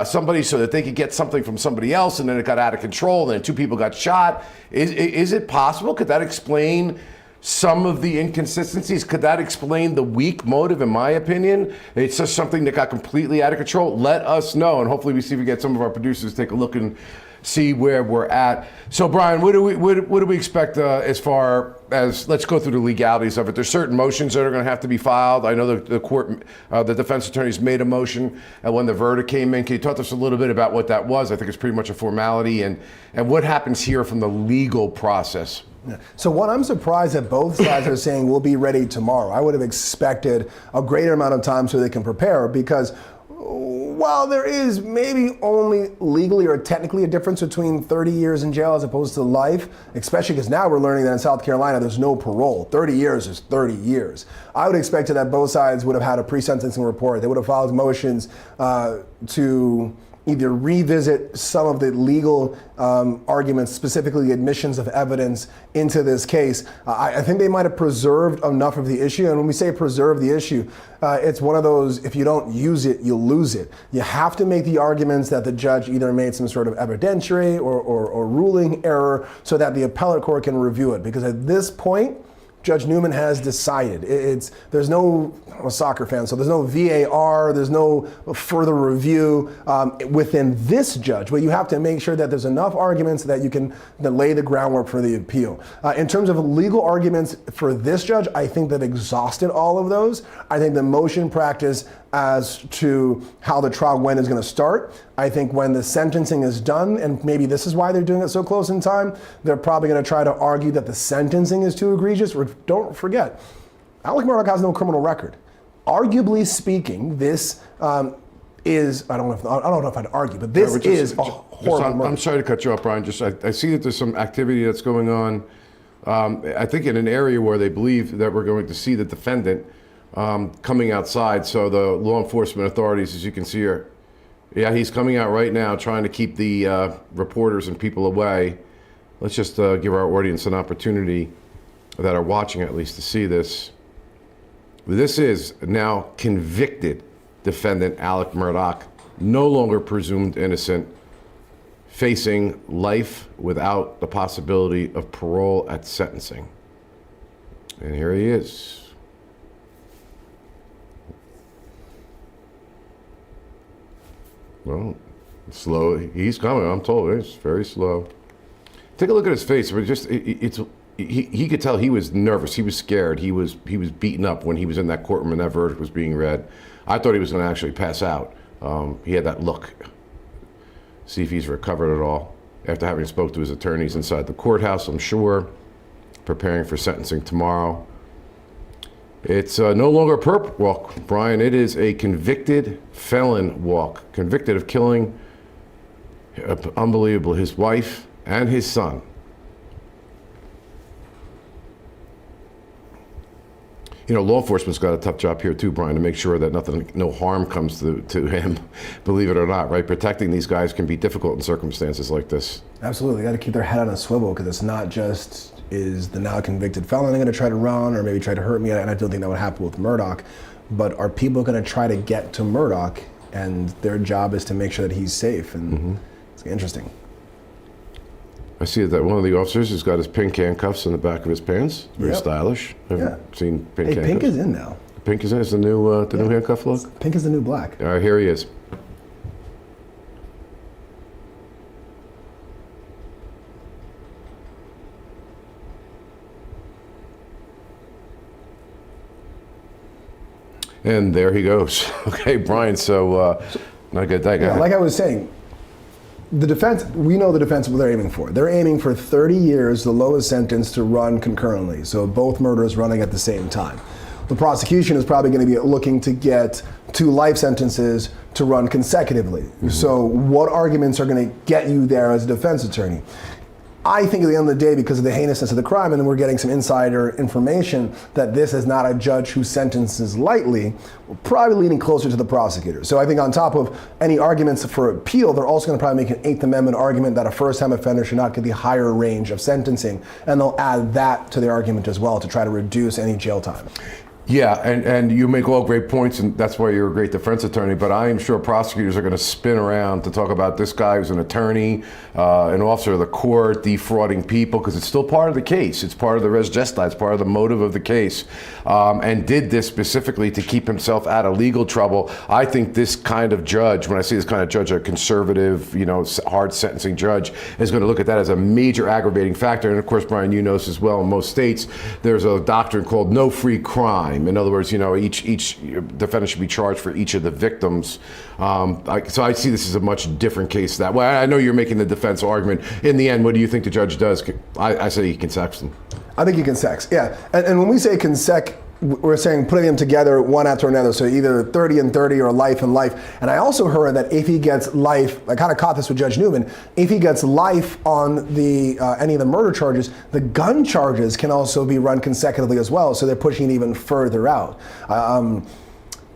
somebody so that they could get something from somebody else, and then it got out of control, and then 2 people got shot. Is it possible? Could that explain some of the inconsistencies? Could that explain the weak motive, in my opinion? It's just something that got completely out of control. Let us know, and hopefully we see if we get some of our producers to take a look and see where we're at. So, Brian, what do we expect as far as, let's go through the legalities of it. There's certain motions that are going to have to be filed. I know the court, the defense attorneys made a motion when the verdict came in. Can you talk to us a little bit about what that was? I think it's pretty much a formality, and what happens here from the legal process. Yeah. So what I'm surprised that both sides are saying we'll be ready tomorrow. I would have expected a greater amount of time so they can prepare, because while there is maybe only legally or technically a difference between 30 years in jail as opposed to life, especially because now we're learning that in South Carolina there's no parole. 30 years is 30 years. I would have expected that both sides would have had a pre-sentencing report. They would have filed motions to either revisit some of the legal arguments, specifically admissions of evidence into this case. I think they might have preserved enough of the issue. And when we say preserve the issue, it's one of those, if you don't use it, you'll lose it. You have to make the arguments that the judge either made some sort of evidentiary or ruling error so that the appellate court can review it. Because at this point, Judge Newman has decided. There's no, I'm a soccer fan, so there's no VAR, there's no further review within this judge, but you have to make sure that there's enough arguments that you can lay the groundwork for the appeal. In terms of legal arguments for this judge, I think they've exhausted all of those. I think the motion practice as to how the trial when is going to start. I think when the sentencing is done, and maybe this is why they're doing it so close in time, they're probably going to try to argue that the sentencing is too egregious. Don't forget, Alex Murdaugh has no criminal record. Arguably speaking, this is, I don't know if I'd argue, but this is a horrible murder. I'm sorry to cut you off, Brian. I see that there's some activity that's going on, I think in an area where they believe that we're going to see the defendant coming outside. So the law enforcement authorities, as you can see here, yeah, he's coming out right now trying to keep the reporters and people away. Let's just give our audience an opportunity that are watching at least to see this. This is now convicted defendant Alex Murdaugh, no longer presumed innocent, facing life without the possibility of parole at sentencing. And here he is. Well, slow. He's coming. I'm told it's very slow. Take a look at his face. He could tell he was nervous. He was scared. He was beaten up when he was in that courtroom and that verdict was being read. I thought he was going to actually pass out. He had that look. See if he's recovered at all after having spoke to his attorneys inside the courthouse, I'm sure, preparing for sentencing tomorrow. It's no longer a perp walk, Brian. It is a convicted felon walk. Convicted of killing, unbelievable, his wife and his son. You know, law enforcement's got a tough job here too, Brian, to make sure that no harm comes to him, believe it or not, right? Protecting these guys can be difficult in circumstances like this. Absolutely, got to keep their head on a swivel, because it's not just, is the now convicted felon going to try to run or maybe try to hurt me? And I don't think that would happen with Murdaugh. But are people going to try to get to Murdaugh, and their job is to make sure that he's safe? And it's interesting. I see that one of the officers has got his pink handcuffs in the back of his pants. Very Yep. stylish. I've seen pink handcuffs. Pink is in now. Pink is in. It's the new new handcuff look. Pink is the new black. All right, here he is. And there he goes. Okay, Brian. So, not good. That guy. Yeah, like I was saying, the defense, we know the defense, what they're aiming for. They're aiming for 30 years, the lowest sentence, to run concurrently. So both murders running at the same time. The prosecution is probably going to be looking to get 2 life sentences to run consecutively. So what arguments are going to get you there as a defense attorney? I think at the end of the day, because of the heinousness of the crime, and then we're getting some insider information that this is not a judge who sentences lightly, we're probably leaning closer to the prosecutor. So I think on top of any arguments for appeal, they're also going to probably make an 8th Amendment argument that a first-time offender should not get the higher range of sentencing, and they'll add that to their argument as well to try to reduce any jail time. Yeah, and you make all great points, and that's why you're a great defense attorney, but I am sure prosecutors are going to spin around to talk about this guy who's an attorney, an officer of the court, defrauding people, because it's still part of the case. It's part of the res gesta, it's part of the motive of the case, and did this specifically to keep himself out of legal trouble. I think this kind of judge, when I say this kind of judge, a conservative, hard sentencing judge, is going to look at that as a major aggravating factor. And of course, Brian, you know this as well, in most states, there's a doctrine called no free crime. In other words, each defendant should be charged for each of the victims. So I see this as a much different case that way. I know you're making the defense argument. In the end, what do you think the judge does? I say he consecs them. I think he consecs, yeah. And when we say consec, we're saying putting them together one after another, so either 30 and 30 or life and life. And I also heard that if he gets life, I kind of caught this with Judge Newman, if he gets life on the any of the murder charges, the gun charges can also be run consecutively as well, so they're pushing it even further out.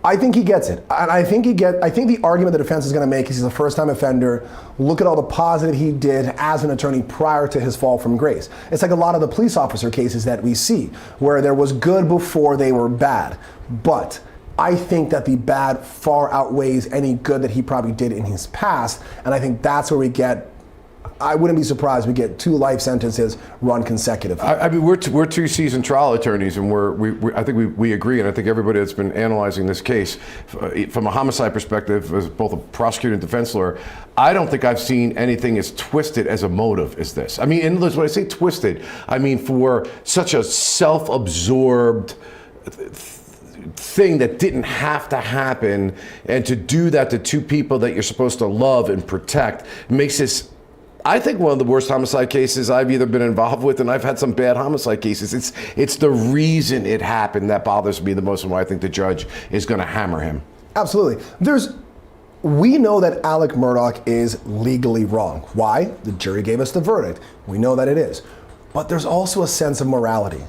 I think he gets it. And I think the argument the defense is going to make is he's a first-time offender. Look at all the positive he did as an attorney prior to his fall from grace. It's like a lot of the police officer cases that we see, where there was good before they were bad. But I think that the bad far outweighs any good that he probably did in his past. And I think that's where we get, I wouldn't be surprised we get 2 life sentences run consecutively. I mean, we're 2 seasoned trial attorneys, and I think we agree, and I think everybody that's been analyzing this case, from a homicide perspective, as both a prosecutor and defense lawyer, I don't think I've seen anything as twisted as a motive as this. I mean, and when I say twisted, I mean for such a self-absorbed thing that didn't have to happen, and to do that to 2 people that you're supposed to love and protect makes this, I think, one of the worst homicide cases I've either been involved with, and I've had some bad homicide cases. It's the reason it happened that bothers me the most, and why I think the judge is going to hammer him. Absolutely. We know that Alex Murdaugh is legally wrong. Why? The jury gave us the verdict. We know that it is. But there's also a sense of morality.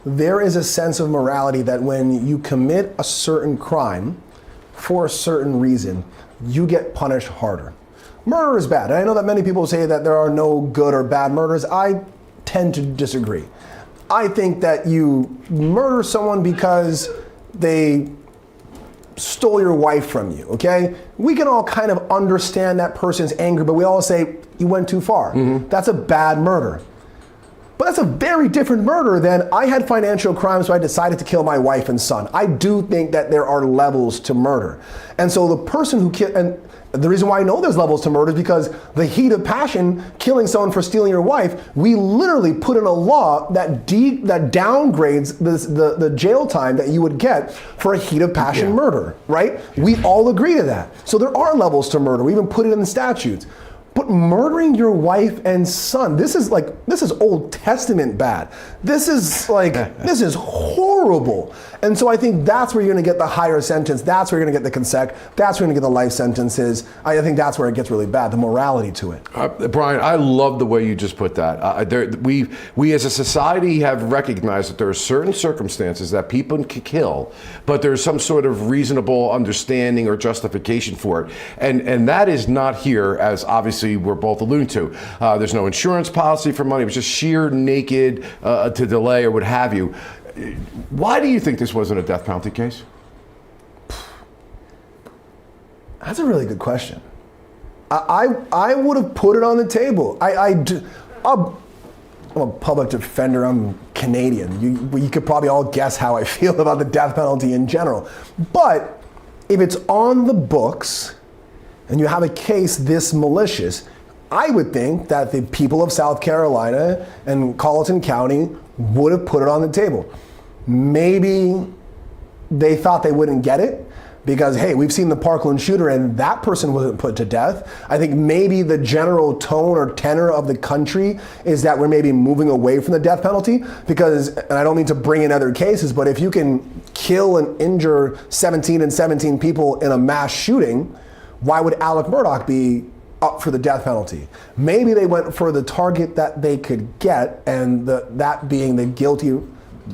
There is a sense of morality that when you commit a certain crime for a certain reason, you get punished harder. Murder is bad. And I know that many people say that there are no good or bad murders. I tend to disagree. I think that you murder someone because they stole your wife from you, okay? We can all kind of understand that person's anger, but we all say, you went too far. That's a bad murder. But that's a very different murder than I had financial crimes, so I decided to kill my wife and son. I do think that there are levels to murder. And so the person who killed, and the reason why I know there's levels to murder is because the heat of passion, killing someone for stealing your wife, we literally put in a law that downgrades the jail time that you would get for a heat of passion murder, right? We all agree to that. So there are levels to murder. We even put it in the statutes. But murdering your wife and son, this is Old Testament bad. This is horrible. And so I think that's where you're going to get the higher sentence. That's where you're going to get the consec. That's where you're going to get the life sentences. I think that's where it gets really bad, the morality to it. Brian, I love the way you just put that. We as a society have recognized that there are certain circumstances that people can kill, but there's some sort of reasonable understanding or justification for it. And that is not here, as obviously we're both alluding to. There's no insurance policy for money. It was just sheer naked to delay or what have you. Why do you think this wasn't a death penalty case? That's a really good question. I would have put it on the table. I'm a public defender. I'm Canadian. You could probably all guess how I feel about the death penalty in general. But if it's on the books and you have a case this malicious, I would think that the people of South Carolina and Colleton County would have put it on the table. Maybe they thought they wouldn't get it because, hey, we've seen the Parkland shooter and that person wasn't put to death. I think maybe the general tone or tenor of the country is that we're maybe moving away from the death penalty because, and I don't mean to bring in other cases, but if you can kill and injure 17 people in a mass shooting, why would Alex Murdaugh be up for the death penalty? Maybe they went for the target that they could get, and that being the guilty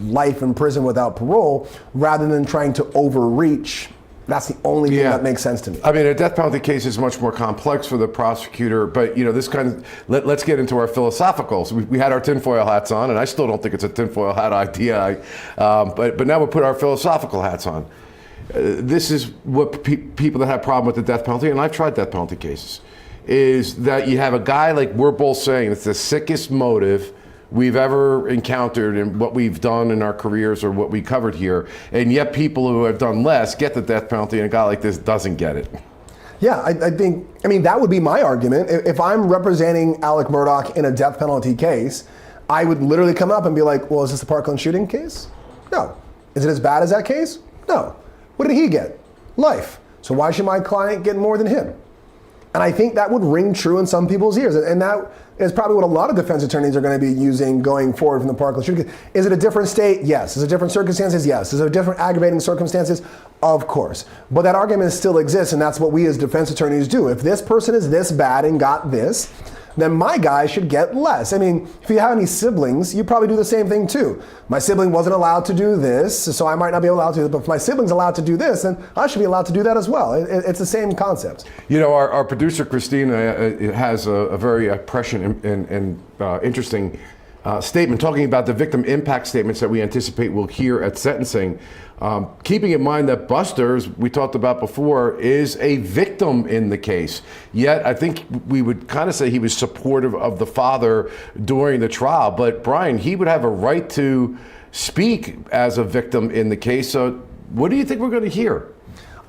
life in prison without parole, rather than trying to overreach. That's the only thing that makes sense to me. I mean, a death penalty case is much more complex for the prosecutor, but this kind of, let's get into our philosophicals. We had our tinfoil hats on, and I still don't think it's a tinfoil hat idea, but now we'll put our philosophical hats on. This is what people that have a problem with the death penalty, and I've tried death penalty cases, is that you have a guy like we're both saying, it's the sickest motive we've ever encountered in what we've done in our careers or what we covered here, and yet people who have done less get the death penalty, and a guy like this doesn't get it. Yeah, I mean, that would be my argument. If I'm representing Alex Murdaugh in a death penalty case, I would literally come up and be like, well, is this the Parkland shooting case? No. Is it as bad as that case? No. What did he get? Life. So why should my client get more than him? And I think that would ring true in some people's ears. And that is probably what a lot of defense attorneys are going to be using going forward from the Parkland shooting. Is it a different state? Yes. Is it different circumstances? Yes. Is it different aggravating circumstances? Of course. But that argument still exists, and that's what we as defense attorneys do. If this person is this bad and got this, then my guy should get less. I mean, if you have any siblings, you probably do the same thing too. My sibling wasn't allowed to do this, so I might not be allowed to, but if my sibling's allowed to do this, then I should be allowed to do that as well. It's the same concept. Our producer, Christina, has a very prescient and interesting statement talking about the victim impact statements that we anticipate we'll hear at sentencing. Keeping in mind that Buster, as we talked about before, is a victim in the case. Yet I think we would kind of say he was supportive of the father during the trial. But Brian, he would have a right to speak as a victim in the case. So what do you think we're going to hear?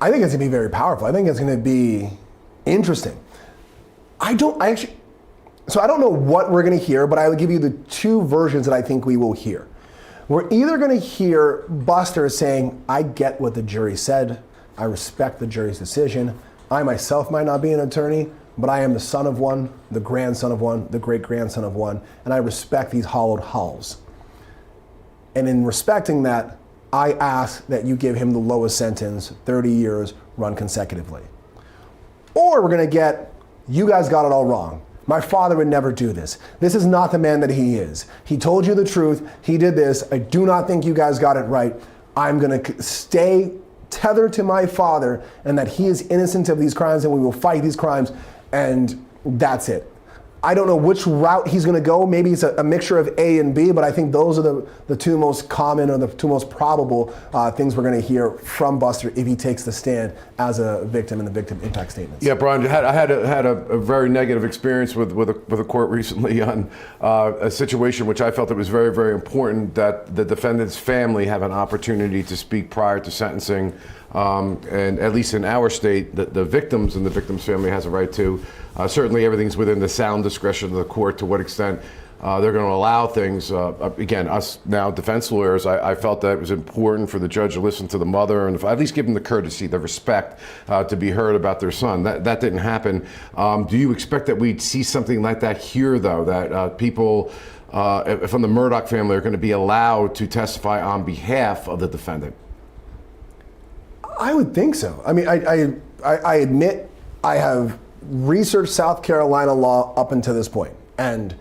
I think it's going to be very powerful. I think it's going to be interesting. I don't know what we're going to hear, but I will give you the two versions that I think we will hear. We're either going to hear Buster saying, I get what the jury said. I respect the jury's decision. I myself might not be an attorney, but I am the son of one, the grandson of one, the great-grandson of one, and I respect these hollowed halls. And in respecting that, I ask that you give him the lowest sentence, 30 years, run consecutively. Or we're going to get, you guys got it all wrong. My father would never do this. This is not the man that he is. He told you the truth. He did this. I do not think you guys got it right. I'm going to stay tethered to my father and that he is innocent of these crimes and we will fight these crimes, and that's it. I don't know which route he's going to go. Maybe it's a mixture of A and B, but I think those are the two most common or the two most probable things we're going to hear from Buster if he takes the stand as a victim in the victim impact statements. Yeah, Brian, I had a very negative experience with a court recently on a situation which I felt it was very, very important that the defendant's family have an opportunity to speak prior to sentencing. And at least in our state, the victims and the victim's family has a right to. Certainly everything's within the sound discretion of the court to what extent they're going to allow things. Again, us now defense lawyers, I felt that it was important for the judge to listen to the mother and at least give them the courtesy, the respect to be heard about their son. That didn't happen. Do you expect that we'd see something like that here, though, that people from the Murdaugh family are going to be allowed to testify on behalf of the defendant? I would think so. I mean, I admit I have researched South Carolina law up until this point. And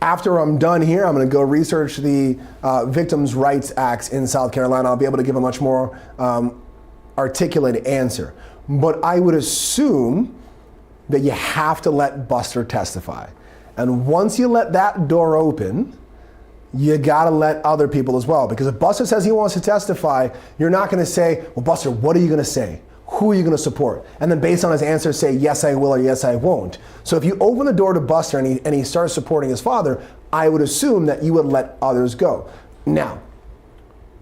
after I'm done here, I'm going to go research the Victims' Rights Acts in South Carolina. I'll be able to give a much more articulated answer. But I would assume that you have to let Buster testify. And once you let that door open, you got to let other people as well. Because if Buster says he wants to testify, you're not going to say, well, Buster, what are you going to say? Who are you going to support? And then based on his answer, say, yes, I will, or yes, I won't. So if you open the door to Buster and he starts supporting his father, I would assume that you would let others go. Now,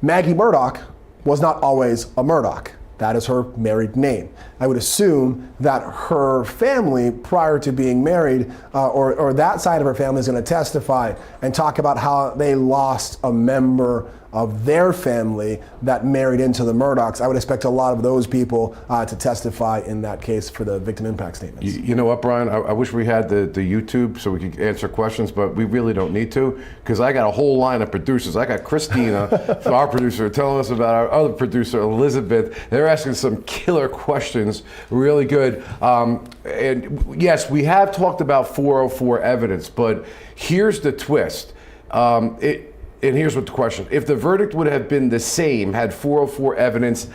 Maggie Murdaugh was not always a Murdaugh. That is her married name. I would assume that her family, prior to being married, or that side of her family is going to testify and talk about how they lost a member of their family that married into the Murdaughs. I would expect a lot of those people to testify in that case for the victim impact statements. You know what, Brian? I wish we had the YouTube so we could answer questions, but we really don't need to, because I got a whole line of producers. I got Christina, our producer, telling us about our other producer, Elizabeth. They're asking some killer questions, really good. And yes, we have talked about 404 evidence, but here's the twist. And here's what the question. If the verdict would have been the same had 404 evidence